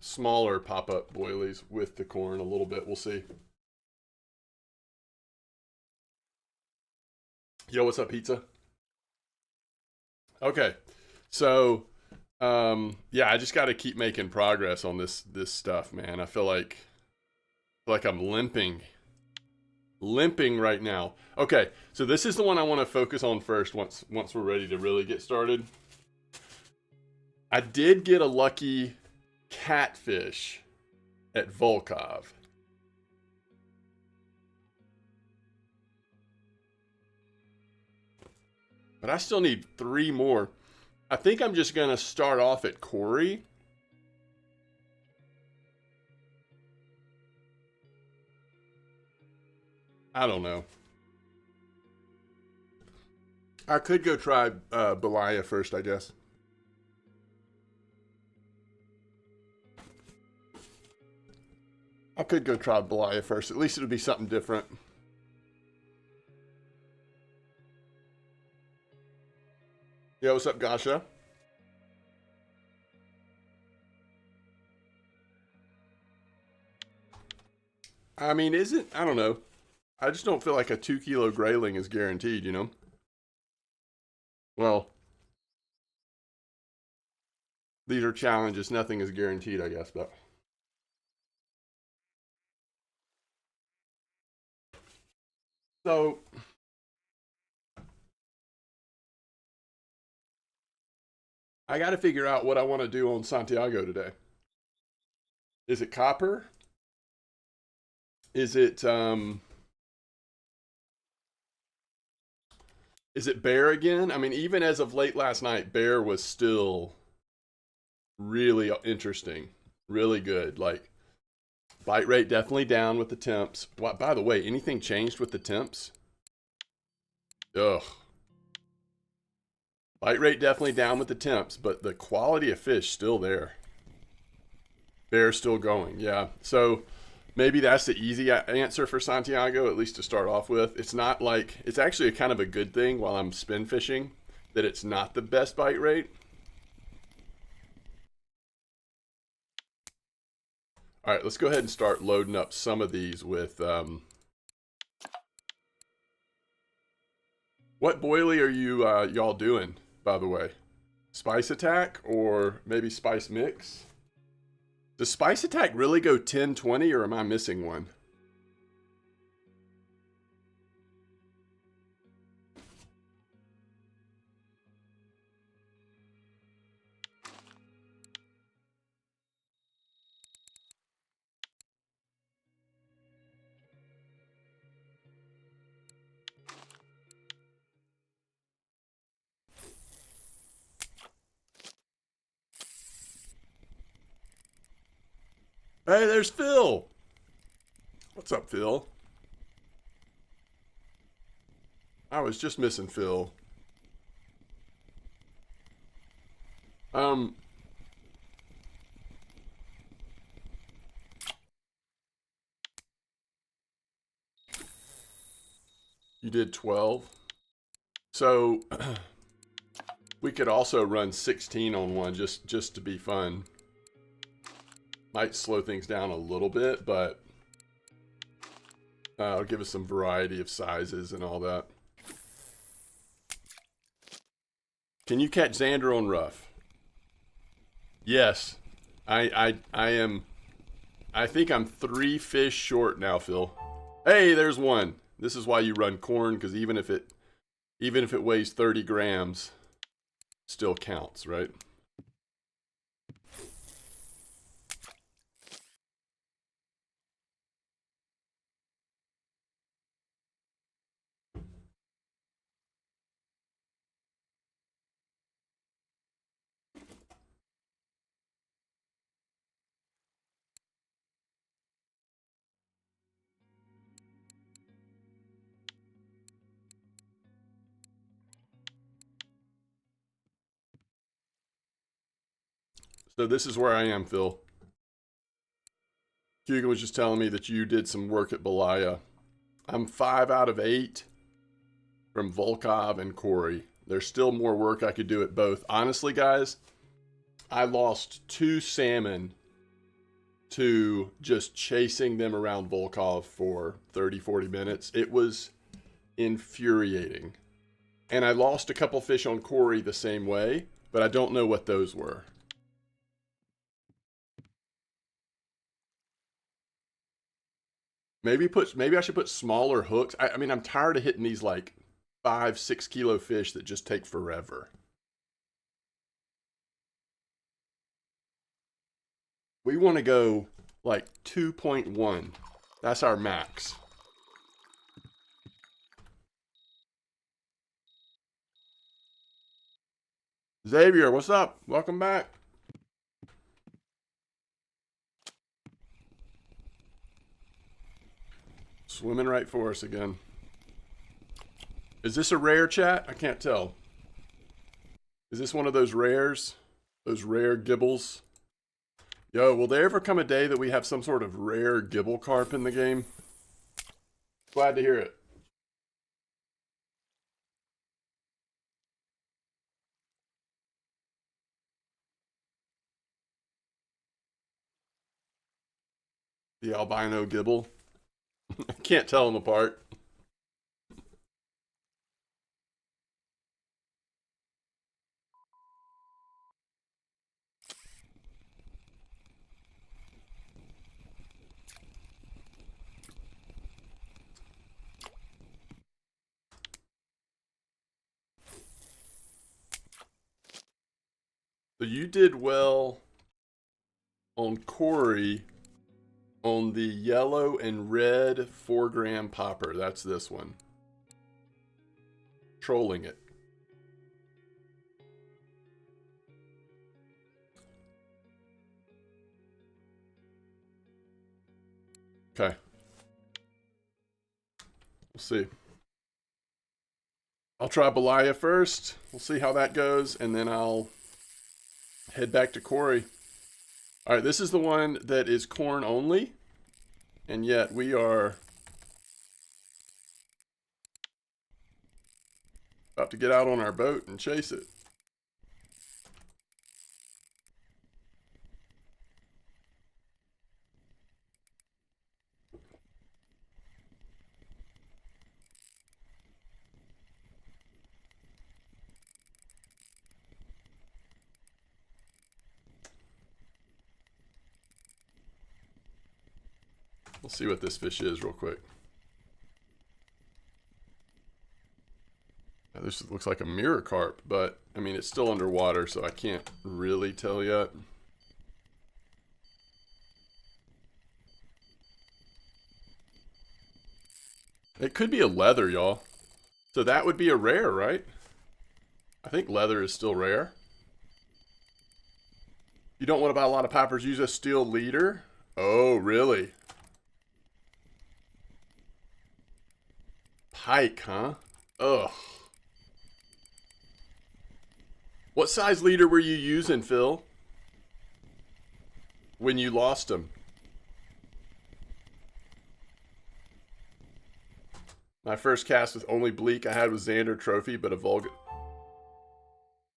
smaller pop-up boilies with the corn a little bit. We'll see. Yo, what's up, pizza? Okay, so yeah, I just got to keep making progress on this stuff, man. I feel like I'm limping right now. Okay, so this is the one I want to focus on first. Once we're ready to really get started, I did get a lucky catfish at Volkov. But I still need 3 more. I think I'm just going to start off at Corey. I don't know. I could go try Belaya first, I guess. I could go try Belaya first. At least it would be something different. Yo, what's up, Gasha? I mean, I don't know. I just don't feel like a 2 kilo grayling is guaranteed, you know? Well, these are challenges. Nothing is guaranteed, I guess, but. So, I got to figure out what I want to do on Santiago today. Is it copper? Is it bear again? I mean, even as of late last night, bear was still really interesting, really good. Like bite rate definitely down with the temps. What, by the way, anything changed with the temps? Ugh. Bite rate definitely down with the temps, but the quality of fish still there. Bear still going, yeah. So maybe that's the easy answer for Santiago, at least to start off with. It's not like, it's actually a kind of a good thing while I'm spin fishing that it's not the best bite rate. All right, let's go ahead and start loading up some of these with, what boilie are you y'all doing, by the way? Spice Attack or maybe Spice Mix? Does Spice Attack really go 10-20 or am I missing one? Hey, there's Phil. What's up, Phil? I was just missing Phil. Um, you did 12. So we could also run 16 on one just to be fun. Might slow things down a little bit, but it'll give us some variety of sizes and all that. Can you catch Xander on rough? Yes. I am. I think I'm 3 fish short now, Phil. Hey, there's one. This is why you run corn, because even if it weighs 30 grams, still counts, right? So this is where I am, Phil. Hugo was just telling me that you did some work at Belaya. I'm 5 out of 8 from Volkov and Corey. There's still more work I could do at both. Honestly, guys, I lost 2 salmon to just chasing them around Volkov for 30, 40 minutes. It was infuriating. And I lost a couple fish on Cory the same way, but I don't know what those were. Maybe I should put smaller hooks. I mean, I'm tired of hitting these like 5, 6 kilo fish that just take forever. We want to go like 2.1. That's our max. Xavier, what's up? Welcome back. Swimming right for us again. Is this a rare, chat? I can't tell. Is this one of those rares? Those rare gibbles? Yo, will there ever come a day that we have some sort of rare gibble carp in the game? Glad to hear it. The albino gibble. I can't tell them apart. So you did well on Cory on the yellow and red 4-gram popper. That's this one. Trolling it. Okay. We'll see. I'll try Belaya first. We'll see how that goes, and then I'll head back to Cory. All right, this is the one that is corn only, and yet we are about to get out on our boat and chase it. We'll see what this fish is real quick. Now, this looks like a mirror carp, but I mean, it's still underwater, so I can't really tell yet. It could be a leather, y'all. So that would be a rare, right? I think leather is still rare. You don't want to buy a lot of poppers, use a steel leader. Oh, really? Pike, huh? Ugh. What size leader were you using, Phil? When you lost him? My first cast with only bleak I had was Xander Trophy, but a Vulgar.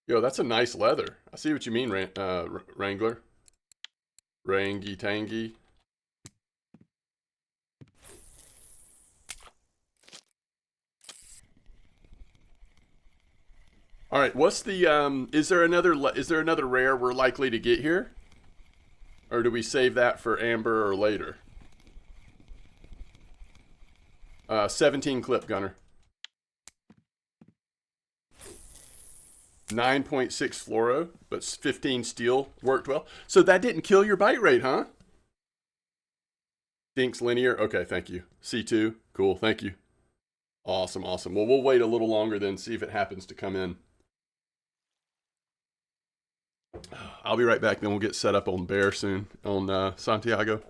Yo, that's a nice leather. I see what you mean, Wrangler. Rangy Tangy. All right, what's the is there another rare we're likely to get here? Or do we save that for Amber or later? 17 clip gunner. 9.6 fluoro, but 15 steel worked well. So that didn't kill your bite rate, huh? Dinks linear. Okay, thank you. C2. Cool, thank you. Awesome, awesome. Well, we'll wait a little longer then, see if it happens to come in. I'll be right back, then we'll get set up on Bear soon, on Santiago.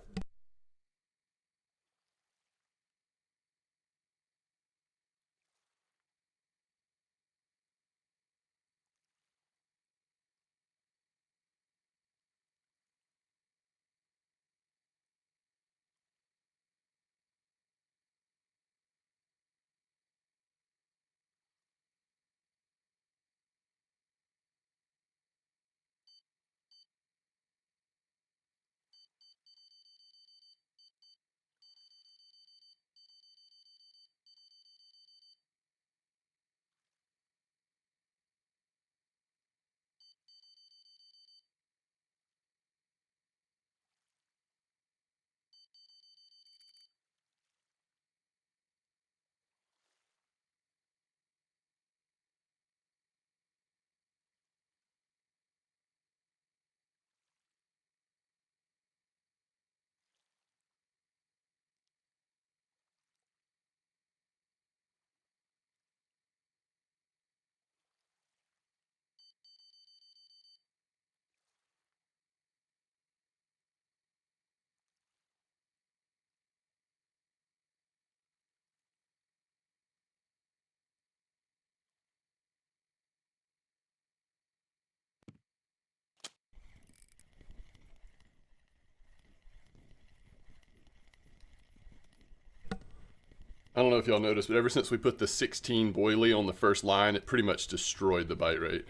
I don't know if y'all noticed, but ever since we put the 16 boilie on the first line, it pretty much destroyed the bite rate.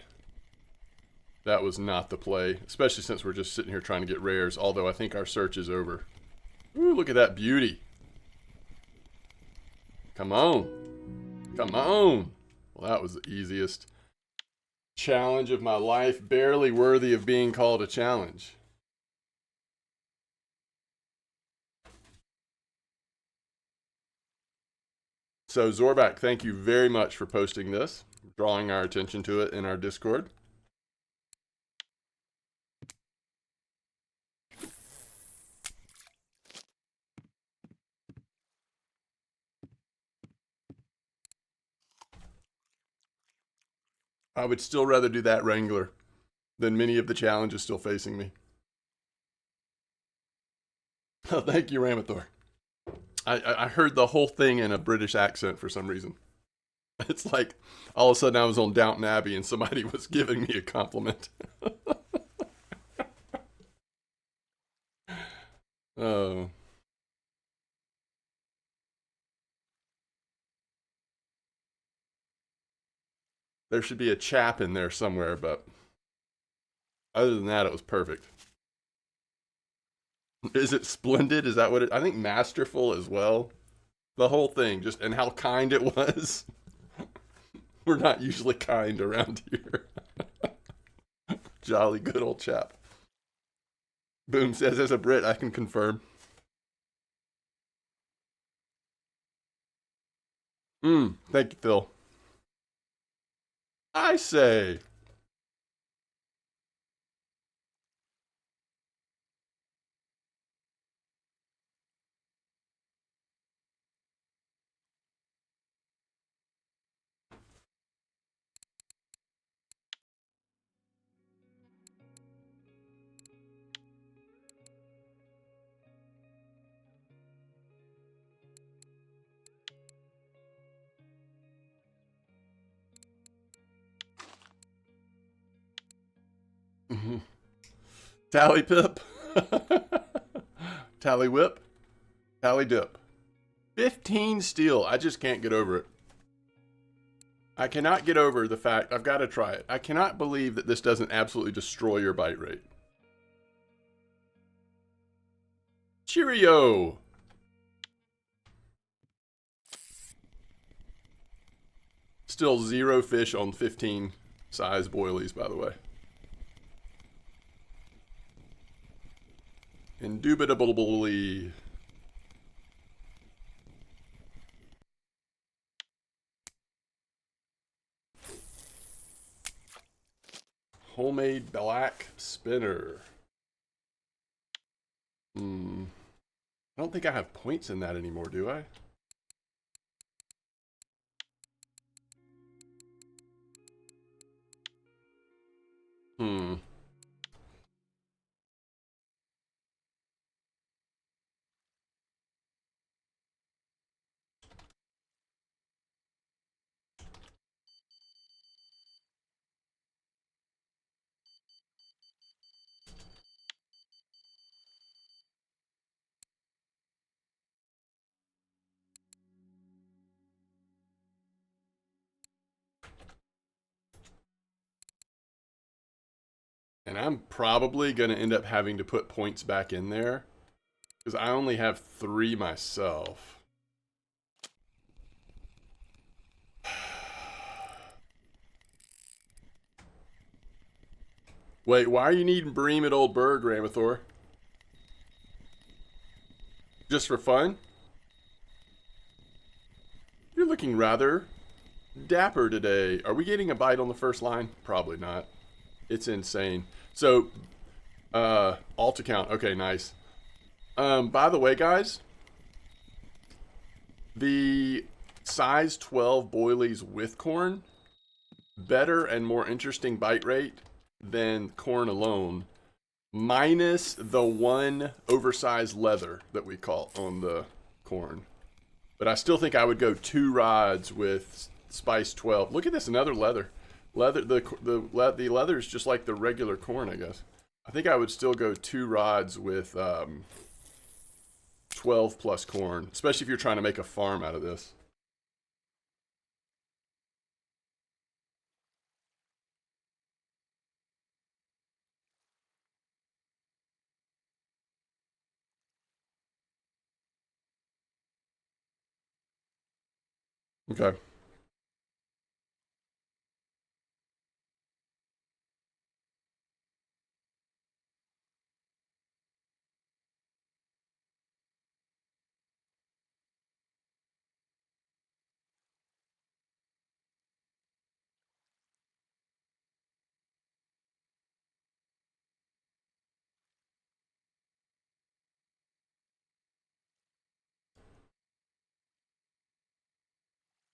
That was not the play, especially since we're just sitting here trying to get rares, although I think our search is over. Ooh, look at that beauty. Come on. Come on. Well, that was the easiest challenge of my life, barely worthy of being called a challenge. So Zorback, thank you very much for posting this, drawing our attention to it in our Discord. I would still rather do that Wrangler than many of the challenges still facing me. Oh, thank you, Ramathor. I heard the whole thing in a British accent for some reason. It's like all of a sudden I was on Downton Abbey and somebody was giving me a compliment. Oh. There should be a chap in there somewhere, but other than that, it was perfect. Is it splendid? Is that what it? I think masterful as well. The whole thing, just and how kind it was. We're not usually kind around here. Jolly good old chap. Boom says, as a Brit, I can confirm. Thank you, Phil. I say. Tally pip. Tally whip. Tally dip. 15 steel. I just can't get over it. I cannot get over the fact, I've got to try it. I cannot believe that this doesn't absolutely destroy your bite rate. Cheerio. Still 0 fish on 15 size boilies, by the way. Indubitably. Homemade black spinner. I don't think I have points in that anymore, do I? And I'm probably going to end up having to put points back in there because I only have 3 myself. Wait, why are you needing Bream at Old Berg, Ramathor? Just for fun? You're looking rather dapper today. Are we getting a bite on the first line? Probably not. It's insane. So, alt account. Okay, nice. By the way, guys, the size 12 boilies with corn, better and more interesting bite rate than corn alone, minus the 1 oversized leather that we caught on the corn. But I still think I would go 2 rods with Spice 12. Look at this, another leather. The leather is just like the regular corn, I guess. I think I would still go 2 rods with 12 plus corn, especially if you're trying to make a farm out of this. Okay.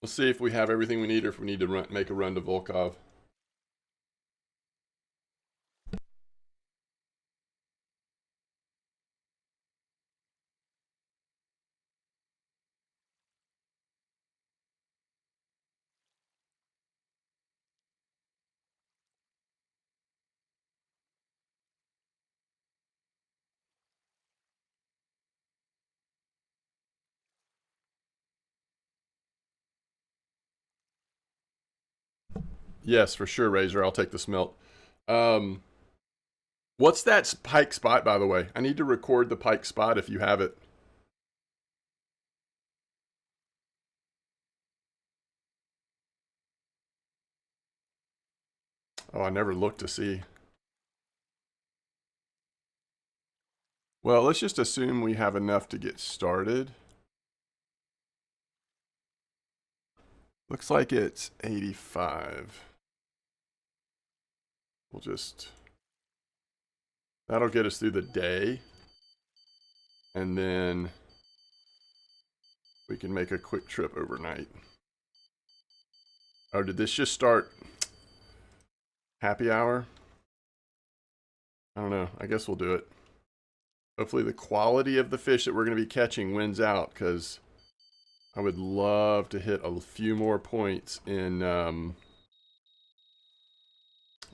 Let's see if we have everything we need or if we need to make a run to Volkov. Yes, for sure, Razor. I'll take the smelt. Um, what's that pike spot, by the way? I need to record the pike spot if you have it. Oh, I never looked to see. Well, let's just assume we have enough to get started. Looks like it's 85. We'll just... That'll get us through the day. And then we can make a quick trip overnight. Oh, did this just start happy hour? I don't know. I guess we'll do it. Hopefully the quality of the fish that we're going to be catching wins out, because I would love to hit a few more points in...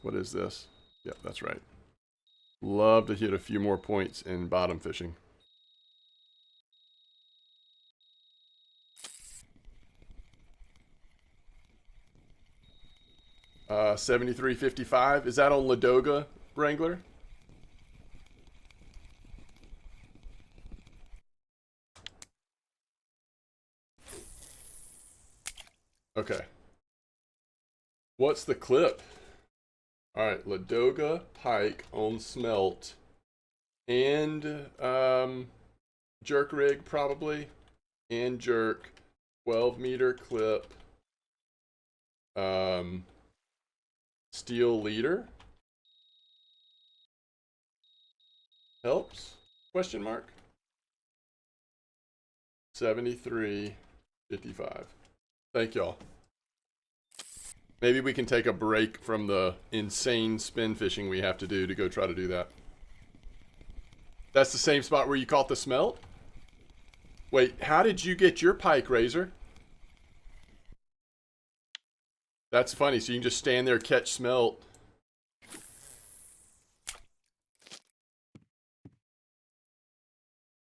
what is this? Yep, that's right. Love to hit a few more points in bottom fishing. Uh, 73.55. Is that on Ladoga, Wrangler? Okay. What's the clip? All right, Ladoga pike on smelt and jerk rig probably, and jerk, 12-meter clip, steel leader. Helps? Question mark. 73.55. Thank y'all. Maybe we can take a break from the insane spin fishing we have to do to go try to do that. That's the same spot where you caught the smelt? Wait, how did you get your pike, Razor? That's funny, so you can just stand there, catch smelt.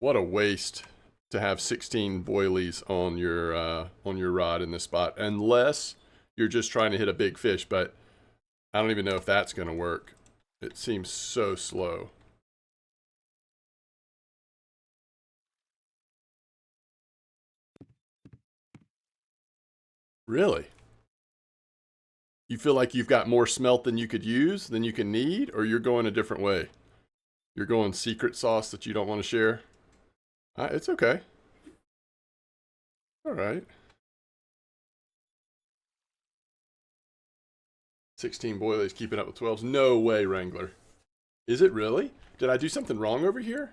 What a waste to have 16 boilies on your rod in this spot, unless you're just trying to hit a big fish, but I don't even know if that's going to work. It seems so slow. Really? You feel like you've got more smelt than you could use, than you can need, or you're going a different way? You're going secret sauce that you don't want to share? It's okay. All right. 16 boilies keeping up with 12s. No way, Wrangler. Is it really? Did I do something wrong over here?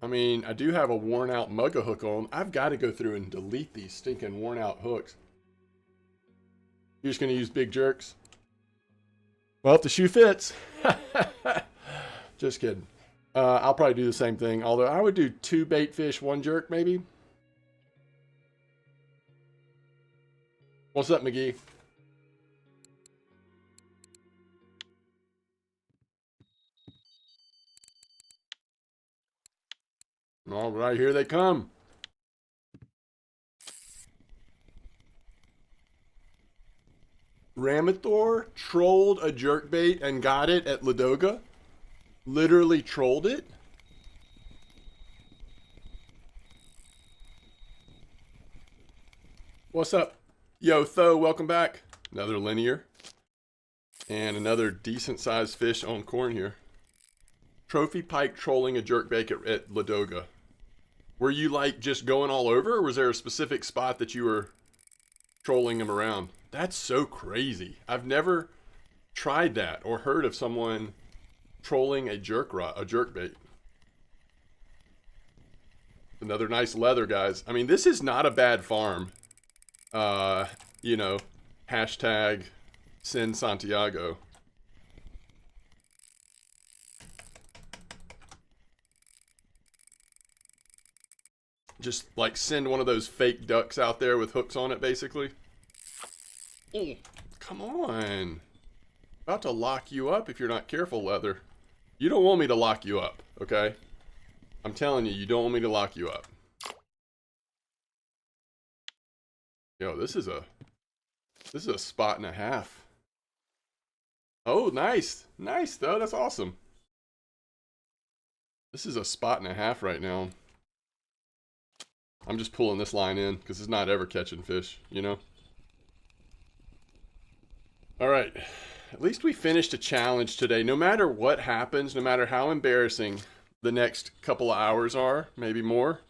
I mean, I do have a worn out mugga hook on. I've got to go through and delete these stinking worn out hooks. You're just going to use big jerks? Well, if the shoe fits. Just kidding. I'll probably do the same thing. Although I would do 2 bait fish, 1 jerk maybe. What's up, McGee? All right, here they come. Ramithor trolled a jerkbait and got it at Ladoga? Literally trolled it? What's up? Yo, Tho, welcome back. Another linear. And another decent sized fish on corn here. Trophy pike trolling a jerkbait at Ladoga. Were you like just going all over, or was there a specific spot that you were trolling them around? That's so crazy. I've never tried that or heard of someone trolling a jerkbait. Another nice leather, guys. I mean, this is not a bad farm. You know, hashtag send Santiago. Just like send one of those fake ducks out there with hooks on it, basically. Oh, come on. About to lock you up if you're not careful, leather. You don't want me to lock you up, okay? I'm telling you, you don't want me to lock you up. Yo, this is a spot and a half. Oh, nice. Nice, though. That's awesome. This is a spot and a half right now. I'm just pulling this line in because it's not ever catching fish, you know? All right. At least we finished a challenge today. No matter what happens, no matter how embarrassing the next couple of hours are, maybe more,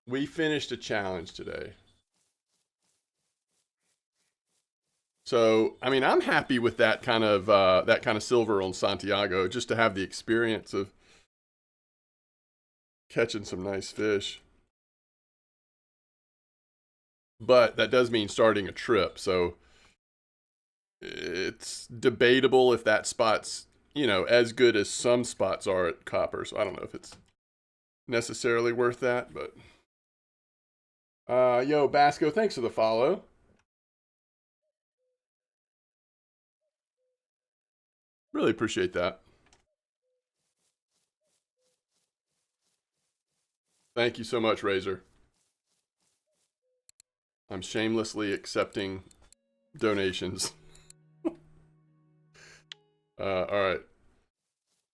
we finished a challenge today. So, I mean, I'm happy with that kind of silver on Santiago, just to have the experience of catching some nice fish. But that does mean starting a trip, so it's debatable if that spot's, you know, as good as some spots are at Copper. So I don't know if it's necessarily worth that, but yo, Basco, thanks for the follow. Really appreciate that. Thank you so much, Razor. I'm shamelessly accepting donations. All right.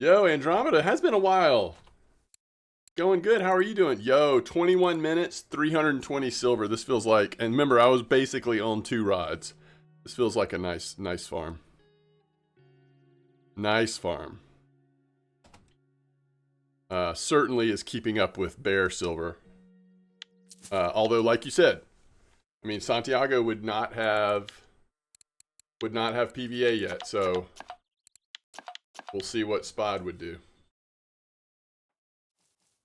Yo, Andromeda, has been a while. Going good. How are you doing? Yo, 21 minutes, 320 silver. This feels like, and remember, I was basically on 2 rods. This feels like a nice farm. Nice farm. Certainly is keeping up with Bear Silver. Although, like you said, I mean, Santiago would not have PVA yet, so we'll see what Spod would do.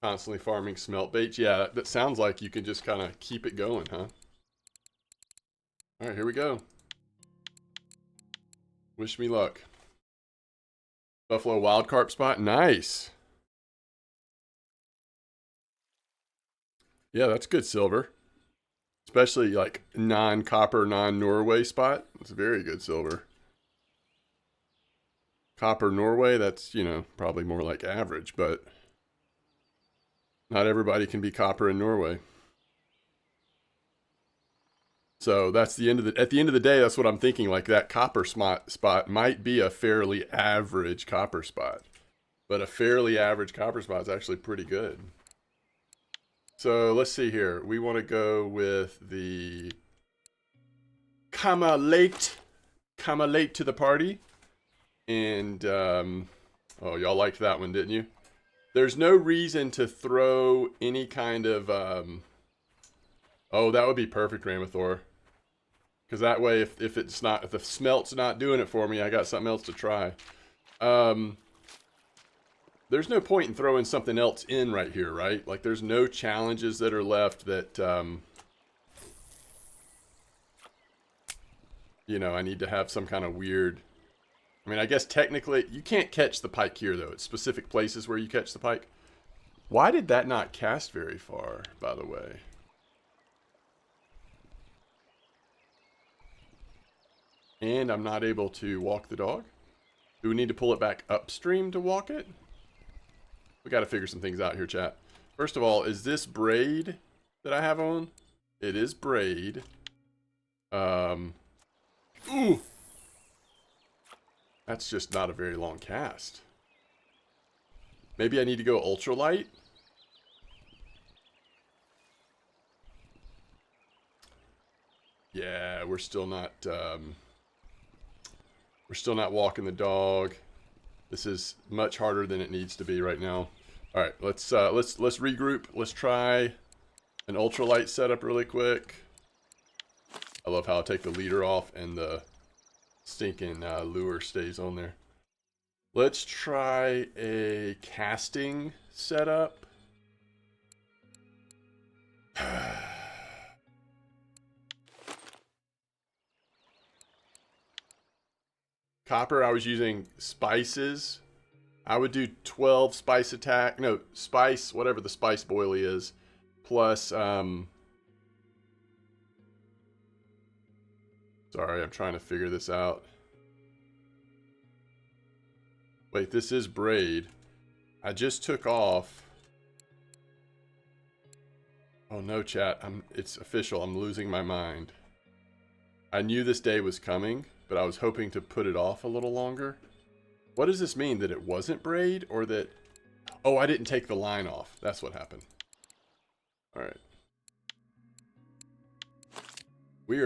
Constantly farming smelt baits. Yeah, that sounds like you can just kind of keep it going, huh? All right, here we go. Wish me luck. Buffalo wild carp spot. Nice. Yeah, that's good silver. Especially like non-copper, non-Norway spot. It's very good silver. Copper Norway, that's, you know, probably more like average, but not everybody can be copper in Norway. So that's the end of at the end of the day, that's what I'm thinking. Like that copper spot might be a fairly average copper spot, but a fairly average copper spot is actually pretty good. So let's see here. We want to go with the come late to the party. And, oh, y'all liked that one, didn't you? There's no reason to throw any kind of, oh, that would be perfect, Ramithor. Because that way, if the smelt's not doing it for me, I got something else to try. There's no point in throwing something else in right here, right? Like, there's no challenges that are left that, you know, I need to have some kind of weird... I mean, I guess technically, you can't catch the pike here, though. It's specific places where you catch the pike. Why did that not cast very far, by the way? And I'm not able to walk the dog? Do we need to pull it back upstream to walk it? We got to figure some things out here, chat. First of all, is this braid that I have on? It is braid. Ooh. That's just not a very long cast. Maybe I need to go ultralight. Yeah, we're still not walking the dog. This is much harder than it needs to be right now. All right, let's regroup. Let's try an ultralight setup really quick. I love how I take the leader off and the stinking lure stays on there. Let's try a casting setup. Copper, I was using spices. I would do 12 spice attack. No, spice, whatever the spice boilie is. Plus, sorry, I'm trying to figure this out. Wait, this is braid. I just took off. Oh no, chat. It's official. I'm losing my mind. I knew this day was coming, but I was hoping to put it off a little longer. What does this mean? That it wasn't braid, or that... Oh, I didn't take the line off. That's what happened. Alright. We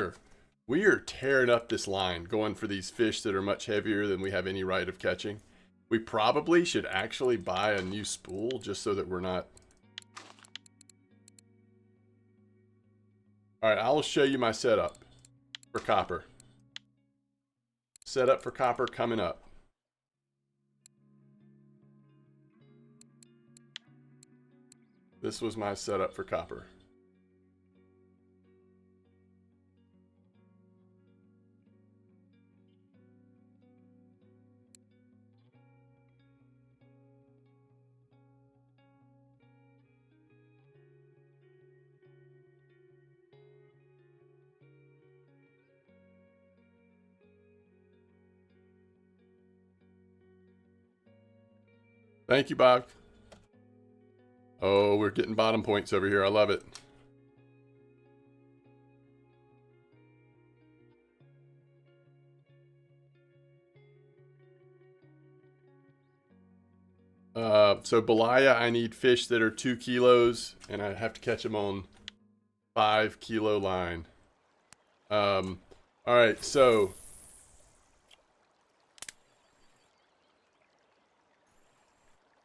are tearing up this line, going for these fish that are much heavier than we have any right of catching. We probably should actually buy a new spool, just so that we're not... Alright, I will show you my setup for copper. Setup for copper coming up. This was my setup for copper. Thank you, Bob. Oh, we're getting bottom points over here. I love it. So Belaya, I need fish that are 2 kilos, and I have to catch them on 5 kilo line. All right, so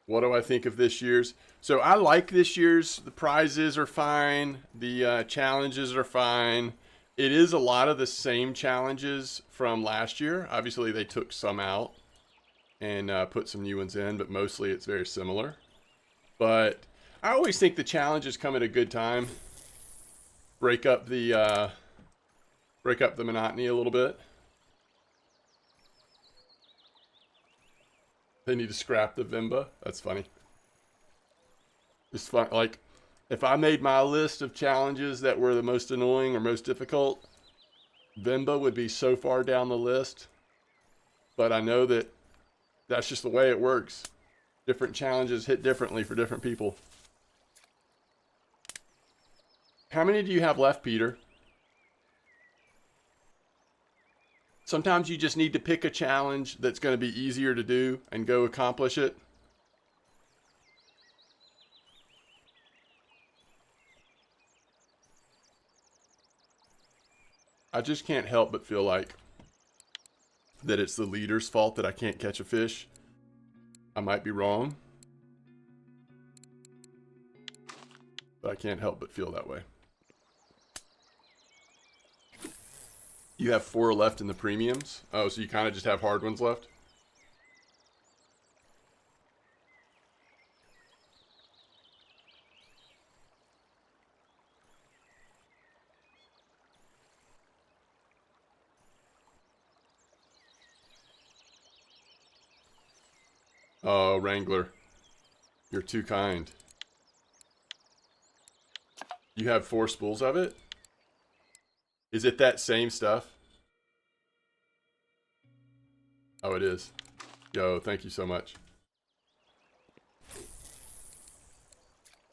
what do I think of this year's? So I like this year's. The prizes are fine. The challenges are fine. It is a lot of the same challenges from last year. Obviously, they took some out and put some new ones in, but mostly it's very similar. But I always think the challenges come at a good time. Break up the monotony a little bit. They need to scrap the Vimba. That's funny. It's fun. Like, if I made my list of challenges that were the most annoying or most difficult, Vimba would be so far down the list. But I know that that's just the way it works. Different challenges hit differently for different people. How many do you have left, Peter? Sometimes you just need to pick a challenge that's going to be easier to do and go accomplish it. I just can't help but feel like that it's the leader's fault that I can't catch a fish. I might be wrong, but I can't help but feel that way. You have 4 left in the premiums? Oh, so you kind of just have hard ones left? Oh, Wrangler. You're too kind. You have 4 spools of it? Is it that same stuff? Oh, it is. Yo, thank you so much.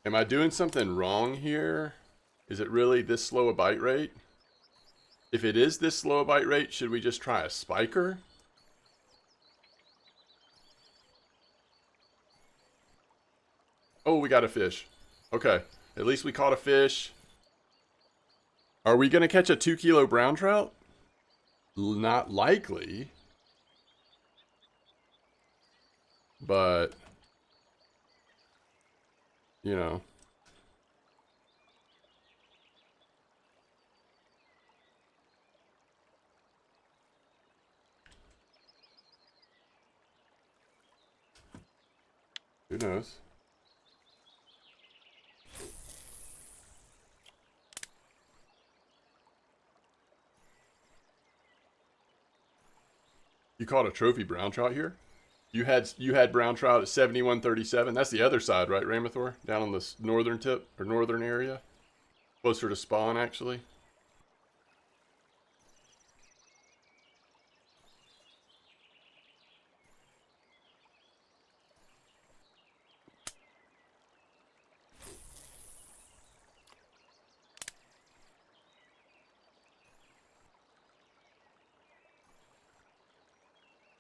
Am I doing something wrong here? Is it really this slow a bite rate? If it is this slow a bite rate, should we just try a spiker? Oh, we got a fish. Okay, at least we caught a fish. Are we going to catch a 2-kilo brown trout? Not likely. But, you know. Who knows? You caught a trophy brown trout here? You had brown trout at 71.37. That's the other side, right, Ramathor? Down on the northern tip or northern area, closer to spawn, actually.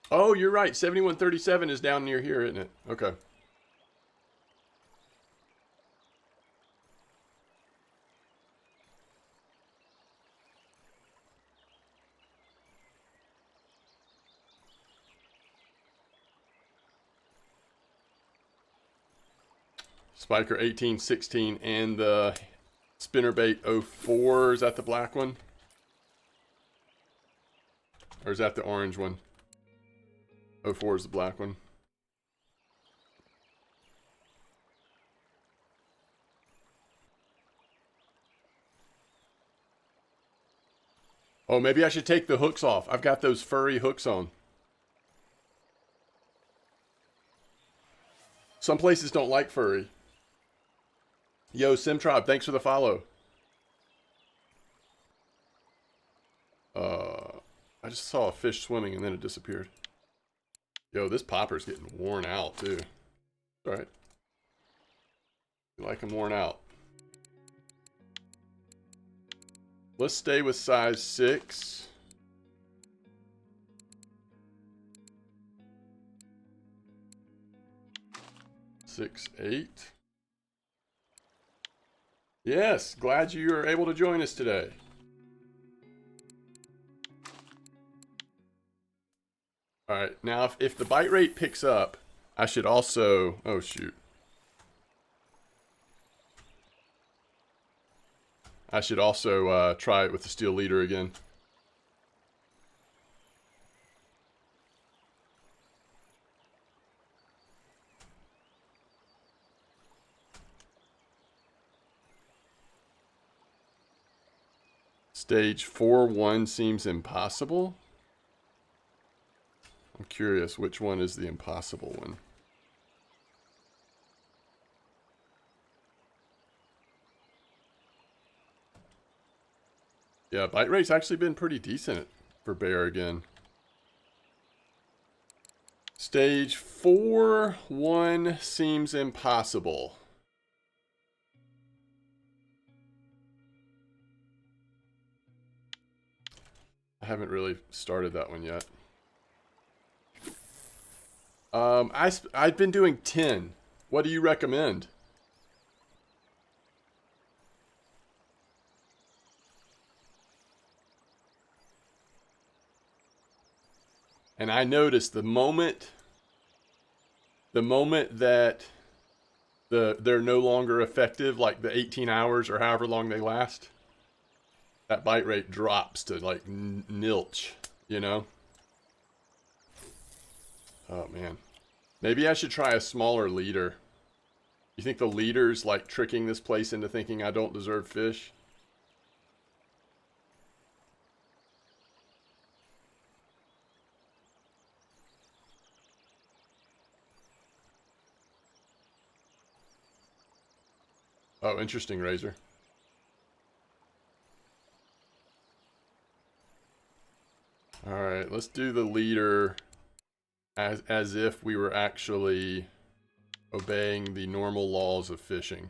Oh, you're right. 71.37 is down near here, isn't it? Okay. Spiker 1816 and the spinnerbait 04. Is that the black one? Or is that the orange one? 04 is the black one. Oh, maybe I should take the hooks off. I've got those furry hooks on. Some places don't like furry. Yo, Simtribe, thanks for the follow. I just saw a fish swimming and then it disappeared. Yo, this popper's getting worn out too. Alright. You like them worn out. Let's stay with size 6. Six, 8. Yes, glad you are able to join us today. Alright, now if the bite rate picks up, I should also... Oh, shoot. I should also try it with the steel leader again. Stage 4-1 seems impossible. I'm curious which one is the impossible one. Yeah, bite rate's actually been pretty decent for bear again. Stage 4-1 seems impossible. I haven't really started that one yet. I've been doing 10. What do you recommend? And I noticed the moment that they're no longer effective, like the 18 hours or however long they last, that bite rate drops to like nilch, you know? Oh man. Maybe I should try a smaller leader. You think the leader's like tricking this place into thinking I don't deserve fish? Oh, interesting, Razor. Alright, let's do the leader as if we were actually obeying the normal laws of fishing.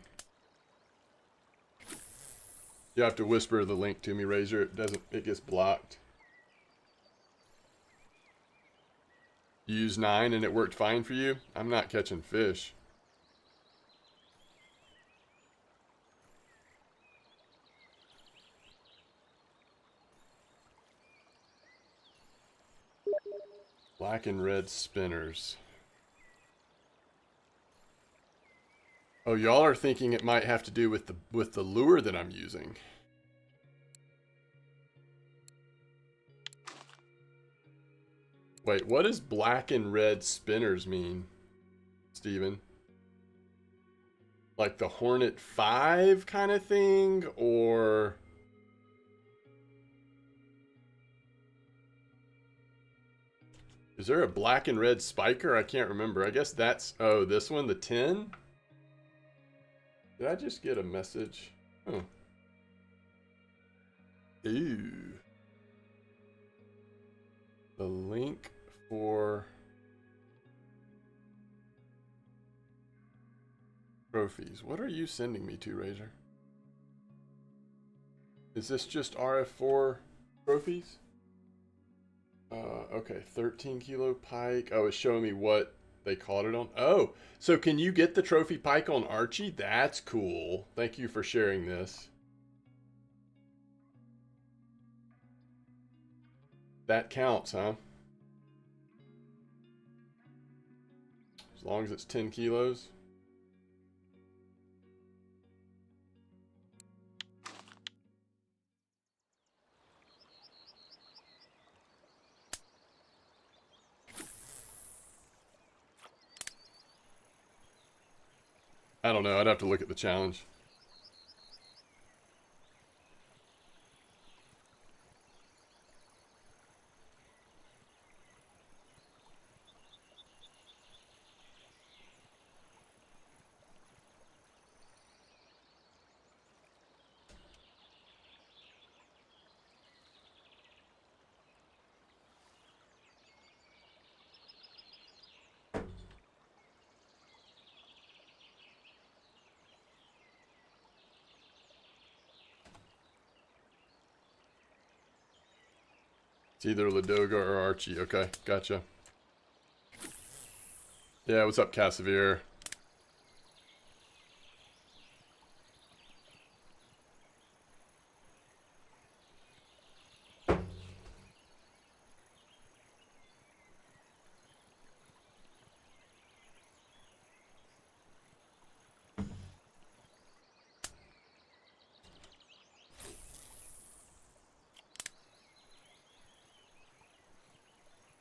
You have to whisper the link to me, Razor. It gets blocked. You used 9 and it worked fine for you? I'm not catching fish. Black and red spinners. Oh, y'all are thinking it might have to do with the lure that I'm using. Wait, what does black and red spinners mean, Steven? Like the Hornet 5 kind of thing, or... Is there a black and red spiker? I can't remember. I guess that's... Oh, this one, the 10? Did I just get a message? Oh. Ooh. The link for trophies. What are you sending me to, Razor? Is this just RF4 trophies? Okay, 13 kilo pike. Oh, it's showing me what they caught it on. Oh, so can you get the trophy pike on Archie? That's cool. Thank you for sharing this. That counts, huh? As long as it's 10 kilos. I don't know. I'd have to look at the challenge. It's either Ladoga or Archie. Okay, gotcha. Yeah, what's up, Cassavir?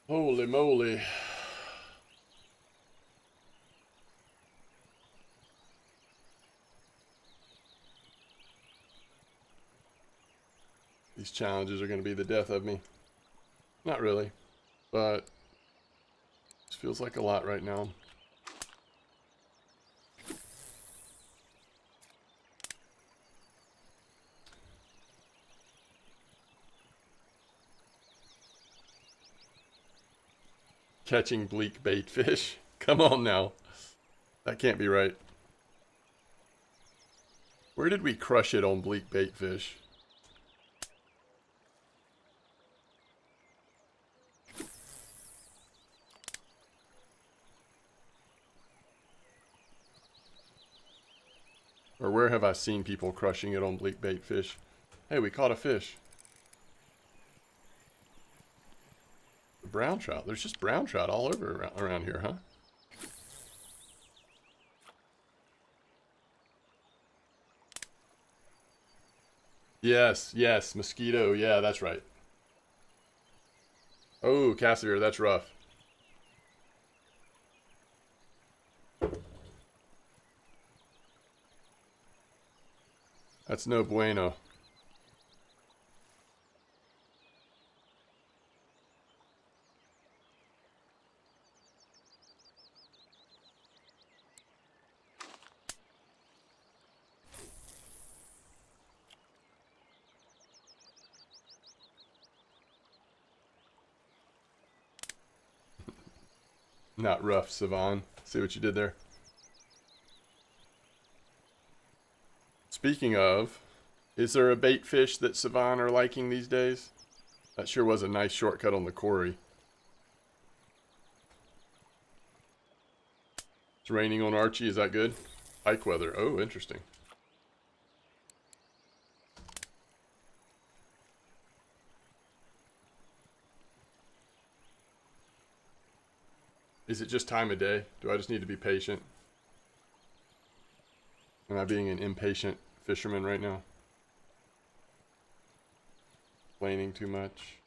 Holy moly. These challenges are going to be the death of me. Not really, but this feels like a lot right now. Catching bleak bait fish. Come on now. That can't be right. Where did we crush it on bleak bait fish? Or where have I seen people crushing it on bleak bait fish? Hey, we caught a fish. Brown trout. There's just brown trout all over around here, huh? Yes, yes, mosquito. Yeah, that's right. Oh, Cassier, that's rough. That's no bueno. Not rough, Savan. See what you did there? Speaking of, Is there a bait fish that Savan are liking these days? That sure was a nice shortcut on the quarry. It's raining on Archie, is that good? Pike weather, oh, interesting. Is it just time of day? Do I just need to be patient? Am I being an impatient fisherman right now? Complaining too much?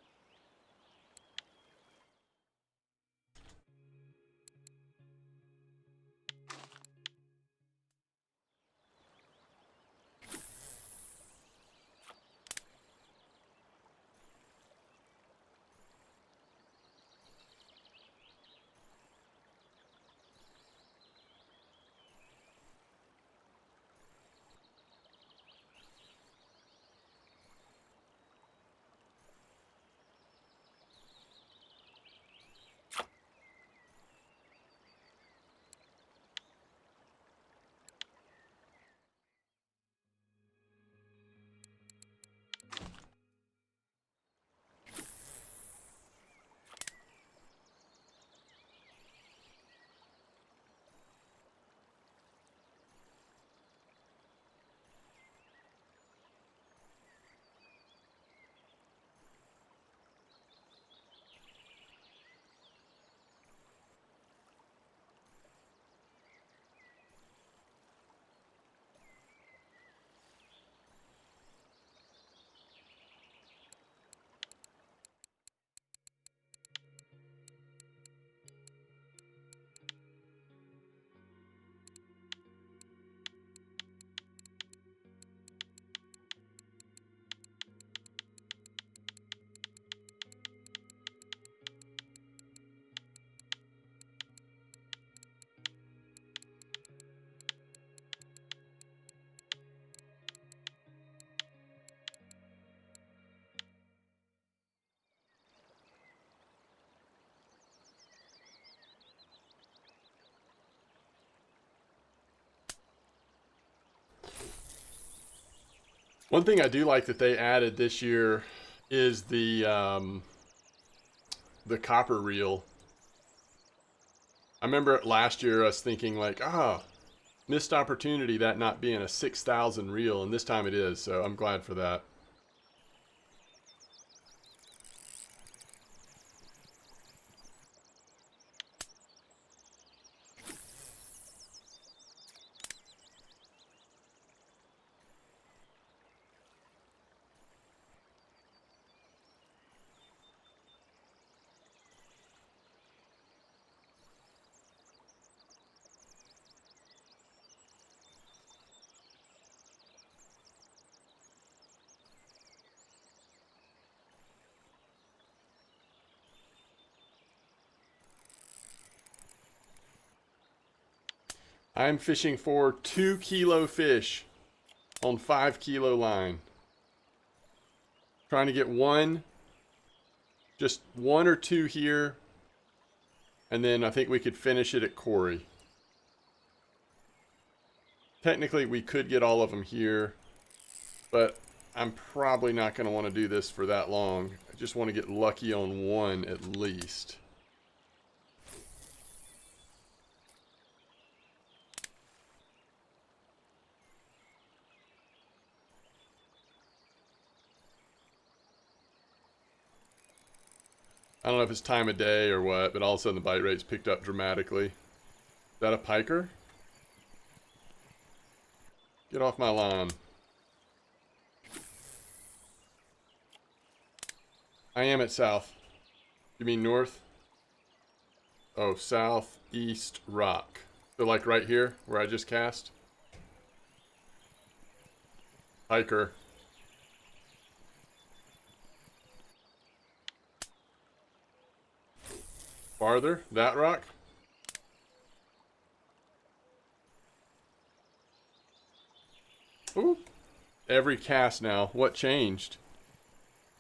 One thing I do like that they added this year is the copper reel. I remember last year us thinking like, missed opportunity that not being a 6,000 reel, and this time it is, so I'm glad for that. I'm fishing for 2-kilo fish on 5-kilo line. Trying to get one, just one or two here, and then I think we could finish it at Corey. Technically, we could get all of them here, but I'm probably not going to want to do this for that long. I just want to get lucky on one at least. I don't know if it's time of day or what, but all of a sudden the bite rate's picked up dramatically. Is that a piker? Get off my line. I am at south. You mean north? Oh, southeast rock. So like right here, where I just cast? Hiker. Farther? That rock? Ooh. Every cast now. What changed?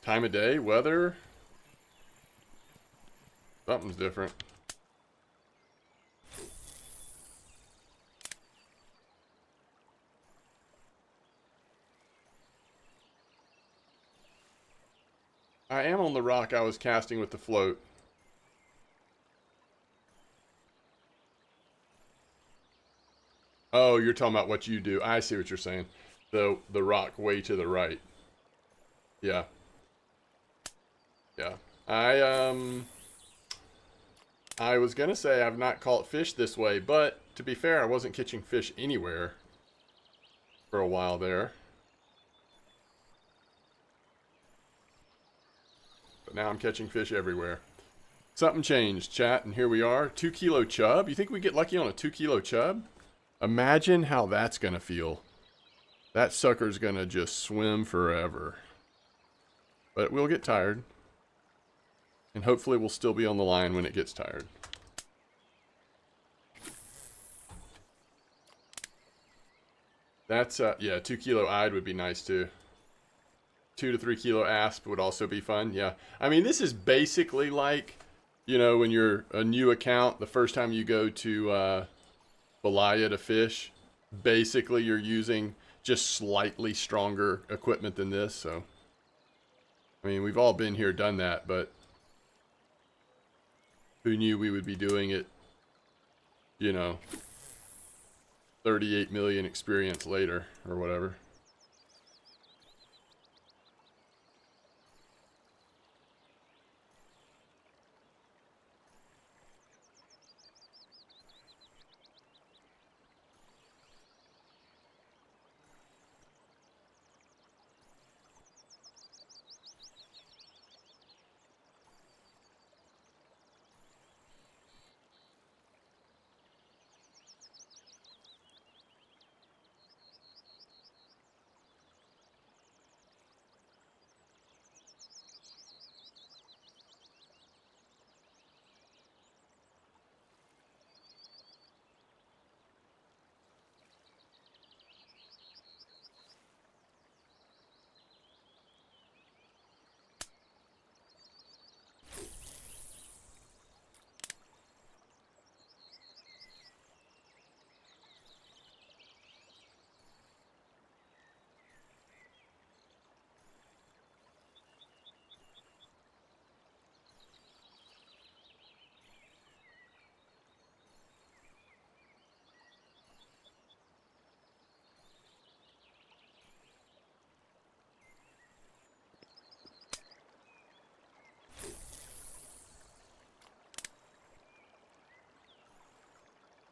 Time of day? Weather? Something's different. I am on the rock I was casting with the float. Oh, you're talking about what you do. I see what you're saying. The rock way to the right. Yeah. Yeah. I was gonna say I've not caught fish this way, but to be fair, I wasn't catching fish anywhere for a while there. But now I'm catching fish everywhere. Something changed, chat, and here we are. 2 kilo chub. You think we get lucky on a 2 kilo chub? Imagine how that's gonna feel. That sucker's gonna just swim forever. But we'll get tired. And hopefully we'll still be on the line when it gets tired. That's, yeah, 2 kilo eyed would be nice too. 2 to 3 kilo asp would also be fun, yeah. I mean, this is basically like, you know, when you're a new account, the first time you go to Belaya to fish, basically you're using just slightly stronger equipment than this, so. I mean, we've all been here, done that, but who knew we would be doing it, you know, 38 million experience later, or whatever.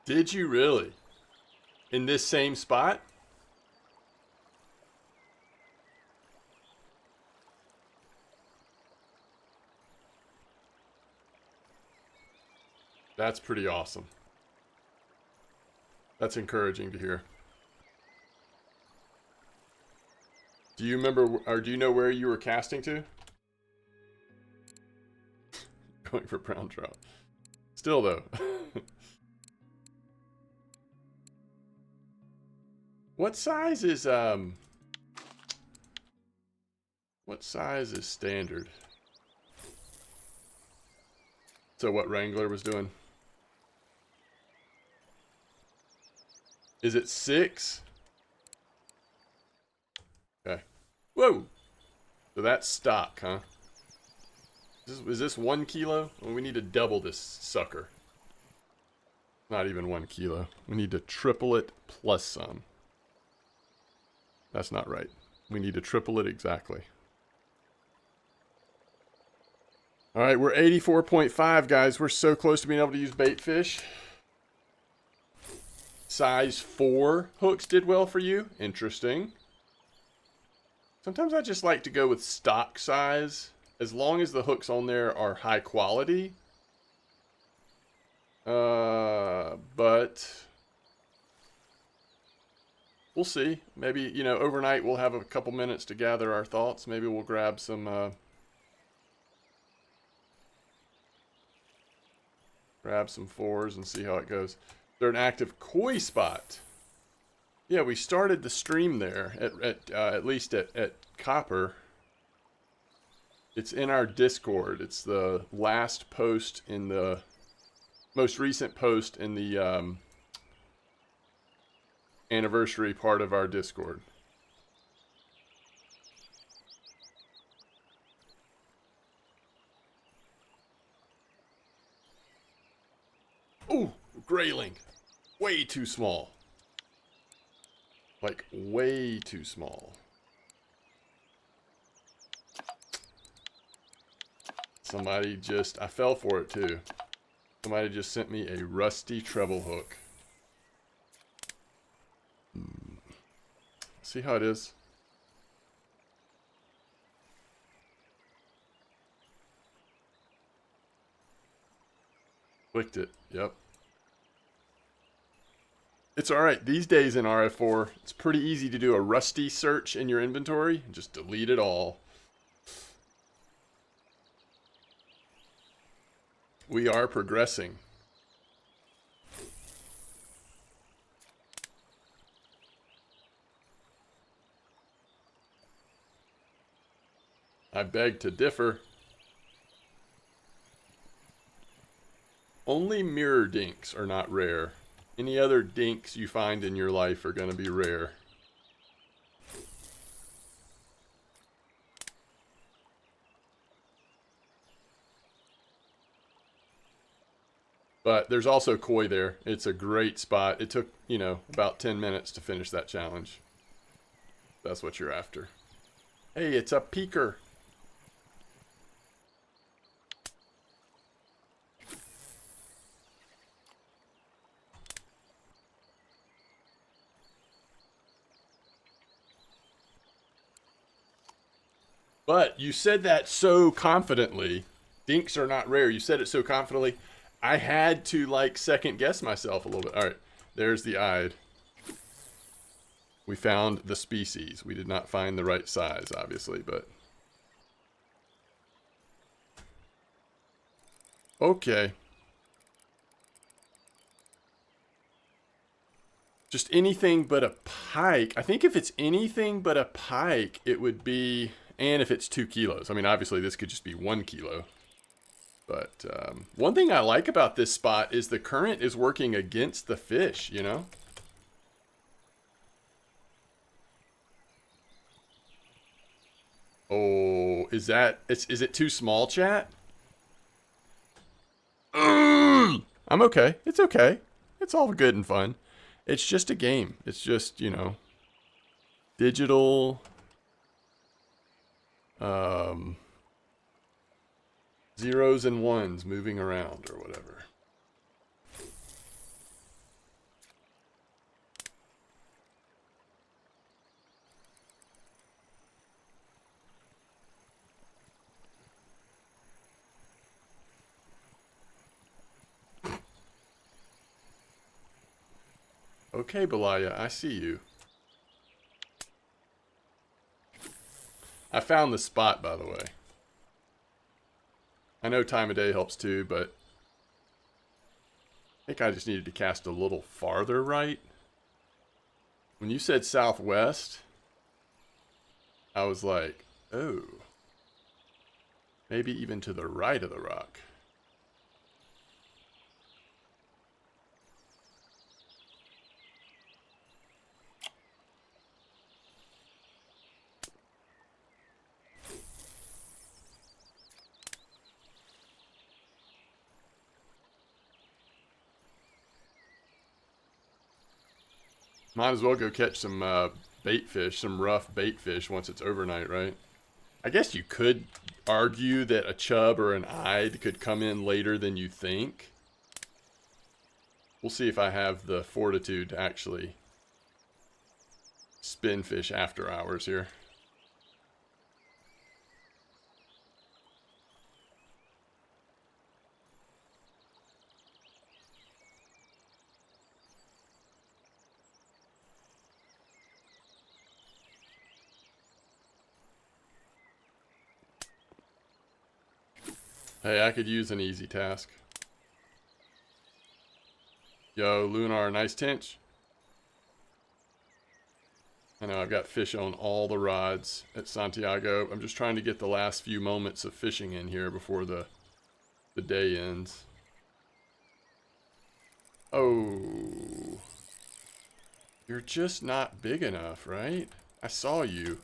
Did you really? In this same spot? That's pretty awesome. That's encouraging to hear. Do you remember, or do you know where you were casting to? Going for brown trout. Still though. What size is standard? So what Wrangler was doing? Is it 6? Okay. Whoa! So that's stock, huh? Is this 1 kilo? Well, we need to double this sucker. Not even 1 kilo. We need to triple it plus some. That's not right. We need to triple it exactly. Alright, we're 84.5, guys. We're so close to being able to use bait fish. Size 4 hooks did well for you. Interesting. Sometimes I just like to go with stock size, as long as the hooks on there are high quality. But we'll see. Maybe, you know, overnight we'll have a couple minutes to gather our thoughts. Maybe we'll grab some fours and see how it goes. They're an active koi spot. Yeah, we started the stream there at least at Copper. It's in our Discord. It's the last post in the most recent post in the anniversary part of our Discord. grayling. Way too small. Like, way too small. Somebody just, I fell for it too. Somebody just sent me a rusty treble hook. See how it is? Clicked it, yep. It's alright. These days in RF4, it's pretty easy to do a rusty search in your inventory and just delete it all. We are progressing. I beg to differ. Only mirror dinks are not rare. Any other dinks you find in your life are going to be rare. But there's also koi there. It's a great spot. It took, you know, about 10 minutes to finish that challenge. That's what you're after. Hey, it's a peaker. But you said that so confidently. Dinks are not rare. You said it so confidently. I had to, like, second guess myself a little bit. All right, there's the eyed. We found the species. We did not find the right size, obviously, but... Okay. Just anything but a pike. I think if it's anything but a pike, it would be... And if it's 2 kilos. I mean, obviously, this could just be 1 kilo. But one thing I like about this spot is the current is working against the fish, you know? Oh, is it too small, chat? I'm okay. It's okay. It's all good and fun. It's just a game. It's just, you know, digital, zeros and ones moving around or whatever. Okay, Belaya, I see you. I found the spot, by the way. I know time of day helps too, but I think I just needed to cast a little farther right. When you said southwest, I was like, oh, maybe even to the right of the rock. Might as well go catch some bait fish, some rough bait fish once it's overnight, right? I guess you could argue that a chub or an eyed could come in later than you think. We'll see if I have the fortitude to actually spin fish after hours here. Hey, I could use an easy task. Yo, Lunar, nice tench. I know I've got fish on all the rods at Santiago. I'm just trying to get the last few moments of fishing in here before the day ends. Oh. You're just not big enough, right? I saw you.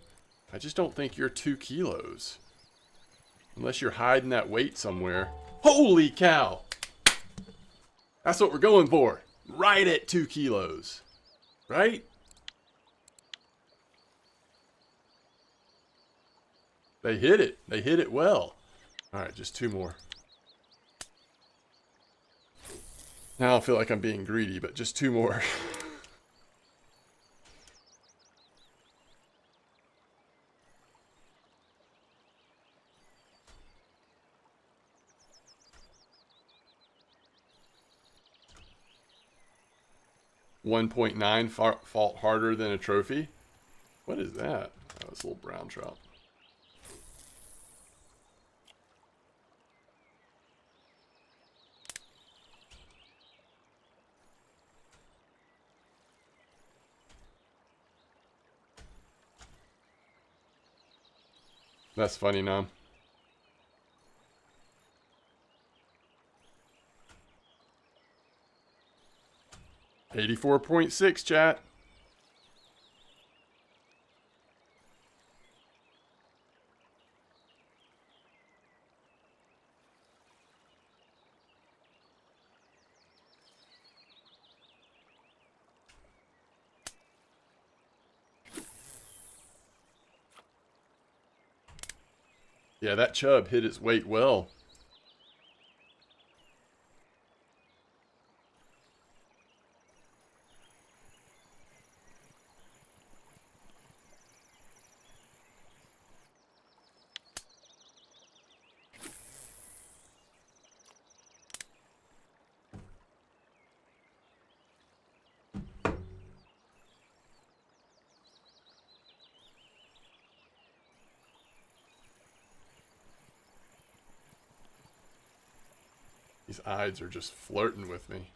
I just don't think you're 2 kilos. Unless you're hiding that weight somewhere. Holy cow! That's what we're going for. Right at 2 kilos. Right? They hit it. They hit it well. All right, just 2 more. Now I feel like I'm being greedy, but just 2 more. .9 fault harder than a trophy. What is that? Oh, it's a little brown trout. That's funny, Nam. .84, chat. Yeah, that chub hit its weight well. These eyes are just flirting with me.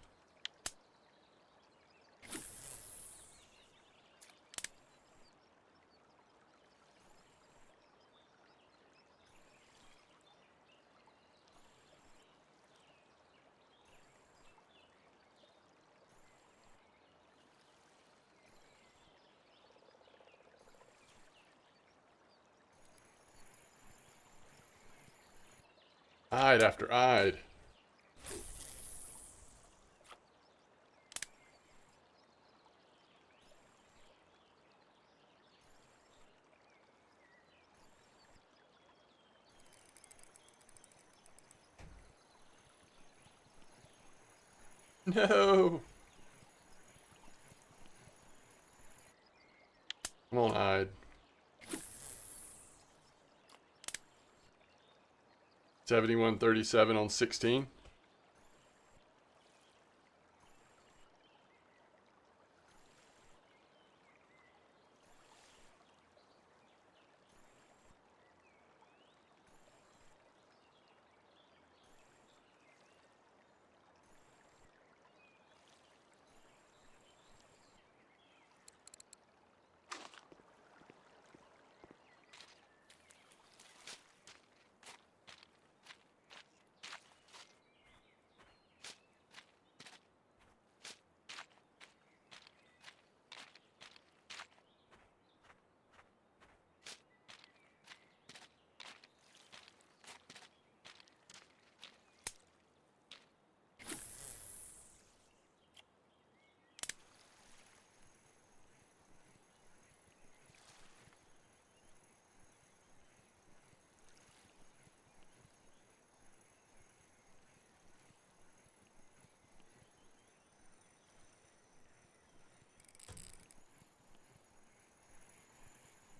Eyed after eyed. No. Come on, eyed. 71.37 on 16.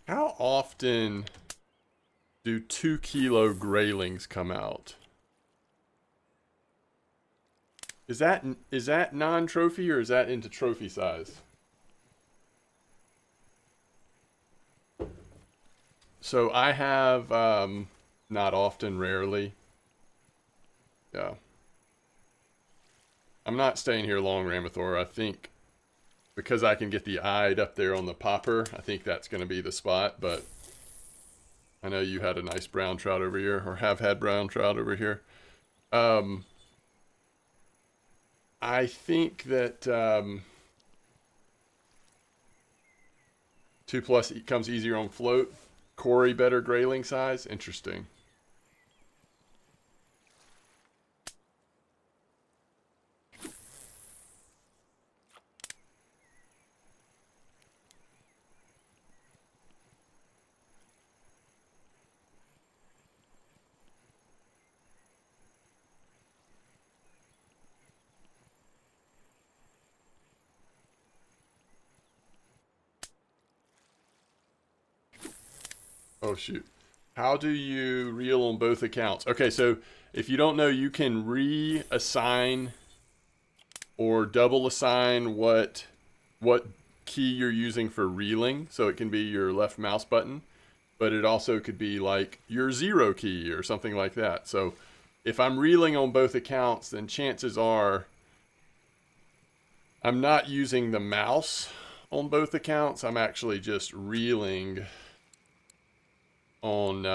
How often do 2 kilo graylings come out? Is that non-trophy or is that into trophy size? So I have not often, rarely. Yeah. I'm not staying here long, Ramathor. I think because I can get the eyed up there on the popper, I think that's going to be the spot, but I know you had a nice brown trout over here, or have had brown trout over here. I think that 2+ comes easier on float. Corey better grayling size. Interesting. Oh, shoot. How do you reel on both accounts? Okay, so if you don't know, you can reassign or double assign what key you're using for reeling. So it can be your left mouse button, but it also could be like your 0 key or something like that. So if I'm reeling on both accounts, then chances are I'm not using the mouse on both accounts. I'm actually just reeling on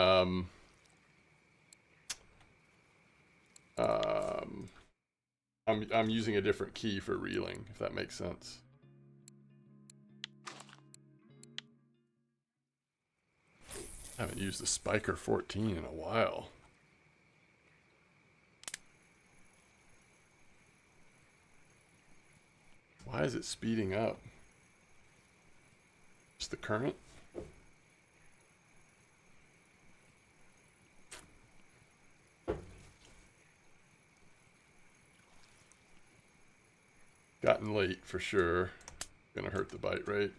I'm using a different key for reeling, if that makes sense. I haven't used the Spiker 14 in a while. Why is it speeding up? Just the current? Gotten late for sure. Gonna hurt the bite rate.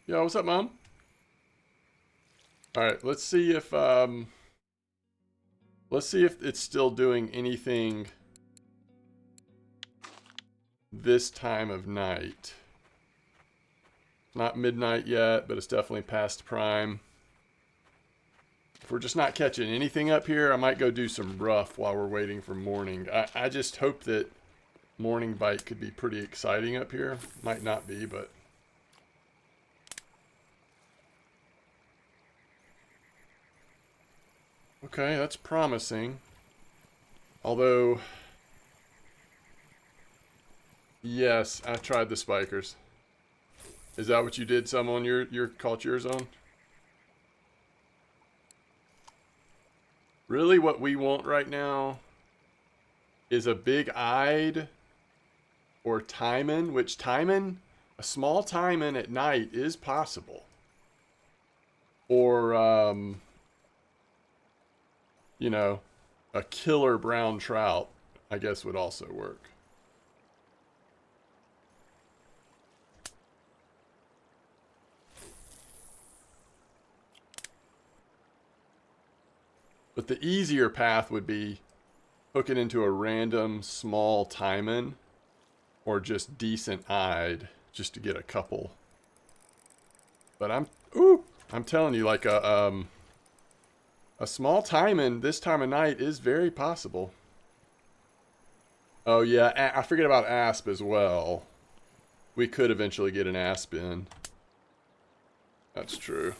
Yo, what's up, Mom? All right, let's see if it's still doing anything this time of night. Not midnight yet, but it's definitely past prime. If we're just not catching anything up here, I might go do some rough while we're waiting for morning. I just hope that morning bite could be pretty exciting up here. Might not be, but... Okay, that's promising. Although... Yes, I tried the spikers. Is that what you did some on your caught your zone? Really what we want right now is a big-eyed or taimen, which taimen, a small taimen at night is possible. Or, you know, a killer brown trout, I guess would also work. But the easier path would be hooking into a random small taimen or just decent eyed just to get a couple. But I'm telling you, like a small taimen this time of night is very possible. Oh yeah, I forget about asp as well. We could eventually get an asp in. That's true.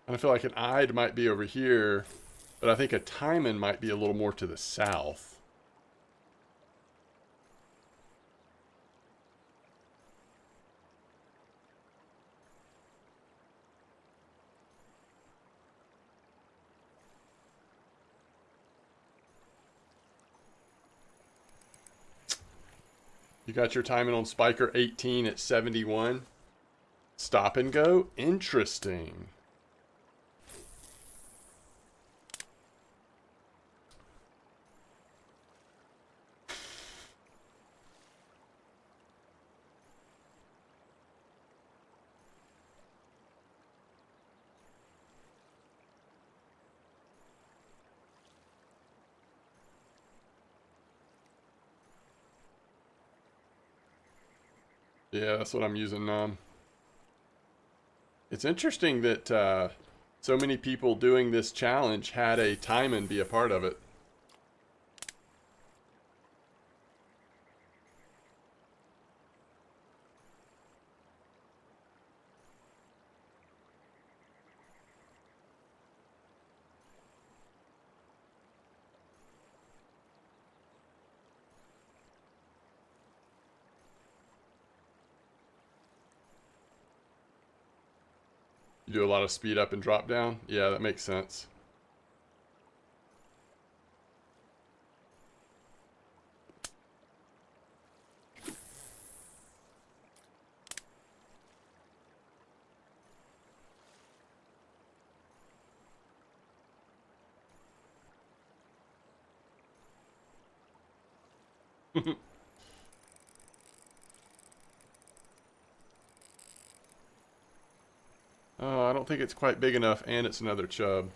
And I feel like an eyed might be over here, but I think a taimen might be a little more to the south. You got your timing on Spiker 18 at 71. Stop and go? Interesting. Yeah, that's what I'm using. It's interesting that so many people doing this challenge had a Timon be a part of it. You do a lot of speed up and drop down. Yeah, that makes sense. Oh, I don't think it's quite big enough, and it's another chub.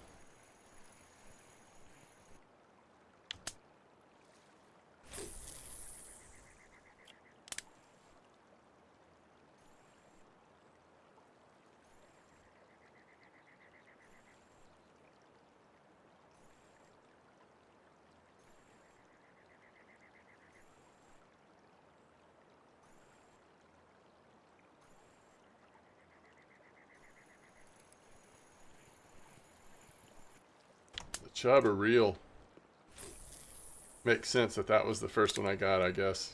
The chub are real. Makes sense that that was the first one I got, I guess.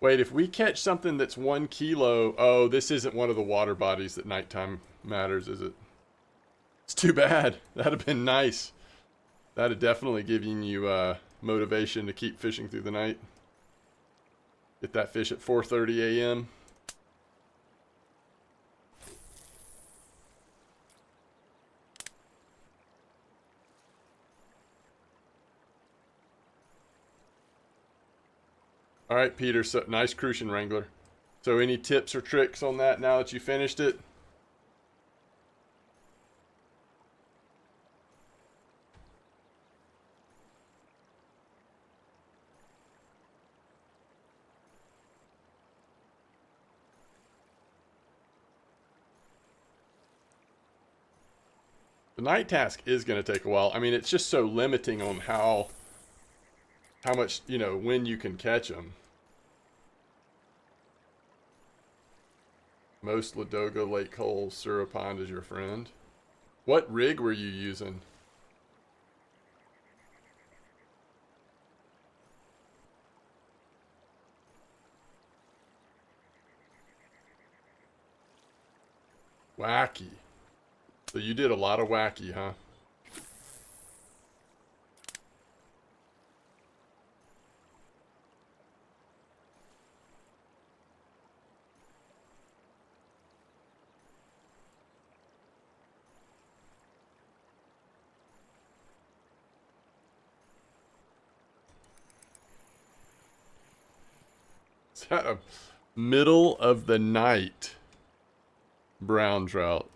Wait, if we catch something that's 1 kilo, oh, this isn't one of the water bodies that nighttime matters, is it? It's too bad. That'd have been nice. That'd definitely given you motivation to keep fishing through the night. Get that fish at 4:30 a.m. All right, Peter. So nice Crucian Wrangler. So any tips or tricks on that now that you finished it? The night task is going to take a while. I mean, it's just so limiting on how much, when you can catch them. Most Ladoga Lake holes, Surapond is your friend. What rig were you using? Wacky. So you did a lot of wacky, huh? Is that a middle of the night brown trout?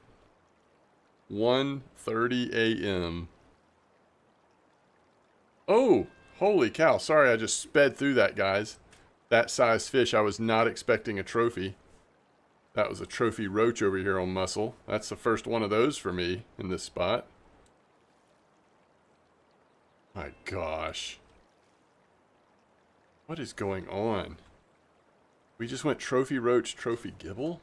1:30 a.m. Oh, holy cow. Sorry, I just sped through that, guys. That size fish, I was not expecting a trophy. That was a trophy roach over here on Muscle. That's the first one of those for me in this spot. My gosh. What is going on? We just went trophy roach, trophy gibble?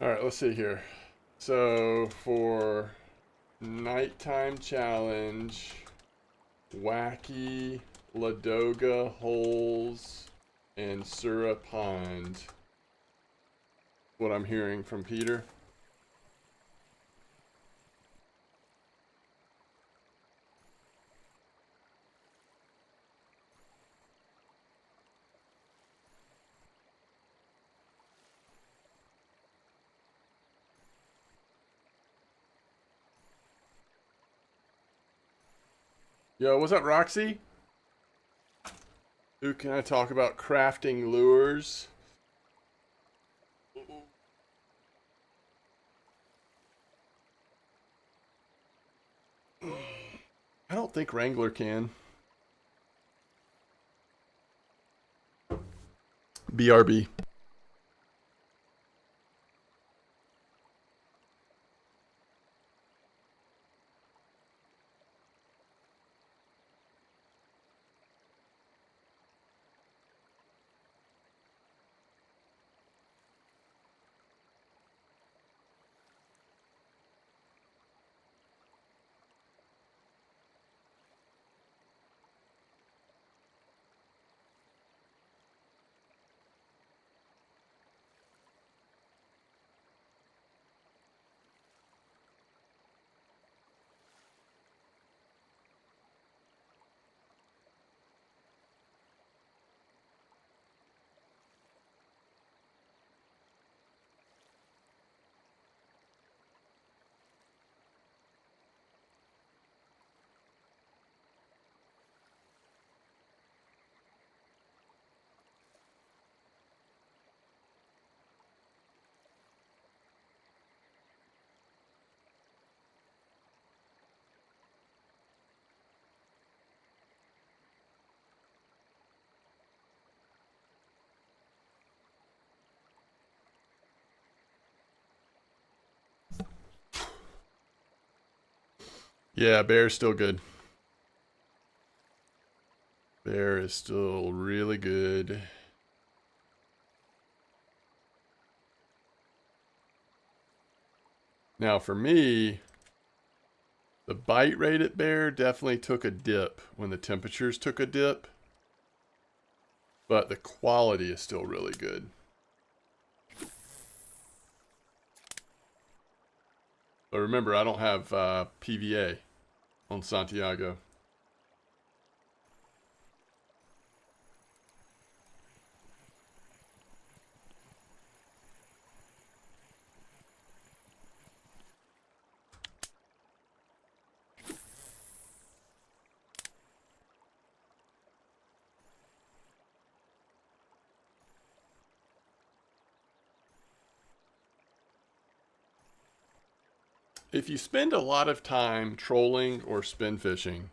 All right, let's see here. So for nighttime challenge, wacky, Ladoga holes, and Surapond. What I'm hearing from Peter. Yo, what's up, Roxy? Who can I talk about crafting lures? I don't think Wrangler can. BRB. Yeah, Bear's still good. Bear is still really good. Now, for me, the bite rate at Bear definitely took a dip when the temperatures took a dip, but the quality is still really good. But remember, I don't have PVA on Santiago. If you spend a lot of time trolling or spin fishing,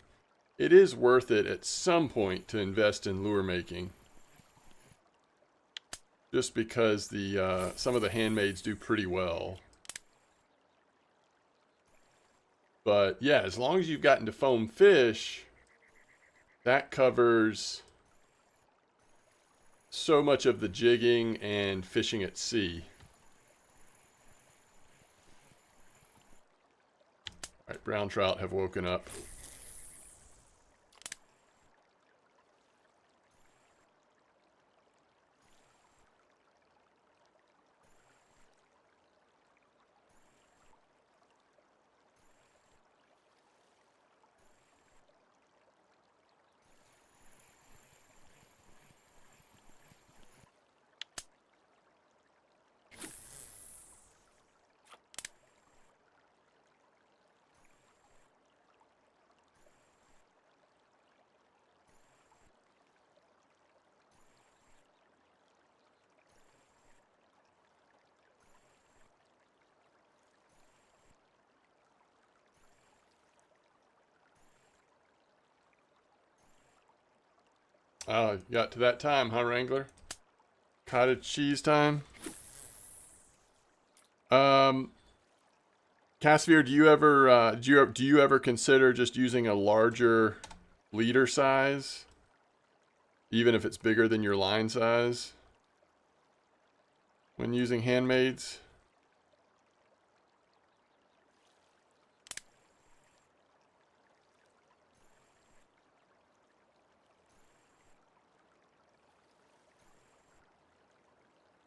it is worth it at some point to invest in lure making. Just because the some of the handmaids do pretty well. But yeah, as long as you've gotten to foam fish, that covers so much of the jigging and fishing at sea. All right, brown trout have woken up. Oh, you got to that time, huh, Wrangler? Cottage cheese time. Cassivier, do you ever consider just using a larger leader size, even if it's bigger than your line size, when using handmaids?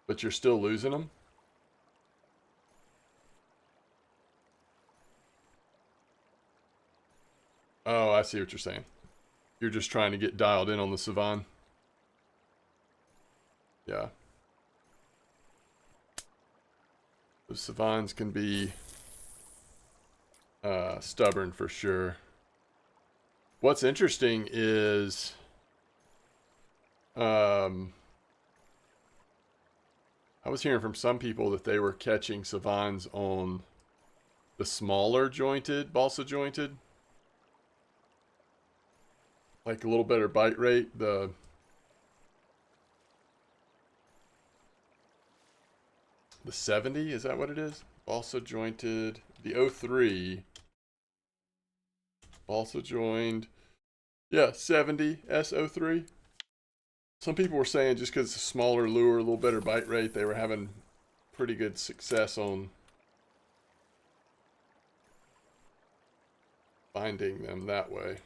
But you're still losing them? Oh, I see what you're saying. You're just trying to get dialed in on the Savan. Yeah. The Savans can be stubborn for sure. What's interesting is I was hearing from some people that they were catching savans on the smaller jointed, balsa jointed, like a little better bite rate. The 70, is that what it is? Balsa jointed, the 03, balsa joined, yeah, 70 S03. Some people were saying just because it's a smaller lure, a little better bite rate, they were having pretty good success on finding them that way.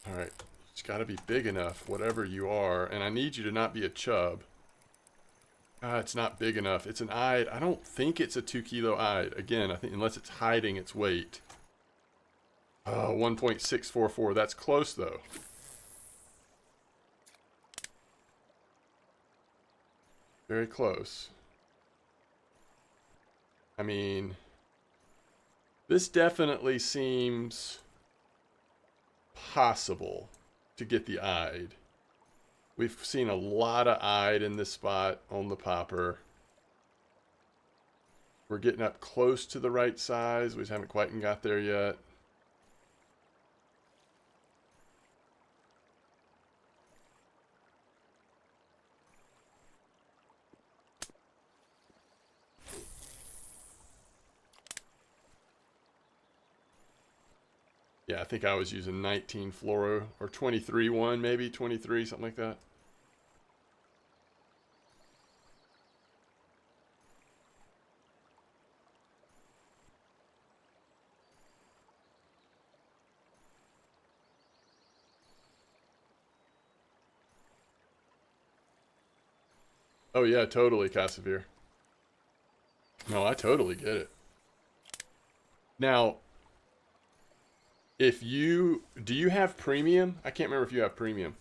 All right, it's got to be big enough, whatever you are, and I need you to not be a chub. It's not big enough. It's an eyed. I don't think it's a 2 kilo eyed. Again, I think unless it's hiding its weight. 1.644. That's close though. Very close. I mean, this definitely seems possible to get the eyed. We've seen a lot of eyed in this spot on the popper. We're getting up close to the right size. We just haven't quite got there yet. Yeah, I think I was using 19 fluoro or 23 one, maybe 23, something like that. Oh yeah, totally, Casavir. No, I totally get it. Now, if you do you have premium? I can't remember if you have premium.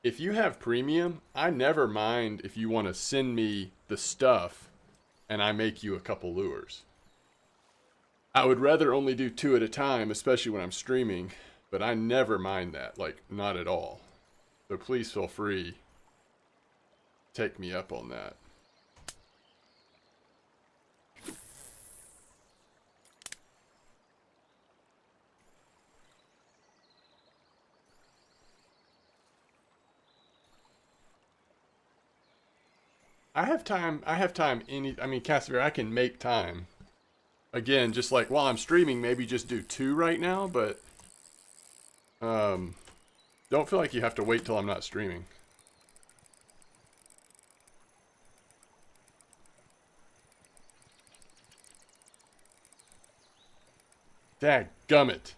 If you have premium, I never mind if you want to send me the stuff and I make you a couple lures. I would rather only do 2 at a time, especially when I'm streaming, but I never mind that, like not at all. So please feel free. Take me up on that. I have time. I have time. I mean, Casimir, I can make time. Again, just like while I'm streaming, maybe just do 2 right now, but um, don't feel like you have to wait till I'm not streaming. Dadgummit.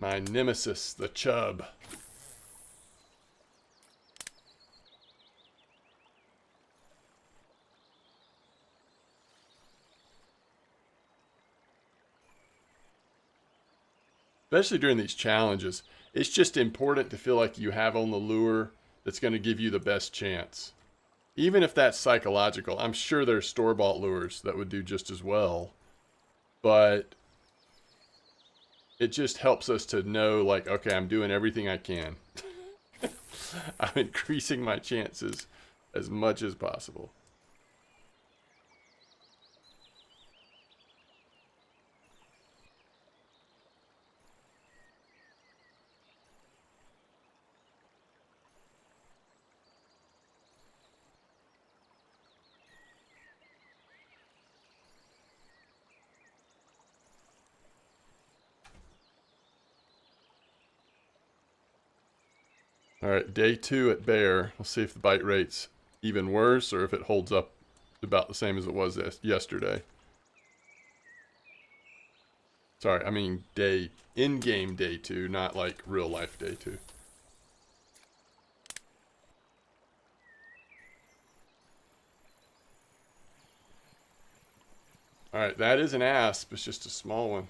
My nemesis, the chub. Especially during these challenges, it's just important to feel like you have on the lure that's going to give you the best chance. Even if that's psychological, I'm sure there's store-bought lures that would do just as well. But it just helps us to know, like, okay, I'm doing everything I can. I'm increasing my chances as much as possible. All right, day 2 at Bear. We'll see if the bite rate's even worse or if it holds up about the same as it was yesterday. Sorry, I mean in-game day 2, not like real life day 2. All right, that is an asp. It's just a small one.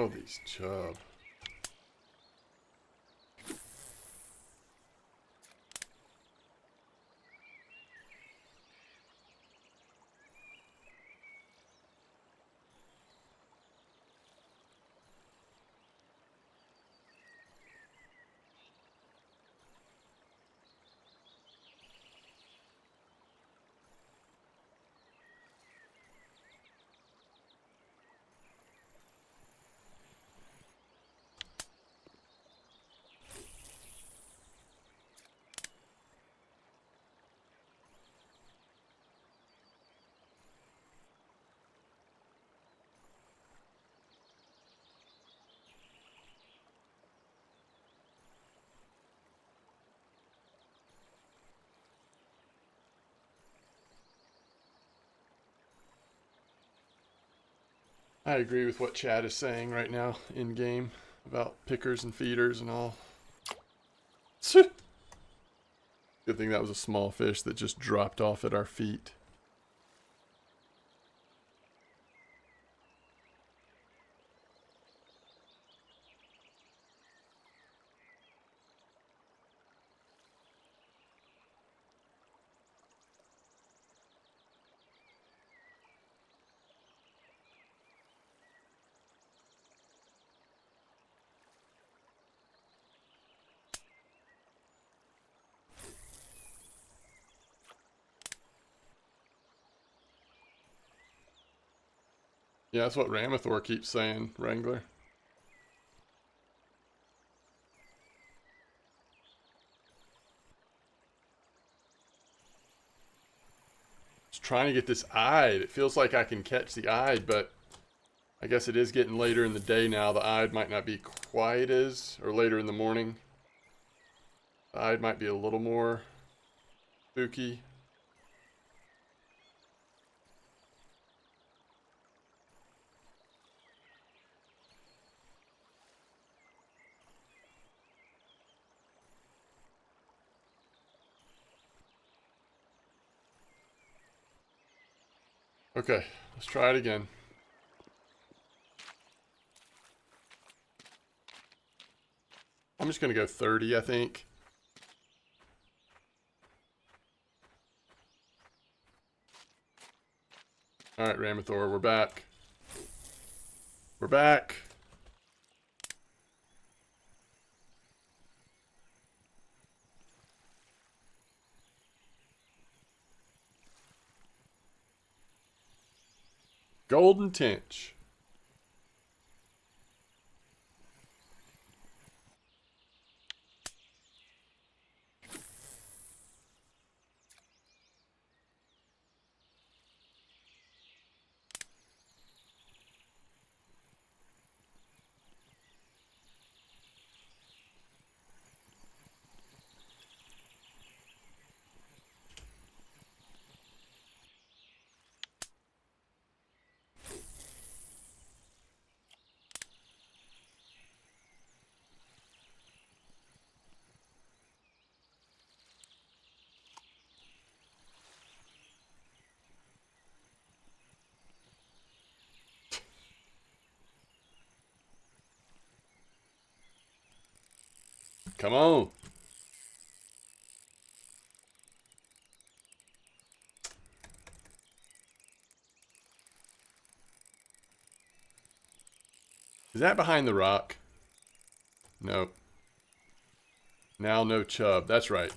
Oh, these chub. I agree with what Chad is saying right now in game about pickers and feeders and all. Good thing that was a small fish that just dropped off at our feet. Yeah, that's what Ramathor keeps saying, Wrangler. Just trying to get this eyed. It feels like I can catch the eyed, but I guess it is getting later in the day now. The eyed might not be quite as, or later in the morning. The eyed might be a little more spooky. Okay, let's try it again. I'm just going to go 30, I think. All right, Ramathor, we're back. We're back. Golden Tench. Come on. Is that behind the rock? Nope. Now no chub. That's right.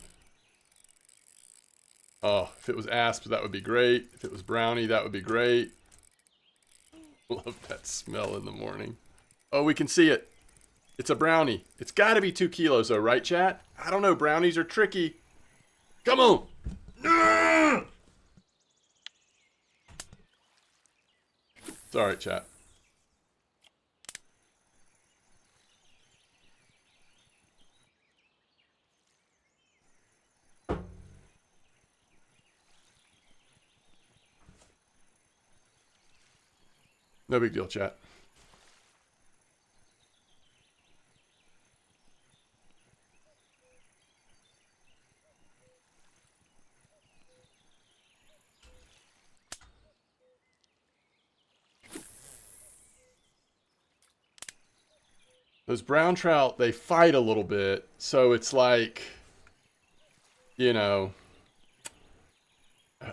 Oh, if it was asp, that would be great. If it was brownie, that would be great. Love that smell in the morning. Oh, we can see it. It's a brownie. It's got to be 2 kilos though, right, chat? I don't know. Brownies are tricky. Come on. It's all right, chat. No big deal, chat. Those brown trout, they fight a little bit. So it's like, you know,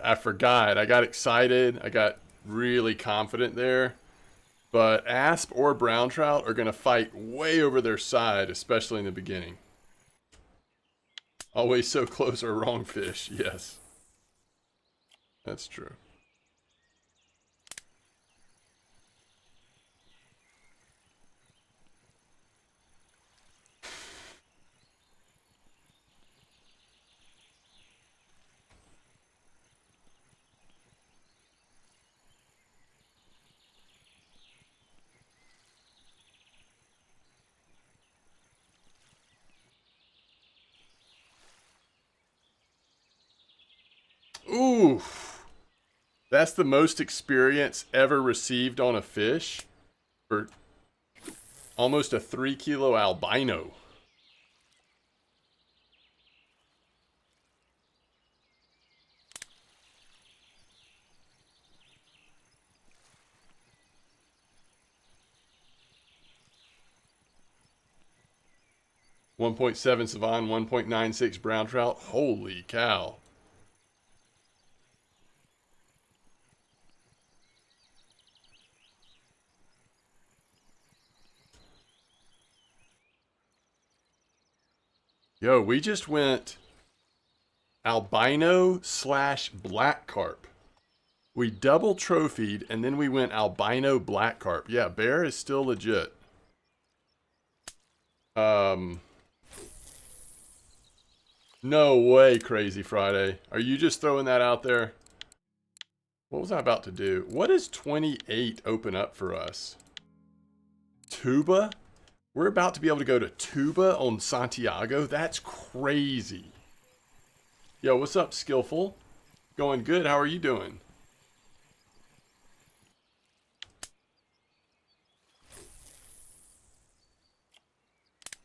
I forgot. I got excited. I got really confident there. But asp or brown trout are going to fight way over their side, especially in the beginning. Always so close or wrong fish. Yes. That's true. Ooh. That's the most experience ever received on a fish for almost a 3 kilo albino. .7 Savan, 1.96 brown trout. Holy cow. Yo, we just went albino slash black carp. We double trophied and then we went albino black carp. Yeah, bear is still legit. No way, Crazy Friday. Are you just throwing that out there? What was I about to do? What does 28 open up for us? Tuba? We're about to be able to go to Tuba on Santiago? That's crazy. Yo, what's up, Skillful? Going good. How are you doing?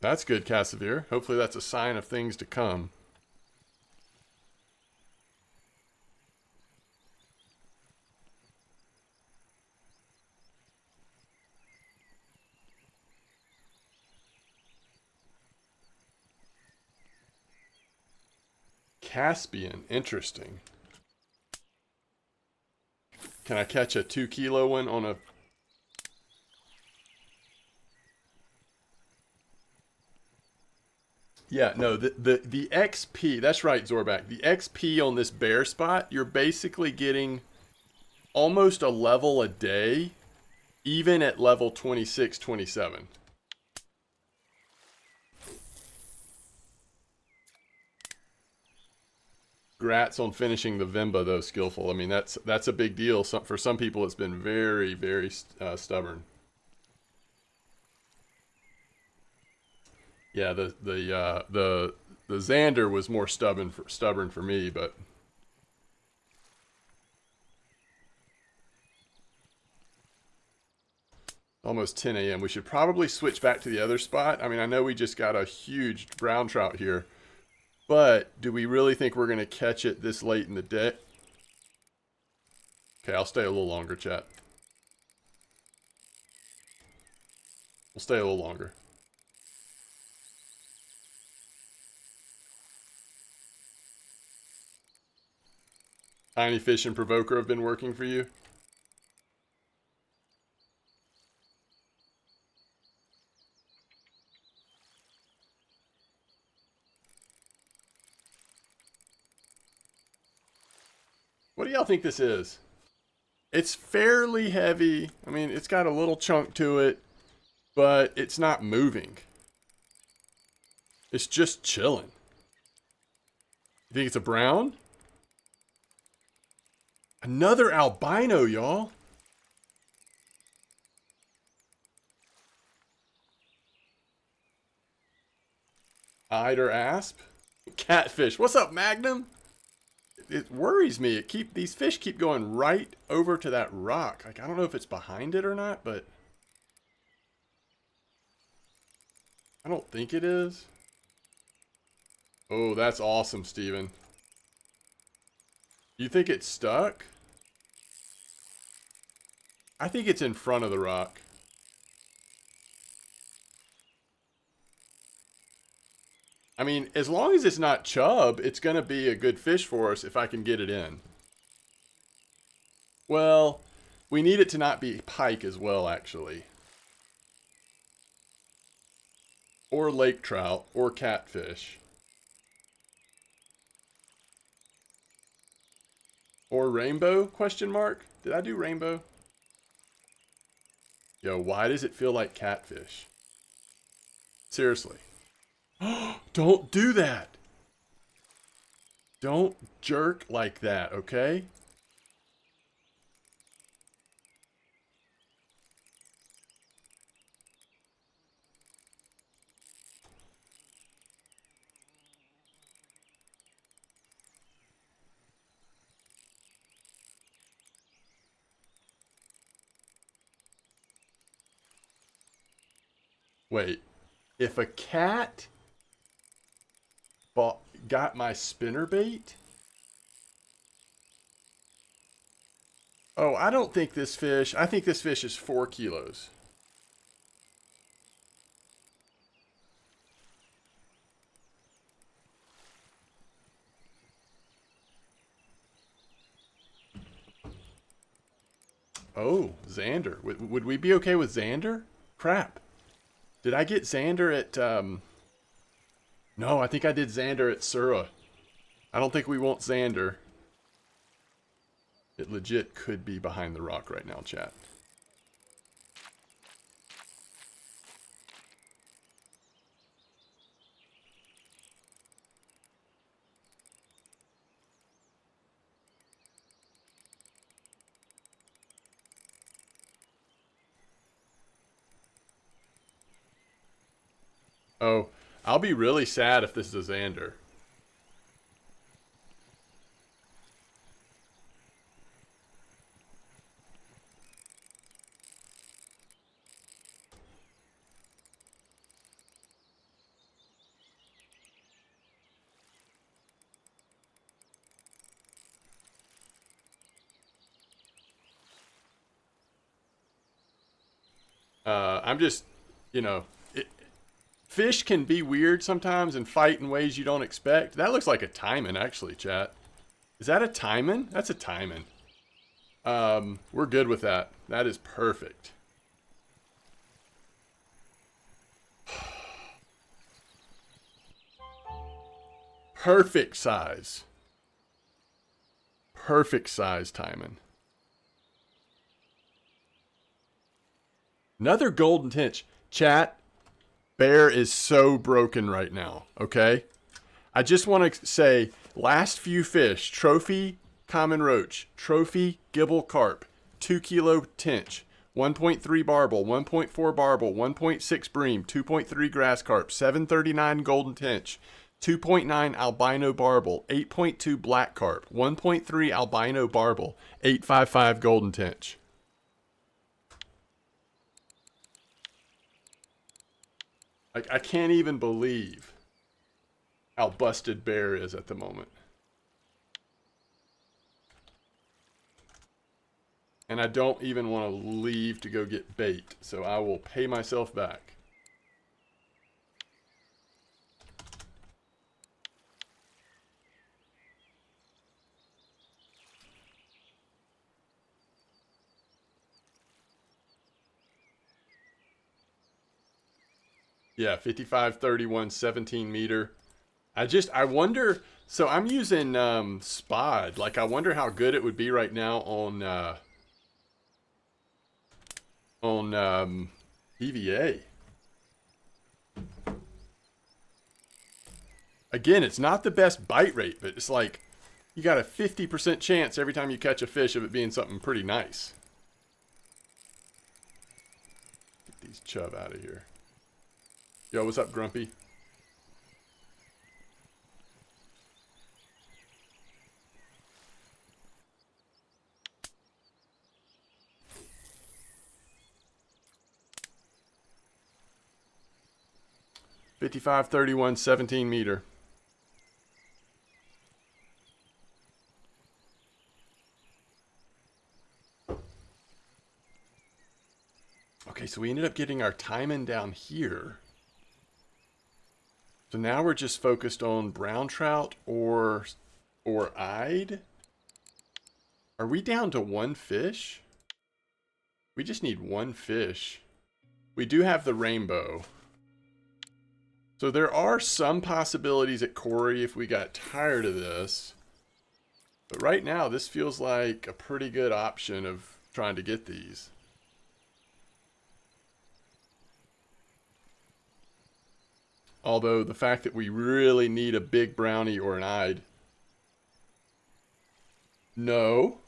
That's good, Cassavir. Hopefully that's a sign of things to come. Caspian, interesting. Can I catch a 2 kilo one on a... Yeah, no, the XP, that's right, Zorback. The XP on this bear spot, you're basically getting almost a level a day, even at level 26, 27. Grats on finishing the Vimba, though, Skillful. I mean, that's a big deal. For some people, it's been very, very stubborn. Yeah, the Xander was more stubborn for me, but almost 10 a.m. We should probably switch back to the other spot. I mean, I know we just got a huge brown trout here, but do we really think we're going to catch it this late in the day? Okay, I'll stay a little longer, chat. We'll stay a little longer. Tiny Fish and Provoker have been working for you? What do y'all think this is? It's fairly heavy. I mean, it's got a little chunk to it, but it's not moving. It's just chilling. You think it's a brown? Another albino, y'all. Eider asp. Catfish. What's up, Magnum? It worries me. These fish keep going right over to that rock. Like, I don't know if it's behind it or not, but I don't think it is. Oh, that's awesome, Steven. You think it's stuck? I think it's in front of the rock. I mean, as long as it's not chub, it's going to be a good fish for us if I can get it in. Well, we need it to not be pike as well, actually. Or lake trout, or catfish. Or rainbow, question mark? Did I do rainbow? Yo, why does it feel like catfish? Seriously. Don't do that. Don't jerk like that, okay? Wait. If a cat got my spinnerbait? Oh, I don't think this fish, I think this fish is 4 kilos. Oh, Xander. Would we be okay with Xander? Crap. Did I get Xander at, No, I think I did Xander at Sura. I don't think we want Xander. It legit could be behind the rock right now, chat. Oh, I'll be really sad if this is a Xander. I'm just, you know, fish can be weird sometimes and fight in ways you don't expect. That looks like a taimen, actually, chat. Is that a taimen? That's a taimen. We're good with that. That is perfect. Perfect size. Perfect size taimen. Another golden tench. Chat, bear is so broken right now, okay? I just want to say, last few fish, trophy common roach, trophy gibble carp, 2 kilo tench, 1.3 barbel, 1.4 barbel, 1.6 bream, 2.3 grass carp, 739 golden tench, 2.9 albino barbel, 8.2 black carp, 1.3 albino barbel, 855 golden tench. Like, I can't even believe how busted bear is at the moment. And I don't even want to leave to go get bait, so I will pay myself back. Yeah, 55, 31, 17 meter. I wonder, so I'm using Spod. Like, I wonder how good it would be right now on EVA. Again, it's not the best bite rate, but it's like you got a 50% chance every time you catch a fish of it being something pretty nice. Get these chub out of here. Yo, what's up, Grumpy? Fifty-five, 31, 17 meter. Okay, so we ended up getting our taimen down here. So now we're just focused on brown trout or eyed. Are we down to one fish? We just need one fish. We do have the rainbow. So there are some possibilities at Corey if we got tired of this. But right now, this feels like a pretty good option of trying to get these. Although the fact that we really need a big brownie or an eyed. No.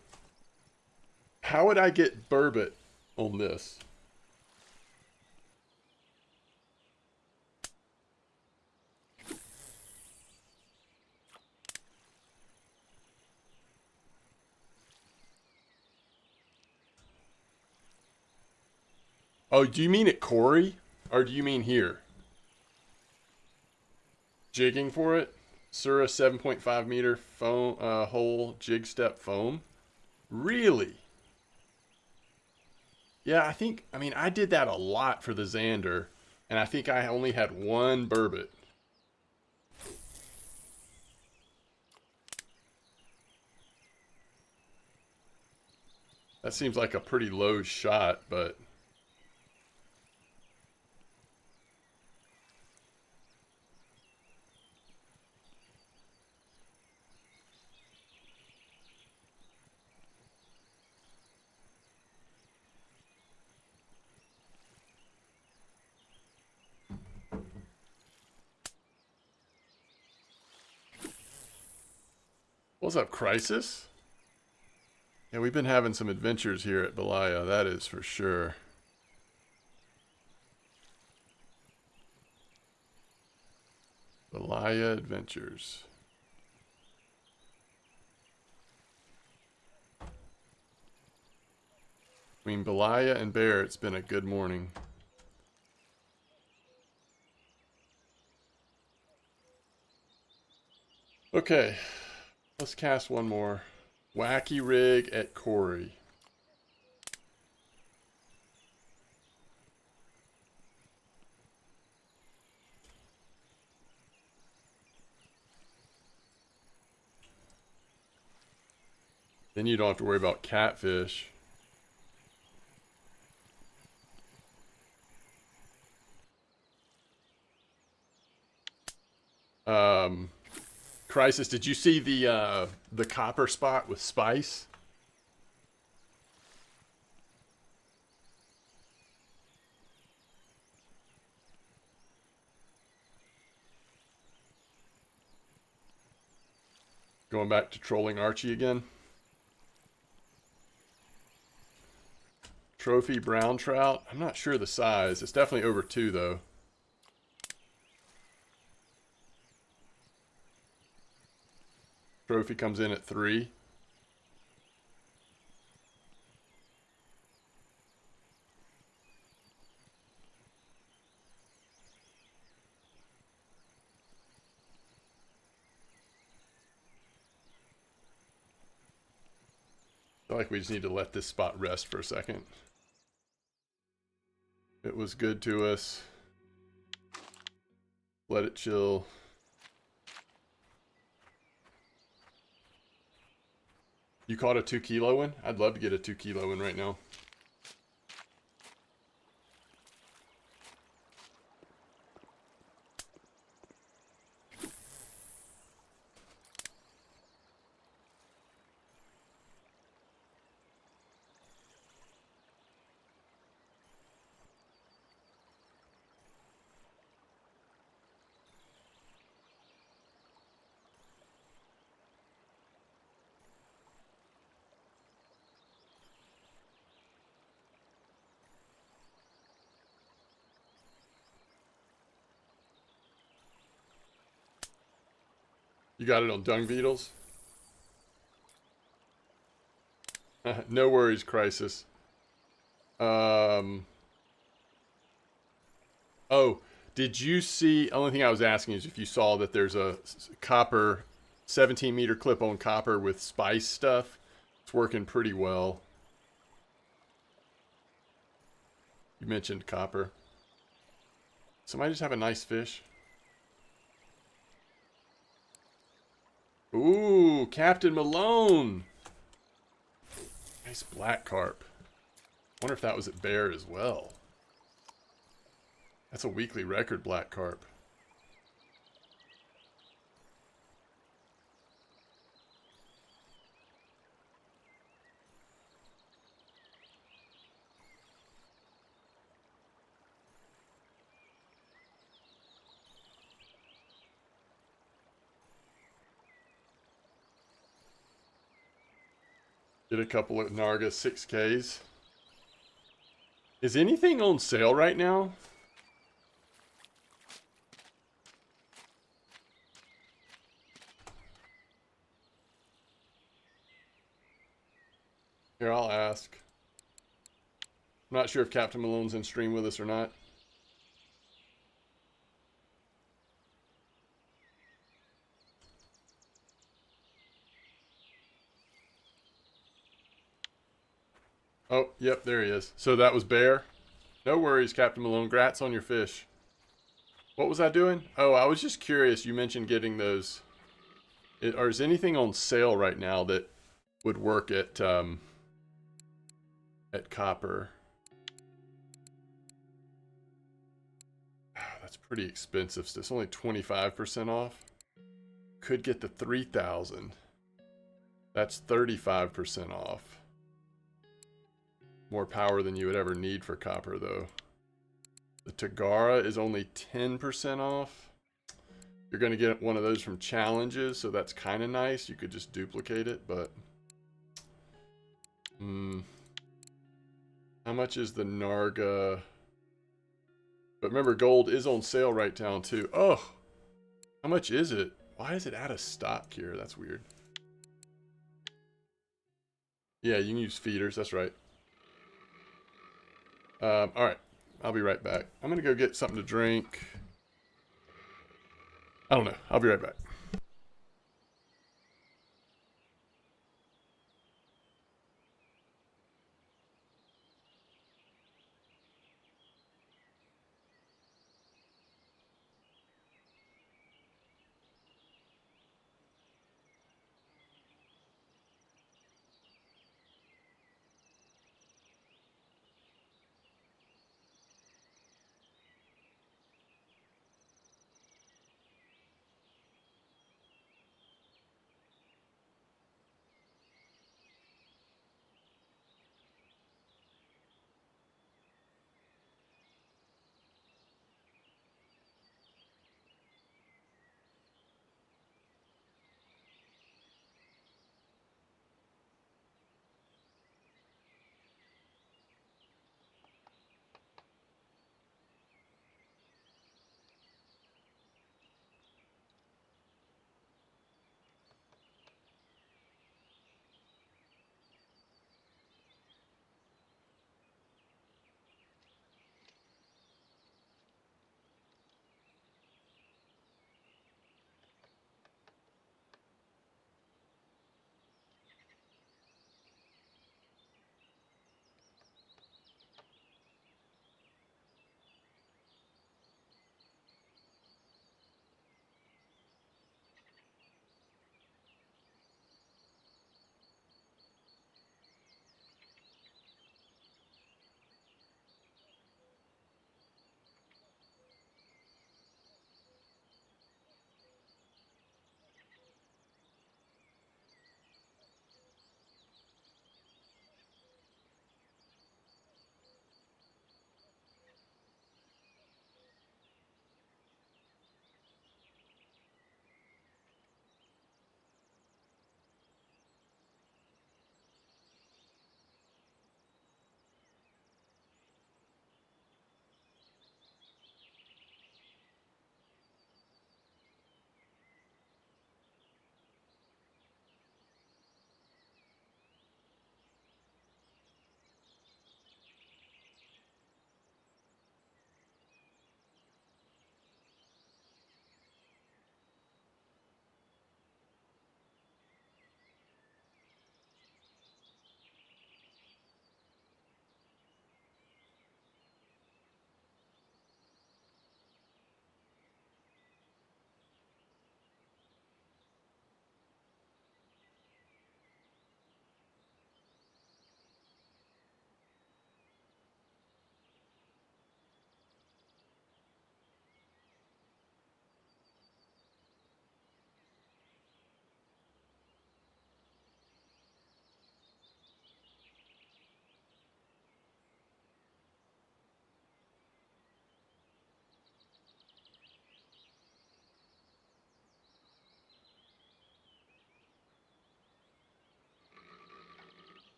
How would I get burbot on this? Oh, do you mean at Corey? Or do you mean here? Jigging for it? Sura 7.5 meter foam, hole jig step foam? Really? Yeah, I mean, I did that a lot for the Xander, and I think I only had one burbot. That seems like a pretty low shot, but... What's up, Crisis? Yeah, we've been having some adventures here at Belaya, that is for sure. Belaya Adventures. Between Belaya and Bear, it's been a good morning. Okay, let's cast one more. Wacky rig at Corey. Then you don't have to worry about catfish. Crisis, did you see the copper spot with spice? Going back to trolling Archie again. Trophy brown trout. I'm not sure the size. It's definitely over 2 though. Trophy comes in at 3. I feel like we just need to let this spot rest for a second. It was good to us. Let it chill. You caught a 2 kilo one? I'd love to get a 2 kilo one right now. You got it on dung beetles? No worries, Crisis. Oh, did you see? Only thing I was asking is if you saw that there's a copper 17 meter clip on copper with spice stuff. It's working pretty well. You mentioned copper. Somebody just have a nice fish. Ooh, Captain Malone. Nice black carp. Wonder if that was at Bear as well. That's a weekly record black carp. Did a couple of Narga 6Ks. Is anything on sale right now? Here, I'll ask. I'm not sure if Captain Malone's in stream with us or not. Oh, yep, there he is. So that was Bear. No worries, Captain Malone. Grats on your fish. What was I doing? Oh, I was just curious. You mentioned getting those. Or is anything on sale right now that would work at Copper? That's pretty expensive. So it's only 25% off. Could get the 3,000. That's 35% off. More power than you would ever need for Copper, though. The Tagara is only 10% off. You're going to get one of those from Challenges, so that's kind of nice. You could just duplicate it, but... How much is the Narga? But remember, gold is on sale right now, too. Oh! How much is it? Why is it out of stock here? That's weird. Yeah, you can use feeders. That's right. Alright. I'll be right back. I'm going to go get something to drink. I don't know. I'll be right back.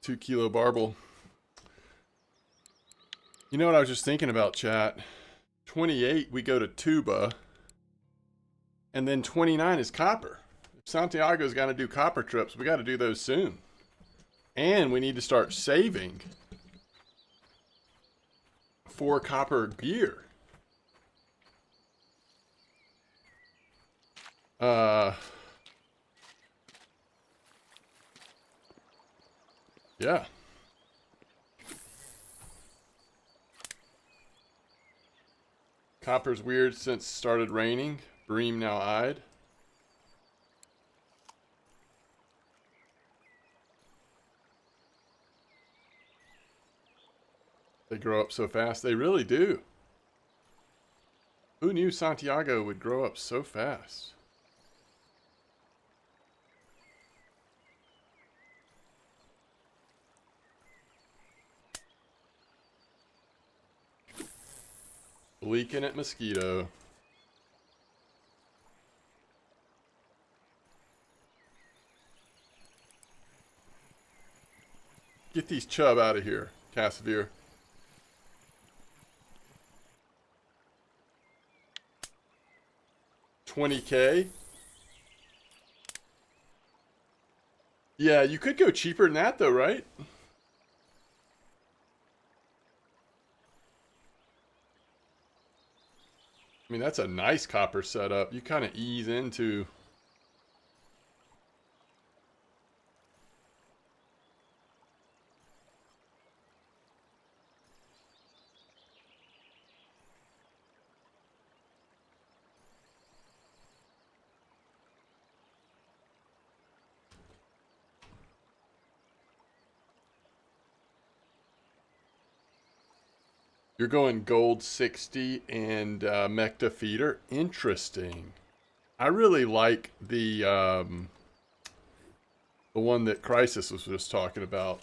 2 kilo barbel. You know what I was just thinking about, chat? 28, we go to tuba. And then 29 is copper. If Santiago's got to do copper trips, we got to do those soon. And we need to start saving for copper gear. Yeah. Copper's weird since it started raining. Bream now eyed. They grow up so fast. They really do. Who knew Santiago would grow up so fast? Leaking at Mosquito. Get these chub out of here, Cassavir. $20K. Yeah, you could go cheaper than that though, right? I mean, that's a nice copper setup. You kind of ease into... You're going gold 60 and Mecta feeder. Interesting. I really like the one that Crisis was just talking about.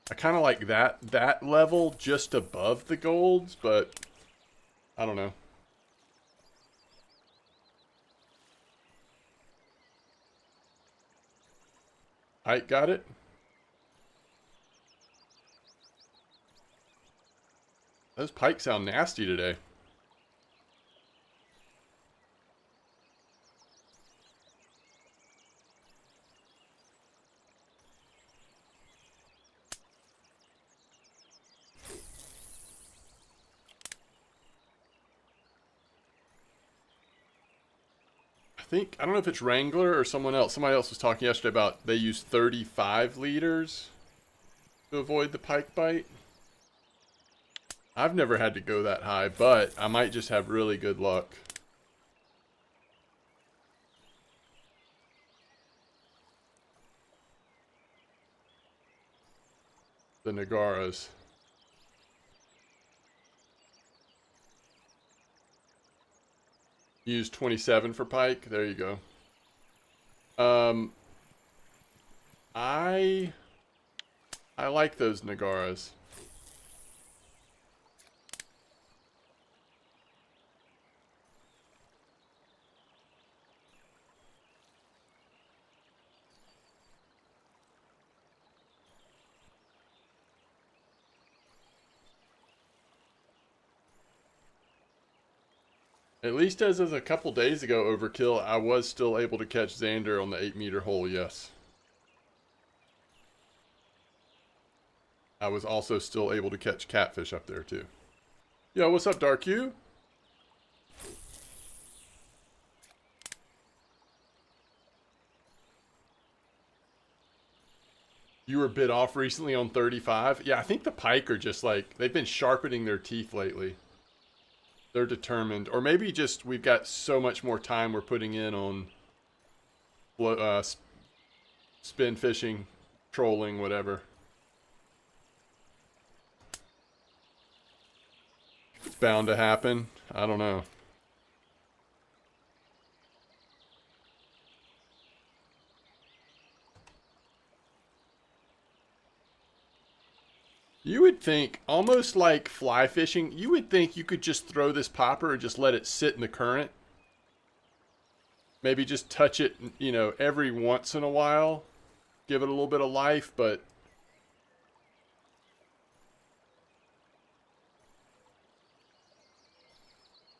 I kind of like that level just above the golds, but I don't know. Ike got it? Those pikes sound nasty today. I don't know if it's Wrangler or someone else. Somebody else was talking yesterday about they use 35 liters to avoid the pike bite. I've never had to go that high, but I might just have really good luck. The Nagaras. Use 27 for pike. There you go. I like those Nagaras. At least as of a couple days ago, Overkill, I was still able to catch Xander on the 8-meter hole, yes. I was also still able to catch catfish up there, too. Yo, what's up, Dark U? You were bit off recently on 35? Yeah, I think the pike are just like, they've been sharpening their teeth lately. They're determined. Or maybe just we've got so much more time we're putting in on spin fishing, trolling, whatever. It's bound to happen. I don't know. You would think, almost like fly fishing, you would think you could just throw this popper and just let it sit in the current. Maybe just touch it, you know, every once in a while. Give it a little bit of life, but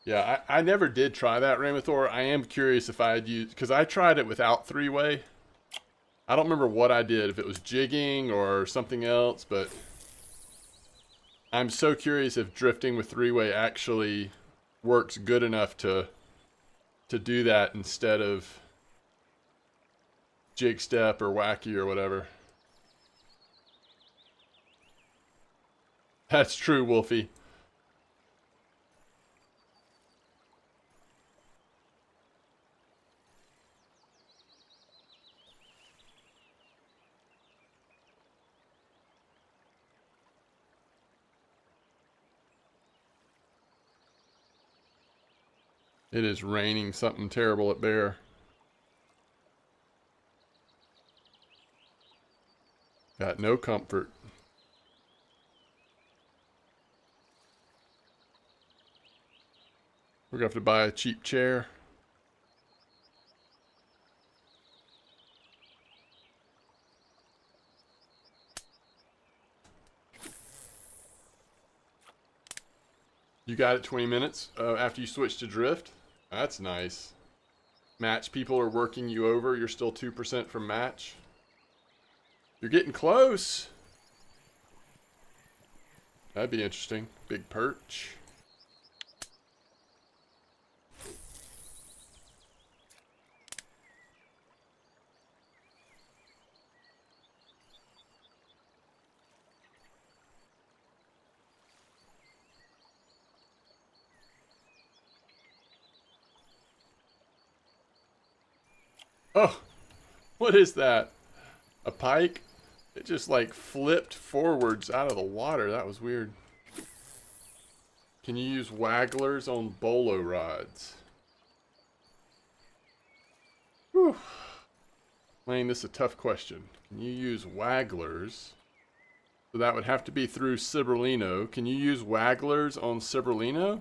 Yeah, I never did try that Ramathor. I am curious if I had used, because I tried it without three-way. I don't remember what I did, if it was jigging or something else, but I'm so curious if drifting with three-way actually works good enough to do that instead of jig step or wacky or whatever. That's true, Wolfie. It is raining something terrible at Bear. Got no comfort. We're gonna have to buy a cheap chair. You got it 20 minutes after you switch to drift? That's nice. Match people are working you over. You're still 2% from match. You're getting close. That'd be interesting. Big perch. Oh, what is that? A pike? It just like flipped forwards out of the water. That was weird. Can you use wagglers on bolo rods? Whew. Lane, this is a tough question. Can you use wagglers? So that would have to be through Ciberlino. Can you use wagglers on Ciberlino?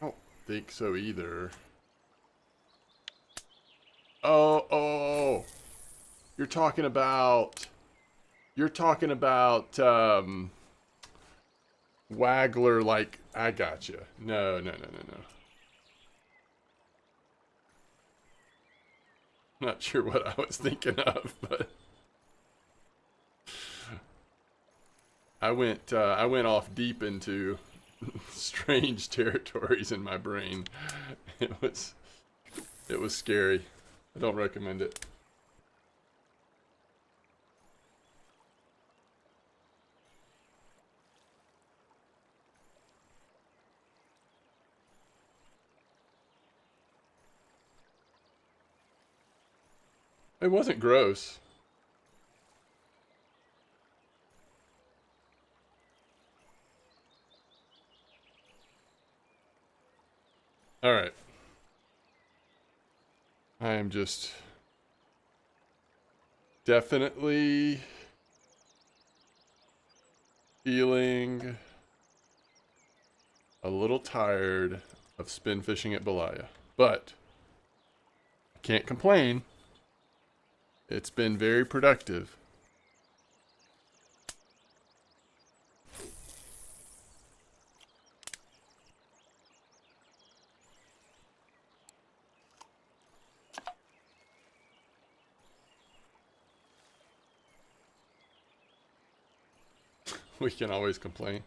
I don't think so either. Oh. You're talking about Waggler, like, I gotcha. No. Not sure what I was thinking of, but I went off deep into strange territories in my brain. It was scary. I don't recommend it. It wasn't gross. All right. I am just definitely feeling a little tired of spin fishing at Belaya, but I can't complain. It's been very productive. We can always complain.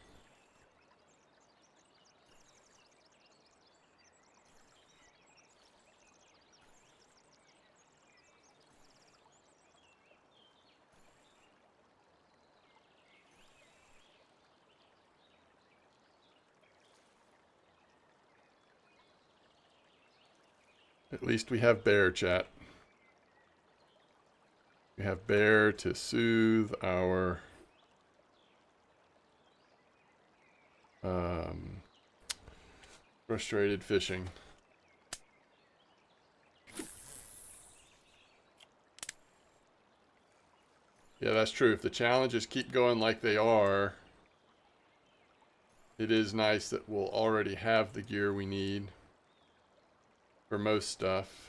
At least we have Bear, chat. We have Bear to soothe our frustrated fishing. Yeah, that's true. If the challenges keep going like they are, it is nice that we'll already have the gear we need for most stuff.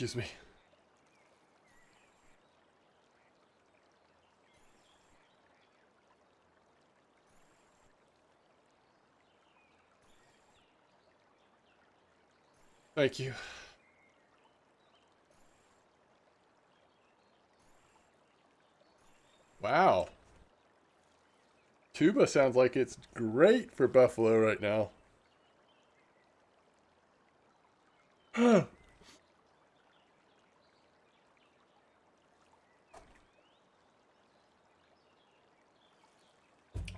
Excuse me. Thank you. Wow. Tuba sounds like it's great for buffalo right now.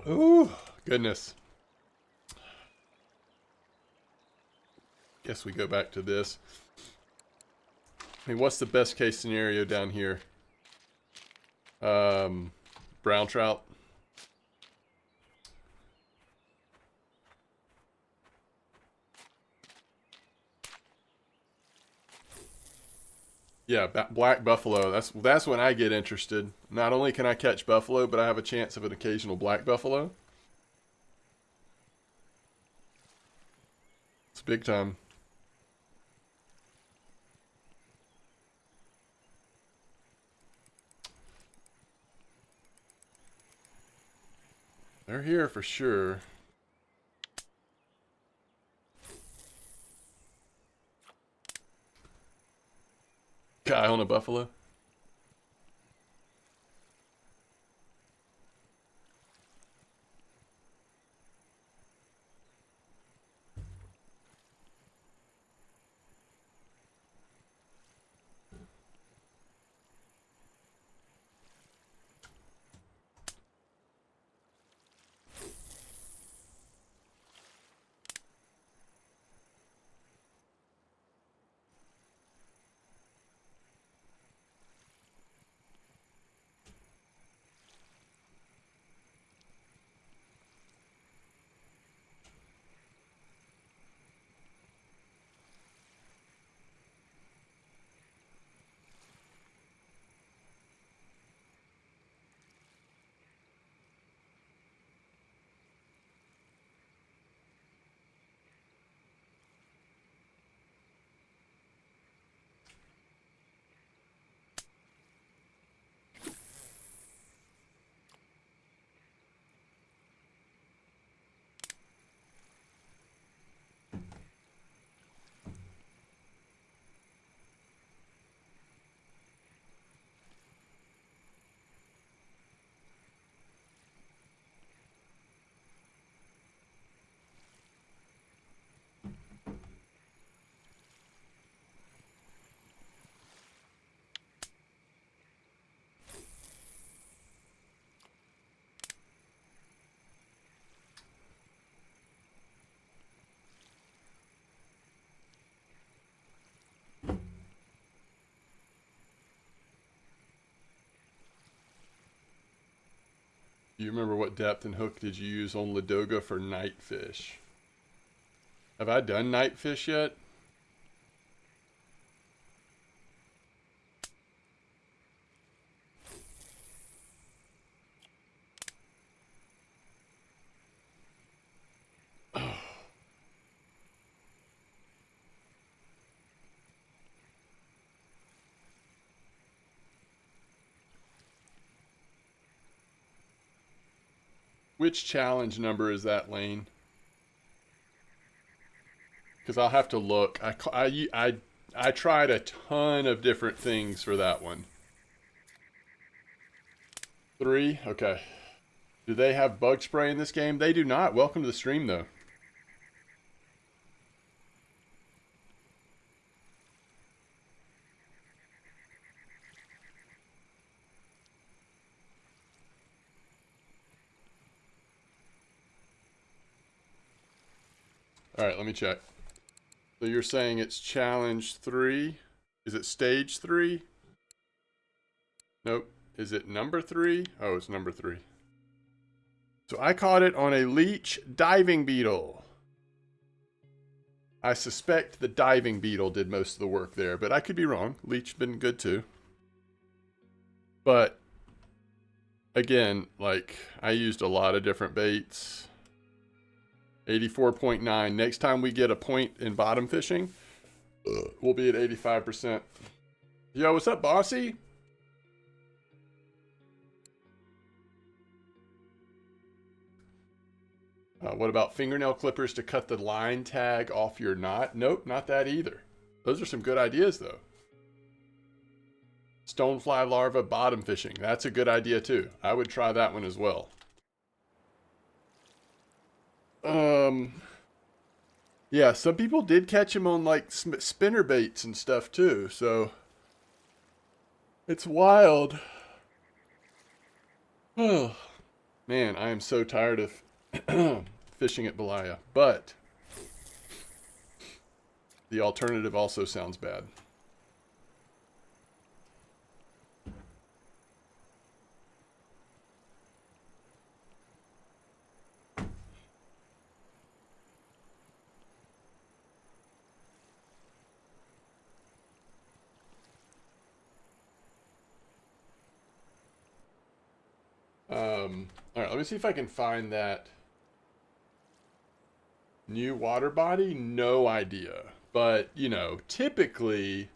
Ooh, goodness. Guess we go back to this. I mean, what's the best case scenario down here? Brown trout. Yeah, black buffalo. That's when I get interested. Not only can I catch buffalo, but I have a chance of an occasional black buffalo. It's big time. They're here for sure. Guy on a buffalo. Do you remember what depth and hook did you use on Ladoga for night fish? Have I done night fish yet? Which challenge number is that, Lane? Because I'll have to look. I tried a ton of different things for that one. 3? Okay. Do they have bug spray in this game? They do not. Welcome to the stream, though. All right, let me check. So you're saying it's challenge 3? Is it stage 3? Nope. Is it number 3? Oh, it's number 3. So I caught it on a leech diving beetle. I suspect the diving beetle did most of the work there, but I could be wrong. Leech been good too. But again, like, I used a lot of different baits. 84.9. Next time we get a point in bottom fishing, We'll be at 85%. Yo, what's up, bossy? What about fingernail clippers to cut the line tag off your knot? Nope, not that either. Those are some good ideas, though. Stonefly larva bottom fishing. That's a good idea, too. I would try that one as well. Yeah, some people did catch him on, like, spinner baits and stuff, too. So, it's wild. Oh, man, I am so tired of fishing at Belaya. But the alternative also sounds bad. All right, let me see if I can find that new water body. No idea. But, you know, typically...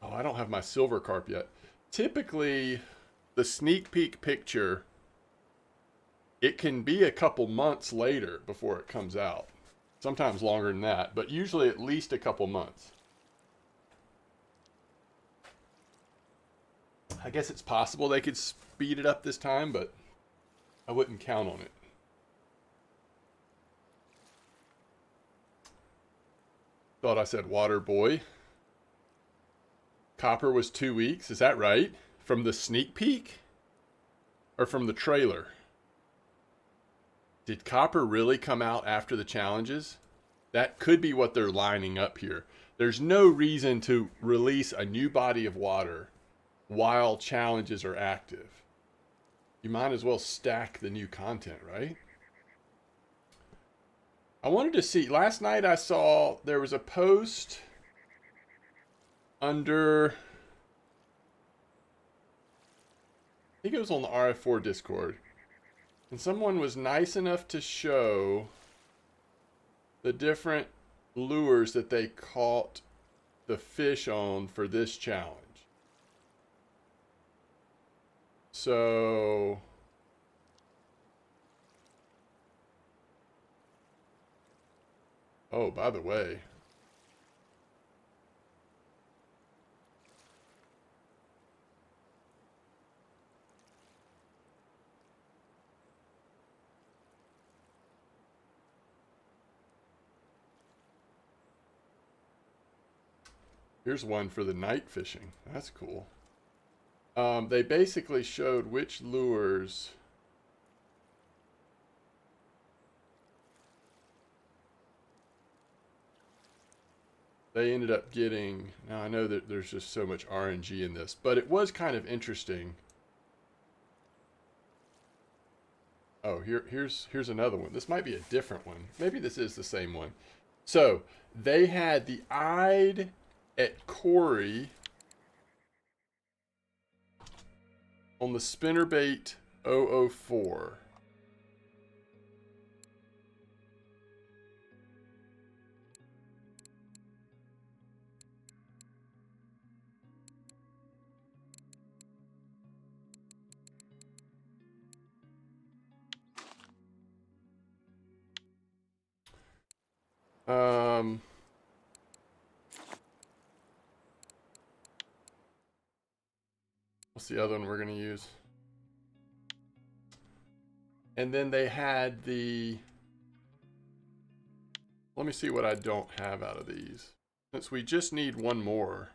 Oh, I don't have my silver carp yet. Typically, the sneak peek picture, it can be a couple months later before it comes out. Sometimes longer than that, but usually at least a couple months. I guess it's possible they could speed it up this time, but I wouldn't count on it. Thought I said water boy. Copper was 2 weeks. Is that right? From the sneak peek? Or from the trailer? Did Copper really come out after the challenges? That could be what they're lining up here. There's no reason to release a new body of water while challenges are active. You might as well stack the new content, right? I wanted to see, last night I saw there was a post under, I think it was on the RF4 Discord, and someone was nice enough to show the different lures that they caught the fish on for this challenge. So, oh, by the way, here's one for the night fishing. That's cool. They basically showed which lures they ended up getting. Now I know that there's just so much RNG in this, but it was kind of interesting. Oh, here's another one. This might be a different one. Maybe this is the same one. So they had the eyed at Corey on the spinnerbait 004. What's the other one we're going to use? And then they had the... Let me see what I don't have out of these. Since we just need one more.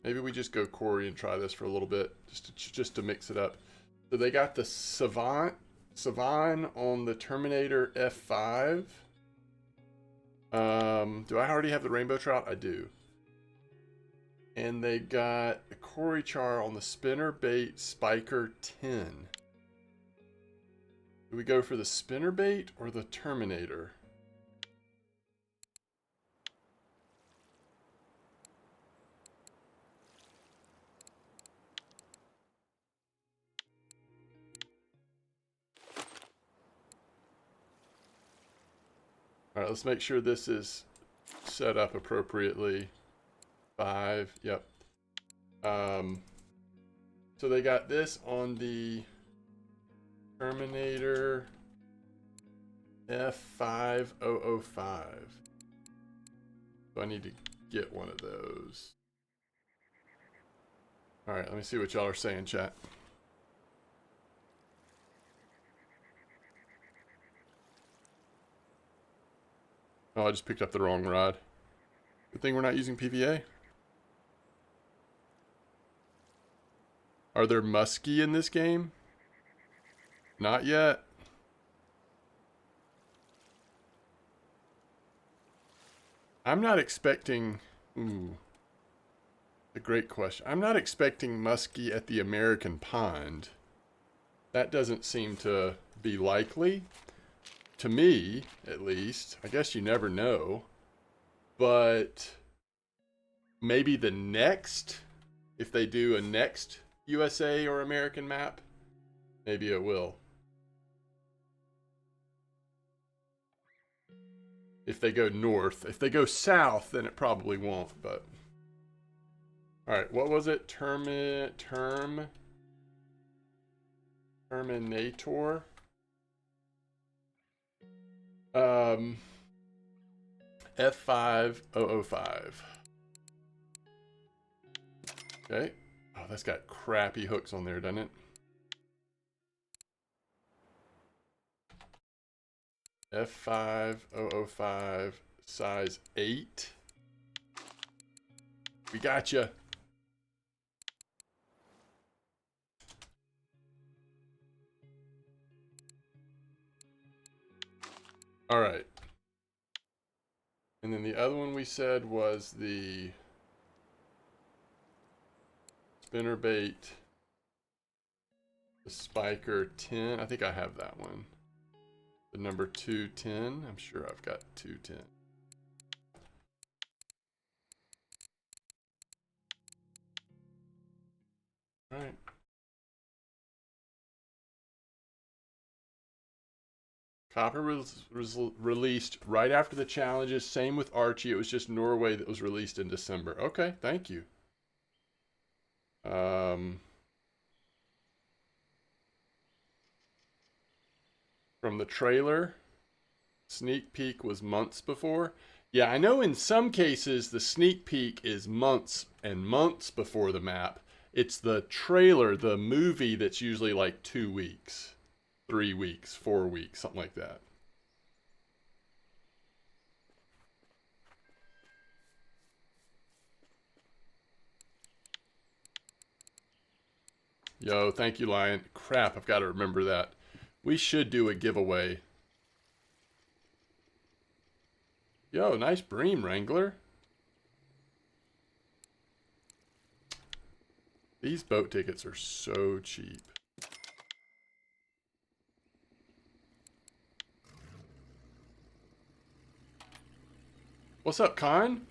Maybe we just go Corey and try this for a little bit. Just to mix it up. So they got the Savan on the Terminator F5. Do I already have the rainbow trout? I do. And they got a Cory Char on the spinnerbait Spiker 10. Do we go for the spinnerbait or the Terminator? All right, let's make sure this is set up appropriately. 5, yep. So they got this on the Terminator F5005. So I need to get one of those. All right, let me see what y'all are saying, chat. Oh, I just picked up the wrong rod. Good thing we're not using PVA. Are there muskie in this game? Not yet. I'm not expecting... Ooh. A great question. I'm not expecting muskie at the American Pond. That doesn't seem to be likely. To me, at least. I guess you never know. But maybe the next, if they do a next USA or American map, maybe it will. If they go north. If they go south, then it probably won't, but... Alright, what was it? Terminator? F5005. Okay. Oh, that's got crappy hooks on there, doesn't it? F5005, size 8. We got you. All right. And then the other one we said was the spinnerbait, the Spiker 10. I think I have that one. The number 210. I'm sure I've got 210. All right. Copper was released right after the challenges. Same with Archie. It was just Norway that was released in December. Okay, thank you. From the trailer, sneak peek was months before. Yeah, I know in some cases the sneak peek is months and months before the map. It's the trailer, the movie, that's usually like 2 weeks, 3 weeks, 4 weeks, something like that. Yo, thank you, Lion. Crap, I've got to remember that. We should do a giveaway. Yo, nice bream, Wrangler. These boat tickets are so cheap. What's up, Khan?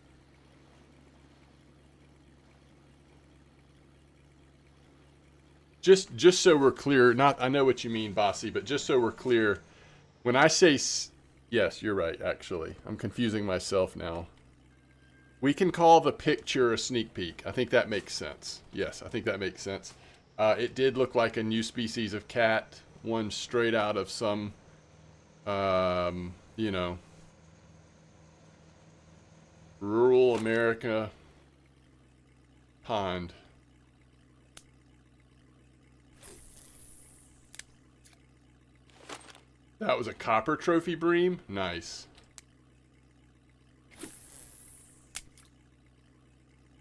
Just so we're clear, not I know what you mean, Bossy, but just so we're clear, when I say yes, you're right. Actually, I'm confusing myself now. We can call the picture a sneak peek. I think that makes sense. Yes, I think that makes sense. It did look like a new species of cat, one straight out of some, you know, rural America pond. That was a copper trophy bream? Nice.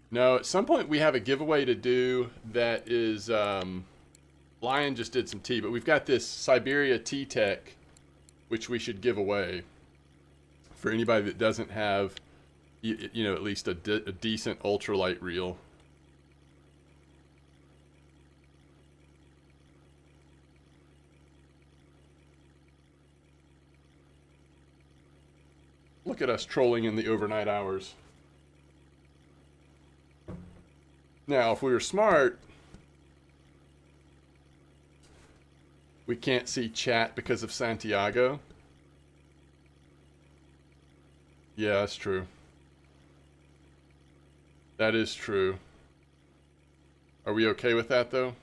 No, at some point we have a giveaway to do that is, Lion just did some tea, but we've got this Siberia T-Tech, which we should give away for anybody that doesn't have, you know, at least a decent ultralight reel. Look at us trolling in the overnight hours. Now, if we were smart, we can't see chat because of Santiago. Yeah, that's true. That is true. Are we okay with that though?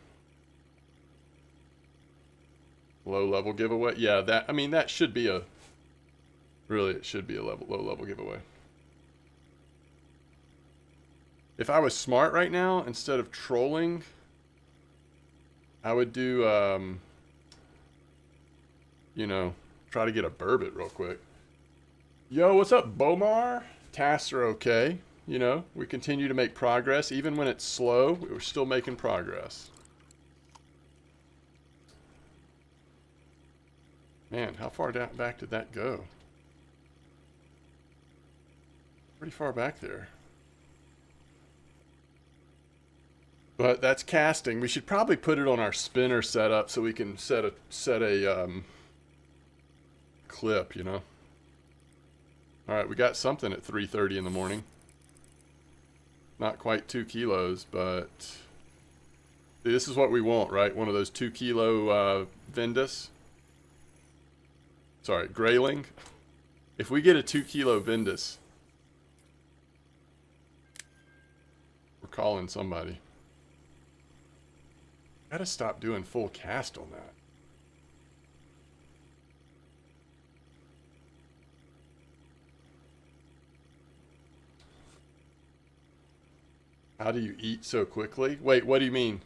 Low level giveaway? Yeah, that, I mean, that should be a, really, it should be a low level giveaway. If I was smart right now, instead of trolling, I would do, you know, try to get a burbot real quick. Yo, what's up, Bomar? Tasks are okay. You know, we continue to make progress. Even when it's slow, we're still making progress. Man, how far back did that go? Pretty far back there. But that's casting. We should probably put it on our spinner setup so we can set a clip, you know. All right, we got something at 3:30 in the morning. Not quite 2 kilos, but this is what we want, right? One of those 2 kilo Vendus. Sorry, Grayling. If we get a 2 kilo Vendus, we're calling somebody. Gotta stop doing full cast on that. How do you eat so quickly? Wait, what do you mean?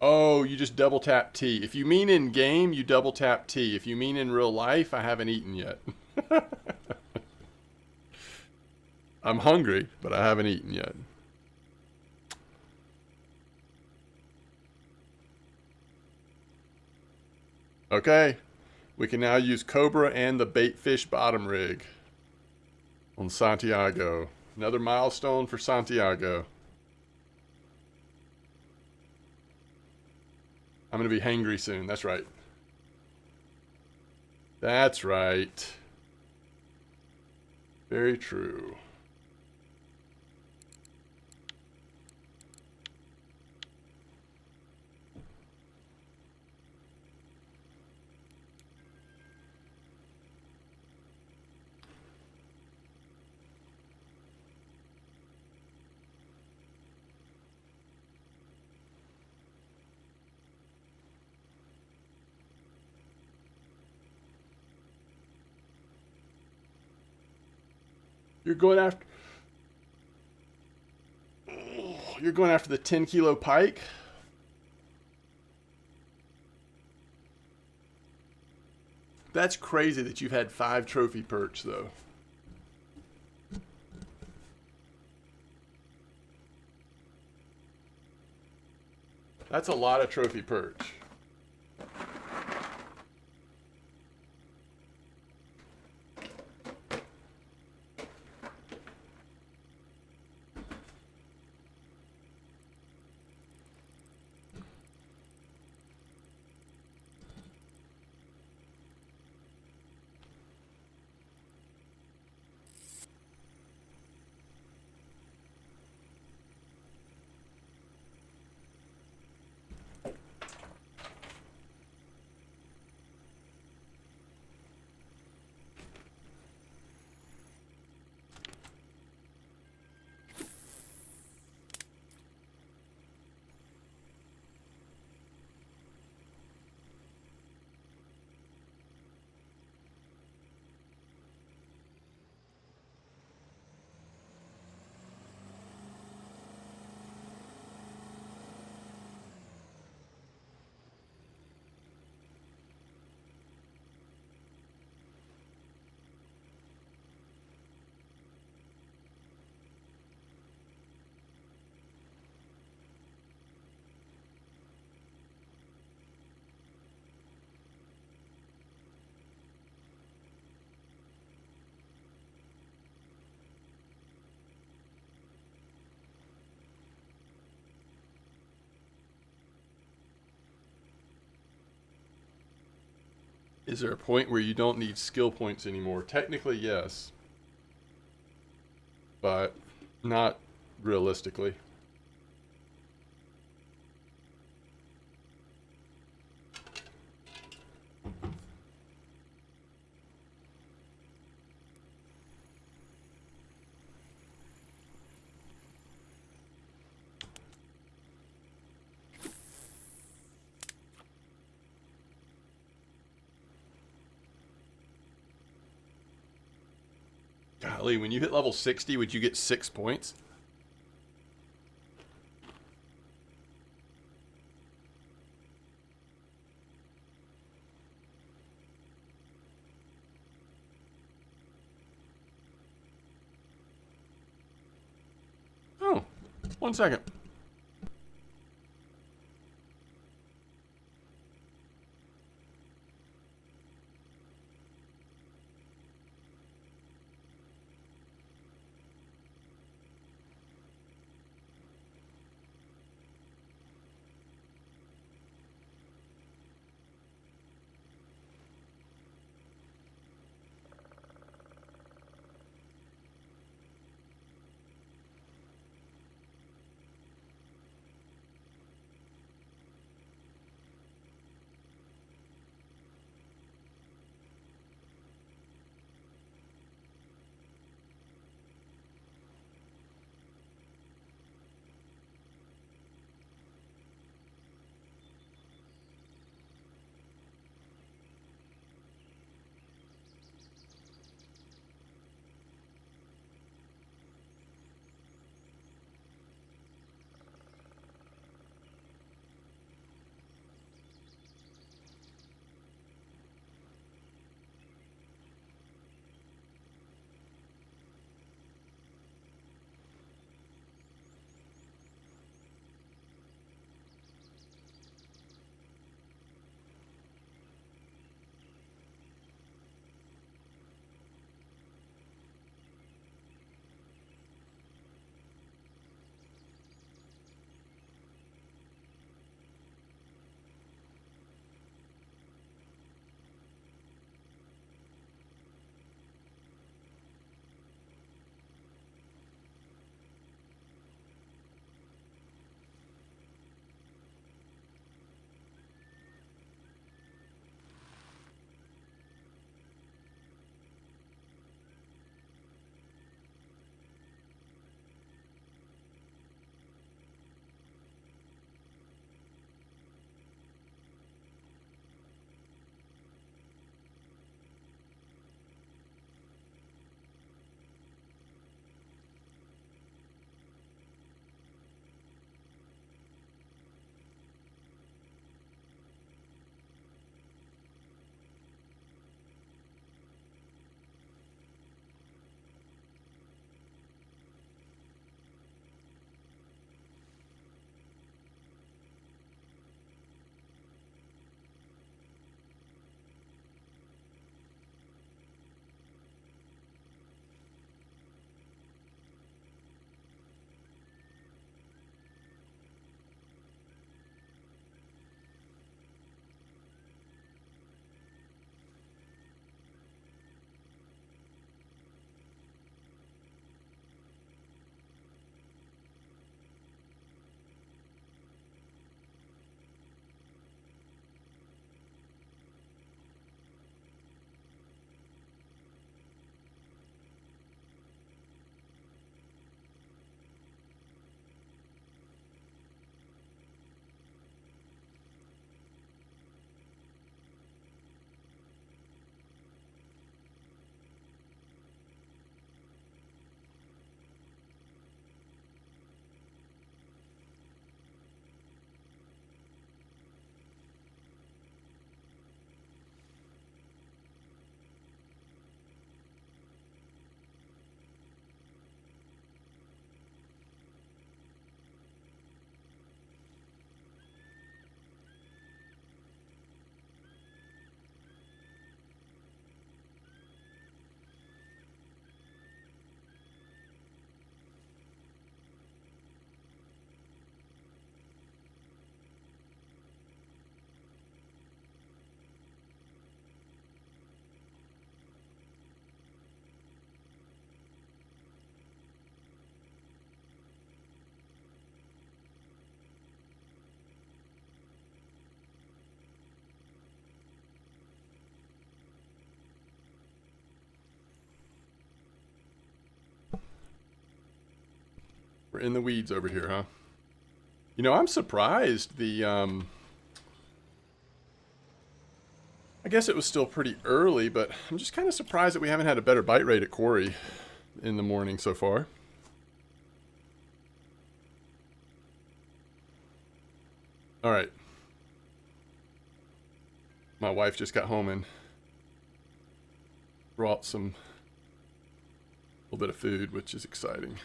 Oh, you just double tap T. If you mean in game, you double tap T. If you mean in real life, I haven't eaten yet. I'm hungry, but I haven't eaten yet. Okay, we can now use Cobra and the Baitfish bottom rig on Santiago. Another milestone for Santiago. I'm going to be hangry soon. That's right. That's right. Very true. You're going after... You're going after the 10 kilo pike? That's crazy that you've had 5 trophy perch, though. That's a lot of trophy perch. Is there a point where you don't need skill points anymore? Technically, yes. But not realistically. Golly, when you hit level 60, would you get 6 points? Oh, 1 second. We're in the weeds over here, huh? You know, I'm surprised I guess it was still pretty early, but I'm just kind of surprised that we haven't had a better bite rate at Quarry. in the morning so far. All right. My wife just got home and brought some little bit of food, which is exciting.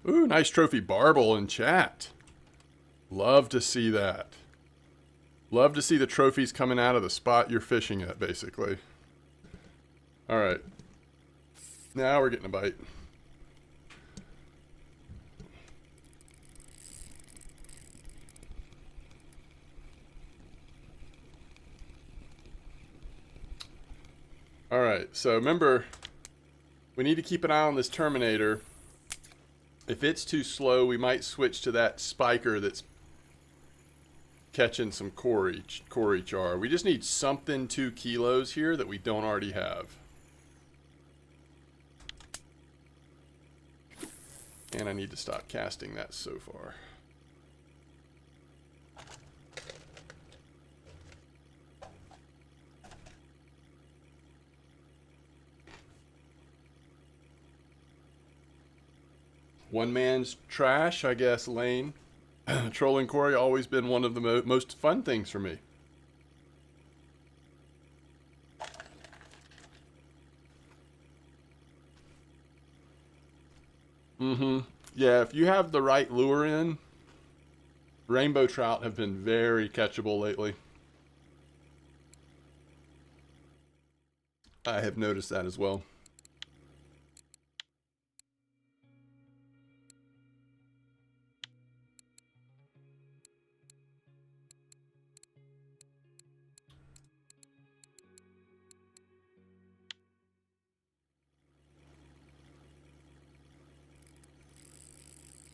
Ooh, nice trophy barbel in chat. Love to see that. Love to see the trophies coming out of the spot you're fishing at, basically. All right. Now we're getting a bite. All right, so remember, we need to keep an eye on this Terminator. If it's too slow, we might switch to that spiker that's catching some Cory char. We just need something 2 kilos here that we don't already have. And I need to stop casting that so far. One man's trash, I guess, Lane. Trolling Cory always been one of the most fun things for me. Yeah, if you have the right lure in, rainbow trout have been very catchable lately. I have noticed that as well.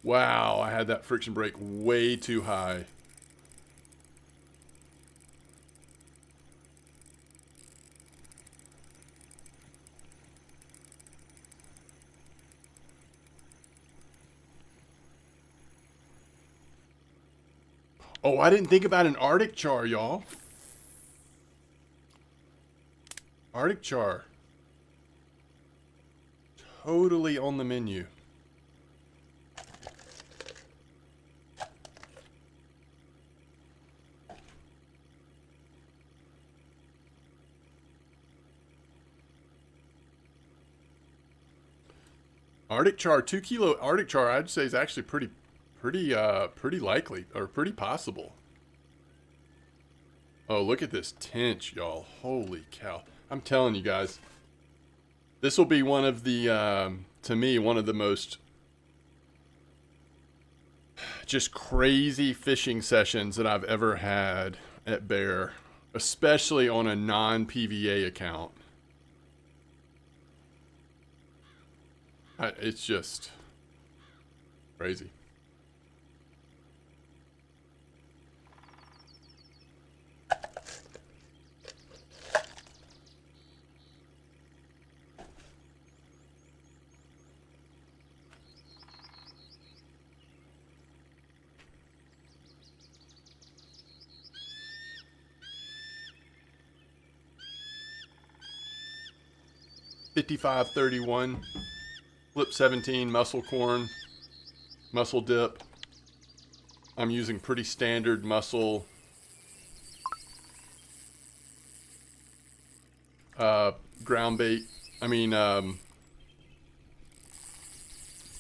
Wow, I had that friction brake way too high. Oh, I didn't think about an Arctic char, y'all. Arctic char. Totally on the menu. Arctic char, 2 kilo Arctic char, I'd say is actually pretty likely, or pretty possible. Oh, look at this tench, y'all. Holy cow. I'm telling you guys, this will be one of the, to me, one of the most just crazy fishing sessions that I've ever had at Bear, especially on a non-PVA account. It's just crazy. $55.31. Flip 17, mussel corn, mussel dip. I'm using pretty standard mussel ground bait. I mean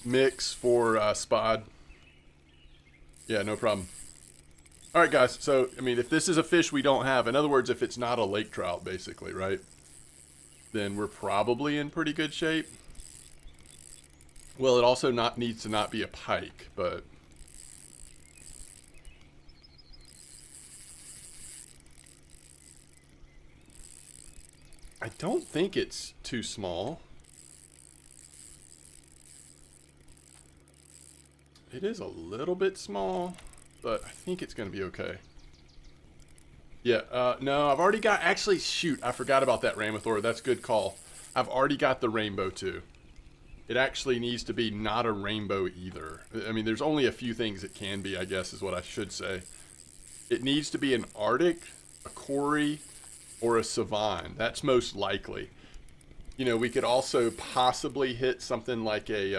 mix for spod. Yeah, no problem. All right, guys. So, I mean, if this is a fish we don't have, in other words, if it's not a lake trout, basically, right? Then we're probably in pretty good shape. Well, it also needs to not be a pike, but I don't think it's too small. It is a little bit small, but I think it's going to be okay. Yeah, no, I've already got, actually, shoot, I forgot about that Ramathor. That's a good call. I've already got the rainbow too. It actually needs to be not a rainbow either. I mean, there's only a few things it can be, I guess, is what I should say. It needs to be an Arctic, a Cory, or a Savan. That's most likely. You know, we could also possibly hit something like a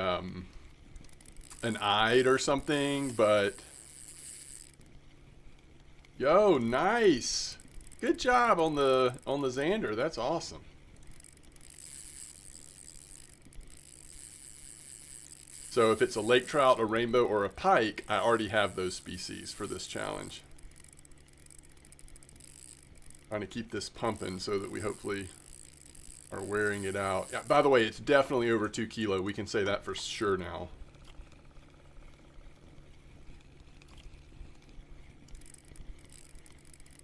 an Ide or something, but yo, nice. Good job on the Xander. That's awesome. So if it's a lake trout, a rainbow, or a pike, I already have those species for this challenge. Trying to keep this pumping so that we hopefully are wearing it out. Yeah, by the way, it's definitely over 2 kilo. We can say that for sure now.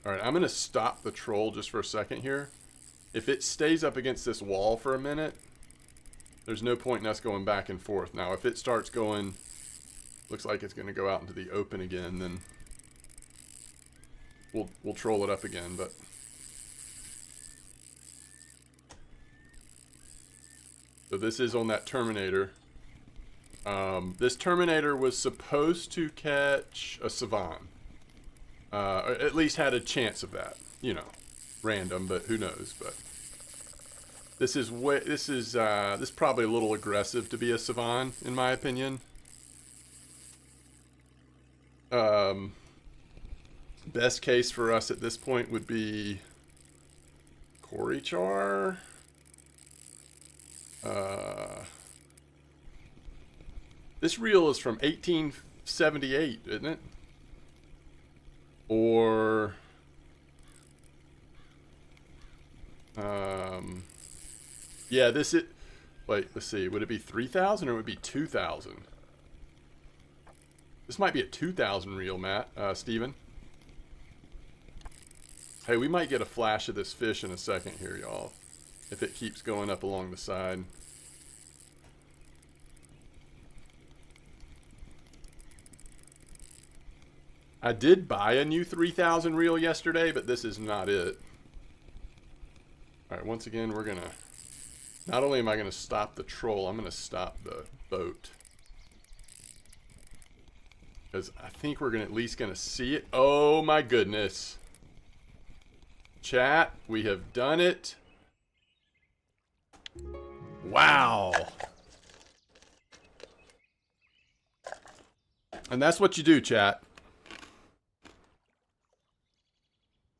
All right, I'm going to stop the troll just for a second here. If it stays up against this wall for a minute, there's no point in us going back and forth. Now, if it starts going, looks like it's going to go out into the open again, then we'll troll it up again. But so this is on that Terminator. This Terminator was supposed to catch a Savan. Or at least had a chance of that. You know, random, but who knows? But this is probably a little aggressive to be a Savan, in my opinion. Best case for us at this point would be Corichar. This reel is from 1878, isn't it? Or yeah, this it. Wait, let's see. Would it be 3,000 or would it be 2,000? This might be a 2,000 reel, Matt. Steven. Hey, we might get a flash of this fish in a second here, y'all. If it keeps going up along the side. I did buy a new 3,000 reel yesterday, but this is not it. Alright, once again, we're gonna... Not only am I gonna stop the troll, I'm gonna stop the boat. Because I think we're gonna at least gonna see it. Oh my goodness. Chat, we have done it. Wow. And that's what you do, chat.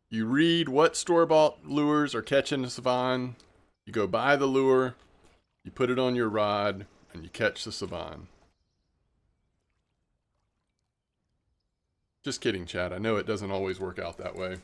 You read what store-bought lures are catching a Savan. You go buy the lure, you put it on your rod, and you catch the Savan. Just kidding, chat. I know it doesn't always work out that way.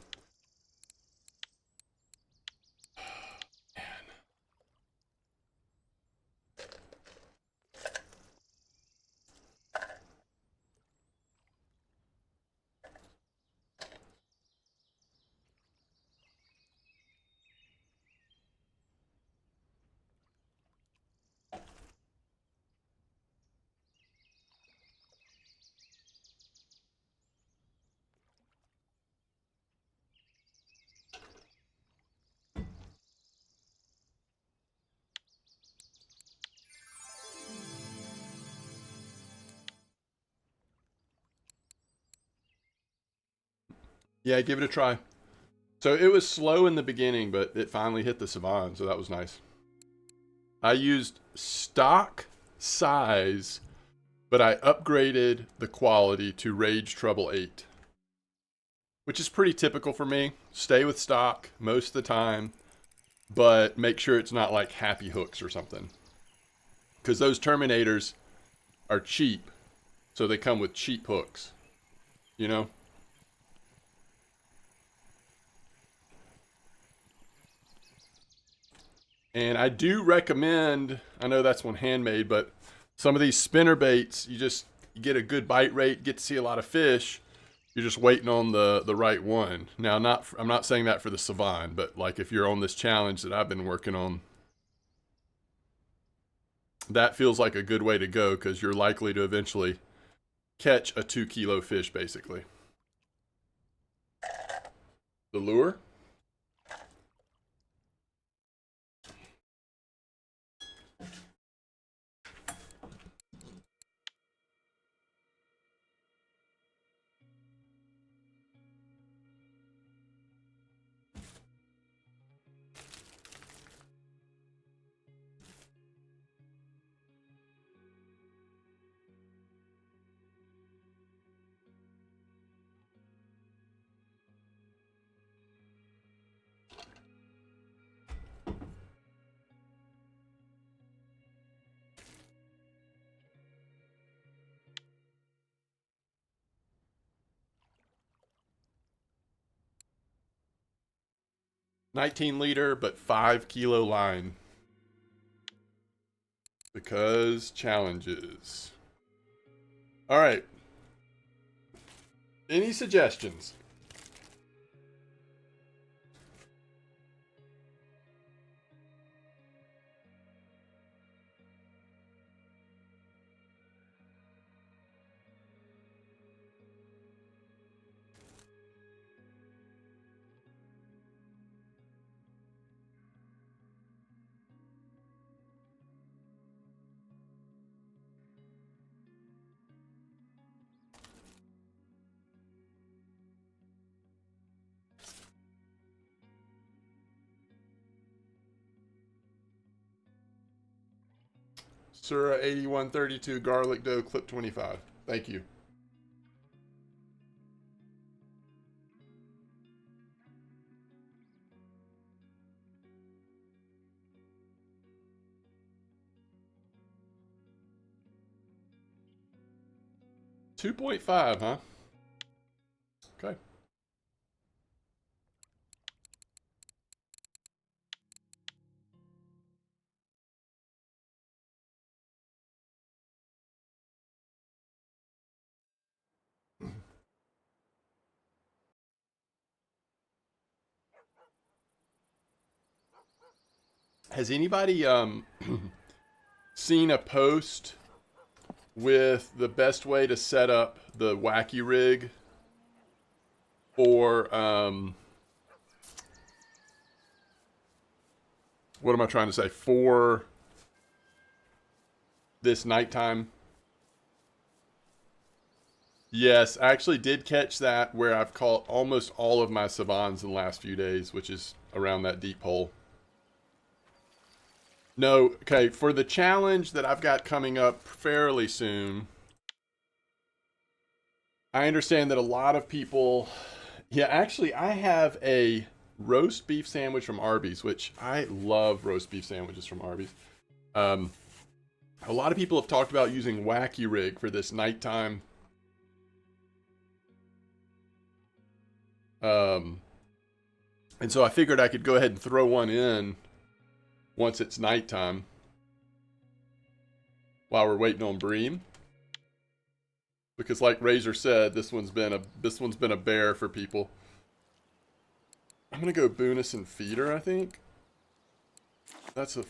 Yeah, give it a try. So it was slow in the beginning, but it finally hit the Savan, so that was nice. I used stock size, but I upgraded the quality to Rage Trouble 8. Which is pretty typical for me. Stay with stock most of the time, but make sure it's not like Happy Hooks or something. Because those Terminators are cheap, so they come with cheap hooks. You know? And I do recommend, I know that's one handmade, but some of these spinner baits, you get a good bite rate, get to see a lot of fish. You're just waiting on the right one. Now, I'm not saying that for the Savan, but like if you're on this challenge that I've been working on, that feels like a good way to go because you're likely to eventually catch a 2 kilo fish, basically. The lure? 19 liter, but 5 kilo line. Because challenges. All right. Any suggestions? Sura 8132 garlic dough clip 25. Thank you. $2.5, huh? Okay. Has anybody seen a post with the best way to set up the wacky rig for what am I trying to say? For this nighttime? Yes, I actually did catch that where I've caught almost all of my savans in the last few days, which is around that deep hole. No, okay, for the challenge that I've got coming up fairly soon, I understand that a lot of people, yeah, actually I have a roast beef sandwich from Arby's, which I love roast beef sandwiches from Arby's. A lot of people have talked about using Wacky Rig for this nighttime. And so I figured I could go ahead and throw one in once it's nighttime while we're waiting on Bream. Because like Razor said, this one's been a bear for people. I'm gonna go Boonus and Feeder, I think. That's a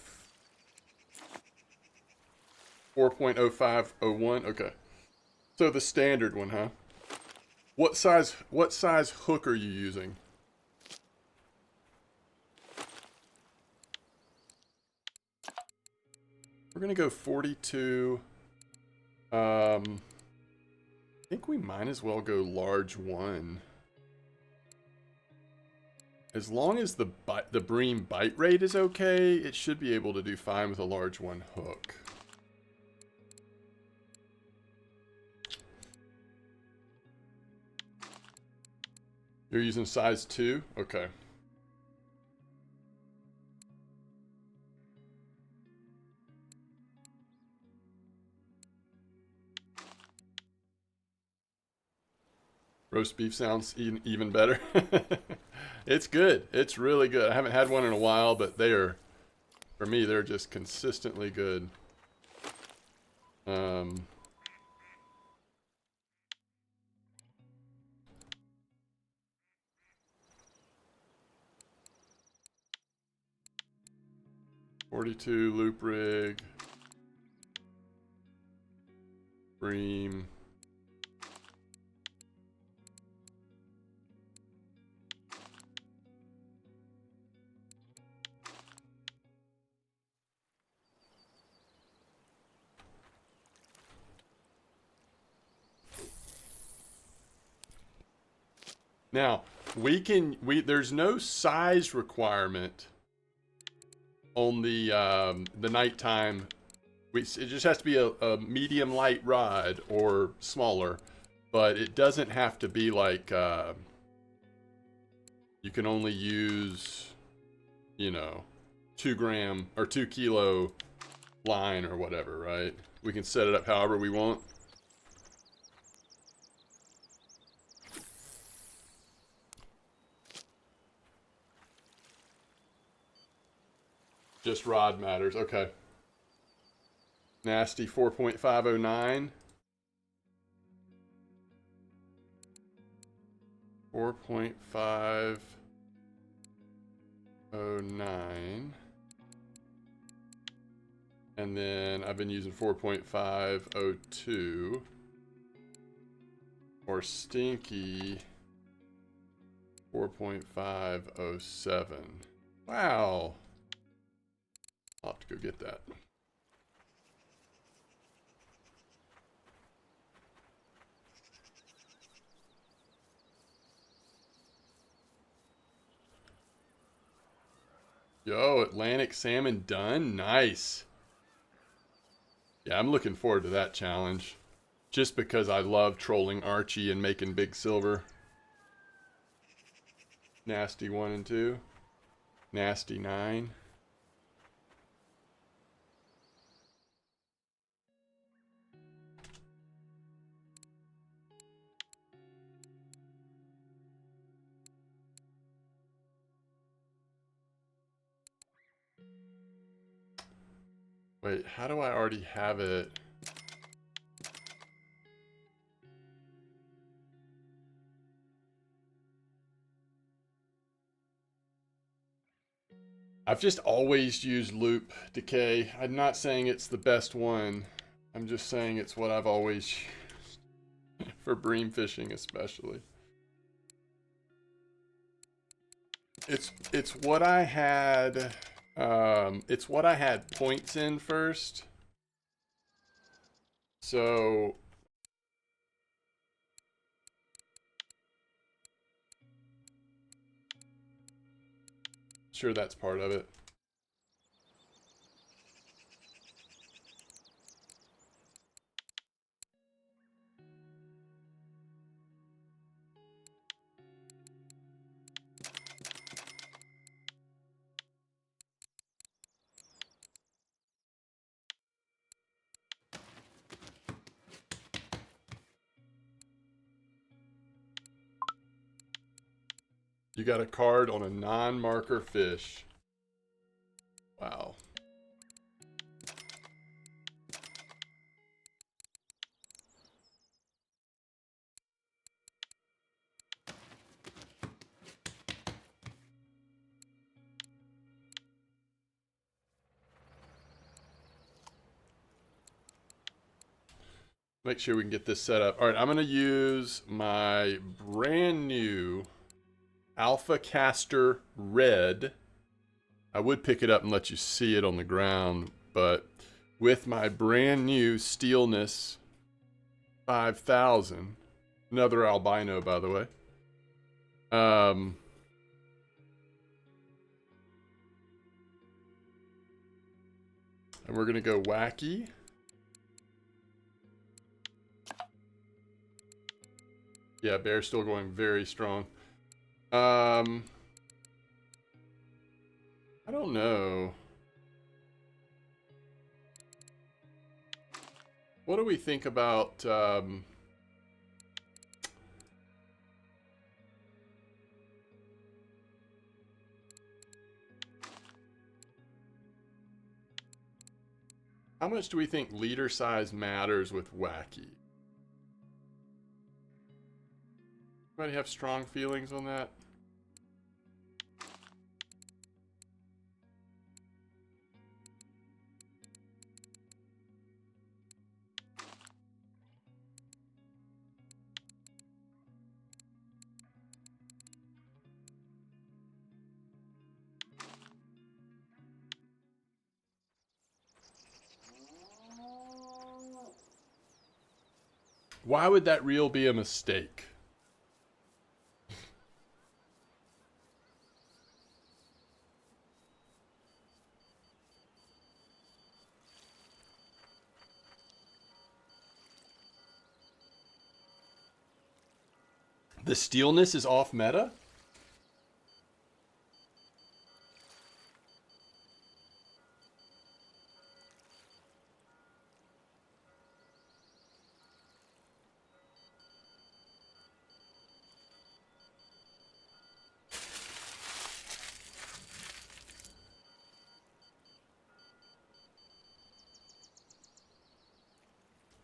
4.0501. Okay. So the standard one, huh? What size hook are you using? We're gonna go 42. I think we might as well go large one. As long as the Bream bite rate is okay, it should be able to do fine with a large one hook. You're using size 2? Okay. Roast beef sounds even better. It's good. It's really good. I haven't had one in a while, but they are, for me, they're just consistently good. 42 loop rig. Bream. Now, there's no size requirement on the nighttime. It just has to be a medium light rod or smaller, but it doesn't have to be like, you can only use, 2 gram or 2 kilo line or whatever, right? We can set it up however we want. Just rod matters. Okay. Nasty 4.509. 4.509. And then I've been using 4.502. Or stinky 4.507. Wow. I'll have to go get that. Yo, Atlantic salmon done? Nice. Yeah, I'm looking forward to that challenge. Just because I love trolling Archie and making big silver. Nasty 1 and 2. Nasty 9. Wait, how do I already have it? I've just always used loop decay. I'm not saying it's the best one. I'm just saying it's what I've always used. For bream fishing especially. It's what I had it's what I had points in first. So sure that's part of it. You got a card on a non-marker fish. Wow. Make sure we can get this set up. All right, I'm going to use my brand new Alpha Caster Red. I would pick it up and let you see it on the ground, but with my brand new Steelness 5000, another albino, by the way. And we're going to go wacky. Yeah, bear's still going very strong. I don't know. What do we think about how much do we think leader size matters with wacky? Anybody have strong feelings on that? Why would that reel be a mistake? The steelness is off meta?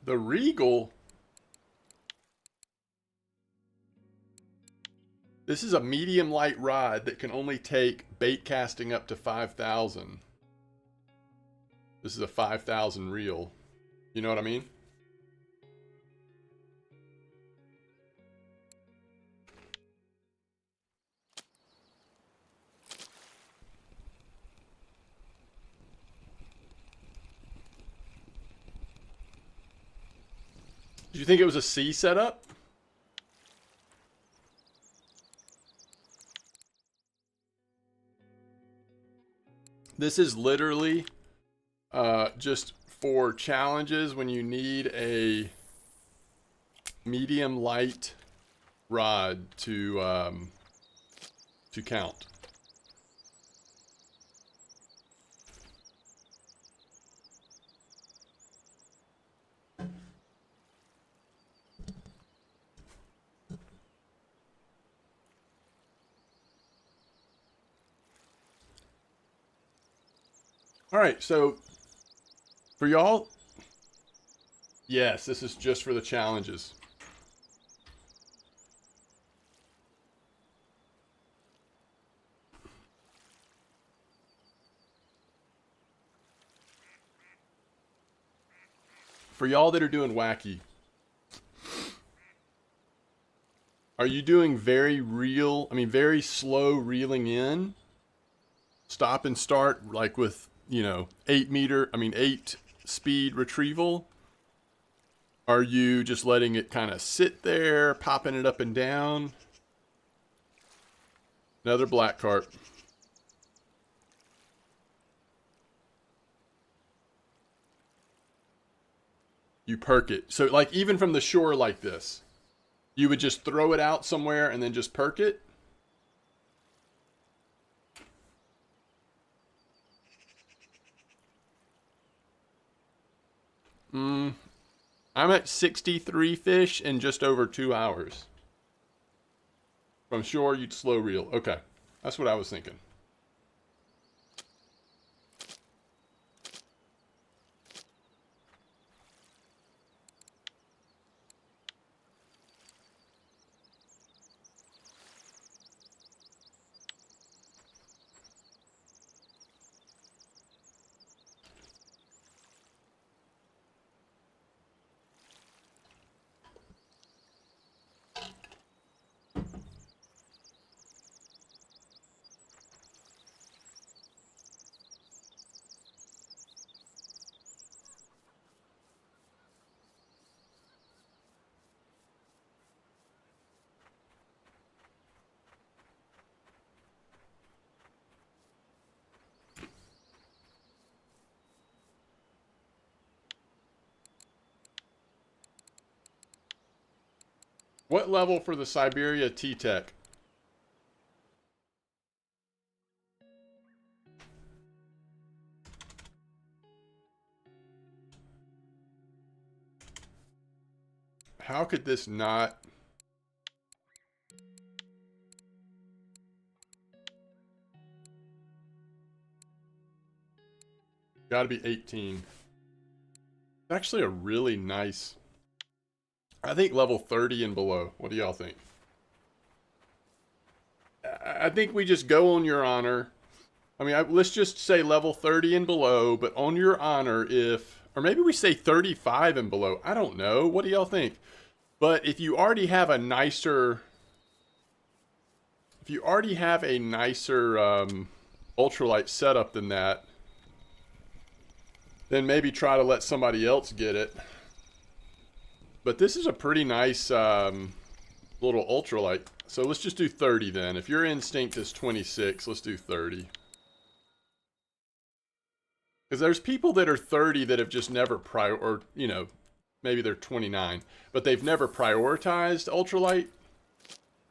The Regal. This is a medium light rod that can only take bait casting up to 5,000. This is a 5,000 reel. You know what I mean? Did you think it was a C setup? This is literally just for challenges when you need a medium light rod to count. All right, so for y'all, yes, this is just for the challenges. For y'all that are doing wacky, are you doing very slow reeling in? Stop and start, like with, 8 speed retrieval? Are you just letting it kind of sit there, popping it up and down? Another black carp. You perk it. So like even from the shore like this, you would just throw it out somewhere and then just perk it? I'm at 63 fish in just over 2 hours. From shore, you'd slow reel. Okay. That's what I was thinking. What level for the Siberia T-Tech? How could this not... Gotta be 18. It's actually a really nice... I think level 30 and below. What do y'all think? I think we just go on your honor. I mean, let's just say level 30 and below, but on your honor if... Or maybe we say 35 and below. I don't know. What do y'all think? But if you already have a nicer... If you already have a nicer ultralight setup than that, then maybe try to let somebody else get it. But this is a pretty nice little ultralight. So let's just do 30 then. If your instinct is 26, let's do 30. Because there's people that are 30 that have just never or maybe they're 29, but they've never prioritized ultralight.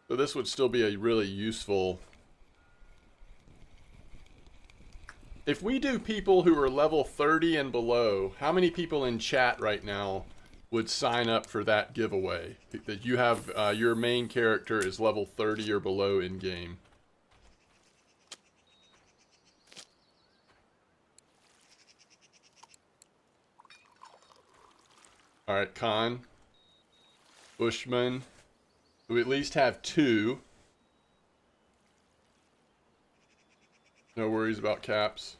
So this would still be a really useful... If we do people who are level 30 and below, how many people in chat right now would sign up for that giveaway? That you have your main character is level 30 or below in game. All right, Khan, Bushman. We at least have 2. No worries about caps.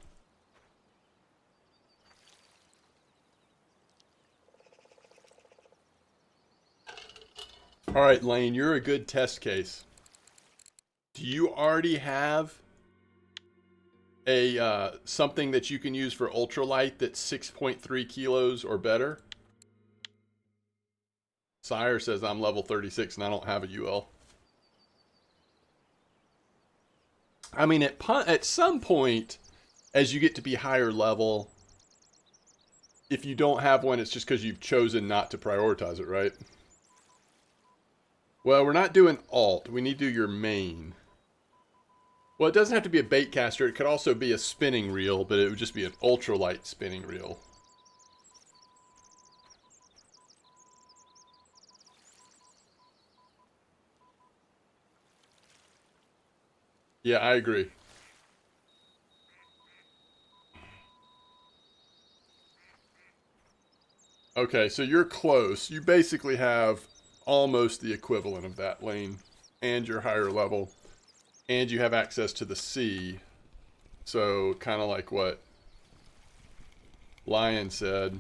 All right, Lane, you're a good test case. Do you already have a something that you can use for ultralight that's 6.3 kilos or better? Sire says I'm level 36 and I don't have a UL. I mean, at some point, as you get to be higher level, if you don't have one, it's just because you've chosen not to prioritize it, right? Well, we're not doing alt. We need to do your main. Well, it doesn't have to be a bait caster. It could also be a spinning reel, but it would just be an ultralight spinning reel. Yeah, I agree. Okay, so you're close. You basically have almost the equivalent of that lane and your higher level. And you have access to the sea. So kind of like what Lion said.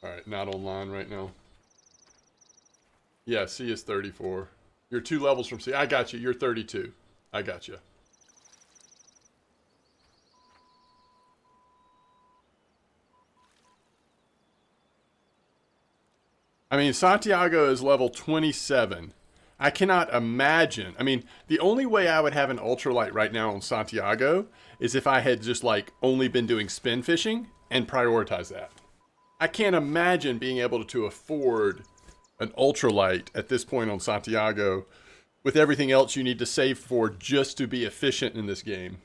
Alright, not online right now. Yeah, C is 34. You're 2 levels from C. I got you. You're 32. I got you. I mean, Santiago is level 27. I cannot imagine. I mean, the only way I would have an ultralight right now on Santiago is if I had just like only been doing spin fishing and prioritize that. I can't imagine being able to afford an ultralight at this point on Santiago with everything else you need to save for just to be efficient in this game.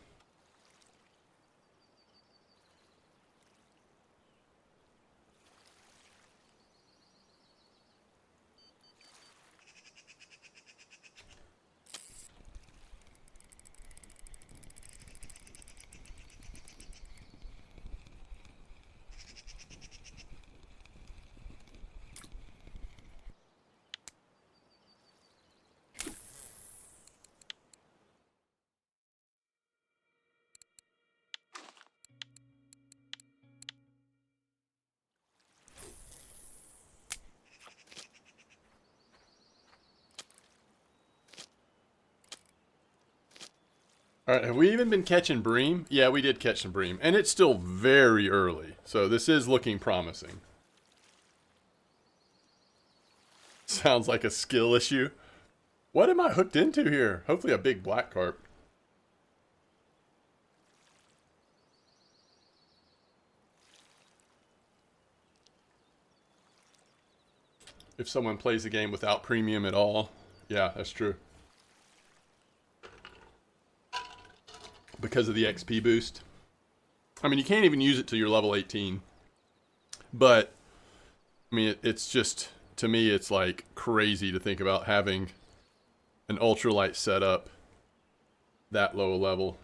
All right, have we even been catching bream? Yeah, we did catch some bream, and it's still very early, so this is looking promising. Sounds like a skill issue. What am I hooked into here? Hopefully a big black carp. If someone plays the game without premium at all. Yeah, that's true. Because of the XP boost. I mean, you can't even use it till you're level 18. But, I mean, it's just, to me, it's like crazy to think about having an ultralight setup that low a level.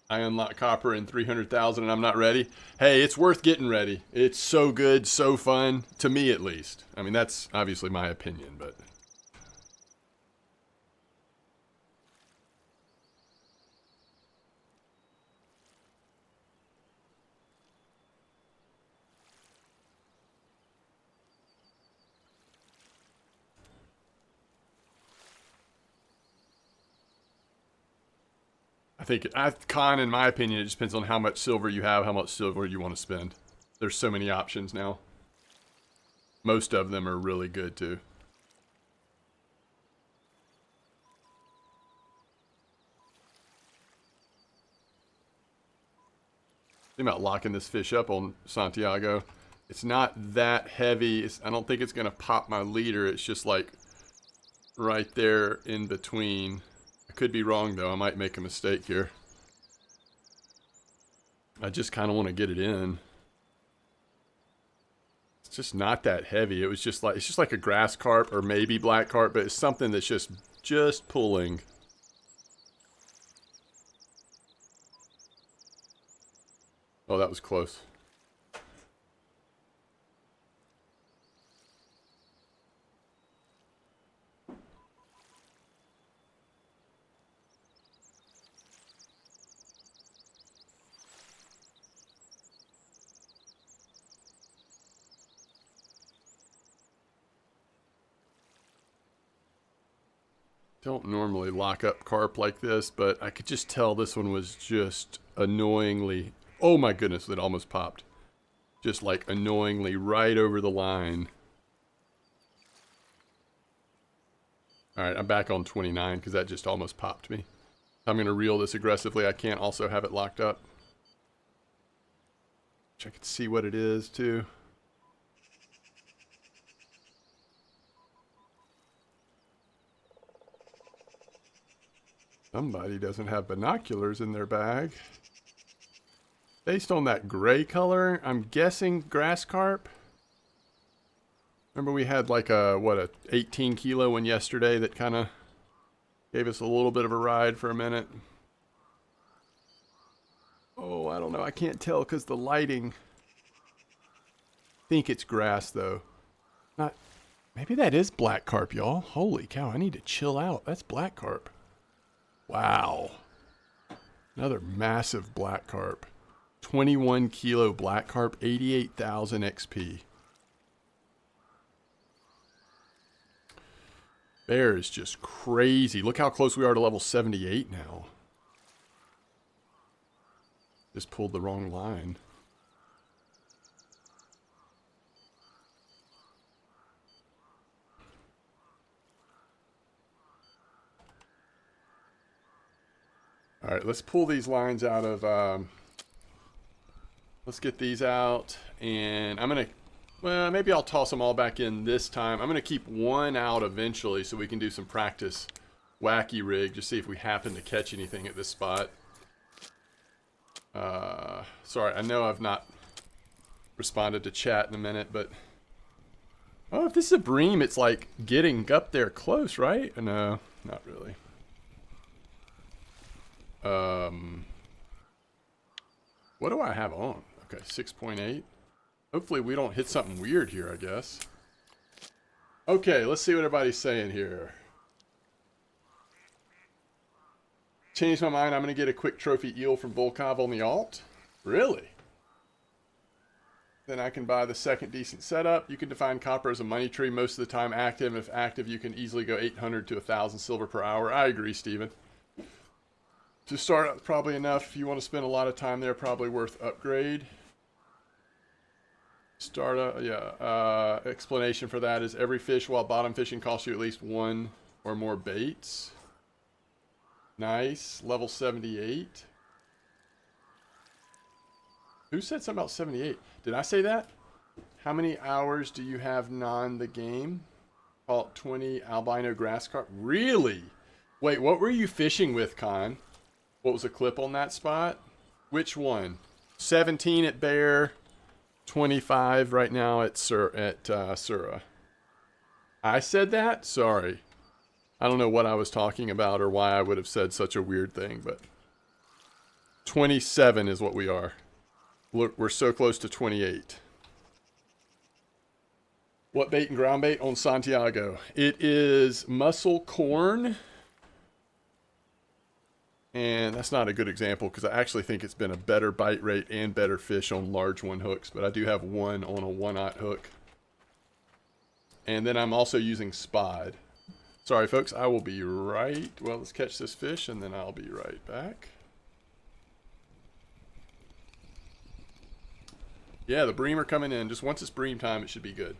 I unlock copper in 300,000 and I'm not ready. Hey, it's worth getting ready. It's so good, so fun, to me at least. I mean, that's obviously my opinion, but... I think, Con, in my opinion, it just depends on how much silver you have, how much silver you want to spend. There's so many options now. Most of them are really good, too. Think about locking this fish up on Santiago. It's not that heavy. I don't think it's going to pop my leader. It's just like right there in between. I could be wrong, though. I might make a mistake here. I just kind of want to get it in. It's just not that heavy. It was just like, it's just like a grass carp or maybe black carp, but it's something that's just pulling. Oh, that was close. Don't normally lock up carp like this, but I could just tell this one was just annoyingly, oh my goodness, it almost popped. Just like annoyingly right over the line. All right, I'm back on 29 because that just almost popped me. I'm going to reel this aggressively. I can't also have it locked up. Which I can see what it is too. Somebody doesn't have binoculars in their bag. Based on that gray color, I'm guessing grass carp. Remember we had like a 18 kilo one yesterday that kind of gave us a little bit of a ride for a minute. Oh, I don't know. I can't tell because the lighting. I think it's grass though. Not. Maybe that is black carp, y'all. Holy cow, I need to chill out. That's black carp. Wow. Another massive black carp. 21 kilo black carp, 88,000 XP. Bear is just crazy. Look how close we are to level 78 now. Just pulled the wrong line. All right, let's pull these lines out of, let's get these out, and I'm going to, well, maybe I'll toss them all back in this time. I'm going to keep one out eventually so we can do some practice wacky rig, just see if we happen to catch anything at this spot. Sorry, I know I've not responded to chat in a minute, but, oh, if this is a bream, it's like getting up there close, right? No, not really. What do I have on? Okay, 6.8. Hopefully we don't hit something weird here, I guess. Okay, let's see what everybody's saying here. Changed my mind. I'm going to get a quick trophy eel from Volkov on the alt. Really? Then I can buy the second decent setup. You can define copper as a money tree, most of the time active. If active, you can easily go 800 to 1,000 silver per hour. I agree, Steven. To start out, probably enough. If you want to spend a lot of time there, probably worth upgrade. Explanation for that is every fish while bottom fishing costs you at least one or more baits. Nice. Level 78. Who said something about 78? Did I say that? How many hours do you have non the game? Call it 20 albino grass carp. Really? Wait, what were you fishing with, Con? What was the clip on that spot? Which one? 17 at Bear, 25 right now at Sura. I said that? Sorry. I don't know what I was talking about or why I would have said such a weird thing, but 27 is what we are. Look, we're so close to 28. What bait and ground bait on Santiago? It is mussel corn. And that's not a good example because I actually think it's been a better bite rate and better fish on large one hooks. But I do have one on a 1/0 hook. And then I'm also using Spod. Sorry, folks. I will be right. Well, let's catch this fish and then I'll be right back. Yeah, the bream are coming in. Just once it's bream time, it should be good.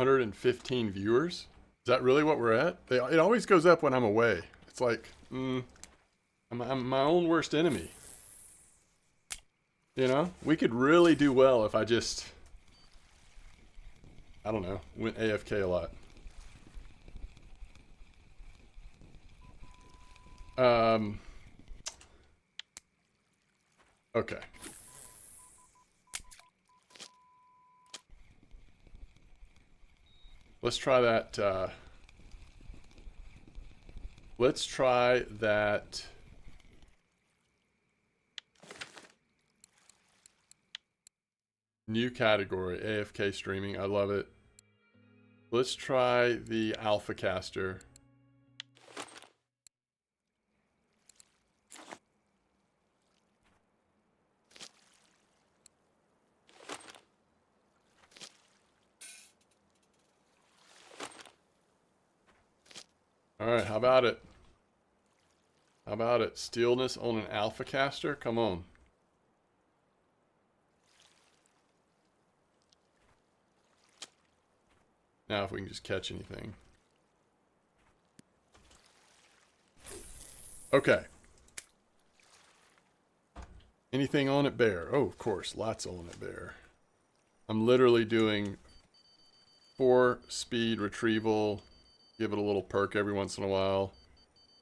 115 viewers. Is that really what we're at? It always goes up when I'm away. It's like, I'm my own worst enemy. You know, we could really do well if I just, I don't know, went AFK a lot. Okay. Let's try that, let's try that. New category, AFK streaming. I love it. Let's try the Alpha Caster. All right, how about it? How about it? Stillness on an Alpha Caster? Come on. Now if we can just catch anything. Okay. Anything on it, bear? Oh, of course, lots on it, bear. I'm literally doing 4-speed retrieval. Give it a little perk every once in a while.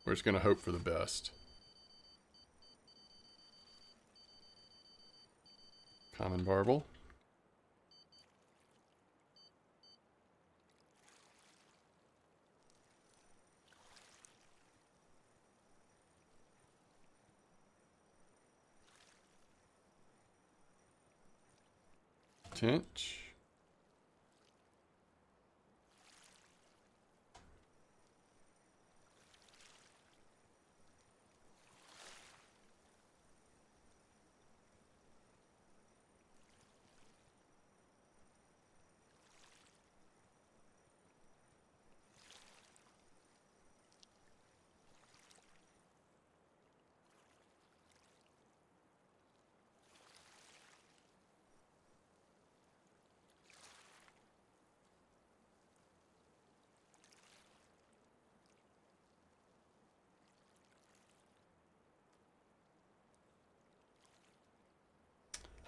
We're just going to hope for the best. Common Barbel. Tinch.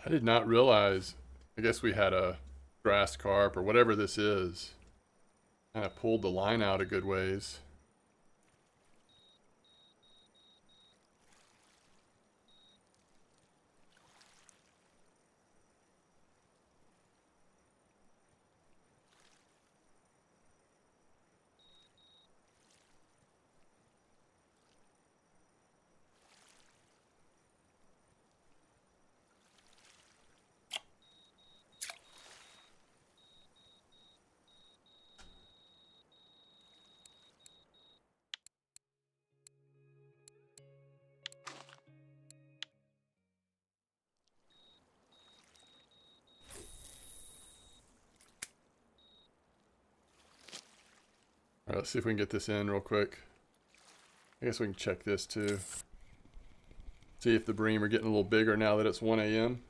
I did not realize, I guess we had a grass carp or whatever this is. Kind of pulled the line out a good ways. All right, let's see if we can get this in real quick. I guess we can check this too. See if the bream are getting a little bigger now that it's 1 a.m.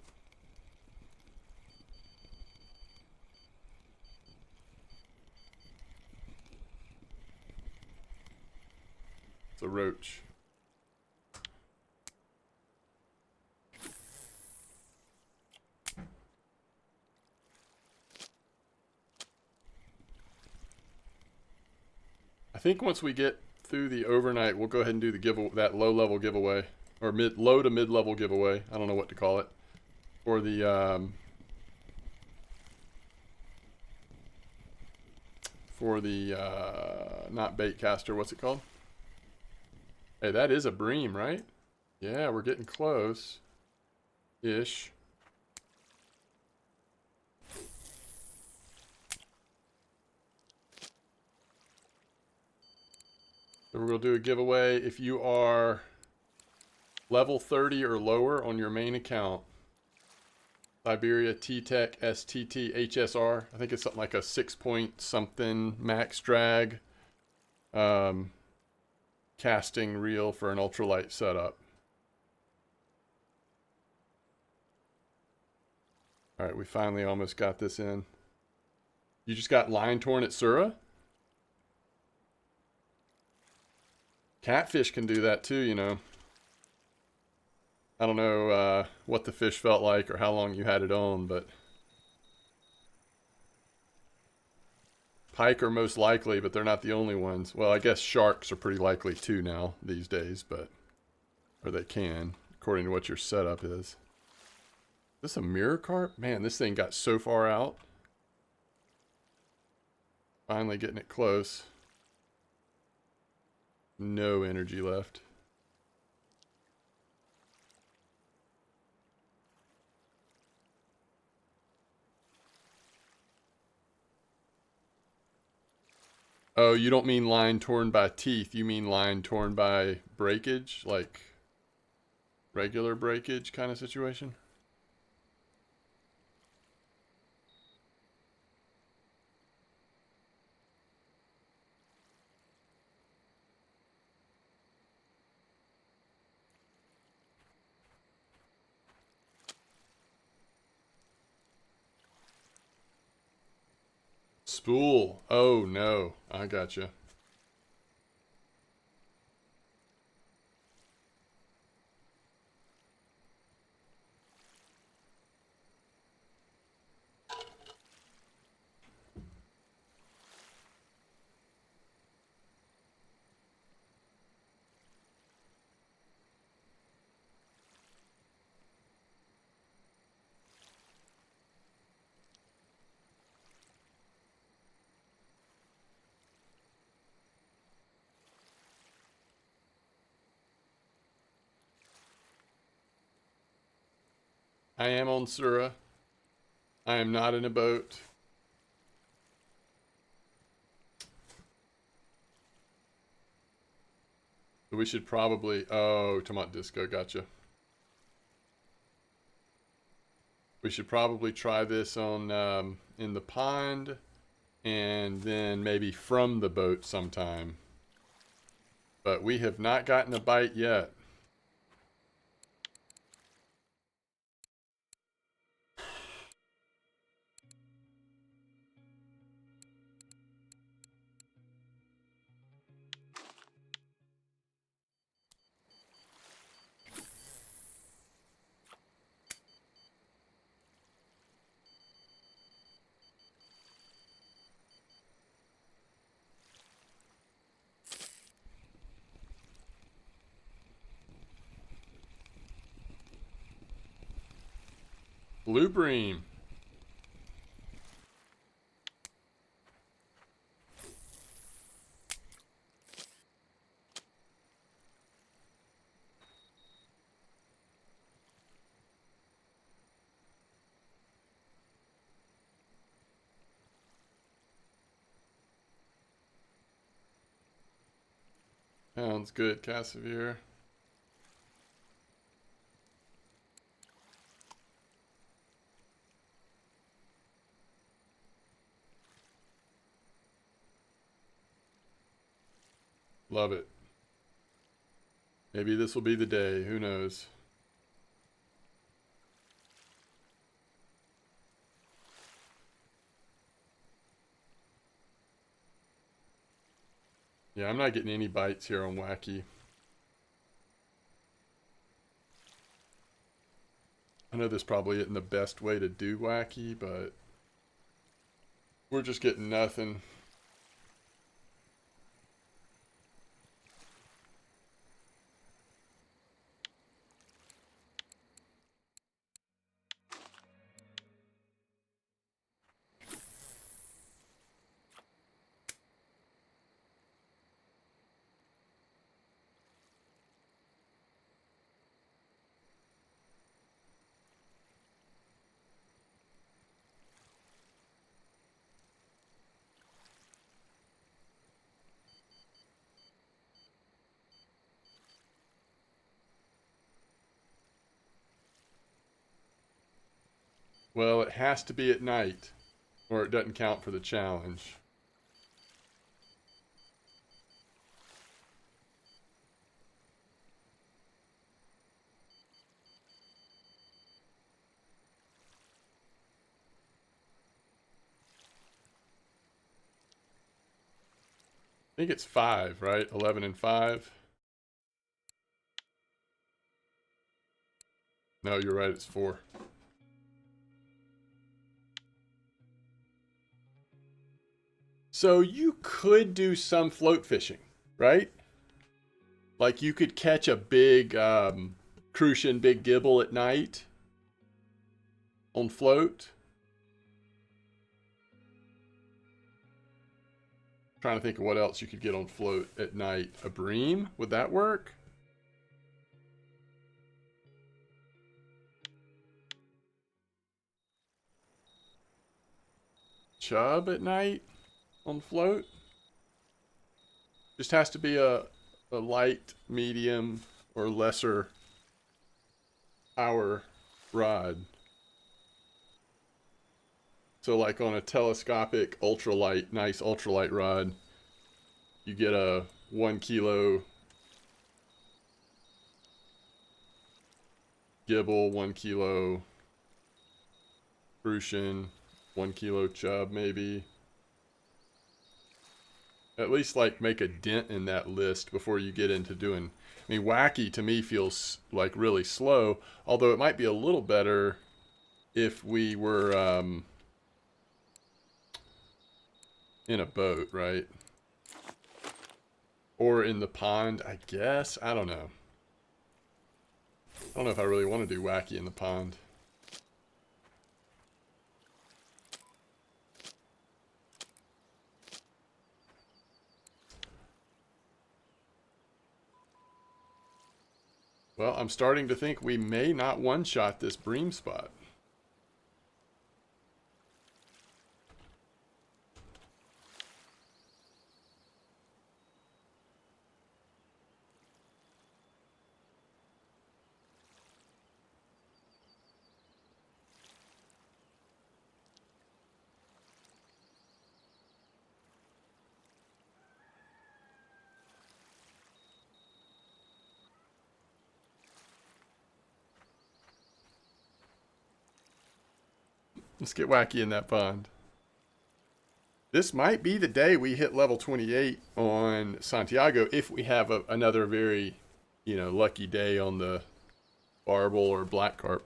It's a roach. I think once we get through the overnight, we'll go ahead and do the that low-level giveaway. Or low to mid-level giveaway. I don't know what to call it. For the, not bait caster, what's it called? Hey, that is a bream, right? Yeah, we're getting close. Ish. So we're going to do a giveaway if you are level 30 or lower on your main account. Siberia T-Tech STT HSR. I think it's something like a 6-point something max drag casting reel for an ultralight setup. All right, we finally almost got this in. You just got line torn at Sura? Catfish can do that too, you know. I don't know what the fish felt like or how long you had it on, but pike are most likely, but they're not the only ones. Well, I guess sharks are pretty likely too now these days, but or they can, according to what your setup is. Is this a mirror carp? Man, this thing got so far out. Finally getting it close. No energy left. Oh, you don't mean line torn by teeth. You mean line torn by breakage? Like regular breakage kind of situation? Spool. Oh, no. I gotcha. I am on Sura. I am not in a boat. We should probably... Oh, Tomat Disco, gotcha. We should probably try this on in the pond and then maybe from the boat sometime. But we have not gotten a bite yet. Blue bream. Sounds good, Cassivier. Love it. Maybe this will be the day. Who knows? Yeah, I'm not getting any bites here on Wacky. I know this probably isn't the best way to do Wacky, but we're just getting nothing. Well, it has to be at night, or it doesn't count for the challenge. think it's 5, right? 11 and 5. No, you're right, it's 4. So you could do some float fishing, right? Like you could catch a big crucian, big gibble at night on float. Trying to think of what else you could get on float at night. A bream, would that work? Chub at night on float? Just has to be a light, medium, or lesser hour rod. So like on a telescopic ultralight, nice ultralight rod, you get a 1 kilo gibble, 1 kilo crucian, 1 kilo chub maybe. At least like make a dent in that list before you get into doing. I mean, wacky to me feels like really slow, although it might be a little better if we were in a boat, right? Or in the pond, I guess. I don't know. I don't know if I really want to do wacky in the pond. Well, I'm starting to think we may not one-shot this bream spot. Let's get wacky in that pond. This might be the day we hit level 28 on Santiago if we have another very, lucky day on the barbel or black carp.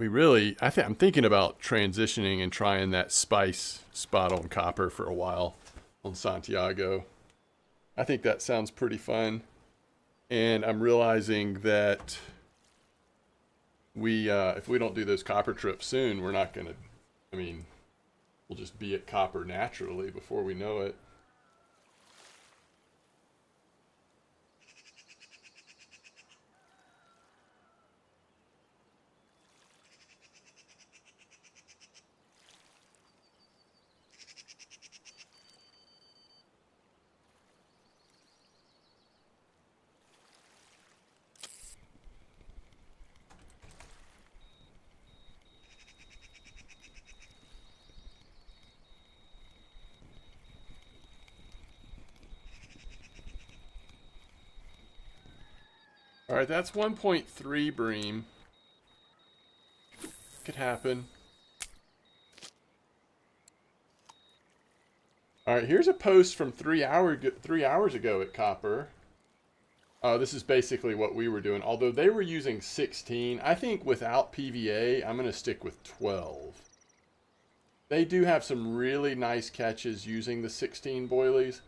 I'm thinking about transitioning and trying that spice spot on copper for a while on Santiago. I think that sounds pretty fun. And I'm realizing that if we don't do those copper trips soon, we're not going to, we'll just be at copper naturally before we know it. All right, that's 1.3 bream. Could happen. All right, here's a post from 3 hours ago at Copper. This is basically what we were doing. Although they were using 16, I think without PVA, I'm going to stick with 12. They do have some really nice catches using the 16 boilies,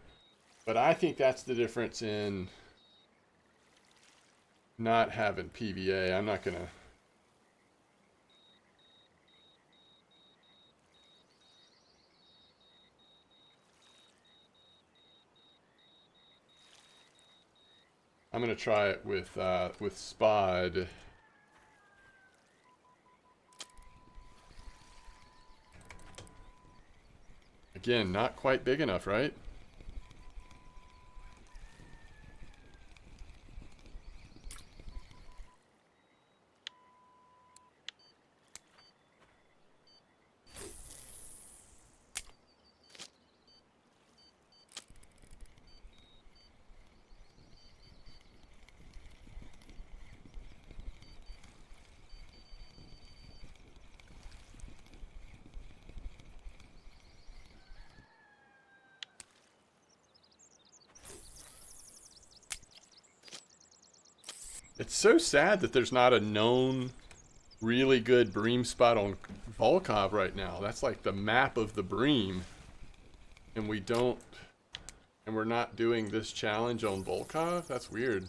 but I think that's the difference in not having PVA. I'm not going to... I'm going to try it with Spod. Again, not quite big enough, right? It's so sad that there's not a known really good bream spot on Volkov right now. That's like the map of the bream. And we don't... And we're not doing this challenge on Volkov? That's weird.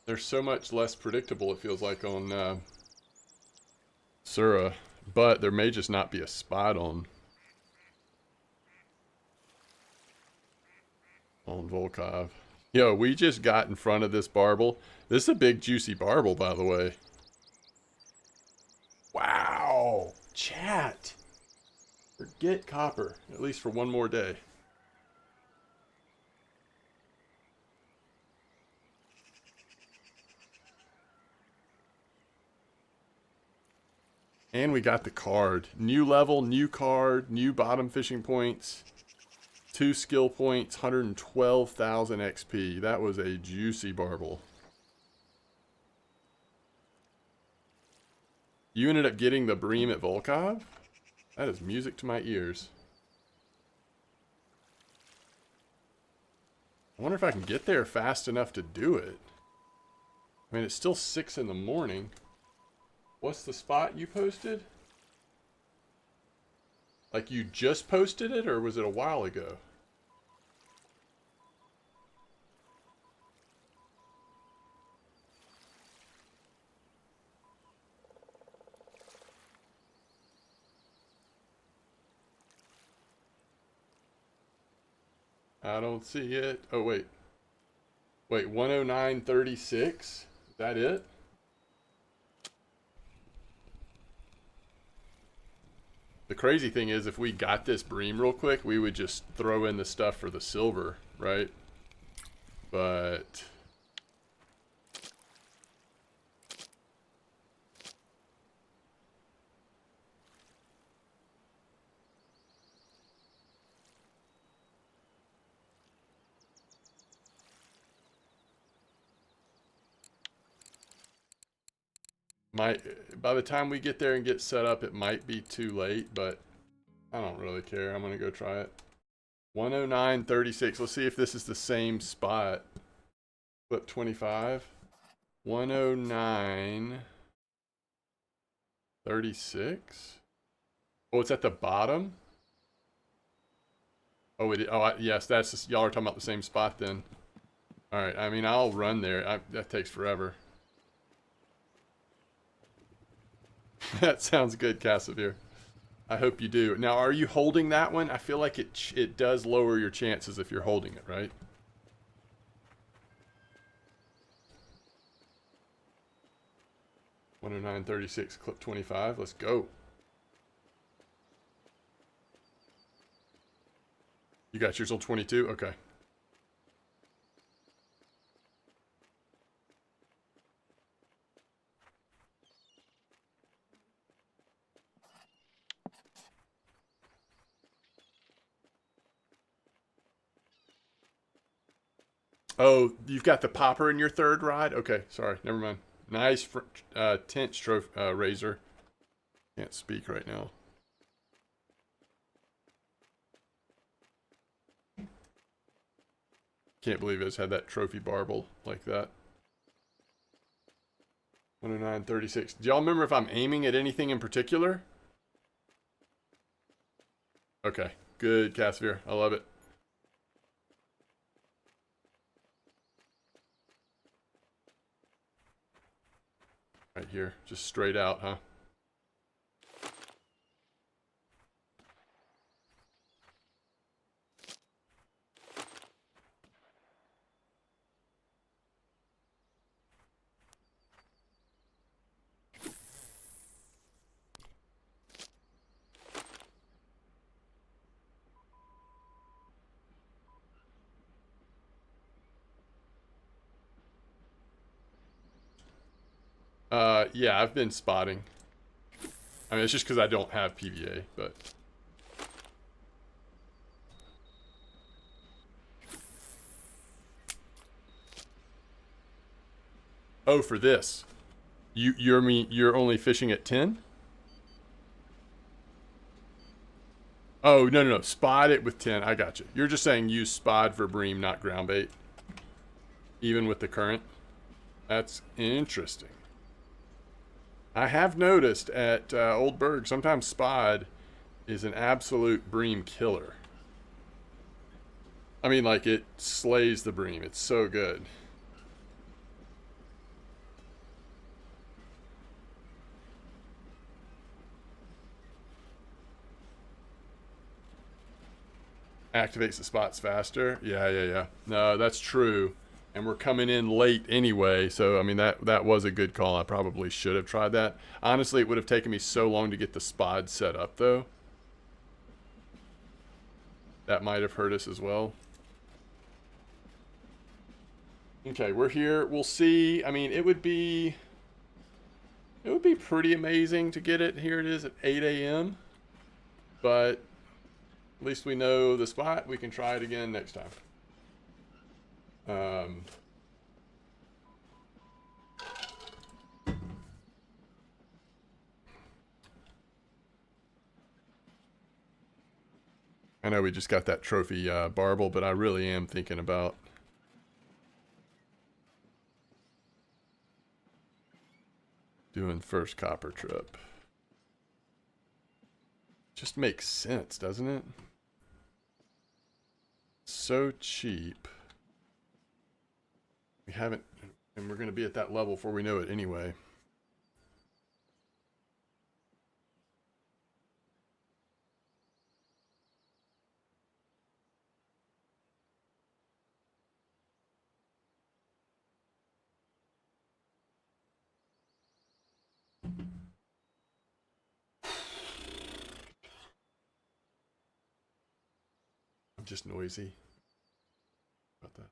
They're so much less predictable, it feels like, on Sura. But there may just not be a spot on Volkov. Yo, we just got in front of this barbel. This is a big, juicy barbel, by the way. Wow! Chat! Forget copper, at least for one more day. And we got the card. New level, new card, new bottom fishing points, 2 skill points, 112,000 XP. That was a juicy barbel. You ended up getting the bream at Volkov? That is music to my ears. I wonder if I can get there fast enough to do it. I mean, it's still 6 in the morning. What's the spot you posted? Like you just posted it, or was it a while ago? I don't see it. Oh, wait. Wait, 109.36? Is that it? The crazy thing is, if we got this bream real quick, we would just throw in the stuff for the silver, right? But... by the time we get there and get set up, it might be too late, but I don't really care. I'm going to go try it. 109.36. Let's see if this is the same spot. Flip 25. 109.36. Oh, it's at the bottom? Oh, yes, that's just, y'all are talking about the same spot then. Alright, I mean, I'll run there. That takes forever. That sounds good, Cassavir. I hope you do. Now, are you holding that one? I feel like it does lower your chances if you're holding it, right? $109.36, clip 25. Let's go. You got yours on 22? Okay. Oh, you've got the popper in your third rod? Okay, sorry, never mind. Nice tench razor. Can't speak right now. Can't believe it's had that trophy barbel like that. 109.36. Do y'all remember if I'm aiming at anything in particular? Okay, good, Cassavir. I love it. Right here, just straight out, huh? Yeah, I've been spotting. I mean, it's just because I don't have PVA, but... Oh, for this. You're only fishing at 10? Oh, no. Spot it with 10. I got you. You're just saying use spot for bream, not ground bait. even with the current. That's interesting. I have noticed at Old Berg, sometimes Spod is an absolute bream killer. I mean, like, it slays the bream. It's so good. Activates the spots faster. Yeah, yeah, yeah. No, that's true. And we're coming in late anyway, so I mean that was a good call. I probably should have tried that. Honestly, it would have taken me so long to get the spod set up though. That might have hurt us as well. Okay, we're here. We'll see. I mean, it would be pretty amazing to get it. Here it is at 8 a.m. But at least we know the spot. We can try it again next time. I know we just got that trophy barbel, but I really am thinking about doing first copper trip. Just makes sense, doesn't it? So cheap. We haven't, and we're going to be at that level before we know it anyway. I'm just noisy about that.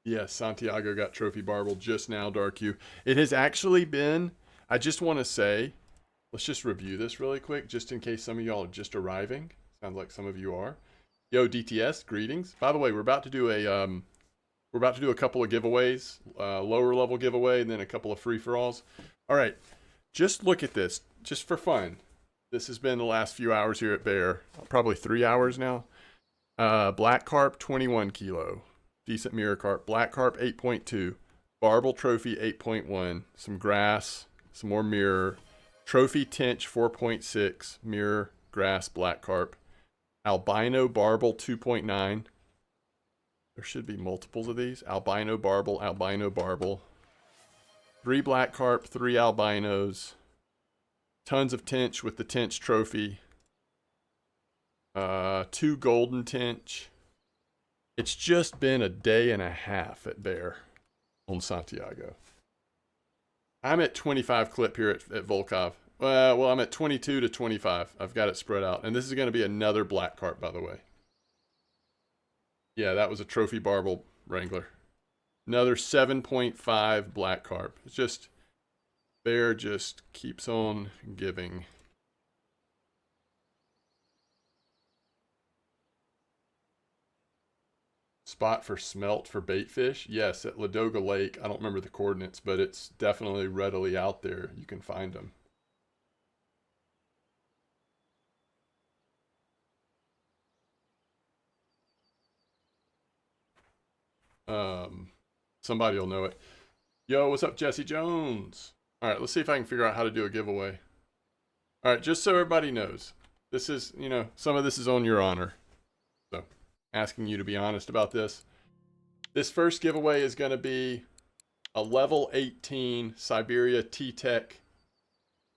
Yes, Santiago got trophy barbel just now, Dark U. It has actually been, I just want to say, let's just review this really quick, just in case some of y'all are just arriving. Sounds like some of you are. Yo, DTS, greetings. By the way, we're about to do a couple of giveaways, lower level giveaway, and then a couple of free for alls. All right, just look at this, just for fun. This has been the last few hours here at Bear, probably 3 hours now. Black carp, 21 kilo. Decent mirror carp. Black carp, 8.2. Barbel trophy, 8.1. Some grass, some more mirror. Trophy tench, 4.6. Mirror, grass, black carp. Albino barbel, 2.9. There should be multiples of these. Albino barbel, albino barbel. 3 black carp, 3 albinos. Tons of tench with the tench trophy. 2 golden tench. It's just been a day and a half at Bear on Santiago. I'm at 25 clip here at Volkov. Well, I'm at 22 to 25. I've got it spread out. And this is going to be another black carp, by the way. Yeah, that was a trophy barbel wrangler. Another 7.5 black carp. It's just, Bear just keeps on giving. Spot for smelt for bait fish? Yes, at Ladoga Lake. I don't remember the coordinates, but it's definitely readily out there. You can find them. Somebody will know it. Yo, what's up, Jesse Jones? All right, let's see if I can figure out how to do a giveaway. All right, just so everybody knows, this is, some of this is on your honor. So, asking you to be honest about this. This first giveaway is going to be a level 18 Siberia T-Tech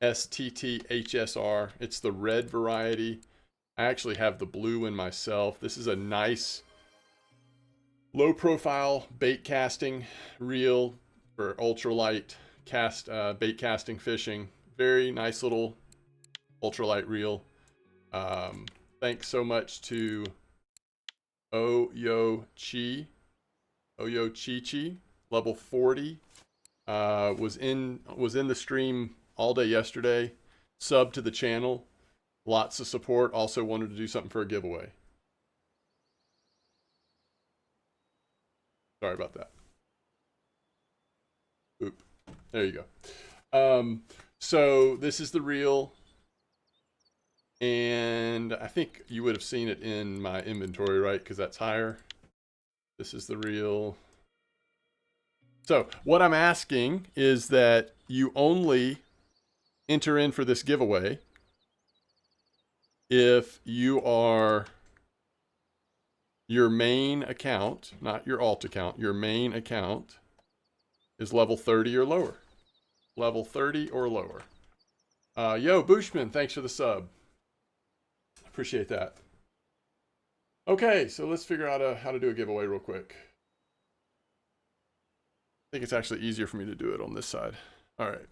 STT HSR. It's the red variety. I actually have the blue one myself. This is a nice low profile bait casting reel for ultralight bait casting fishing. Very nice little ultralight reel. Thanks so much to Oyo Chi, level 40. Was in the stream all day yesterday. Sub to the channel. Lots of support. Also wanted to do something for a giveaway. Sorry about that. Oop. There you go. So this is the reel, and I think you would have seen it in my inventory, right? Because that's higher. This is the reel. So what I'm asking is that you only enter in for this giveaway if you are your main account, not your alt account, your main account is level 30 or lower. Level 30 or lower. Yo, Bushman, thanks for the sub. Appreciate that. Okay, so let's figure out how to do a giveaway real quick. I think it's actually easier for me to do it on this side. All right.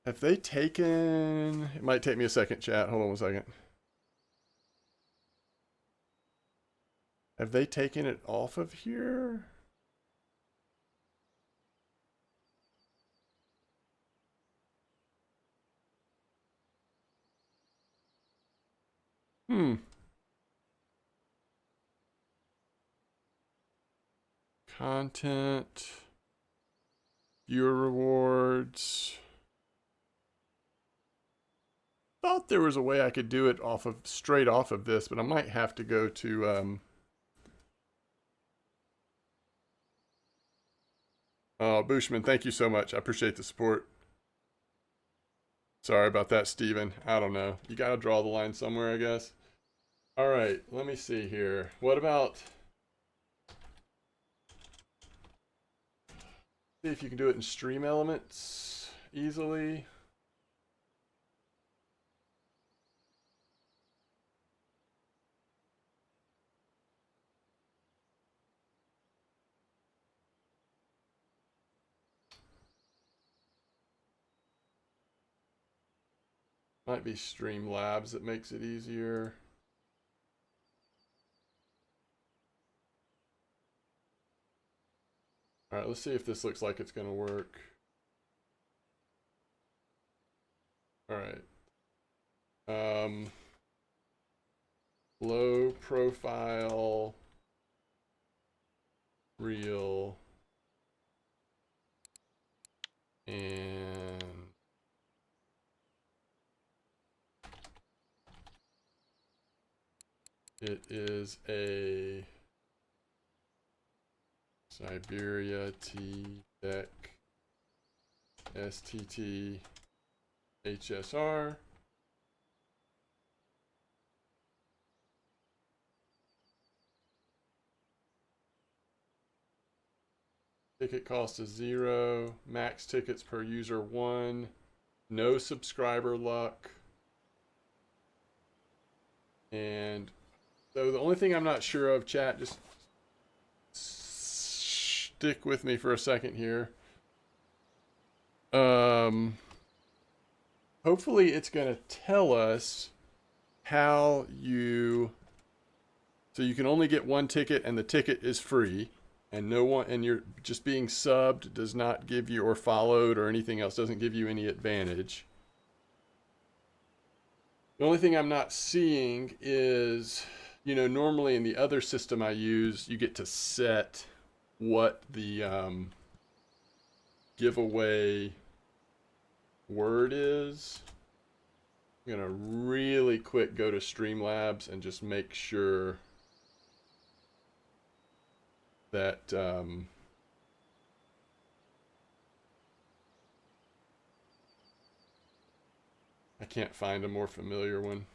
Have they taken... It might take me a second, chat. Hold on 1 second. Have they taken it off of here? Content. Viewer rewards. Thought there was a way I could do it straight off of this, but I might have to go to oh, Bushman, thank you so much. I appreciate the support. Sorry about that, Steven. I don't know. You gotta draw the line somewhere, I guess. All right, let me see here. What about... See if you can do it in Stream Elements easily. Might be Streamlabs that makes it easier. All right, let's see if this looks like it's going to work. All right. Low profile reel and it is a Siberia T-Deck STT HSR. Ticket cost is 0. Max tickets per user 1. No subscriber luck. And so the only thing I'm not sure of, chat, just stick with me for a second here. Hopefully it's going to tell us how you... So you can only get 1 ticket and the ticket is free. And no one, and you're just being subbed does not give you, or followed or anything else, doesn't give you any advantage. The only thing I'm not seeing is, you know, normally in the other system I use, you get to set what the giveaway word is. I'm gonna really quick go to Streamlabs and just make sure that I can't find a more familiar one.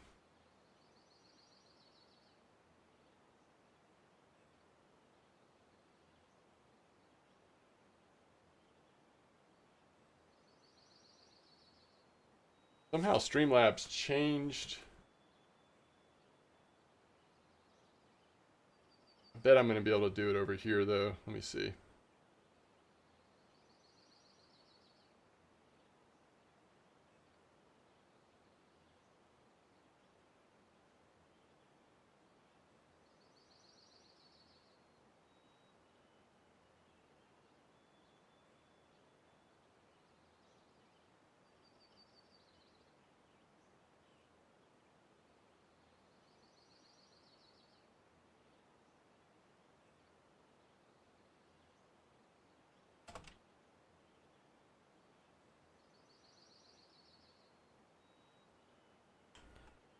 Somehow Streamlabs changed. I bet I'm going to be able to do it over here though. Let me see.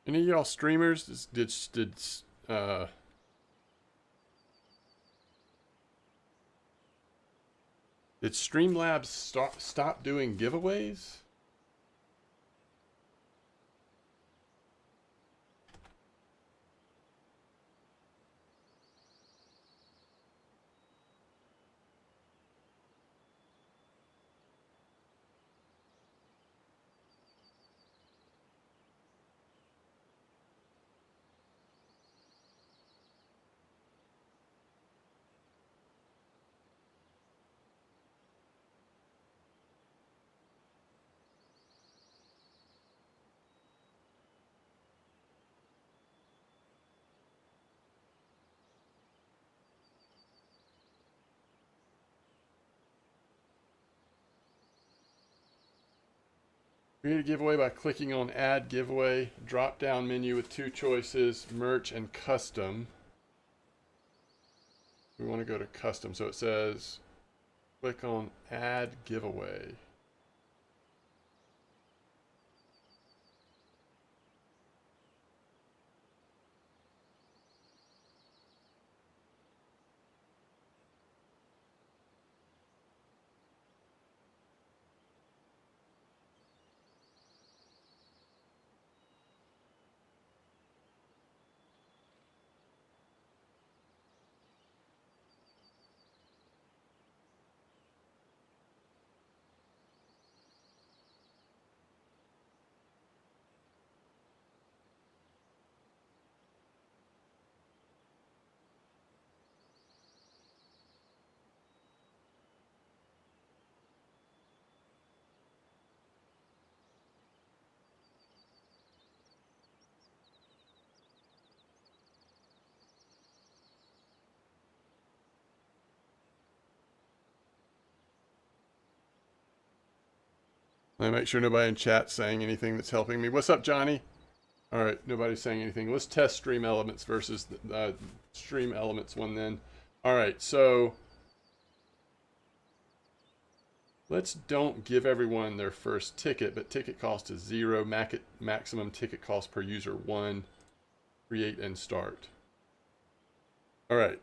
Any of y'all streamers uh did Streamlabs stop doing giveaways? Create a giveaway by clicking on Add Giveaway. Drop down menu with two choices, Merch and Custom. We want to go to Custom. So it says, click on Add Giveaway. Let me make sure nobody in chat saying anything that's helping me. What's up, Johnny? All right, nobody's saying anything. Let's test Stream Elements versus the Stream Elements one then. All right, so let's don't give everyone their first ticket, but ticket cost is 0, maximum ticket cost per user 1, create and start. All right.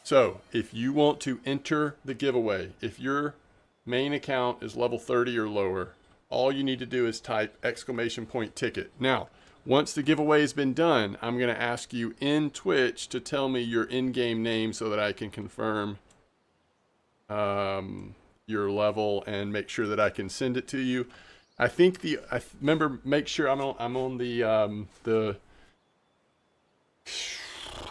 So if you want to enter the giveaway, if your main account is level 30 or lower, all you need to do is type !ticket. Now, once the giveaway has been done, I'm going to ask you in Twitch to tell me your in-game name so that I can confirm your level and make sure that I can send it to you. I think remember, make sure I'm on the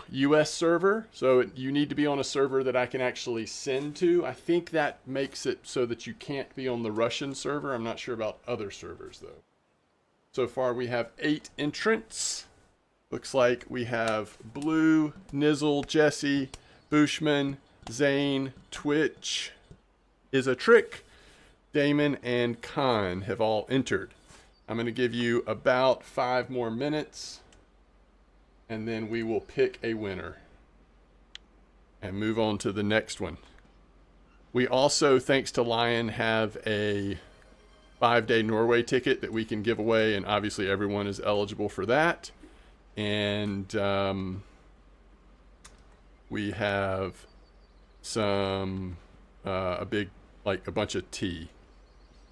US server, so you need to be on a server that I can actually send to. I think that makes it so that you can't be on the Russian server. I'm not sure about other servers though. So far we have 8 entrants. Looks like we have Blue, Nizzle, Jesse, Bushman, Zane, Twitch is a trick, Damon, and Khan have all entered. I'm going to give you about 5 more minutes, and then we will pick a winner and move on to the next one. We also, thanks to Lion, have a 5-day Norway ticket that we can give away, and obviously everyone is eligible for that. And we have some a bunch of tea,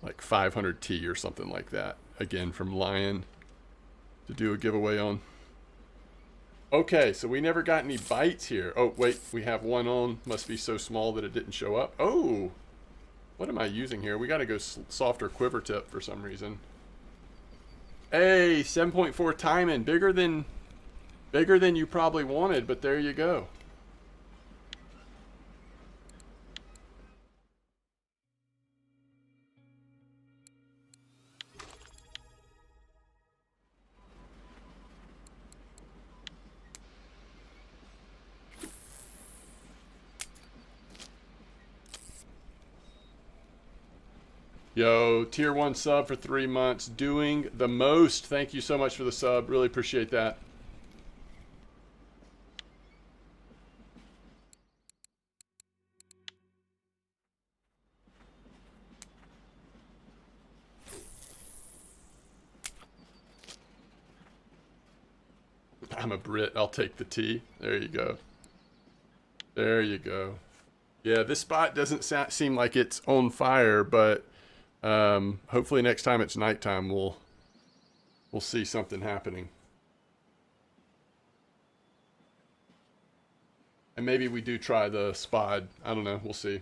like 500 tea or something like that, again from Lion, to do a giveaway on. Okay, so we never got any bites here. Oh wait, we have one on. Must be so small that it didn't show up. Oh, what am I using here? We got to go softer quiver tip for some reason. Hey, 7.4 timing, bigger than you probably wanted, but there you go. Yo, tier 1 sub for 3 months. Doing the most. Thank you so much for the sub. Really appreciate that. I'm a Brit. I'll take the T. There you go. There you go. Yeah, this spot doesn't seem like it's on fire, but hopefully next time it's nighttime, we'll see something happening. And maybe we do try the spod. I don't know. We'll see.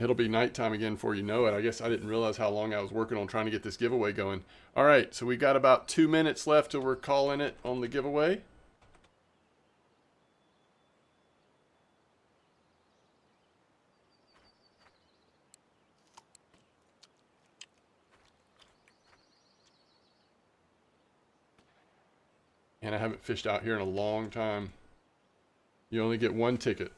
It'll be nighttime again before you know it. I guess I didn't realize how long I was working on trying to get this giveaway going. All right, so we got about 2 minutes left till we're calling it on the giveaway. And I haven't fished out here in a long time. You only get one ticket.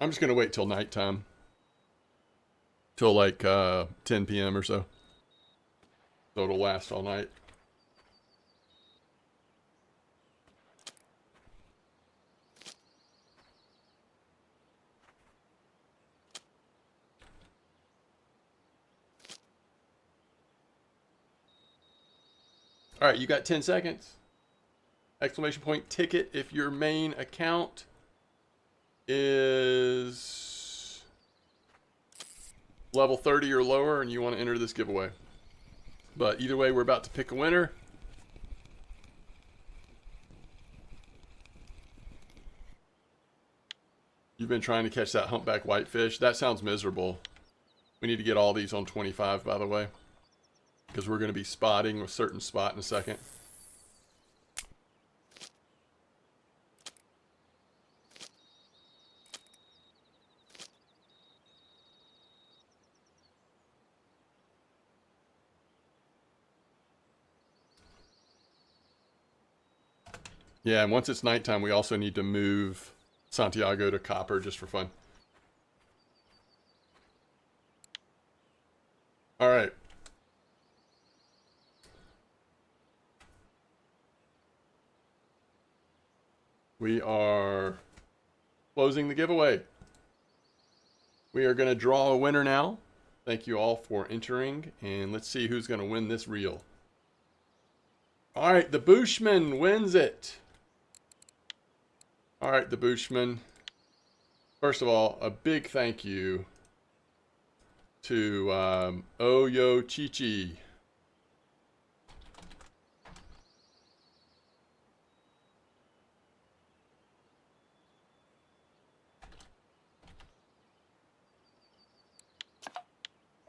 I'm just going to wait till nighttime. Till like 10 p.m. or so. So it'll last all night. All right, you got 10 seconds. Exclamation point ticket if your main account is level 30 or lower and you want to enter this giveaway. But either way, we're about to pick a winner. You've been trying to catch that humpback whitefish. That sounds miserable. We need to get all these on 25, by the way, because we're going to be spotting a certain spot in a second. Yeah, and once it's nighttime, we also need to move Santiago to copper just for fun. All right. We are closing the giveaway. We are going to draw a winner now. Thank you all for entering, and let's see who's going to win this reel. All right, the Bushman wins it. All right, the Bushman. First of all, a big thank you to Oyo Chichi.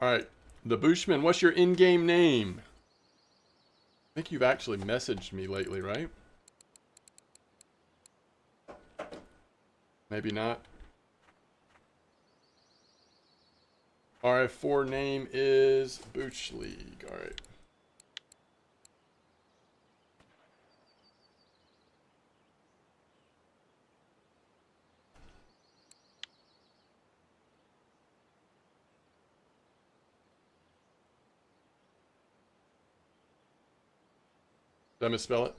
All right, the Bushman, what's your in-game name? I think you've actually messaged me lately, right? Maybe not. RF4 name is Booch League. All right. Did I misspell it?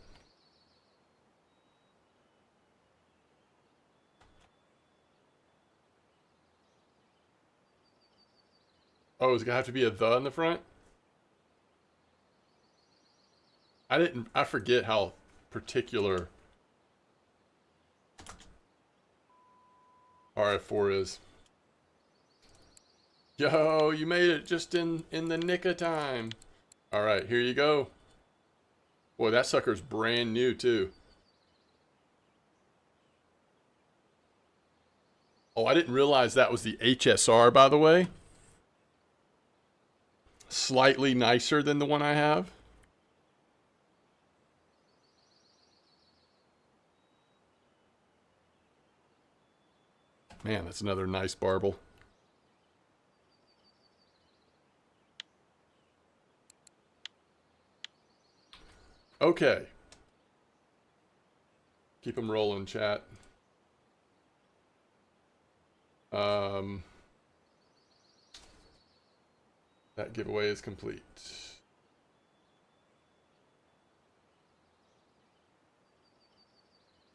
Oh, is it gonna have to be a the in the front? I forget how particular RF4 is. Yo, you made it just in the nick of time. All right, here you go. Boy, that sucker's brand new too. Oh, I didn't realize that was the HSR, by the way. Slightly nicer than the one I have. Man, that's another nice barbel. Okay. Keep them rolling, chat. That giveaway is complete.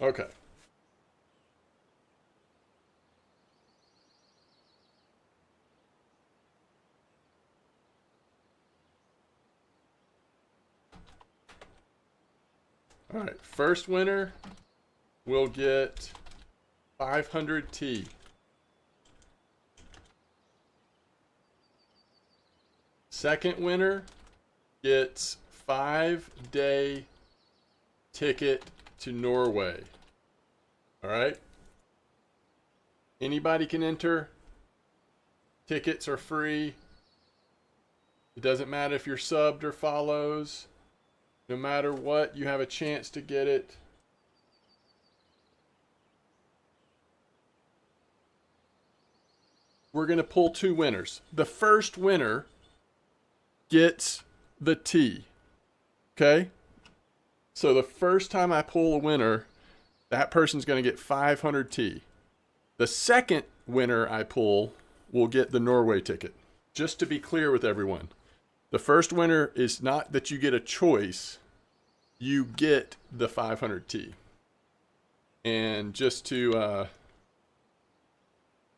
Okay. All right, first winner will get 500T. Second winner gets 5-day ticket to Norway. All right. Anybody can enter. Tickets are free. It doesn't matter if you're subbed or follows. No matter what, you have a chance to get it. We're going to pull two winners. The first winner gets the T. Okay? So the first time I pull a winner, that person's going to get 500T. The second winner I pull will get the Norway ticket. Just to be clear with everyone, the first winner is not that you get a choice. You get the 500T. And just to,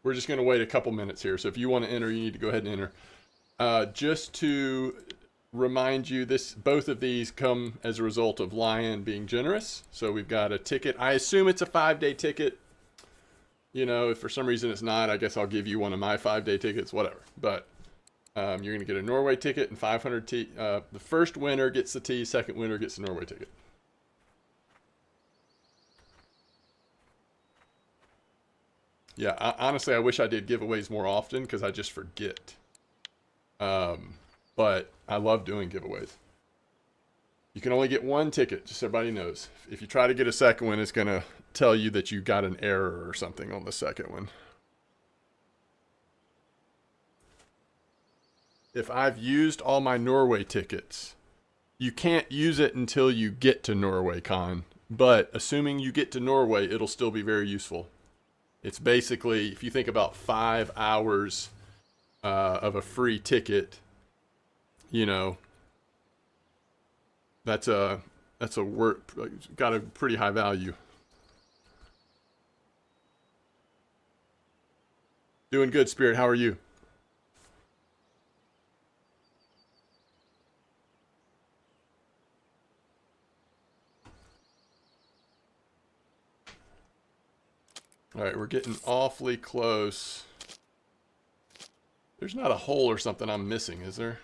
we're just going to wait a couple minutes here. So if you want to enter, you need to go ahead and enter. Just to remind you, both of these come as a result of Lion being generous. So we've got a ticket. I assume it's a 5-day ticket. You know, if for some reason it's not, I guess I'll give you one of my 5-day tickets, whatever. But you're going to get a Norway ticket and 500T. The first winner gets the T, second winner gets the Norway ticket. Yeah, honestly, I wish I did giveaways more often because I just forget. But I love doing giveaways. You can only get one ticket, just so everybody knows. If you try to get a second one, it's going to tell you that you got an error or something on the second one. If I've used all my Norway tickets, you can't use it until you get to NorwayCon. But assuming you get to Norway, it'll still be very useful. It's basically, if you think about 5 hours of a free ticket, you know, that's a work, got a pretty high value. Doing good, Spirit. How are you? All right, we're getting awfully close. There's not a hole or something I'm missing, is there?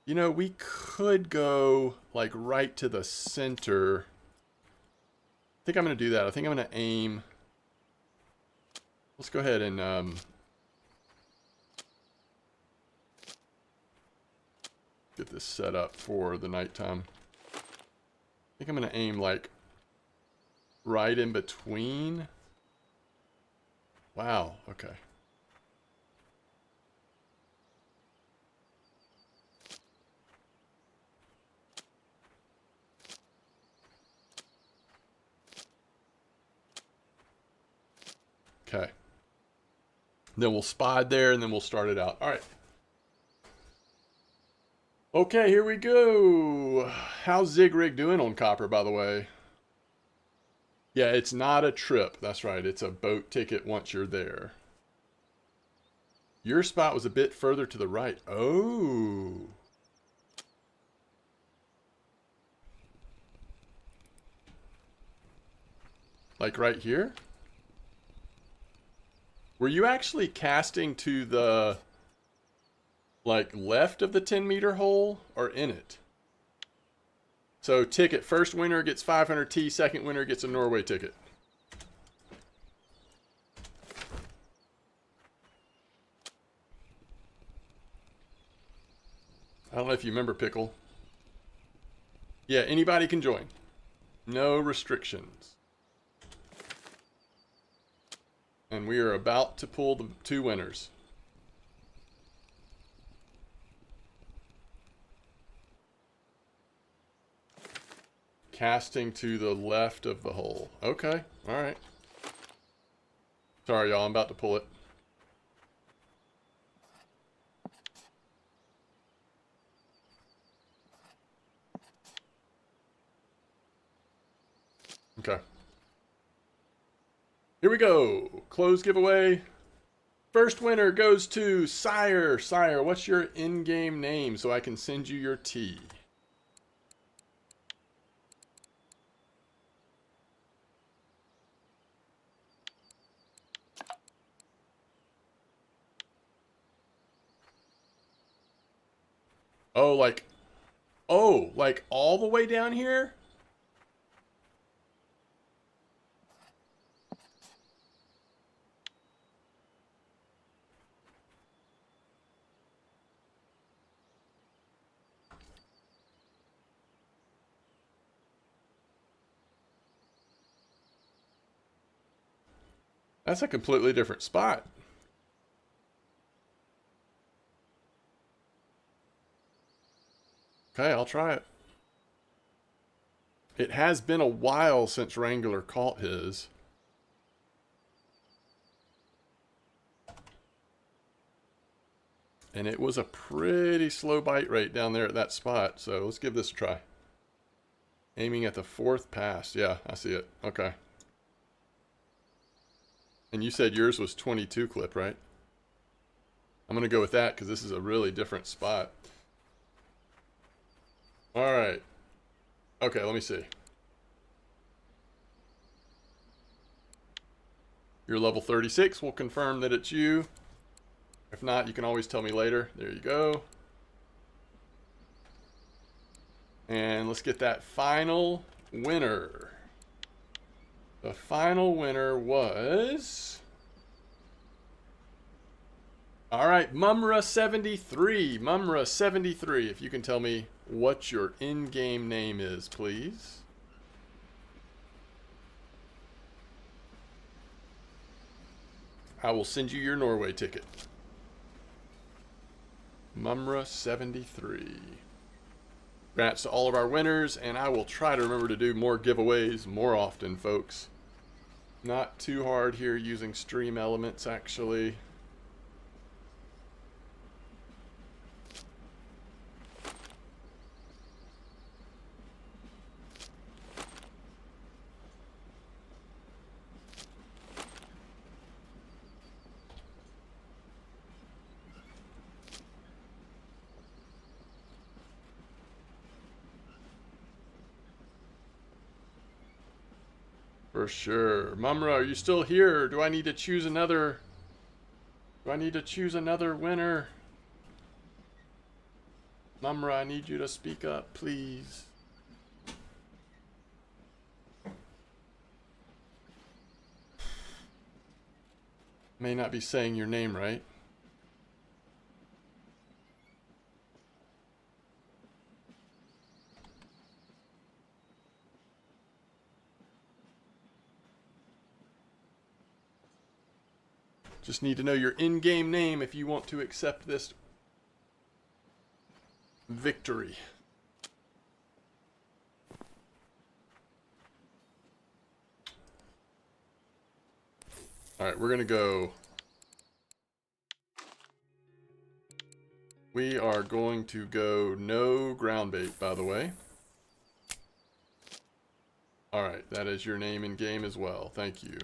You know, we could go like right to the center. I think I'm going to do that. I think I'm going to aim. Let's go ahead and get this set up for the nighttime. I think I'm going to aim like right in between. Wow, okay. Okay. Then we'll spot there and then we'll start it out. All right. Okay, here we go. How's Zigrig doing on copper, by the way? Yeah, it's not a trip. That's right. It's a boat ticket once you're there. Your spot was a bit further to the right. Oh. Like right here? Were you actually casting to the, like, left of the 10-meter hole or in it? So ticket, first winner gets 500T, second winner gets a Norway ticket. I don't know if you remember Pickle. Yeah, anybody can join. No restrictions. And we are about to pull the 2 winners. Casting to the left of the hole. Okay, alright. Sorry, y'all, I'm about to pull it. Okay. Here we go. Close giveaway. First winner goes to Sire. Sire, what's your in-game name so I can send you your tea? Oh, like all the way down here? That's a completely different spot. Okay, I'll try it. It has been a while since Wrangler caught his. And it was a pretty slow bite rate down there at that spot. So let's give this a try. Aiming at the 4th pass. Yeah, I see it. Okay. And you said yours was 22 clip, right? I'm going to go with that because this is a really different spot. All right. Okay, let me see. You're level 36. We'll confirm that it's you. If not, you can always tell me later. There you go. And let's get that final winner. The final winner was... All right, Mumra73. Mumra73, if you can tell me what your in-game name is, please. I will send you your Norway ticket. Mumra73. Congrats to all of our winners, and I will try to remember to do more giveaways more often, folks. Not too hard here using Stream Elements, actually. For sure. Mumra, are you still here? Do I need to choose another... Do I need to choose another winner? Mumra, I need you to speak up, please. May not be saying your name right. Just need to know your in-game name if you want to accept this victory. Alright, we're going to go... We are going to go no ground bait, by the way. Alright, that is your name in game as well. Thank you.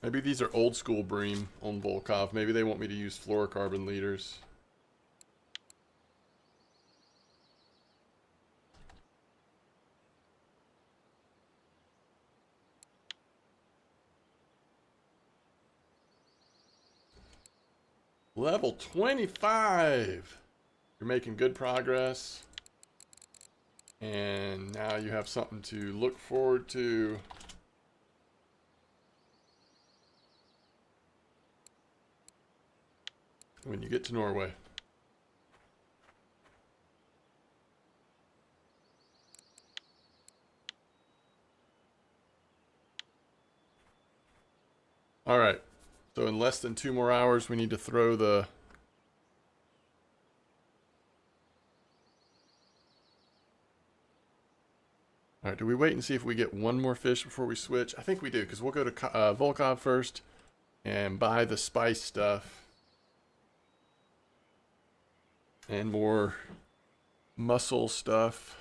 Maybe these are old school bream on Volkov. Maybe they want me to use fluorocarbon leaders. Level 25. You're making good progress. And now you have something to look forward to. When you get to Norway. All right. So in less than 2 more hours, we need to throw the... All right, do we wait and see if we get one more fish before we switch? I think we do, because we'll go to Volkov first and buy the spice stuff. And more mussel stuff.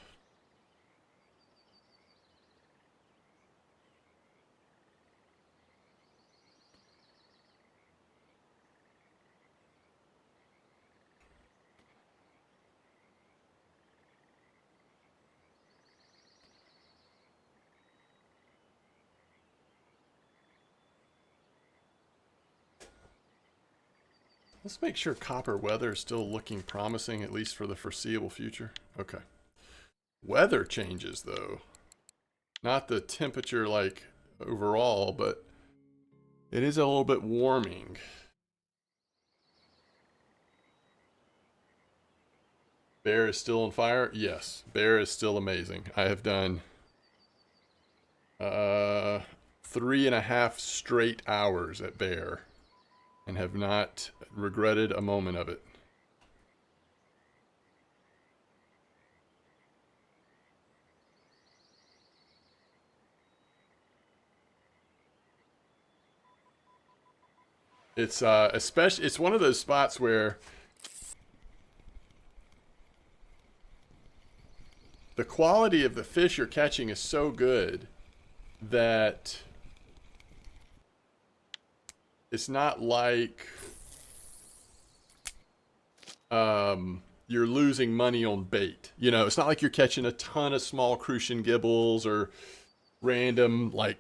Let's make sure copper weather is still looking promising, at least for the foreseeable future. Okay. Weather changes, though. Not the temperature, like, overall, but it is a little bit warming. Bear is still on fire? Yes. Bear is still amazing. I have done 3.5 straight hours at Bear and have not regretted a moment of it. It's especially, it's one of those spots where the quality of the fish you're catching is so good that it's not like you're losing money on bait. You know, it's not like you're catching a ton of small crucian gibbles or random like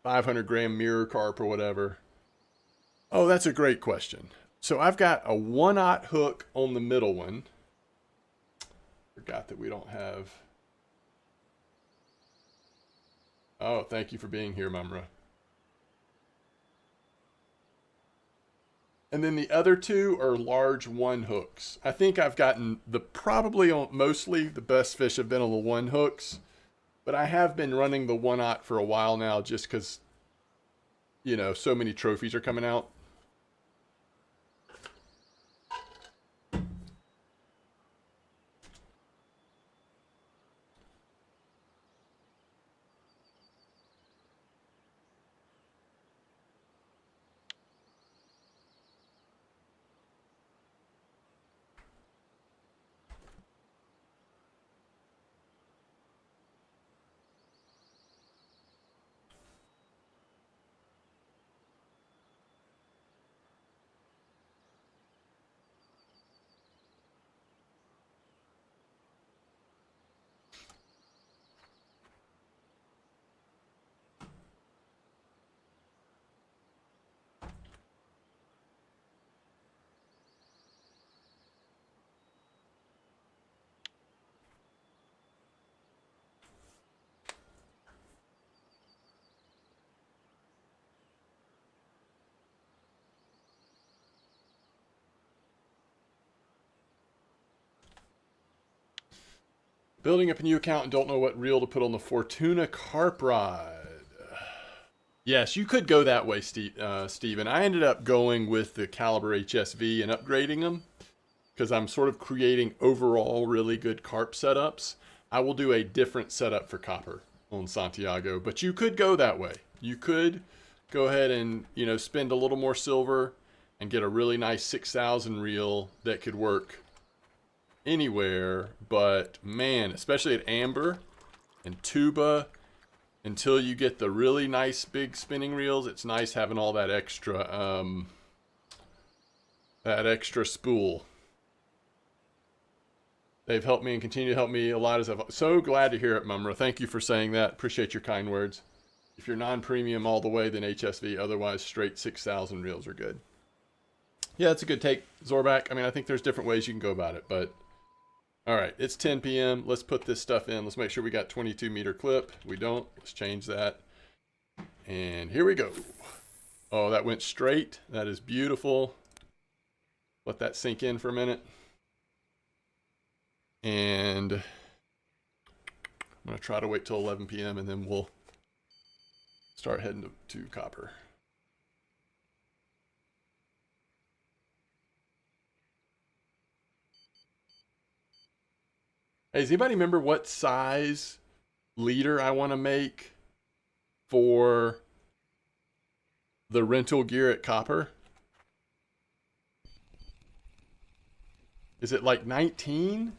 500 gram mirror carp or whatever. Oh, that's a great question. So I've got a 1/0 hook on the middle one. Forgot that we don't have... Oh, thank you for being here, Mumra. And then the other two are large 1 hooks. I think I've gotten the probably mostly the best fish have been on the 1 hooks, but I have been running the 1/0 for a while now just because, you know, so many trophies are coming out. Building up a new account and don't know what reel to put on the Fortuna carp rod. Yes, you could go that way, Steven. I ended up going with the Caliber HSV and upgrading them because I'm sort of creating overall really good carp setups. I will do a different setup for copper on Santiago, but you could go that way. You could go ahead and, you know, spend a little more silver and get a really nice 6,000 reel that could work anywhere, but man, especially at Amber and Tuba until you get the really nice big spinning reels, it's nice having all that extra spool. They've helped me and continue to help me a lot. As I'm so glad to hear it, Mumra. Thank you for saying that. Appreciate your kind words. If you're non-premium all the way, then HSV. Otherwise, straight 6,000 reels are good. Yeah, it's a good take, Zorback. I mean, I think there's different ways you can go about it, but all right, it's 10 p.m. Let's put this stuff in. Let's make sure we got 22 meter clip. We don't. Let's change that. And here we go. Oh, that went straight. That is beautiful. Let that sink in for a minute. And I'm going to try to wait till 11 p.m. and then we'll start heading to copper. Hey, does anybody remember what size leader I want to make for the rental gear at Copper? Is it like 19?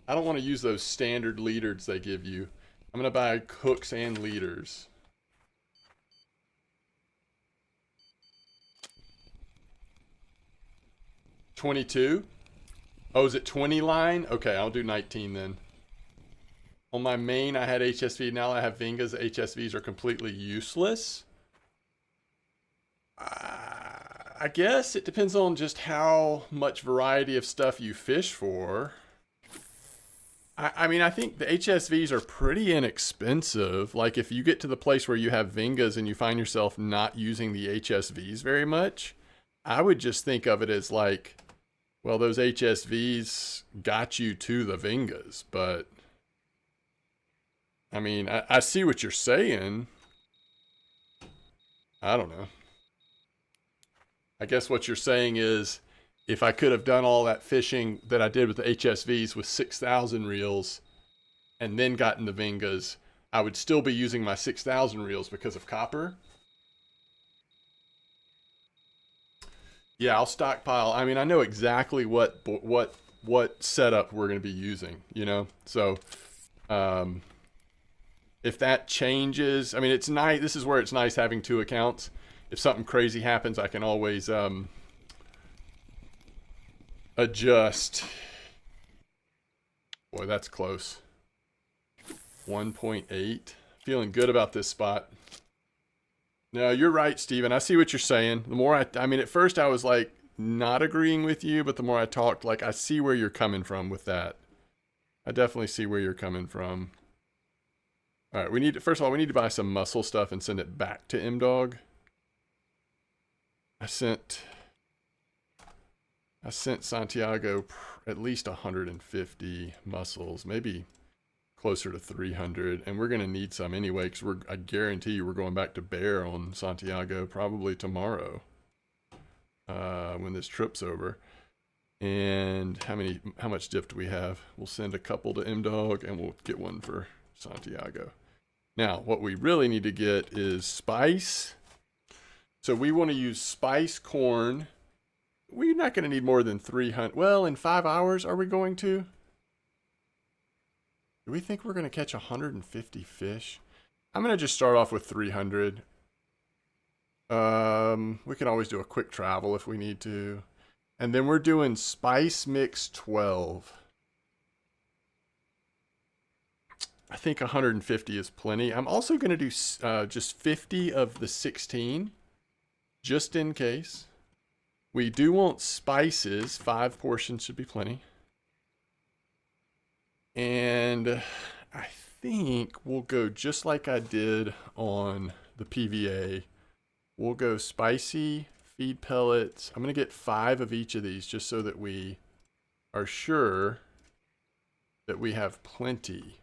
I don't want to use those standard leaders they give you. I'm going to buy hooks and leaders. $22? Oh, is it 20 line? Okay, I'll do 19 then. On my main, I had HSV. Now I have Vingas. HSVs are completely useless. I guess it depends on just how much variety of stuff you fish for. I mean, I think the HSVs are pretty inexpensive. Like, if you get to the place where you have Vingas and you find yourself not using the HSVs very much, I would just think of it as like, well, those HSVs got you to the Vingas, but I mean, I see what you're saying. I don't know. I guess what you're saying is, if I could have done all that fishing that I did with the HSVs with 6,000 reels and then gotten the Vingas, I would still be using my 6,000 reels because of copper. Yeah, I'll stockpile. I mean, I know exactly what setup we're going to be using, you know? So, if that changes, I mean, it's nice. This is where it's nice having two accounts. If something crazy happens, I can always adjust. Boy, that's close. 1.8. Feeling good about this spot. No, you're right, Steven. I see what you're saying. The more I mean, at first I was like not agreeing with you, but the more I talked, like I see where you're coming from with that. I definitely see where you're coming from. All right, first of all, we need to buy some muscle stuff and send it back to M-Dog. I sent Santiago at least 150 mussels, maybe closer to 300, and we're going to need some anyway, because I guarantee you we're going back to bear on Santiago probably tomorrow when this trip's over. And how much diff do we have? We'll send a couple to M-Dog and we'll get one for Santiago. Now, what we really need to get is spice. So we want to use spice corn. We're not going to need more than 300. Well, in 5 hours, are we going to? Do we think we're going to catch 150 fish? I'm going to just start off with 300. We can always do a quick travel if we need to. And then we're doing spice mix 12. I think 150 is plenty. I'm also going to do just 50 of the 16, just in case. We do want spices. 5 portions should be plenty. And I think we'll go just like I did on the PVA. We'll go spicy feed pellets. I'm going to get 5 of each of these just so that we are sure that we have plenty.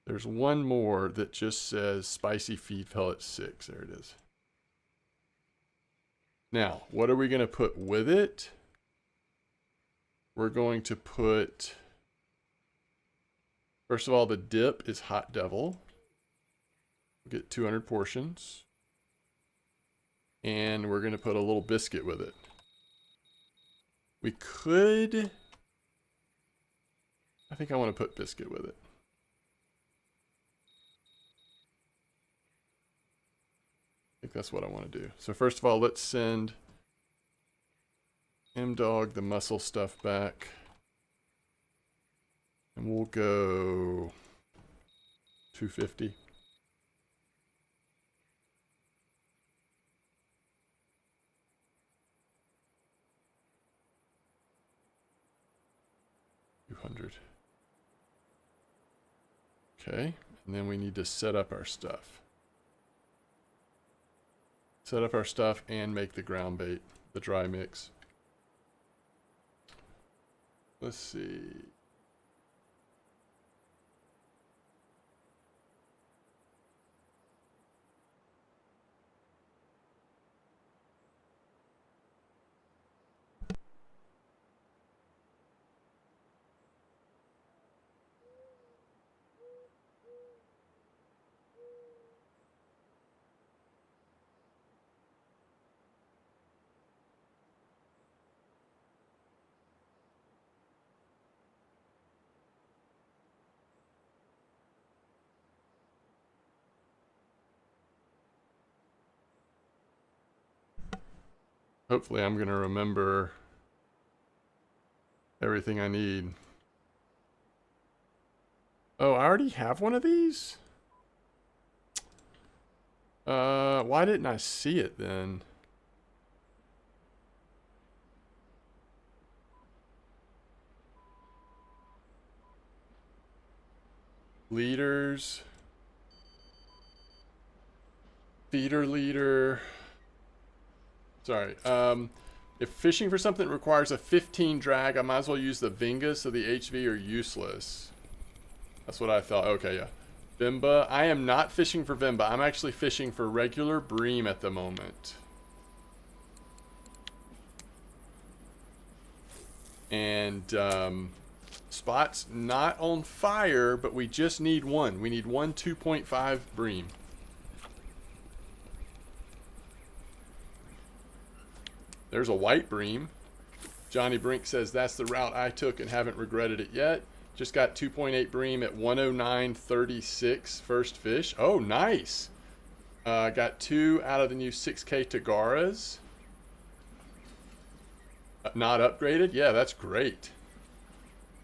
There's one more that just says spicy feed pellet 6. There it is. Now, what are we going to put with it? We're going to put, first of all, the dip is Hot Devil. We'll get 200 portions. And we're going to put a little biscuit with it. We could, I think I want to put biscuit with it. I think that's what I want to do. So first of all, let's send M-Dog the muscle stuff back. And we'll go 250. Okay, and then we need to set up our stuff. Set up our stuff and make the ground bait, the dry mix. Let's see. Hopefully I'm going to remember everything I need. Oh, I already have one of these? Why didn't I see it then? Leaders. Feeder leader. Sorry. If fishing for something requires a 15 drag, I might as well use the Vinga, so the HV are useless. That's what I thought. Okay, yeah. Vimba. I am not fishing for Vimba. I'm actually fishing for regular bream at the moment. And spot's not on fire, but we just need one. We need one 2.5 bream. There's a white bream. Johnny Brink says that's the route I took and haven't regretted it yet. Just got 2.8 bream at 109.36 first fish. Oh, nice. Got 2 out of the new 6K Tagaras. Not upgraded? Yeah, that's great.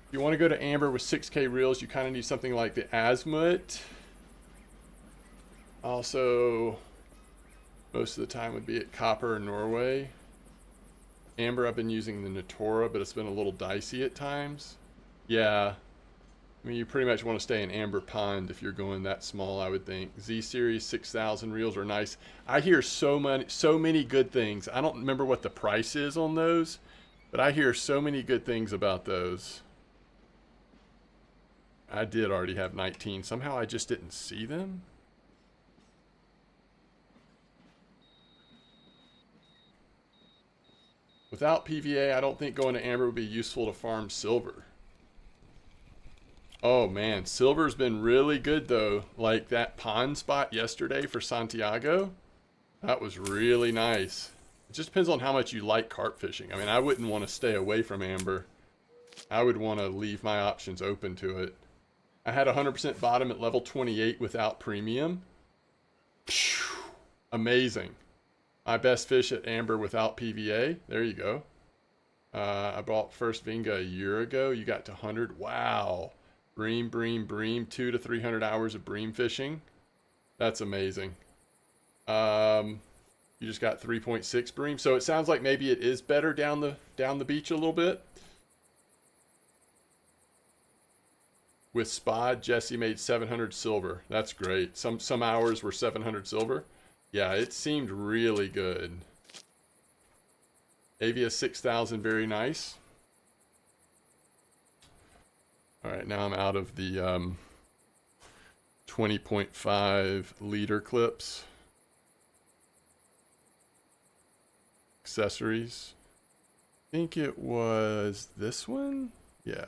If you want to go to amber with 6K reels, you kind of need something like the Azimuth. Also, most of the time would be at Copper in Norway. Amber, I've been using the Natura, but it's been a little dicey at times. Yeah. I mean, you pretty much want to stay in Amber Pond if you're going that small, I would think. Z-Series 6000 reels are nice. I hear so many good things. I don't remember what the price is on those, but I hear so many good things about those. I did already have 19. Somehow I just didn't see them. Without PVA, I don't think going to amber would be useful to farm silver. Oh man, silver's been really good though. Like that pond spot yesterday for Santiago, that was really nice. It just depends on how much you like carp fishing. I mean, I wouldn't want to stay away from amber. I would want to leave my options open to it. I had 100% bottom at level 28 without premium. Amazing. My best fish at amber without PVA. There you go. I bought first Vinga a year ago. You got to 100. Wow. Bream, 200 to 300 hours of bream fishing. That's amazing. You just got 3.6 bream. So it sounds like maybe it is better down the beach a little bit. With Spod, Jesse made 700 silver. That's great. Some hours were 700 silver. Yeah, it seemed really good. Avia 6000, very nice. All right, now I'm out of the 20.5 liter clips. Accessories. I think it was this one. Yeah.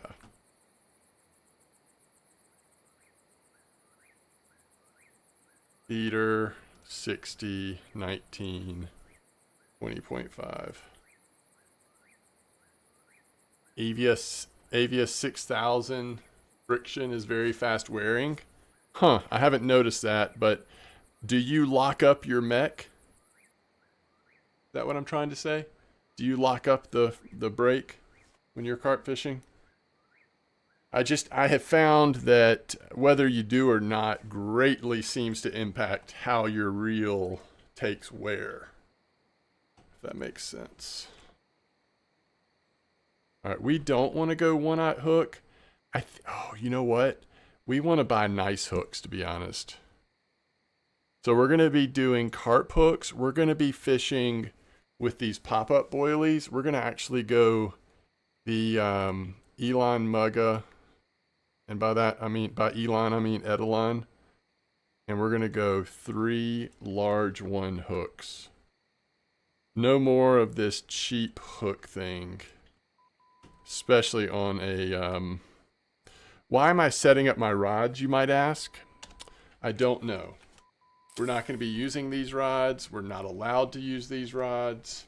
Leader 60, 19, 20.5. Avia 6000 friction is very fast wearing. Huh, I haven't noticed that, but do you lock up your mech? Is that what I'm trying to say? Do you lock up the brake when you're carp fishing? I have found that whether you do or not greatly seems to impact how your reel takes wear. If that makes sense. All right, we don't want to go one-aught hook. Oh, you know what? We want to buy nice hooks, to be honest. So we're going to be doing carp hooks. We're going to be fishing with these pop-up boilies. We're going to actually go the Elon Mugga. And by that, I mean, by Elon, I mean Edelon. And we're going to go 3 large 1 hooks. No more of this cheap hook thing. Especially on a, why am I setting up my rods, you might ask? I don't know. We're not going to be using these rods. We're not allowed to use these rods.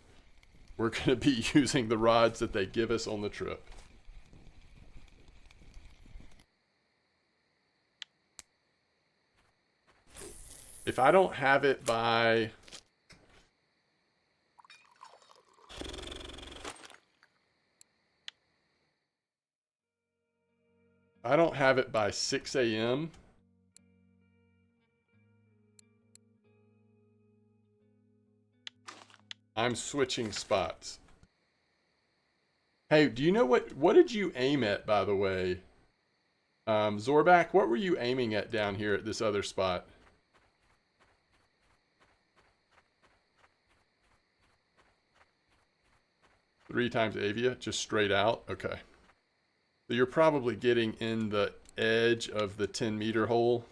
We're going to be using the rods that they give us on the trip. If I don't have it by... I don't have it by 6 a.m. I'm switching spots. Hey, do you know what did you aim at, by the way? Zorback, what were you aiming at down here at this other spot? Three times Avia, just straight out? Okay. So you're probably getting in the edge of the 10-meter hole.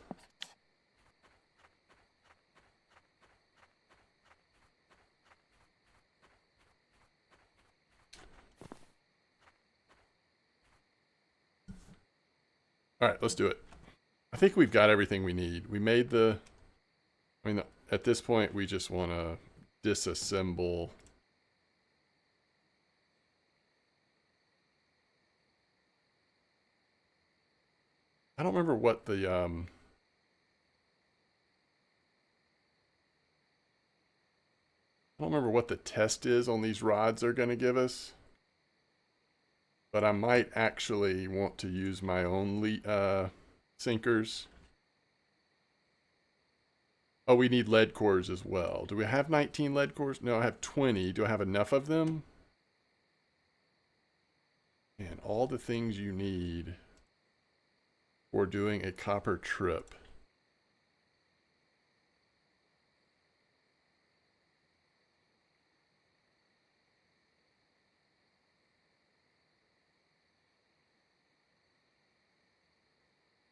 All right, let's do it. I think we've got everything we need. We made the... I mean, at this point, we just want to disassemble... I don't remember what the... I don't remember what the test is on these rods they're going to give us. But I might actually want to use my own sinkers. Oh, we need lead cores as well. Do we have 19 lead cores? No, I have 20. Do I have enough of them? And all the things you need for doing a copper trip.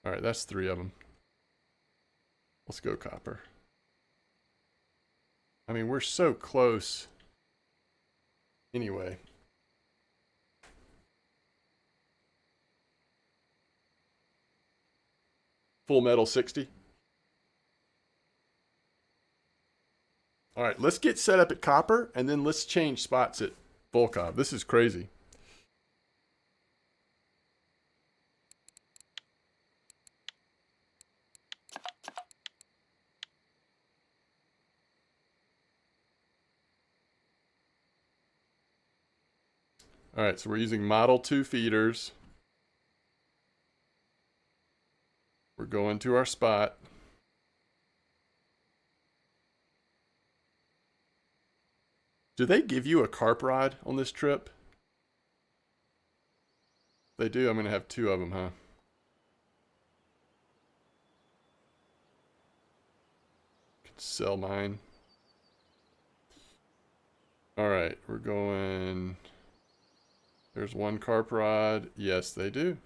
All right, that's 3 of them. Let's go copper. I mean, we're so close. Anyway. Full metal 60. All right, let's get set up at copper, and then let's change spots at Volkov. This is crazy. All right, so we're using Model 2 feeders. We're going to our spot. Do they give you a carp rod on this trip? They do. I'm going to have 2 of them, huh? Could sell mine. All right, we're going... There's 1 carp rod. Yes, they do.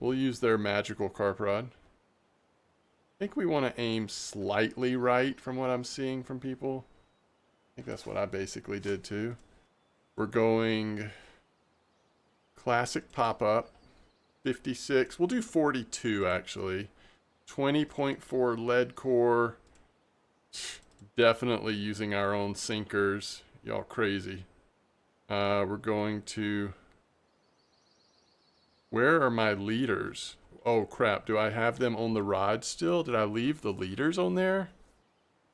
We'll use their magical carp rod. I think we want to aim slightly right from what I'm seeing from people. I think that's what I basically did too. We're going classic pop-up. 56. We'll do 42 actually. 20.4 lead core. Definitely using our own sinkers. Y'all crazy. We're going to Where are my leaders? Oh crap, do I have them on the rod still? Did I leave the leaders on there?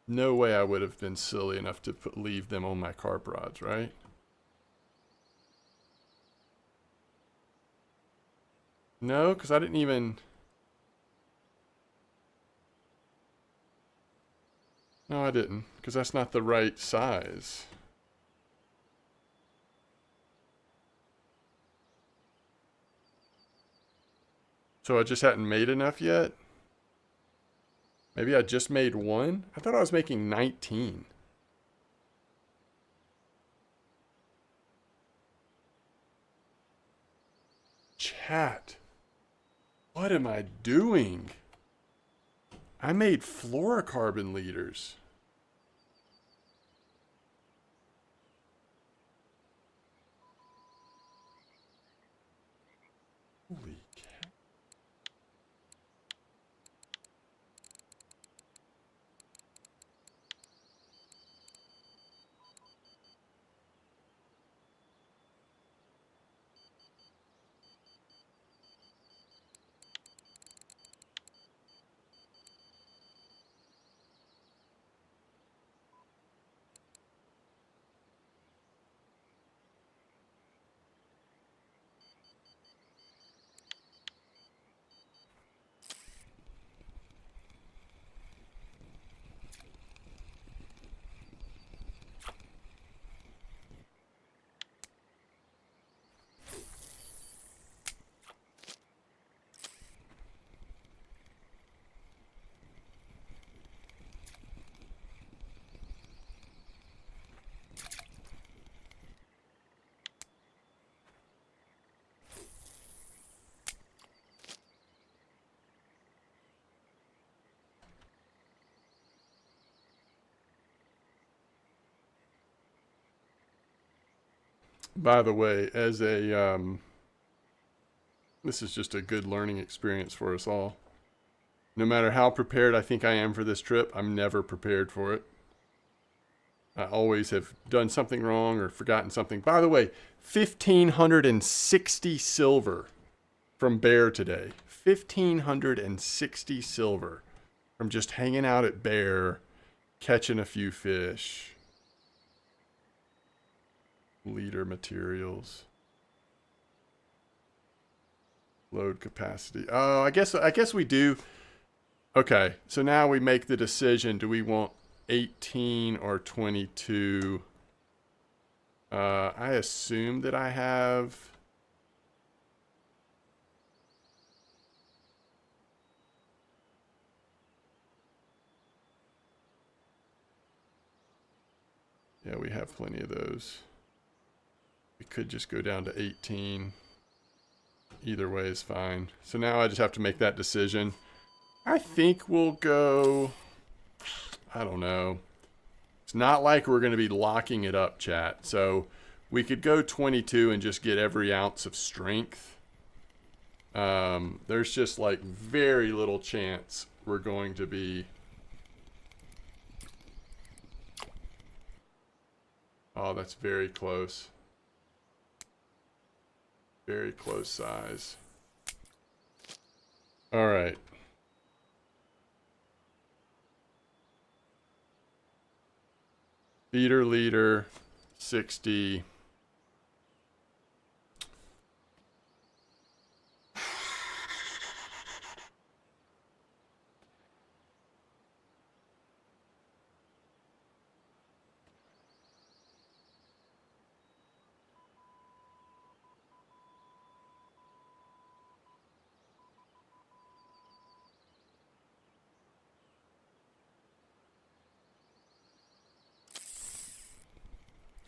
No way I would have been silly enough to leave them on my carp rods, right? No, because I didn't even... No, I didn't, because that's not the right size. So I just hadn't made enough yet? Maybe I just made one? I thought I was making 19. Chat. What am I doing? I made fluorocarbon leaders. Holy cow. By the way, as a this is just a good learning experience for us all. No matter how prepared I think I am for this trip, I'm never prepared for it. I always have done something wrong or forgotten something. By the way, 1,560 silver from Bear today. 1,560 silver from just hanging out at Bear, catching a few fish. Leader materials. Load capacity. Oh, I guess we do. Okay, so now we make the decision. Do we want 18 or 22? I assume that I have... Yeah, we have plenty of those. We could just go down to 18. Either way is fine. So now I just have to make that decision. I think we'll go... I don't know. It's not like we're going to be locking it up, chat. So we could go 22 and just get every ounce of strength. There's just like very little chance we're going to be... Oh, that's very close. Very close size. All right. Feeder leader, 60.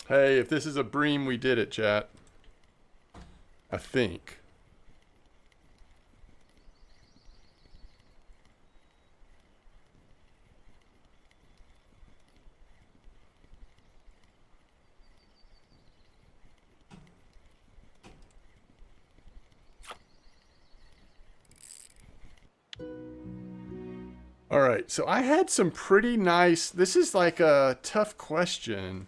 Hey, if this is a bream, we did it, chat. I think. All right, so I had some pretty nice... This is like a tough question.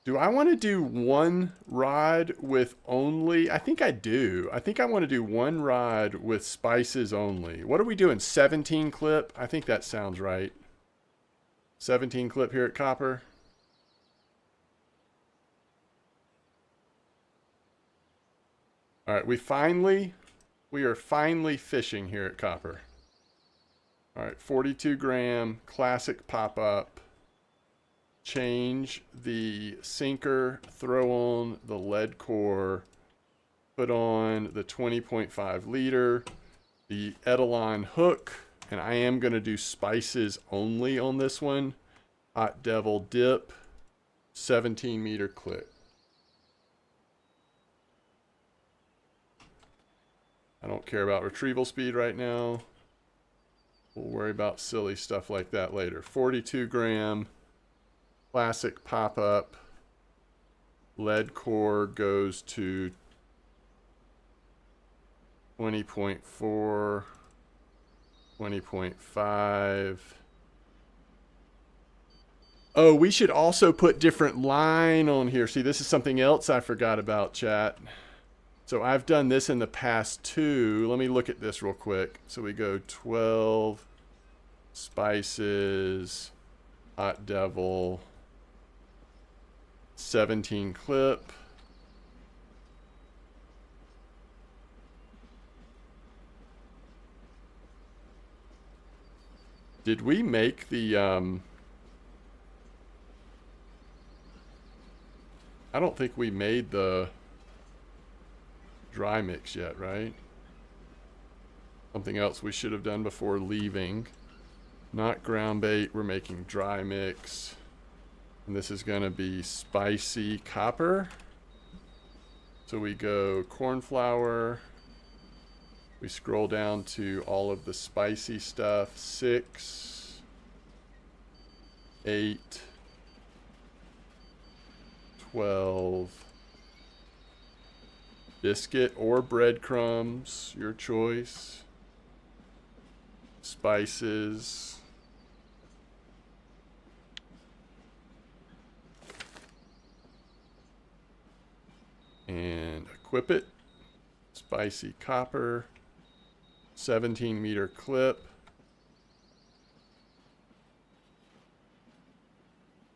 Do I want to do one rod with only, I think I do. I think I want to do one rod with spices only. What are we doing, 17 clip? I think that sounds right. 17 clip here at Copper. All right, we are finally fishing here at Copper. All right, 42 gram classic pop-up. Change the sinker, throw on the lead core, put on the 20.5 liter, the Edelon hook, and I am going to do spices only on this one. Hot Devil dip, 17 meter clip. I don't care about retrieval speed right now. We'll worry about silly stuff like that later. 42 gram. Classic pop-up. Lead core goes to 20.4, 20.5. Oh, we should also put different line on here. See, this is something else I forgot about, chat. So I've done this in the past too. Let me look at this real quick. So we go 12 spices, Hot Devil, 17 clip. Did we make the I don't think we made the dry mix yet, right? Something else we should have done before leaving. Not ground bait, we're making dry mix. And this is going to be spicy copper. So we go corn flour. We scroll down to all of the spicy stuff. 6, 8, 12. Biscuit or breadcrumbs, your choice. Spices. And equip it. Spicy copper. 17 meter clip.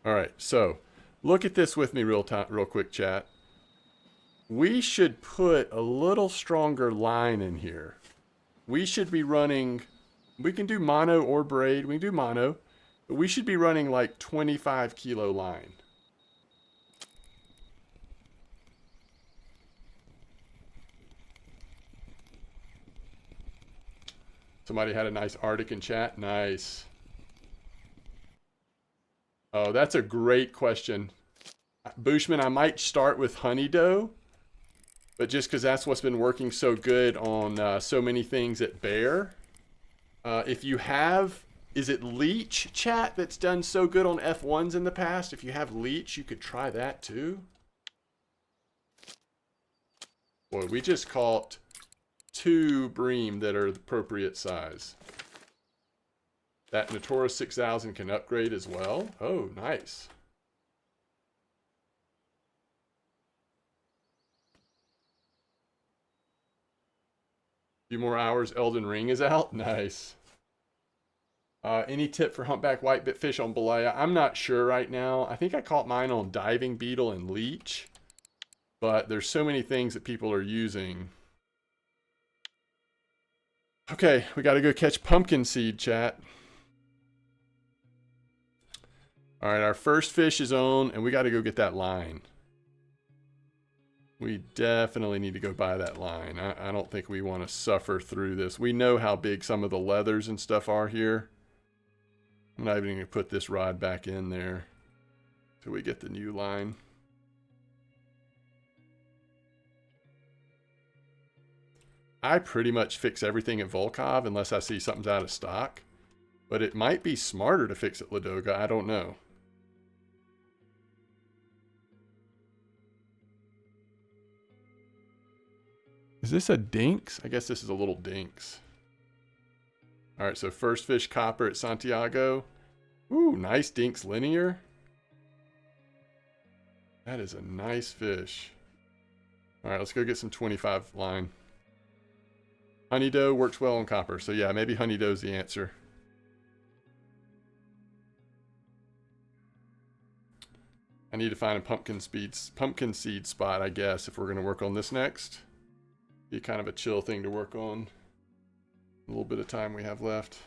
All right, so look at this with me real quick, chat. We should put a little stronger line in here. We should be running, we can do mono or braid, we can do mono, but we should be running like 25 kilo line. Somebody had a nice Arctic in chat, nice. Oh, that's a great question. Bushman, I might start with honey dough. But just because that's what's been working so good on so many things at Bear. If you have, is it Leech, chat, that's done so good on F1s in the past? If you have Leech, you could try that too. Boy, we just caught 2 bream that are the appropriate size. That Natura 6000 can upgrade as well. Oh, nice. Few more hours, Elden Ring is out. Nice. Any tip for humpback whitebit fish on Balea? I'm not sure right now. I think I caught mine on diving beetle and leech. But there's so many things that people are using. Okay, we got to go catch pumpkin seed, chat. All right, our first fish is on, and we got to go get that line. We definitely need to go buy that line. I don't think we want to suffer through this. We know how big some of the leathers and stuff are here. I'm not even going to put this rod back in there till we get the new line. I pretty much fix everything at Volkov unless I see something's out of stock. But it might be smarter to fix at Ladoga. I don't know. Is this a dinks? I guess this is a little dinks. All right, so first fish copper at Santiago. Ooh, nice dinks linear. That is a nice fish. All right, let's go get some 25 line. Honey doe works well on copper. So yeah, maybe honey doe is the answer. I need to find a pumpkin seed spot, I guess, if we're going to work on this next. Be kind of a chill thing to work on. A little bit of time we have left.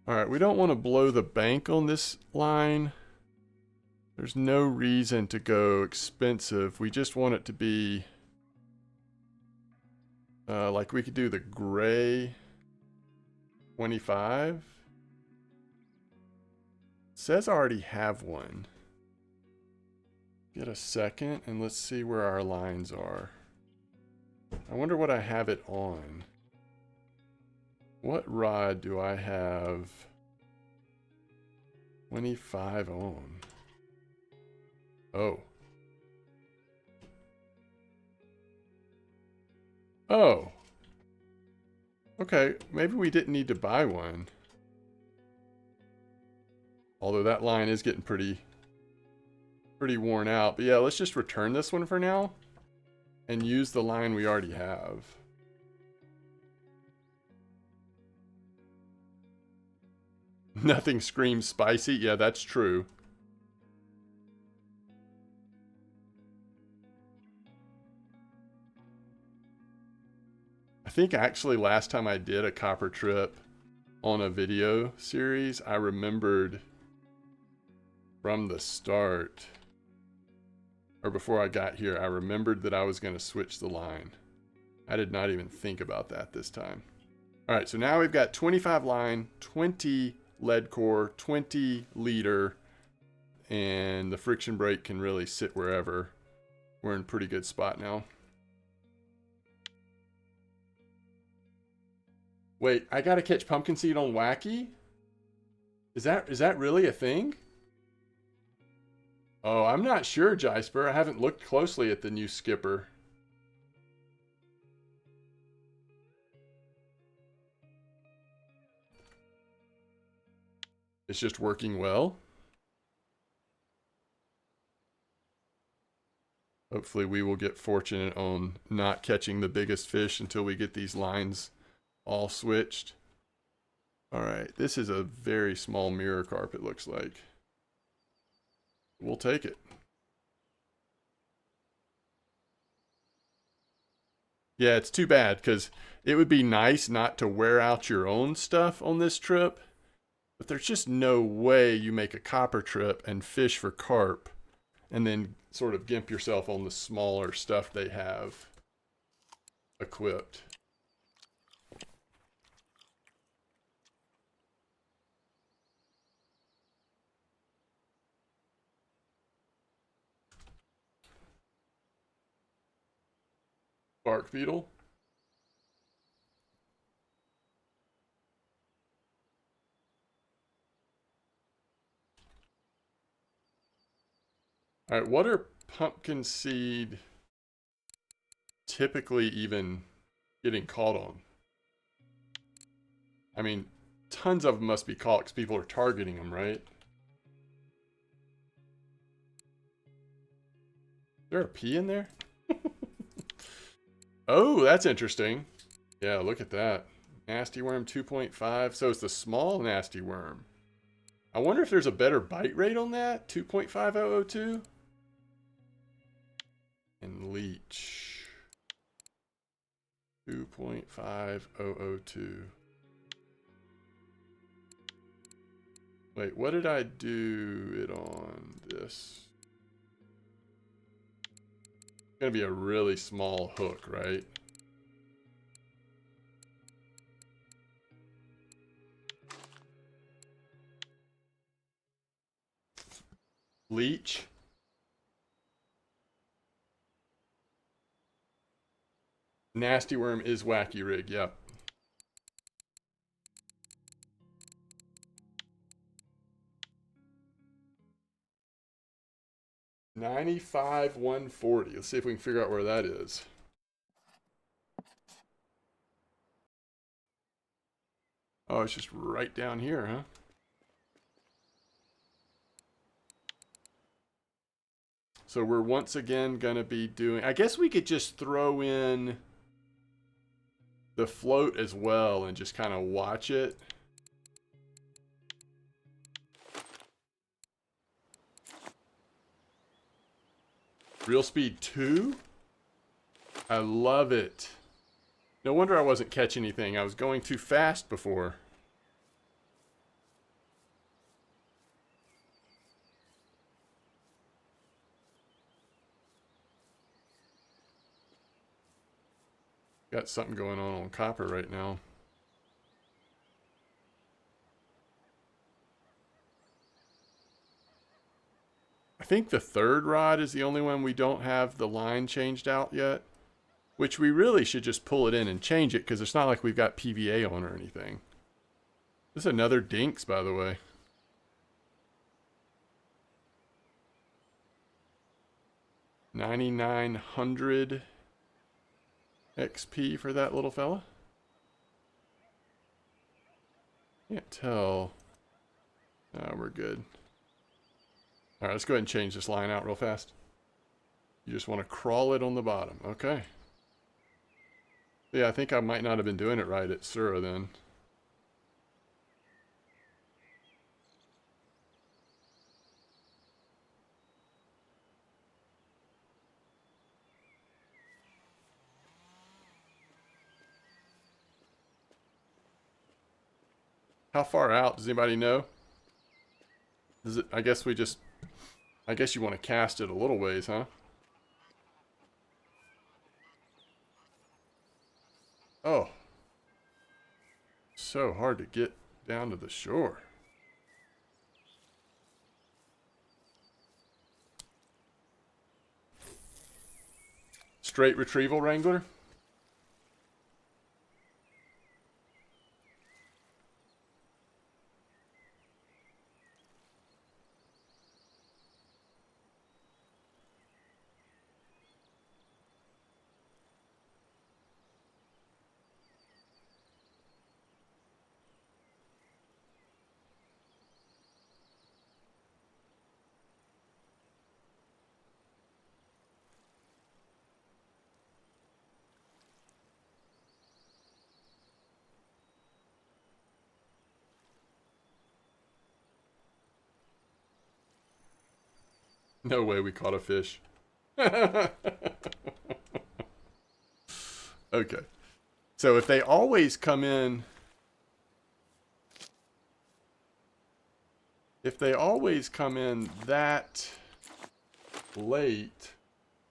All right, we don't want to blow the bank on this line. There's no reason to go expensive. We just want it to be like we could do the gray 25. It says I already have one. Get a second and let's see where our lines are. I wonder what I have it on. What rod do I have 25 on? Oh. Oh. Okay, maybe we didn't need to buy one. Although that line is getting pretty worn out. But yeah, let's just return this one for now and use the line we already have. Nothing screams spicy. Yeah, that's true. I think actually last time I did a copper trip on a video series, I remembered from the start, or before I got here, I remembered that I was going to switch the line. I did not even think about that this time. All right, so now we've got 25 line, 20 lead core, 20 leader, and the friction brake can really sit wherever. We're in a pretty good spot now. Wait, I gotta catch pumpkin seed on Wacky? Is that really a thing? Oh, I'm not sure, Jysper. I haven't looked closely at the new skipper. It's just working well. Hopefully we will get fortunate on not catching the biggest fish until we get these lines all switched. All right, this is a very small mirror carp, it looks like. We'll take it. Yeah, it's too bad because it would be nice not to wear out your own stuff on this trip, but there's just no way you make a copper trip and fish for carp and then sort of gimp yourself on the smaller stuff they have equipped. Bark beetle. All right, what are pumpkin seed typically even getting caught on? I mean, tons of them must be caught because people are targeting them, right? Is there a P in there? Oh, that's interesting. Yeah, look at that. Nasty worm 2.5. So it's the small nasty worm. I wonder if there's a better bite rate on that. 2.5002. And leech. 2.5002. Wait, what did I do it on this? Gonna be a really small hook, right? Leech. Nasty worm is wacky rig, yep. $95 $140. Let's see if we can figure out where that is. Oh, it's just right down here, huh? So we're once again going to be doing... I guess we could just throw in the float as well and just kind of watch it. Real speed 2? I love it. No wonder I wasn't catching anything. I was going too fast before. Got something going on copper right now. I think the third rod is the only one we don't have the line changed out yet. Which we really should just pull it in and change it, because it's not like we've got PVA on or anything. This is another Dinks, by the way. $9,900 XP for that little fella. Can't tell. No, we're good. Alright, let's go ahead and change this line out real fast. You just want to crawl it on the bottom. Okay. Yeah, I think I might not have been doing it right at Sura then. How far out? Does anybody know? Does it? I guess you want to cast it a little ways, huh? Oh. So hard to get down to the shore. Straight retrieval wrangler? No way we caught a fish. Okay. So if they always come in... If they always come in that late,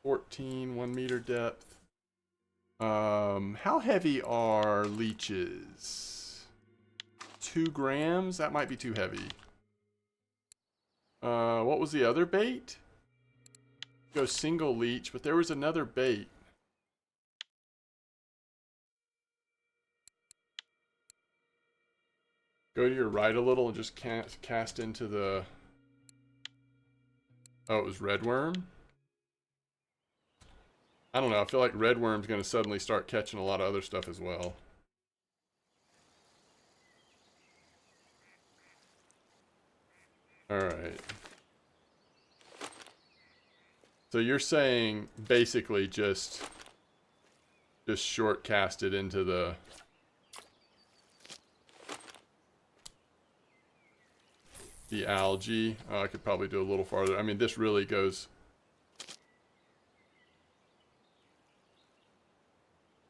14, 1 meter depth, how heavy are leeches? 2 grams? That might be too heavy. What was the other bait? Go single leech, but there was another bait. Go to your right a little and just cast into the... Oh, it was redworm? I don't know, I feel like redworm's going to suddenly start catching a lot of other stuff as well. Alright. So you're saying basically just short cast it into the... The algae. I could probably do a little farther. I mean, this really goes...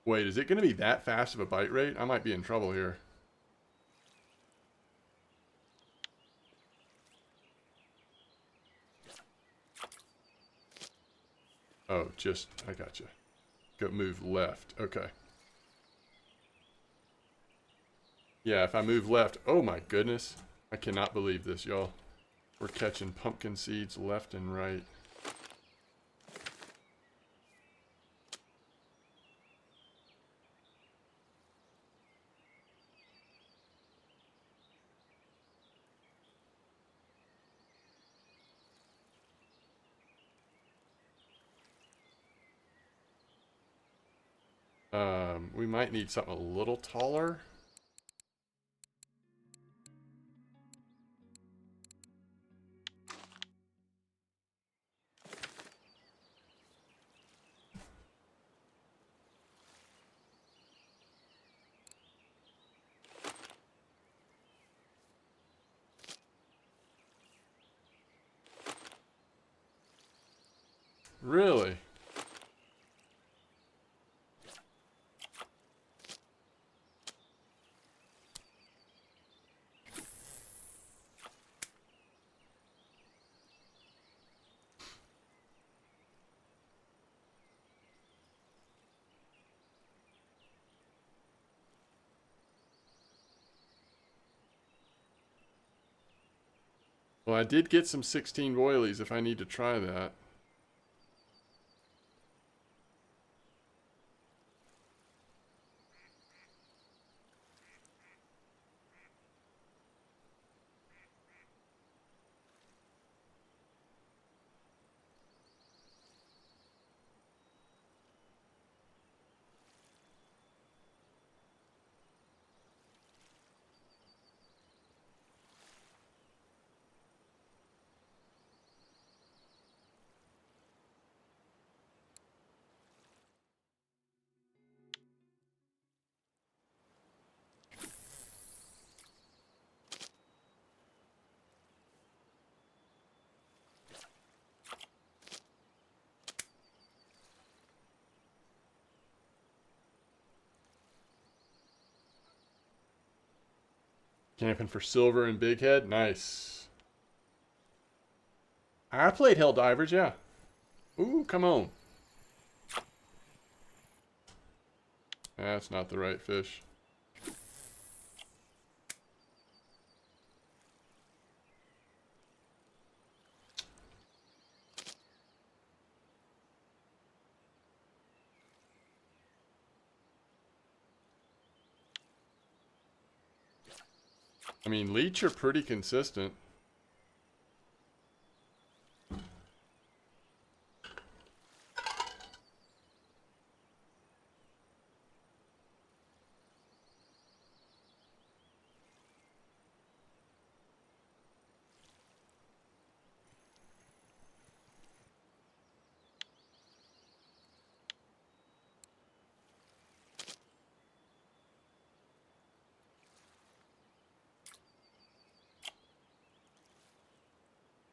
Wait, is it going to be that fast of a bite rate? I might be in trouble here. Oh, just... I gotcha. Go move left. Okay. Yeah, if I move left... Oh my goodness. I cannot believe this, y'all. We're catching pumpkin seeds left and right. We might need something a little taller. Really? Well, I did get some 16 boilies if I need to try that. Camping for silver and big head? Nice. I played Helldivers, yeah. Ooh, come on. That's not the right fish. I mean, leech are pretty consistent.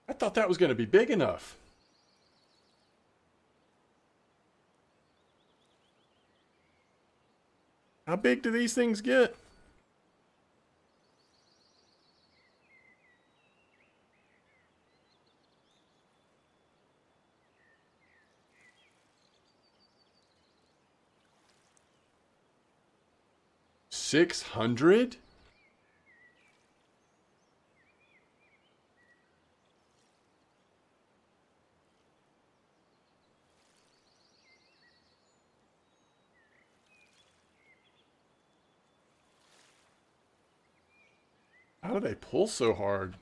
I thought that was going to be big enough. How big do these things get? $600? How do they pull so hard?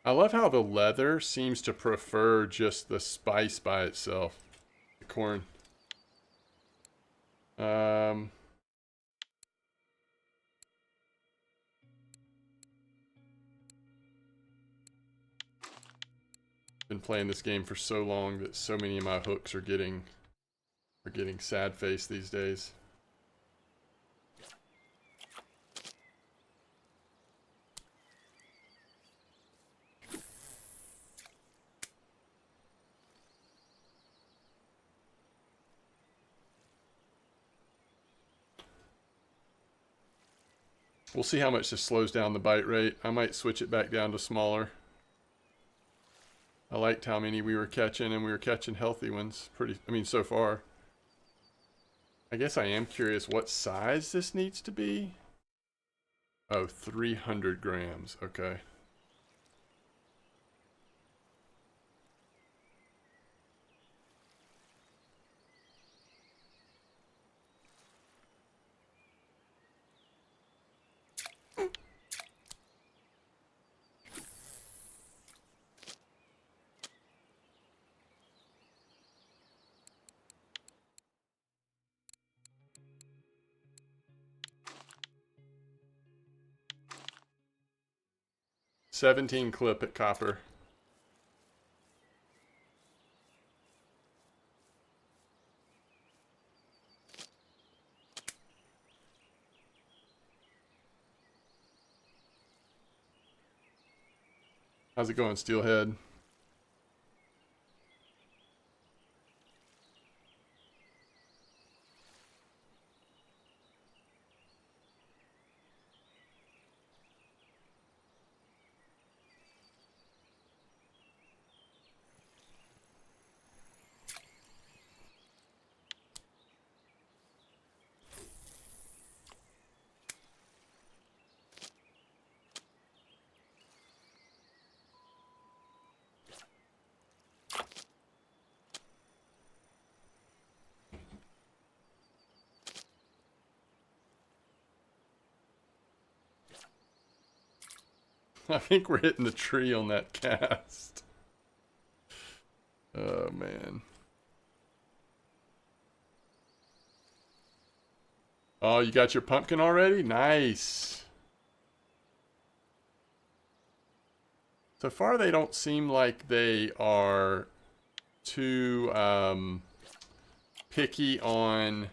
I love how the leather seems to prefer just the spice by itself. The corn. Um, been playing this game for so long that so many of my hooks are getting sad face these days. We'll see how much this slows down the bite rate. I might switch it back down to smaller. I liked how many we were catching, and we were catching healthy ones. So far. I guess I am curious what size this needs to be. Oh, 300 grams. Okay. $17 clip at copper. How's it going, Steelhead? I think we're hitting the tree on that cast. Oh, man. Oh, you got your pumpkin already? Nice. So far, they don't seem like they are too picky on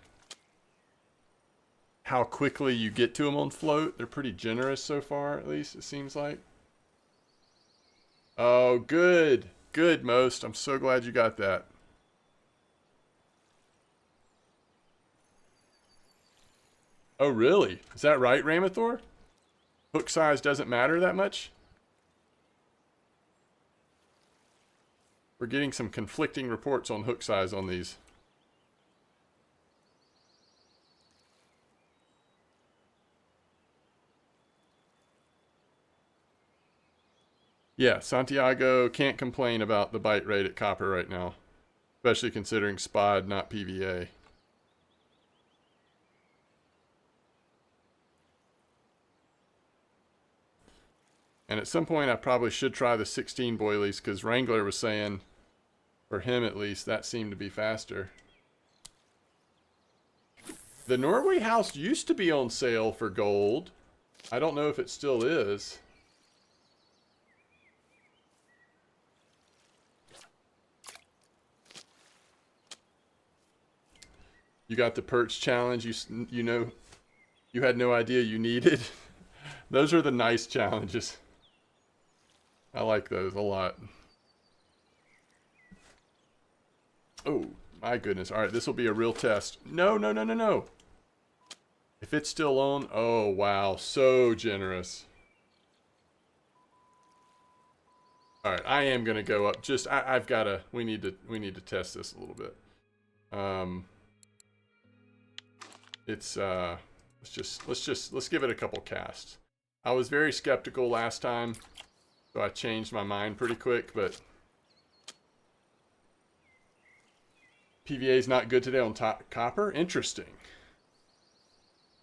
how quickly you get to them on float. They're pretty generous so far, at least, it seems like. Oh, good. Good, Most. I'm so glad you got that. Oh, really? Is that right, Ramathor? Hook size doesn't matter that much? We're getting some conflicting reports on hook size on these. Yeah, Santiago can't complain about the bite rate at copper right now, especially considering SPOD, not PVA. And at some point, I probably should try the 16 boilies because Wrangler was saying, for him at least, that seemed to be faster. The Norway house used to be on sale for gold. I don't know if it still is. You got the perch challenge you know you had no idea you needed. Those are the nice challenges. I like those a lot. Oh, my goodness. All right, this will be a real test. No, no, no, no, no. If it's still on, oh, wow. So generous. All right, I am going to go up. Just, I've got to, we need to test this a little bit. Let's give it a couple casts. I was very skeptical last time, so I changed my mind pretty quick, but PVA is not good today on copper? Interesting.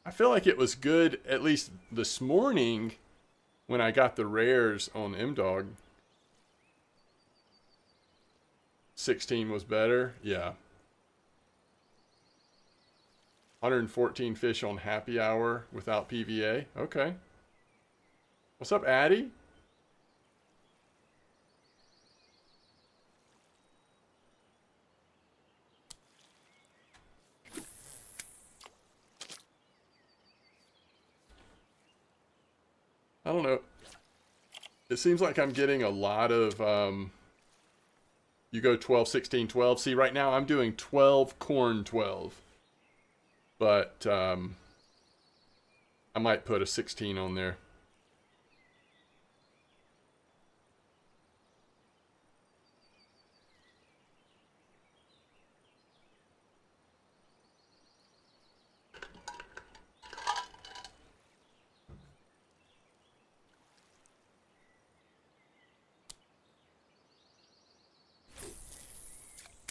I feel like it was good, at least this morning, when I got the rares on M-Dog. 16 was better? Yeah. 114 fish on happy hour without PVA? Okay. What's up, Addy? I don't know. It seems like I'm getting a lot of, you go 12, 16, 12. See, right now I'm doing 12 corn 12. But, I might put a 16 on there.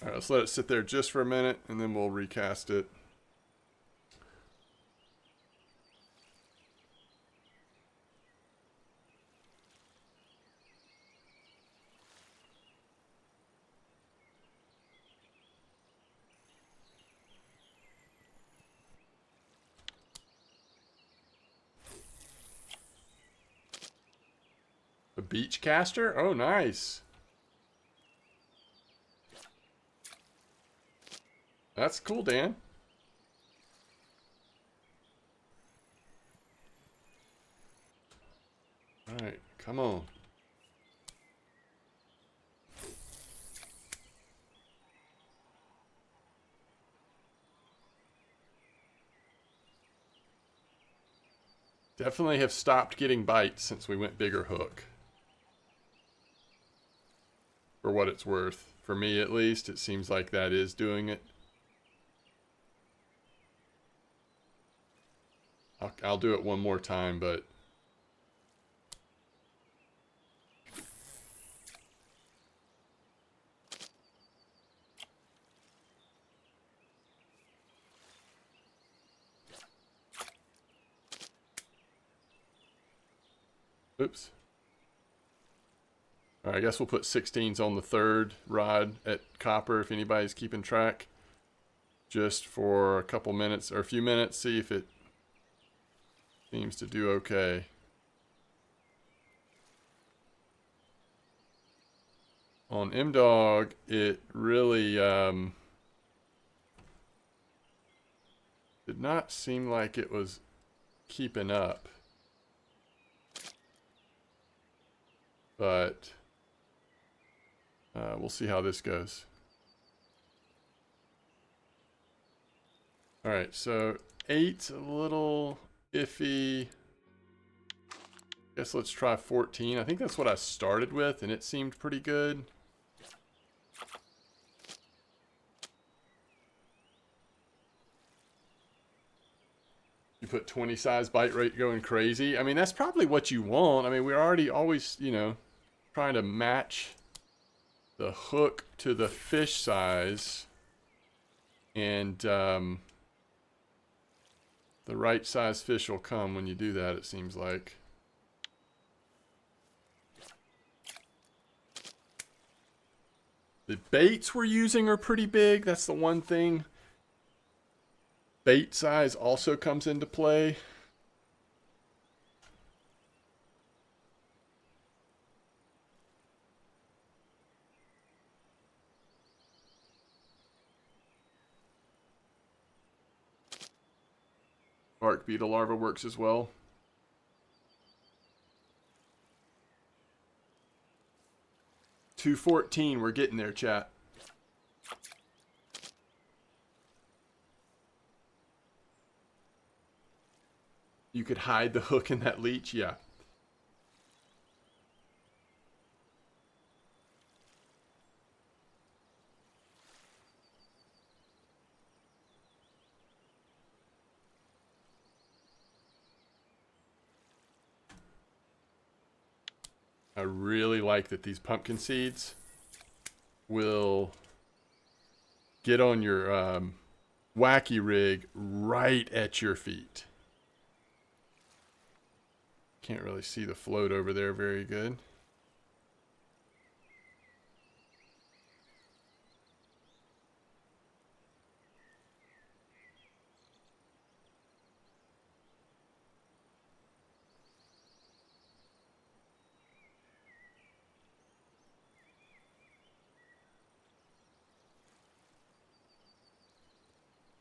All right, let's let it sit there just for a minute, and then we'll recast it. A beach caster? Oh, nice. That's cool, Dan. All right, come on. Definitely have stopped getting bites since we went bigger hook. For what it's worth. For me at least, it seems like that is doing it. I'll do it one more time, but... Oops. All right, I guess we'll put 16s on the third rod at copper if anybody's keeping track. Just for a couple minutes, or a few minutes, see if it seems to do okay. On M-Dog, it really did not seem like it was keeping up. But we'll see how this goes. All right, so 8's a little iffy. Guess let's try 14. I think that's what I started with, and it seemed pretty good. You put 20 size bite rate going crazy. I mean, that's probably what you want. I mean, we're already always, you know, trying to match the hook to the fish size. And the right size fish will come when you do that, it seems like. The baits we're using are pretty big. That's the one thing. Bait size also comes into play. Bark beetle larva works as well. $2.14, we're getting there, chat. You could hide the hook in that leech, yeah. I really like that these pumpkin seeds will get on your wacky rig right at your feet. Can't really see the float over there very good.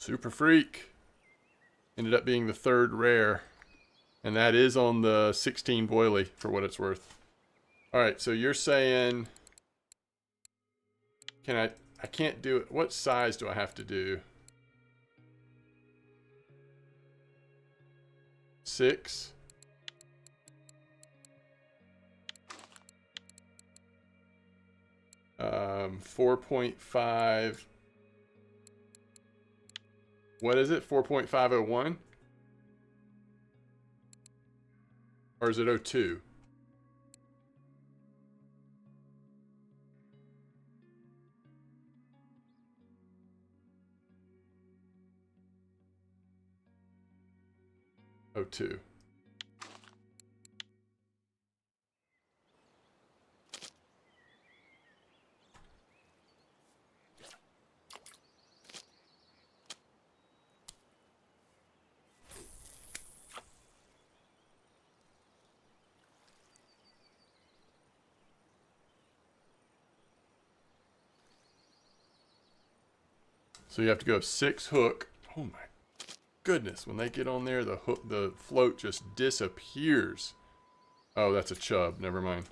Super Freak ended up being the third rare, and that is on the 16 boilie for what it's worth. All right, so you're saying, I can't do it. What size do I have to do? 6? Um, 4.5. What is it? 4.501? Or is it 02? Oh, 02. So you have to go 6 hook. Oh my goodness, when they get on there, the hook, the float just disappears. Oh, that's a chub. Never mind.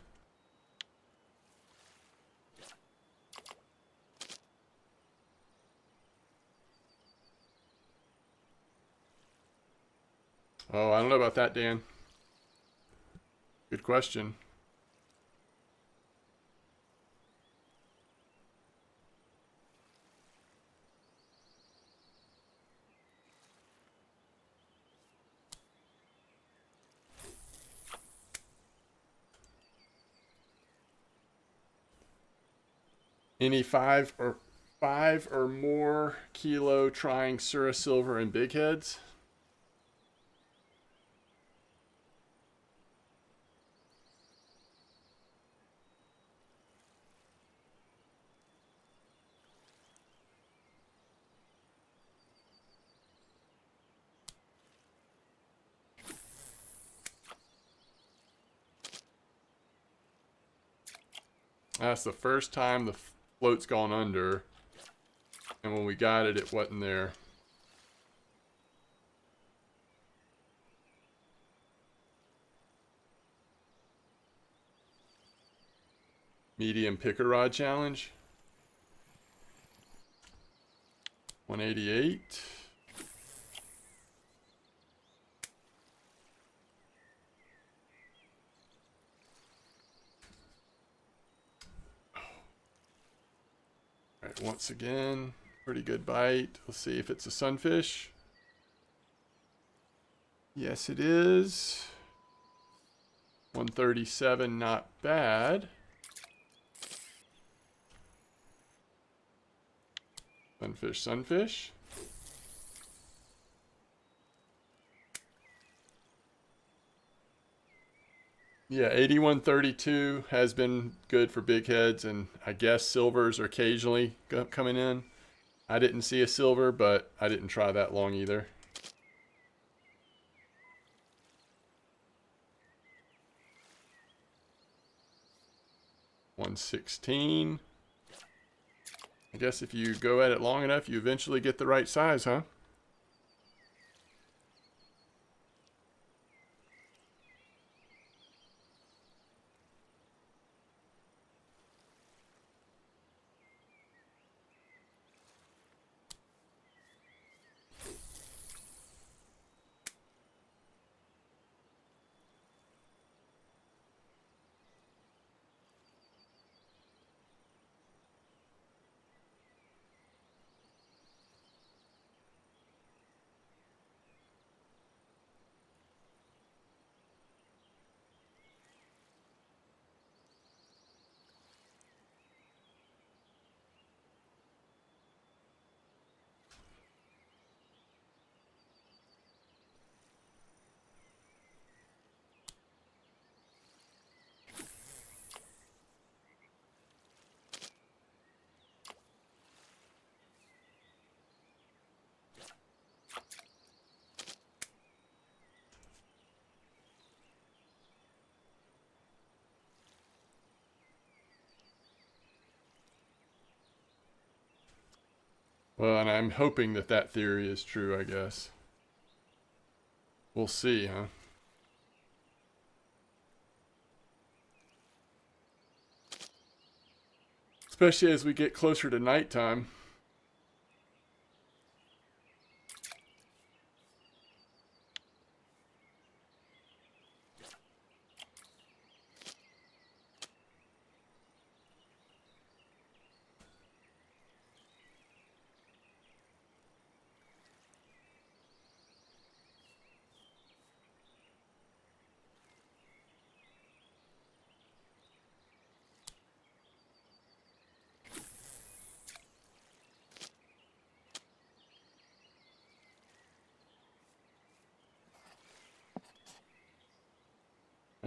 Oh, I don't know about that, Dan. Good question. Any five or more kilo trying Sura Silver and big heads? That's the first time the float's gone under. And when we got it, it wasn't there. Medium picker rod challenge. 188. All right, once again, pretty good bite. Let's see if it's a sunfish. Yes, it is. 137, not bad. Sunfish, sunfish. Yeah, 8132 has been good for big heads, and I guess silvers are occasionally coming in. I didn't see a silver, but I didn't try that long either. $116. I guess if you go at it long enough, you eventually get the right size, huh? Well, and I'm hoping that that theory is true, I guess. We'll see, huh? Especially as we get closer to nighttime.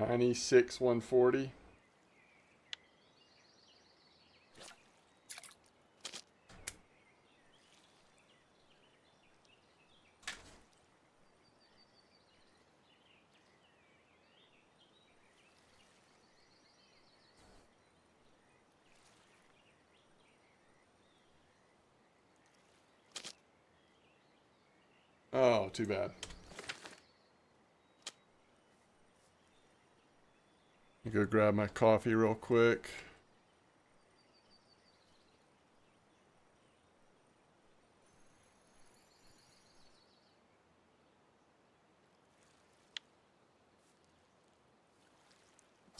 $96, $140. Oh, too bad. Let me go grab my coffee real quick.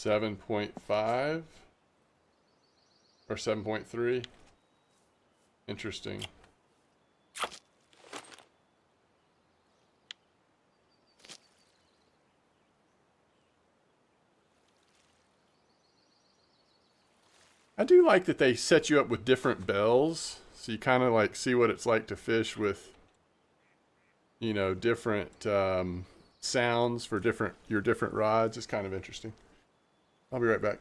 7.5 or 7.3. Interesting. I do like that they set you up with different bells, so you kind of like see what it's like to fish with, you know, different sounds for your different rods. It's kind of interesting. I'll be right back.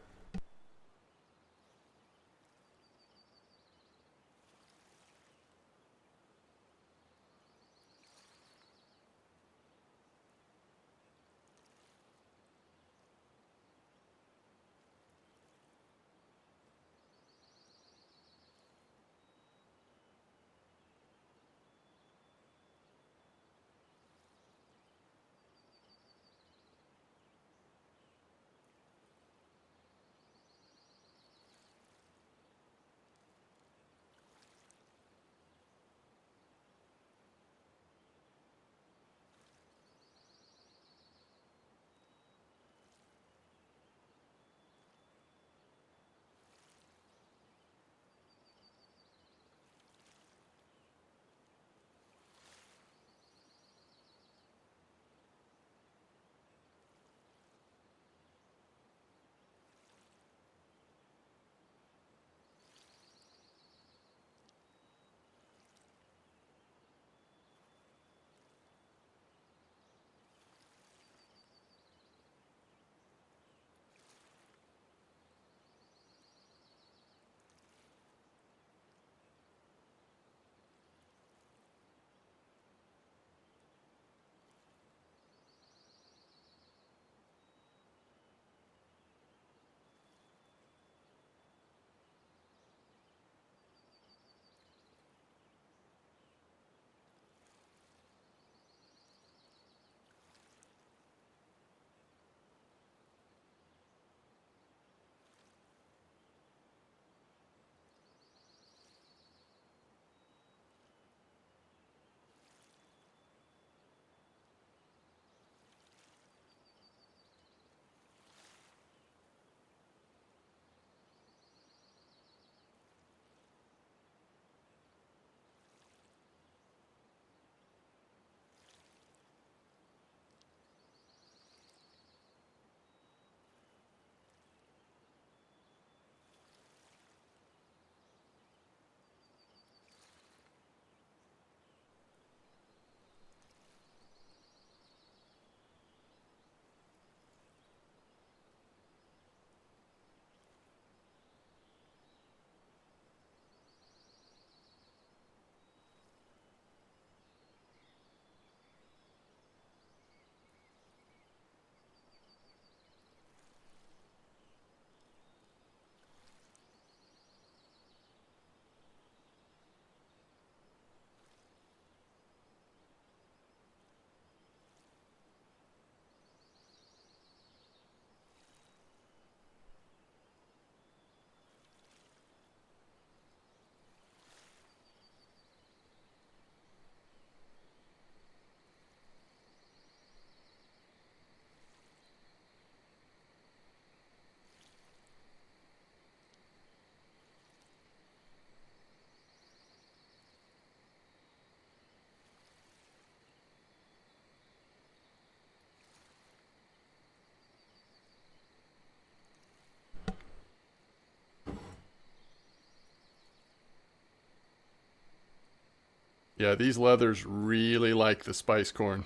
Yeah, these leathers really like the spice corn.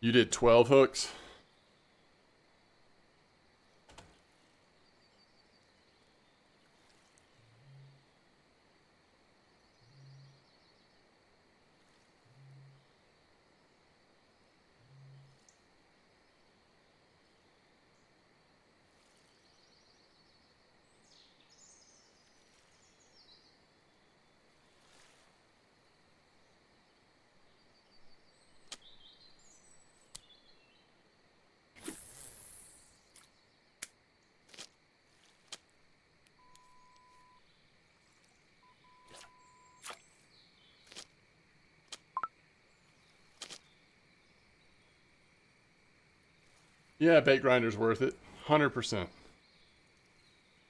You did 12 hooks? Yeah, bait grinder's worth it. 100%.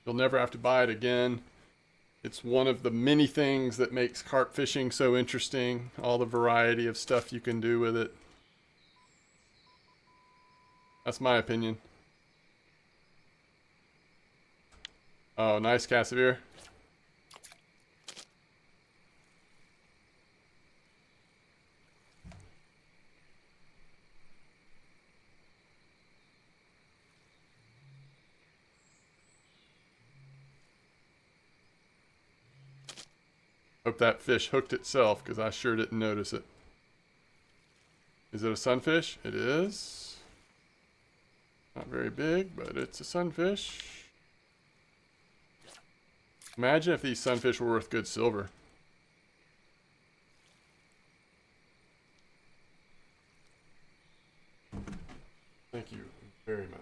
You'll never have to buy it again. It's one of the many things that makes carp fishing so interesting. All the variety of stuff you can do with it. That's my opinion. Oh, nice Cassavir. Hope that fish hooked itself, because I sure didn't notice it. Is it a sunfish? It is. Not very big, but it's a sunfish. Imagine if these sunfish were worth good silver. Thank you very much.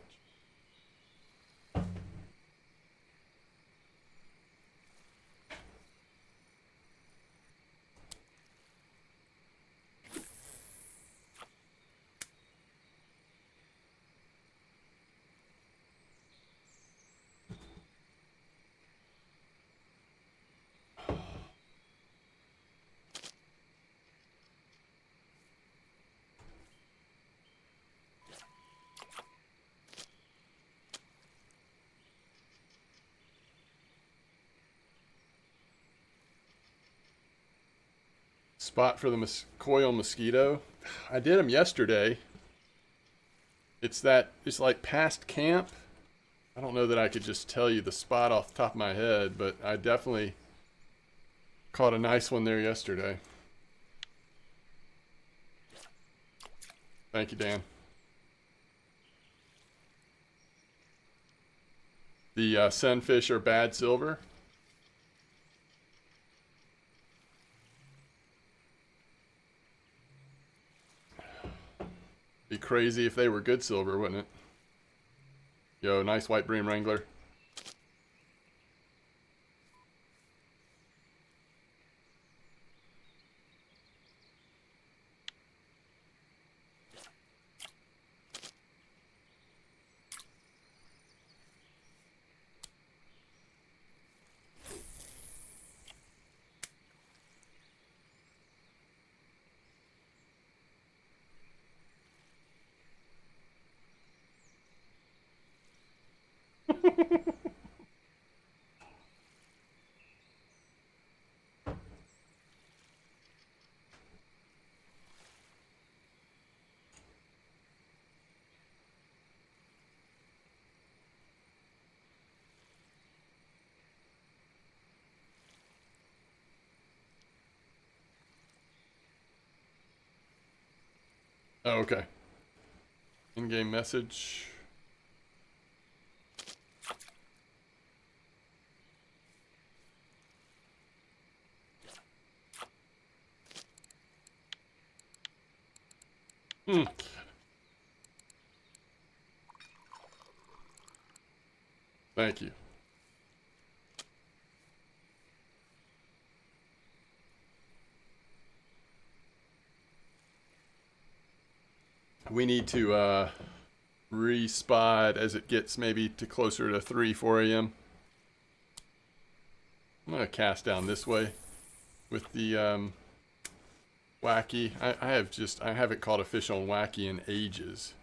Spot for the coil mosquito. I did them yesterday. It's like past camp. I don't know that I could just tell you the spot off the top of my head, but I definitely caught a nice one there yesterday. Thank you, Dan. The sunfish are bad silver. Be crazy if they were good silver, wouldn't it? Yo, nice white bream wrangler. Oh, okay. In-game message. Thank you. We need to respot as it gets maybe to closer to 3, 4 a.m. I'm going to cast down this way with the wacky. I haven't caught a fish on wacky in ages.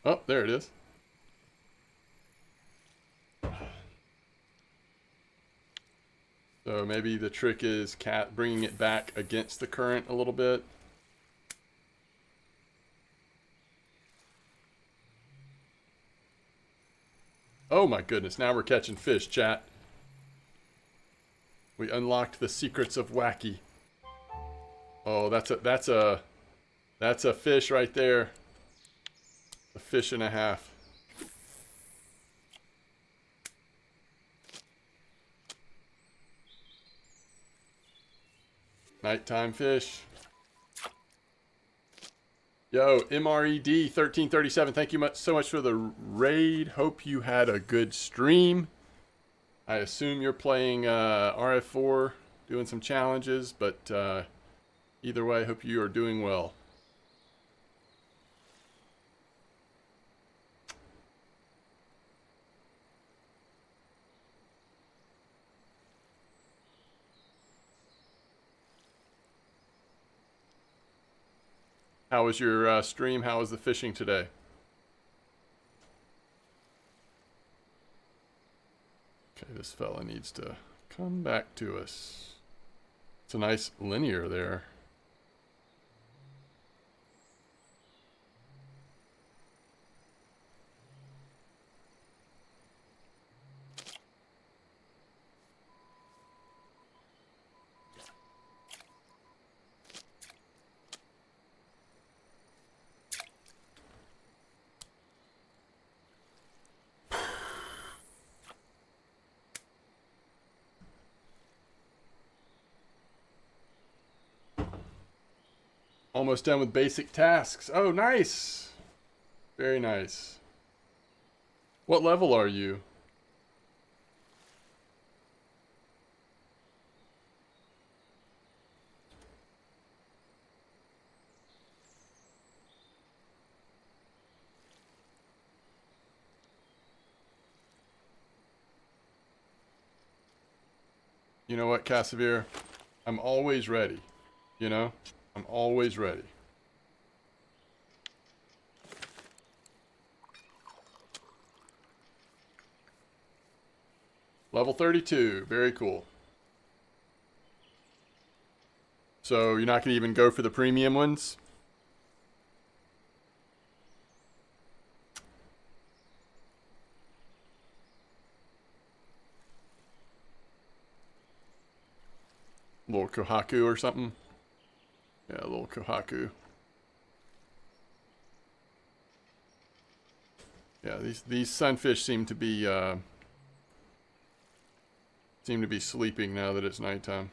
Oh, there it is. So maybe the trick is bringing it back against the current a little bit. Oh my goodness, now we're catching fish, chat. We unlocked the secrets of wacky. Oh, that's a fish right there. A fish and a half. Nighttime fish. Yo, MRED 1337. Thank you so much for the raid. Hope you had a good stream. I assume you're playing RF4, doing some challenges, but either way, I hope you are doing well. How was your stream? How was the fishing today? Okay, this fella needs to come back to us. It's a nice linear there. Almost done with basic tasks. Oh, nice. Very nice. What level are you? You know what, Cassavir? I'm always ready. You know? I'm always ready. Level 32. Very cool. So you're not going to even go for the premium ones? Little Kohaku or something? Yeah, a little Kohaku. Yeah, these sunfish seem to be sleeping now that it's nighttime.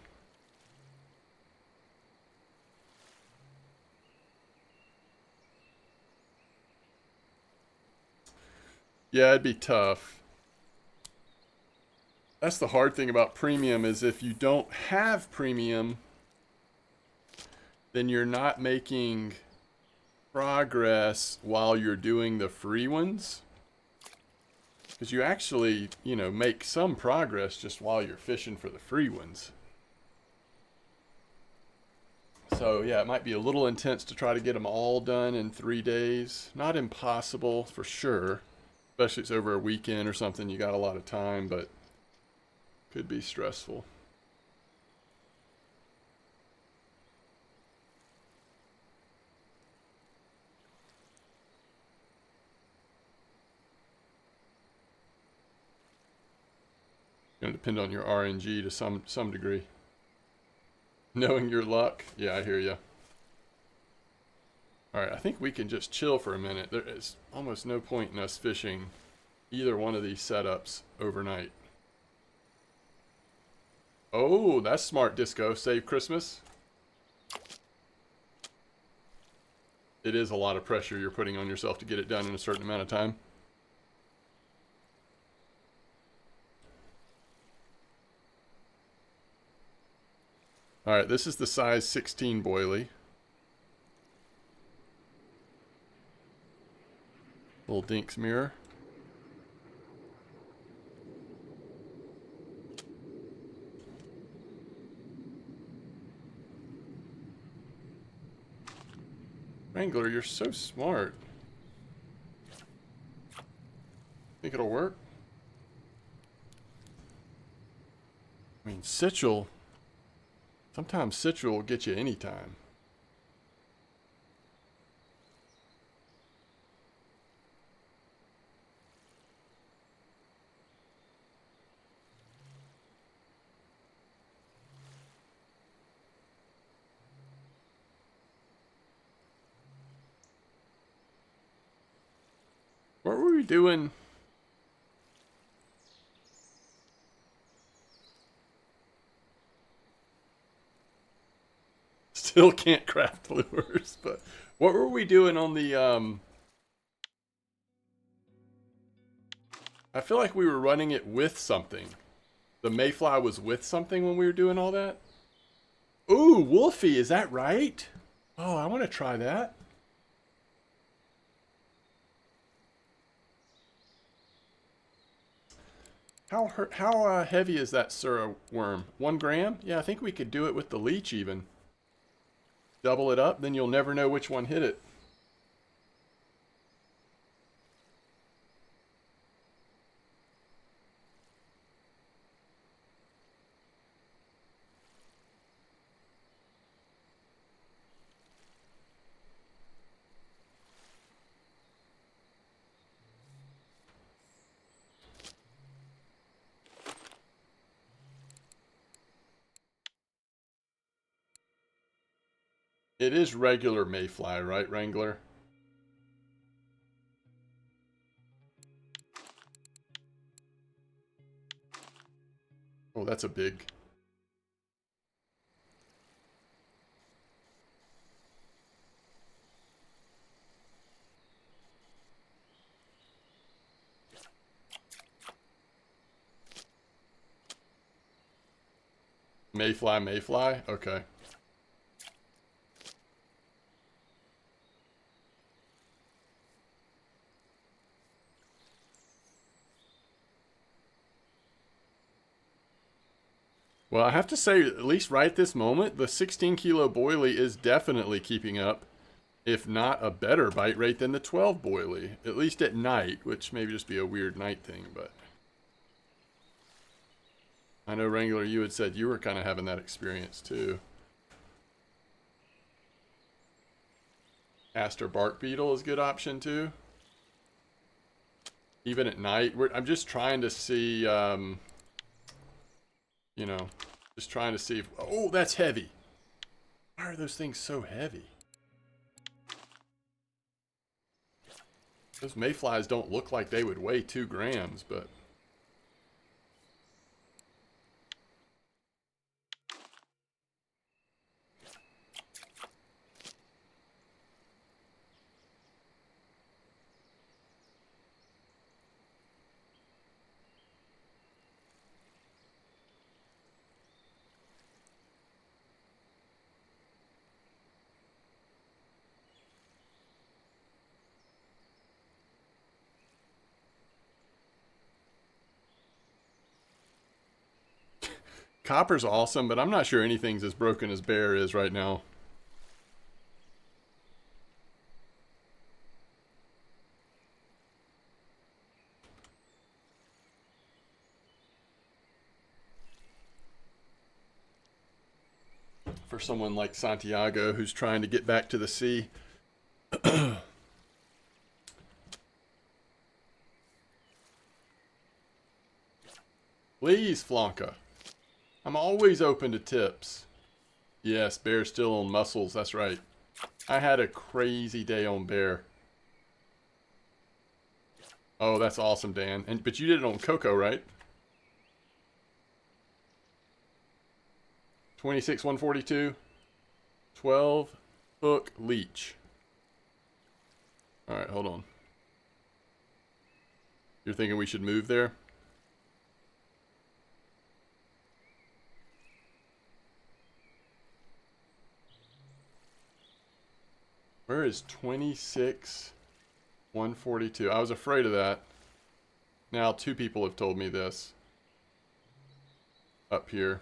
Yeah, it'd be tough. That's the hard thing about premium is if you don't have premium, then you're not making progress while you're doing the free ones. Because you actually, you know, make some progress just while you're fishing for the free ones. So yeah, it might be a little intense to try to get them all done in 3 days. Not impossible for sure. Especially if it's over a weekend or something, you got a lot of time, but could be stressful. Gonna depend on your RNG to some degree. Knowing your luck, yeah, I hear you. All right, I think we can just chill for a minute. There is almost no point in us fishing either one of these setups overnight. Oh, that's smart, Disco. Save Christmas. It is a lot of pressure you're putting on yourself to get it done in a certain amount of time. All right, this is the size 16 boilie. Little Dinks mirror. Wrangler, you're so smart. Think it'll work? I mean, Citral. Sometimes Citral will get you anytime. What were we doing? Still can't craft lures, but what were we doing on the I feel like we were running it with something. The mayfly was with something when we were doing all that? Ooh, Wolfie, is that right? Oh, I want to try that. How heavy is that Sura worm? 1 gram? Yeah, I think we could do it with the leech even. Double it up, then you'll never know which one hit it. It is regular mayfly, right, Wrangler? Oh, that's a big. Mayfly, mayfly? Okay. Well, I have to say, at least right this moment, the 16 kilo boilie is definitely keeping up, if not a better bite rate than the 12 boilie, at least at night, which maybe just be a weird night thing, but I know, Wrangler, you had said you were kind of having that experience too. Aster bark beetle is a good option too. Even at night, I'm just trying to see, you know, just trying to see if, oh, that's heavy. Why are those things so heavy? Those mayflies don't look like they would weigh 2 grams, but copper's awesome, but I'm not sure anything's as broken as bear is right now. For someone like Santiago who's trying to get back to the sea. Please, Flanka. I'm always open to tips. Yes, bear's still on mussels, that's right. I had a crazy day on bear. Oh, that's awesome, Dan. But you did it on Coco, right? 26, 142. 12, hook, leech. Alright, hold on. You're thinking we should move there? Where is 26, 142? I was afraid of that. Now 2 people have told me this. Up here.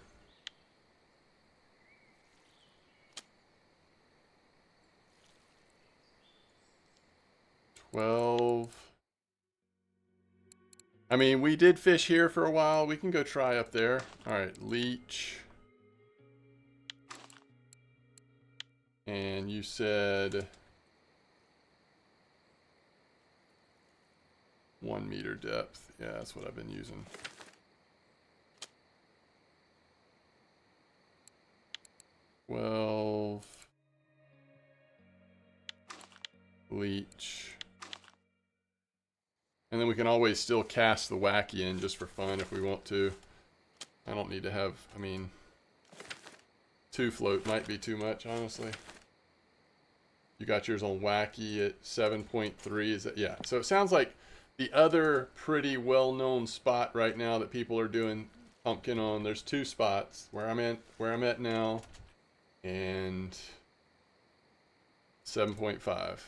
12. I mean, we did fish here for a while. We can go try up there. Alright, leech. And you said 1 meter depth. Yeah, that's what I've been using. Well, leech. And then we can always still cast the wacky in just for fun if we want to. I don't need to have, I mean, 2 float might be too much, honestly. You got yours on wacky at 7.3, is that, yeah. So it sounds like the other pretty well-known spot right now that people are doing pumpkin on. There's two spots where I'm at now, and 7.5.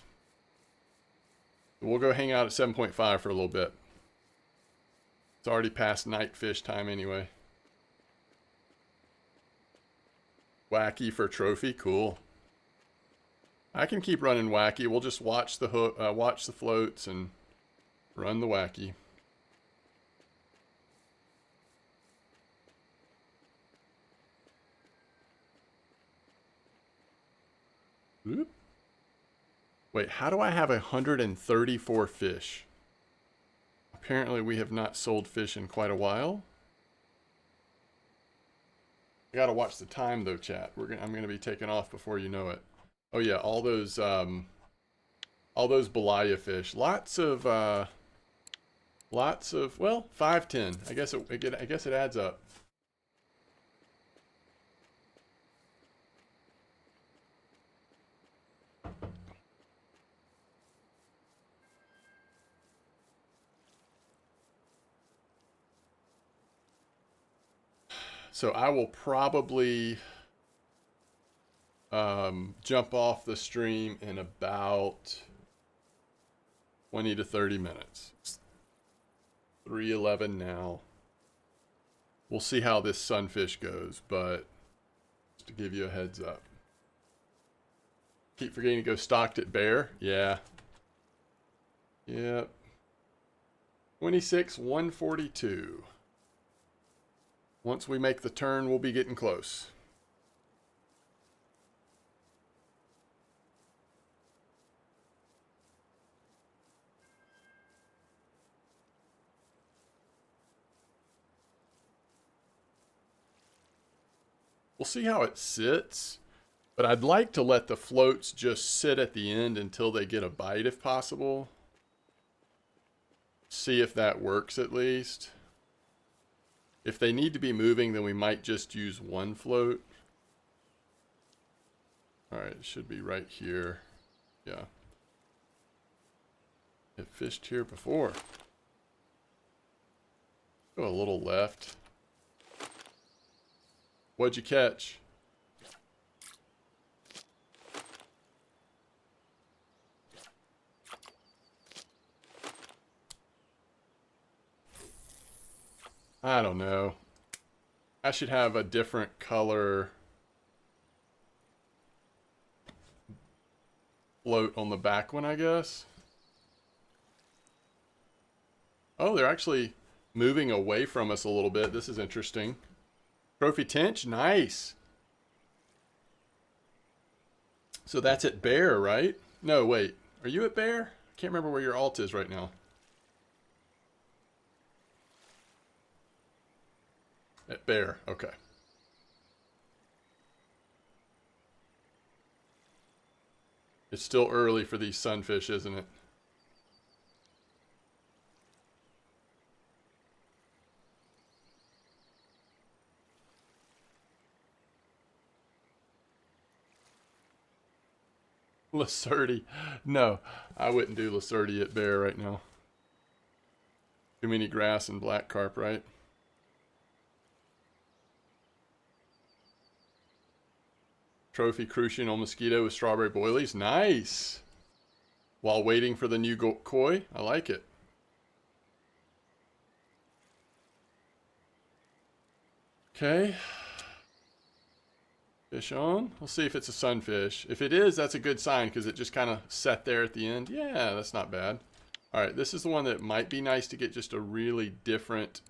We'll go hang out at 7.5 for a little bit. It's already past night fish time anyway. Wacky for trophy, cool. I can keep running wacky. We'll just watch the hook, watch the floats, and run the wacky. Oop. Wait, how do I have 134 fish? Apparently we have not sold fish in quite a while. I gotta watch the time though, chat. I'm gonna be taking off before you know it. Oh yeah, all those Belaya fish. Lots of well, 510. I guess it adds up. So I will probably jump off the stream in about 20 to 30 minutes. It's 3:11 now. We'll see how this sunfish goes, but just to give you a heads up. Keep forgetting to go stocked at bear. Yeah. Yep. 26,142. Once we make the turn, we'll be getting close. We'll see how it sits, but I'd like to let the floats just sit at the end until they get a bite if possible. See if that works at least. If they need to be moving, then we might just use one float. Alright, it should be right here. Yeah. It fished here before. Go a little left. What'd you catch? I don't know. I should have a different color float on the back one, I guess. Oh, they're actually moving away from us a little bit. This is interesting. Trophy Tench, nice. So that's at bear, right? No, wait. Are you at bear? I can't remember where your alt is right now. At bear, okay. It's still early for these sunfish, isn't it? Lacerti. No, I wouldn't do Lacerti at bear right now. Too many grass and black carp, right? Trophy crucian on mosquito with strawberry boilies. Nice. While waiting for the new koi. I like it. Okay. Fish on. We'll see if it's a sunfish. If it is, that's a good sign because it just kind of sat there at the end. Yeah, that's not bad. All right, this is the one that might be nice to get just a really different.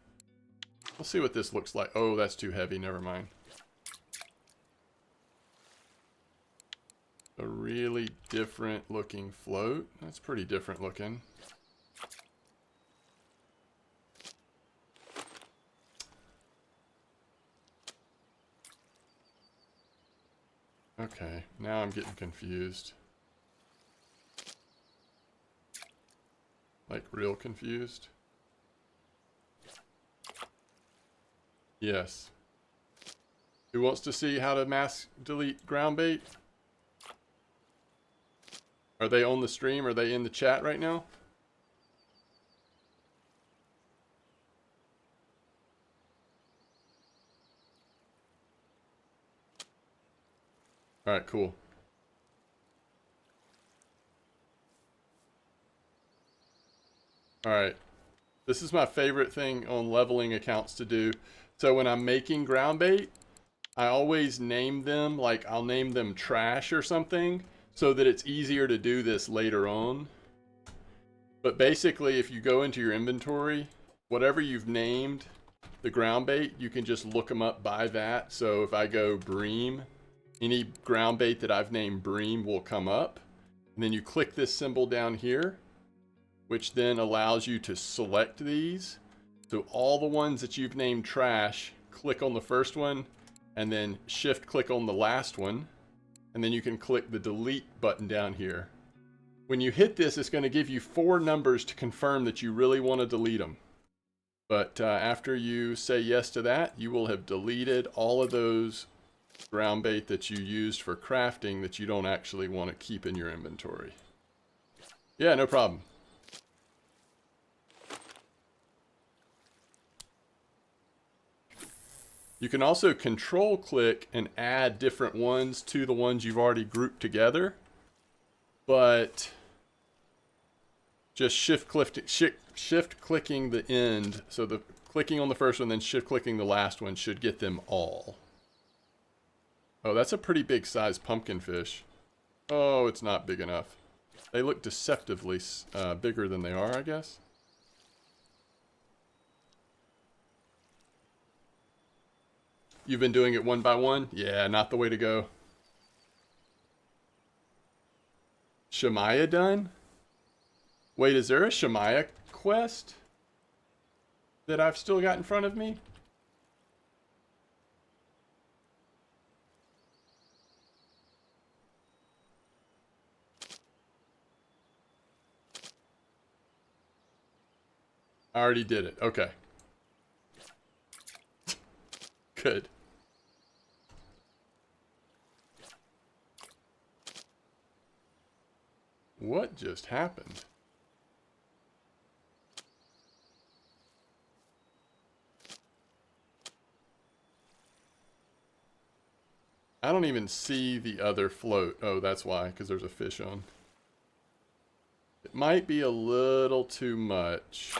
We'll see what this looks like. Oh, that's too heavy. Never mind. A really different looking float. That's pretty different looking. Okay, now I'm getting confused. Like real confused. Yes. Who wants to see how to mass delete ground bait? Are they on the stream? Are they in the chat right now? All right, cool. All right. This is my favorite thing on leveling accounts to do. So when I'm making ground bait, I always name them, like I'll name them trash or something, so that it's easier to do this later on. But basically, if you go into your inventory, whatever you've named the ground bait, you can just look them up by that. So if I go bream, any ground bait that I've named bream will come up. And then you click this symbol down here, which then allows you to select these. So all the ones that you've named trash, click on the first one, and then shift click on the last one. And then you can click the delete button down here. When you hit this, it's going to give you 4 numbers to confirm that you really want to delete them. But after you say yes to that, you will have deleted all of those ground bait that you used for crafting that you don't actually want to keep in your inventory. Yeah, no problem. You can also control click and add different ones to the ones you've already grouped together. But just shift clicking the end, so the clicking on the first one, then shift clicking the last one should get them all. Oh, that's a pretty big size pumpkin fish. Oh, it's not big enough. They look deceptively bigger than they are, I guess. You've been doing it one by one? Yeah, not the way to go. Shemaya done? Wait, is there a Shemaya quest that I've still got in front of me? I already did it. Okay. Good. What just happened? I don't even see the other float. Oh, that's why, because there's a fish on. It might be a little too much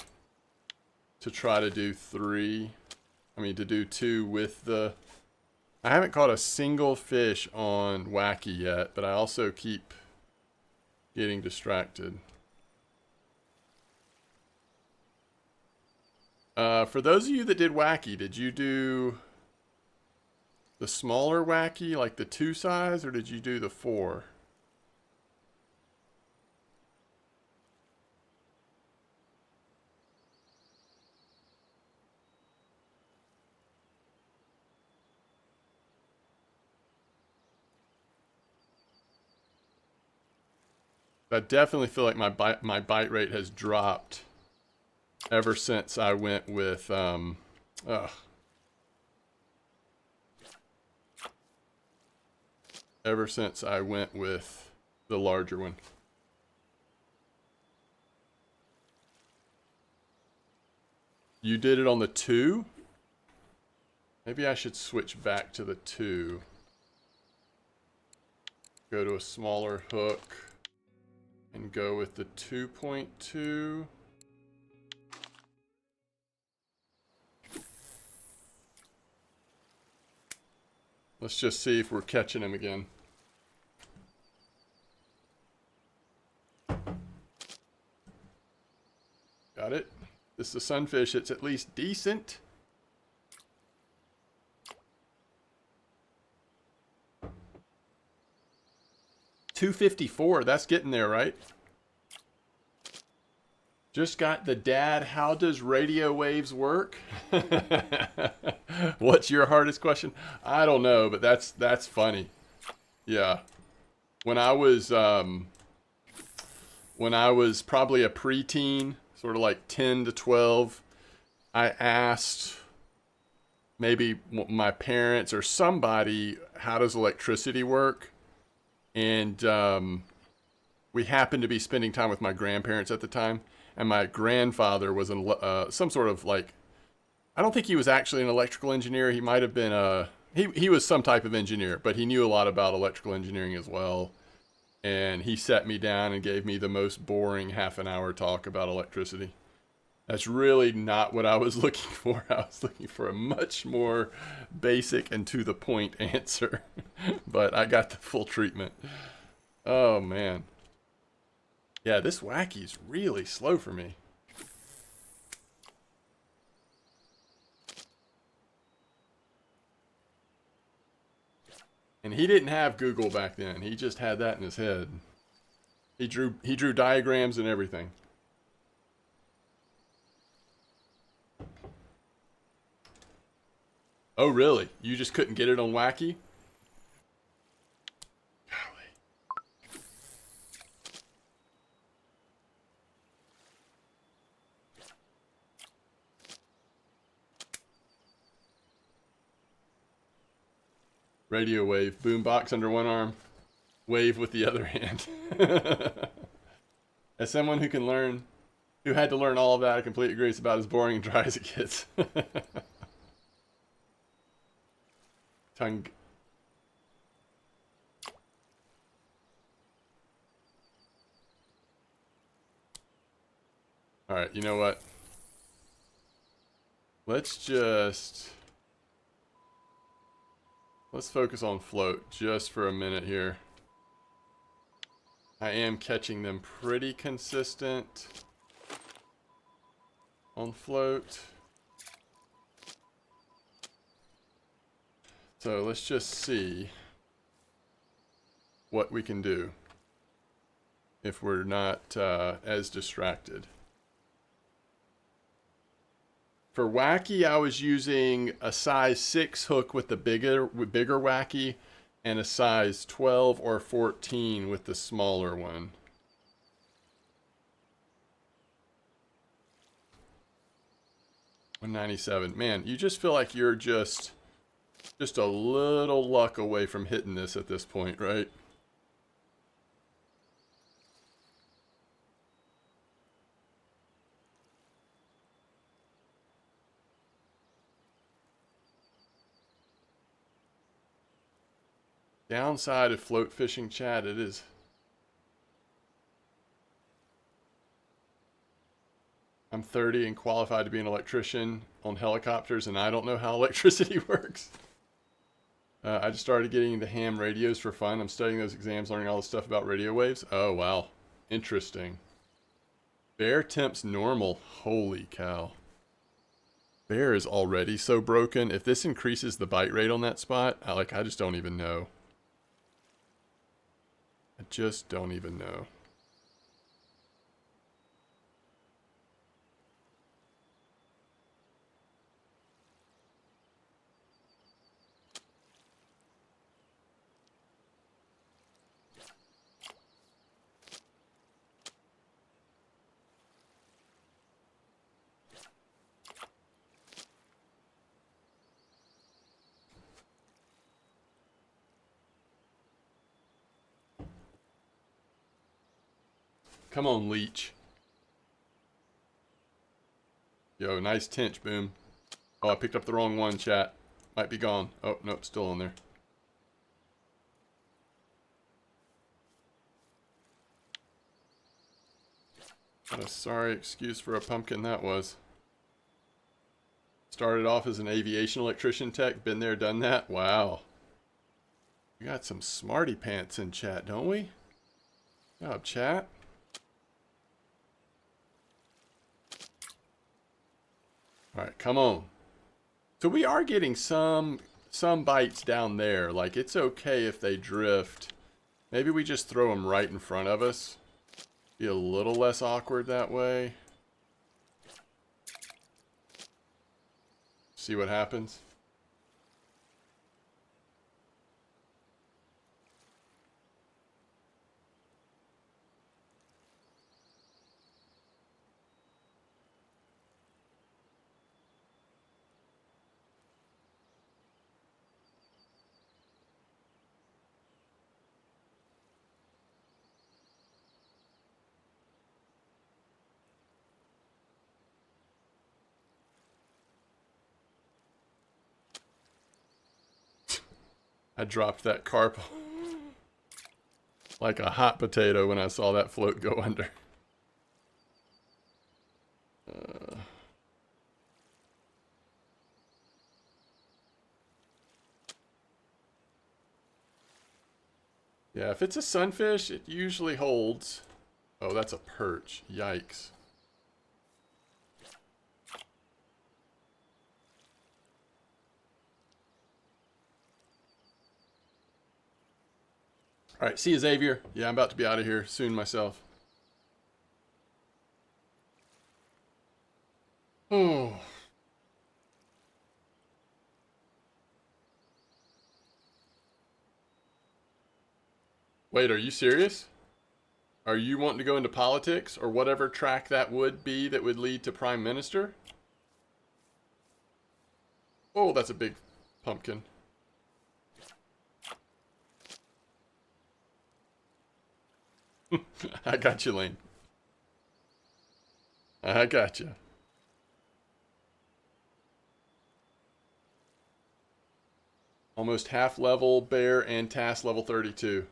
to try to do 3. I mean, to do 2 with the... I haven't caught a single fish on Wacky yet, but I also keep getting distracted. For those of you that did Wacky, did you do the smaller Wacky, like the 2 size, or did you do the 4? I definitely feel like my bite rate has dropped ever since I went with ever since I went with the larger one. You did it on the 2? Maybe I should switch back to the 2. Go to a smaller hook and go with the 2.2. Let's just see if we're catching him again. Got it. This is a sunfish. It's at least decent. $2.54. That's getting there, right? Just got the dad, how does radio waves work? What's your hardest question? I don't know, but that's funny. Yeah. When I was probably a preteen, sort of like 10 to 12, I asked maybe my parents or somebody, how does electricity work? And we happened to be spending time with my grandparents at the time. And my grandfather was some sort of like, I don't think he was actually an electrical engineer. He might have been he was some type of engineer, but he knew a lot about electrical engineering as well. And he sat me down and gave me the most boring half an hour talk about electricity. That's really not what I was looking for. I was looking for a much more basic and to the point answer, but I got the full treatment. Oh man. Yeah, this wacky's really slow for me. And he didn't have Google back then. He just had that in his head. He drew diagrams and everything. Oh really? You just couldn't get it on Wacky? Golly. Radio wave, boombox under one arm, wave with the other hand. As someone who had to learn all of that, I completely agree. It's about as boring and dry as it gets. Tongue. All right, you know what? Let's focus on float just for a minute here. I am catching them pretty consistent on float. So let's just see what we can do if we're not as distracted. For Wacky, I was using a size 6 hook with the bigger Wacky and a size 12 or 14 with the smaller one. $197. Man, you just feel like you're just a little luck away from hitting this at this point, right? Downside of float fishing, Chad, it is. I'm 30 and qualified to be an electrician on helicopters, and I don't know how electricity works. I just started getting into ham radios for fun. I'm studying those exams, learning all this stuff about radio waves. Oh, wow. Interesting. Bear temps normal. Holy cow. Bear is already so broken. If this increases the bite rate on that spot, I just don't even know. I just don't even know. Come on, leech. Yo, nice tinch, boom. Oh, I picked up the wrong one, chat. Might be gone. Oh, no, it's still on there. What a sorry excuse for a pumpkin that was. Started off as an aviation electrician tech. Been there, done that. Wow. We got some smarty pants in chat, don't we? Good job, chat. All right, come on. So we are getting some bites down there. Like, it's okay if they drift. Maybe we just throw them right in front of us. Be a little less awkward that way. See what happens. I dropped that carp like a hot potato when I saw that float go under. Yeah, if it's a sunfish, it usually holds. Oh, that's a perch. Yikes. All right, see you, Xavier. Yeah, I'm about to be out of here soon myself. Oh. Wait, are you serious? Are you wanting to go into politics or whatever track that would be that would lead to prime minister? Oh, that's a big pumpkin. I got you, Lane. I got you. Almost half level bear and task level 32.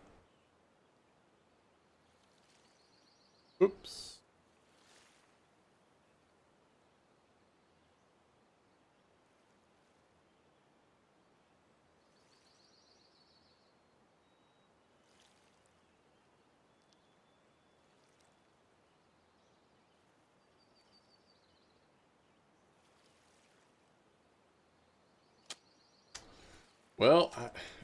Oops. Well,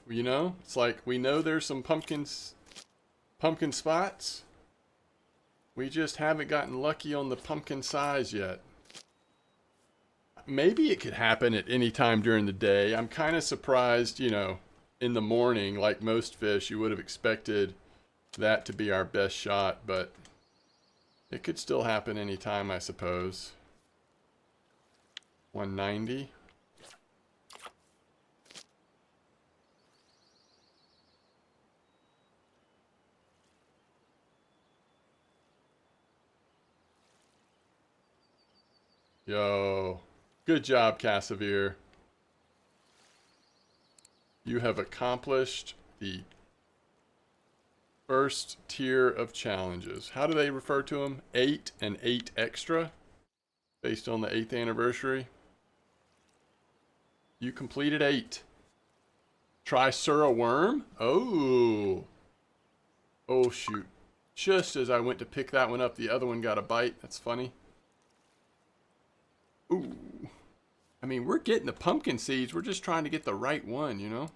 you know, it's like we know there's some pumpkin spots. We just haven't gotten lucky on the pumpkin size yet. Maybe it could happen at any time during the day. I'm kind of surprised, you know, in the morning, like most fish, you would have expected that to be our best shot, but it could still happen anytime, I suppose. 190. Yo, good job, Cassavir. You have accomplished the first tier of challenges. How do they refer to them? 8 and 8 extra, based on the 8th anniversary. You completed 8. Try Sura worm. Oh. Oh, shoot. Just as I went to pick that one up, the other one got a bite. That's funny. Ooh. I mean, we're getting the pumpkin seeds. We're just trying to get the right one, you know?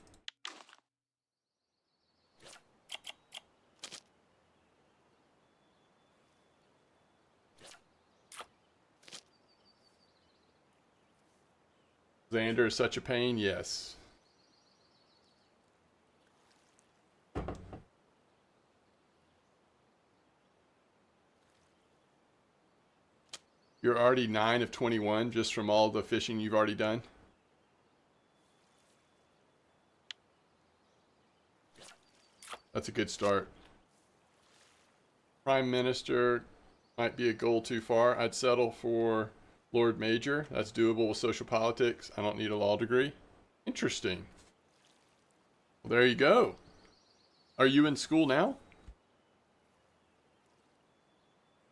Xander is such a pain, yes. You're already 9 of 21 just from all the fishing you've already done. That's a good start. Prime Minister might be a goal too far. I'd settle for Lord Major. That's doable with social politics. I don't need a law degree. Interesting. Well, there you go. Are you in school now?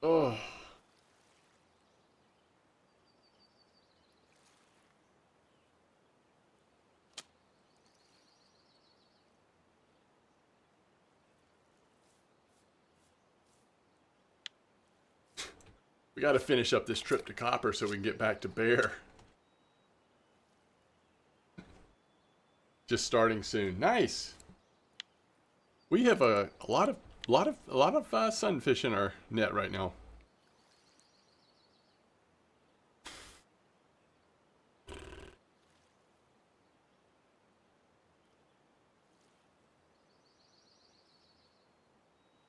Oh. We got to finish up this trip to Copper so we can get back to Bear. Just starting soon. Nice. We have a lot of sunfish in our net right now.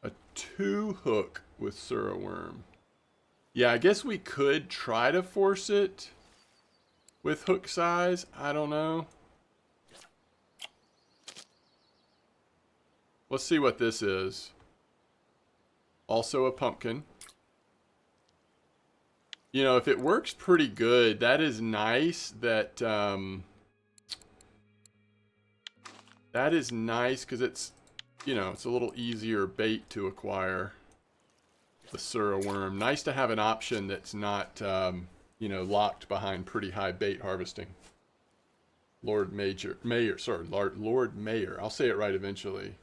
A 2 hook with Sura worm. Yeah, I guess we could try to force it with hook size. I don't know. Let's see what this is. Also a pumpkin. You know, if it works pretty good, that is nice that That is nice because it's, you know, it's a little easier bait to acquire. The Sura worm. Nice to have an option that's not, you know, locked behind pretty high bait harvesting. Lord Mayor. I'll say it right eventually.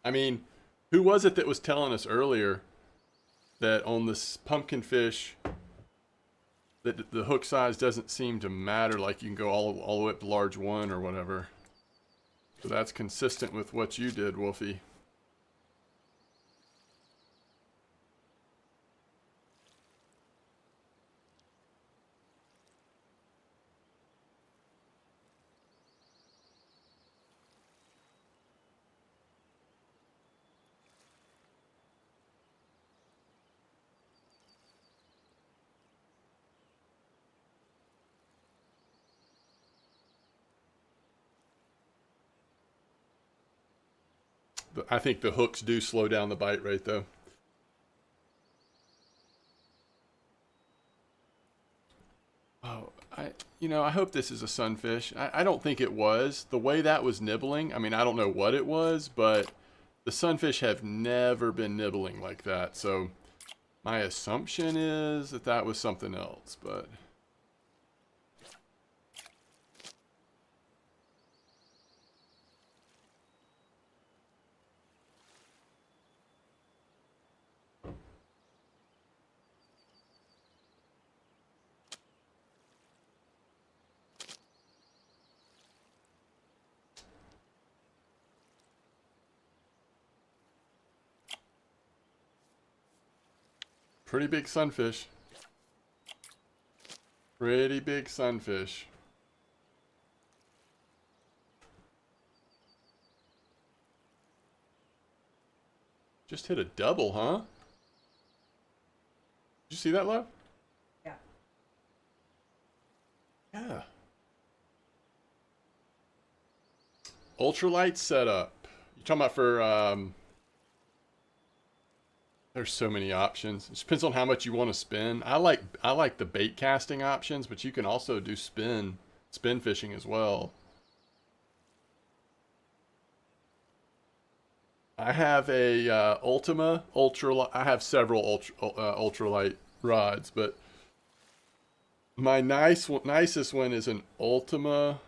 I mean, who was it that was telling us earlier that on this pumpkin fish that the hook size doesn't seem to matter? Like you can go all the way up to large 1 or whatever. So that's consistent with what you did, Wolfie. I think the hooks do slow down the bite rate, though. Oh, I hope this is a sunfish. I don't think it was. The way that was nibbling, I mean, I don't know what it was, but the sunfish have never been nibbling like that. So my assumption is that that was something else, but... Pretty big sunfish. Pretty big sunfish. Just hit a double, huh? Did you see that, love? Yeah. Yeah. Ultralight setup. You talking about for there's so many options. It depends on how much you want to spend. I like the bait casting options, but you can also do spin fishing as well. I have a Ultima ultra. I have several ultralight rods, but my nicest one is an Ultima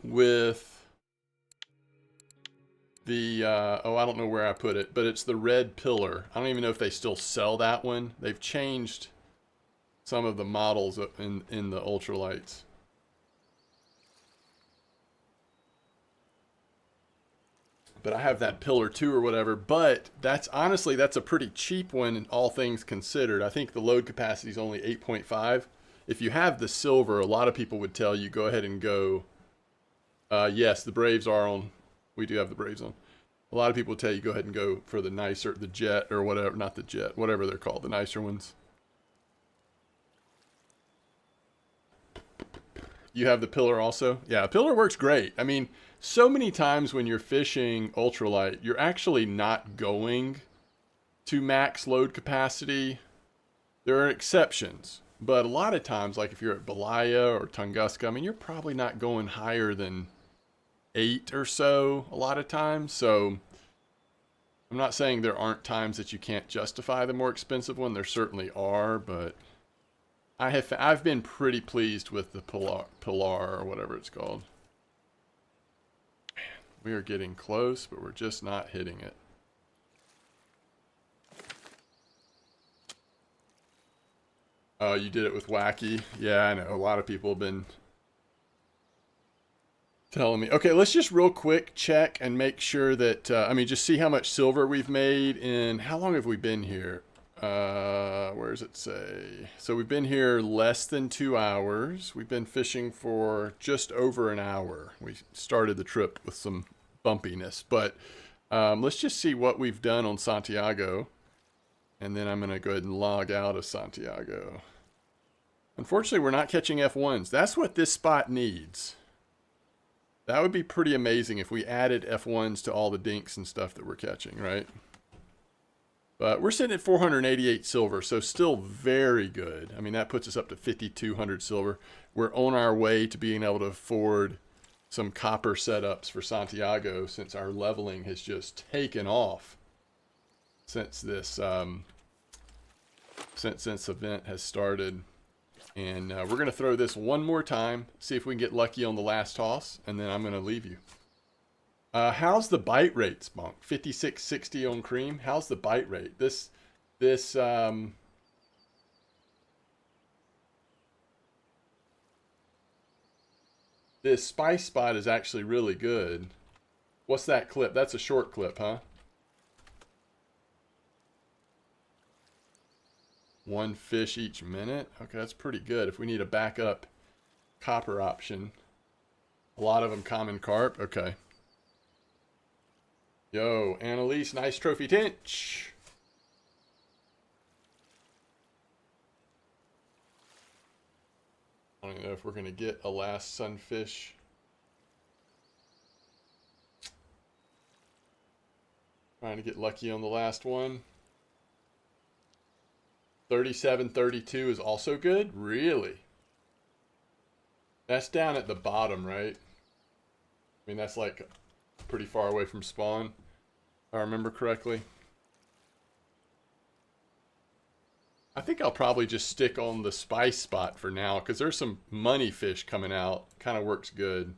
with the I don't know where I put it, but it's the red pillar. I don't even know if they still sell that one. They've changed some of the models in the ultralights. But I have that pillar 2 or whatever, but that's honestly that's a pretty cheap one in all things considered. I think the load capacity is only 8.5. If you have the silver, a lot of people would tell you go ahead and go. Yes, the Braves are on. We do have the Braves on. A lot of people tell you go ahead and go for the nicer, the Jet or whatever, not the Jet, whatever they're called, the nicer ones. You have the pillar also? Yeah, pillar works great. I mean, so many times when you're fishing ultralight, you're actually not going to max load capacity. There are exceptions, but a lot of times, like if you're at Belaya or Tunguska, I mean, you're probably not going higher than 8 or so a lot of times. So I'm not saying there aren't times that you can't justify the more expensive one. There certainly are, but I've been pretty pleased with the Pilar or whatever it's called. Man, we are getting close, but we're just not hitting it. Oh, you did it with Wacky. Yeah, I know. A lot of people have been telling me. Okay, let's just real quick check and make sure that, I mean, just see how much silver we've made in, how long have we been here? Where does it say? So we've been here less than 2 hours. We've been fishing for just over an hour. We started the trip with some bumpiness, but let's just see what we've done on Santiago. And then I'm going to go ahead and log out of Santiago. Unfortunately, we're not catching F1s. That's what this spot needs. That would be pretty amazing if we added F1s to all the dinks and stuff that we're catching, right? But we're sitting at 488 silver, so still very good. I mean, that puts us up to 5,200 silver. We're on our way to being able to afford some copper setups for Santiago since our leveling has just taken off since this event has started. And we're going to throw this one more time, see if we can get lucky on the last toss, and then I'm going to leave you. How's the bite rate, Spunk? 5660 on cream. How's the bite rate? This spice spot is actually really good. What's that clip? That's a short clip, huh? 1 fish each minute. Okay, that's pretty good. If we need a backup copper option. A lot of them common carp. Okay. Yo, Annalise, nice trophy tinch. I don't know if we're going to get a last sunfish. Trying to get lucky on the last one. 37.32 is also good? Really? That's down at the bottom, right? I mean, that's like pretty far away from spawn, if I remember correctly. I think I'll probably just stick on the spice spot for now because there's some money fish coming out. Kind of works good.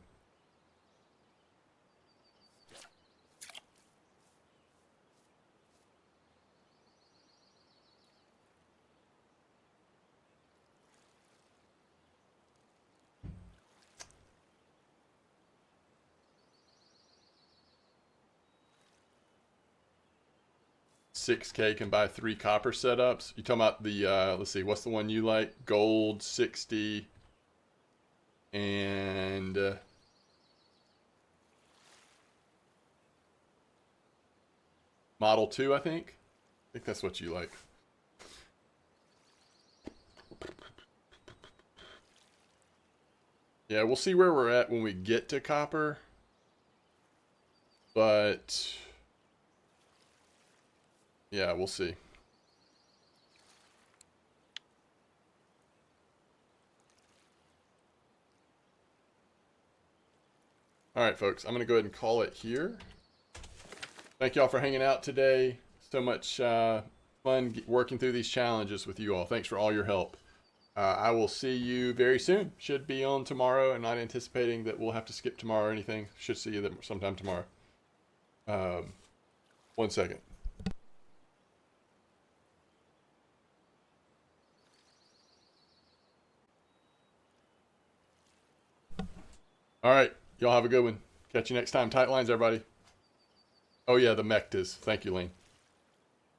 $6K can buy 3 copper setups. You talking about the, let's see, what's the one you like? Gold 60 and Model 2, I think. I think that's what you like. Yeah, we'll see where we're at when we get to copper. But yeah, we'll see. All right, folks, I'm going to go ahead and call it here. Thank y'all for hanging out today. So much fun working through these challenges with you all. Thanks for all your help. I will see you very soon. Should be on tomorrow, and not anticipating that we'll have to skip tomorrow or anything. Should see you sometime tomorrow. 1 second. All right. Y'all have a good one. Catch you next time. Tight lines, everybody. Oh, yeah, the Mectas. Thank you, Lane.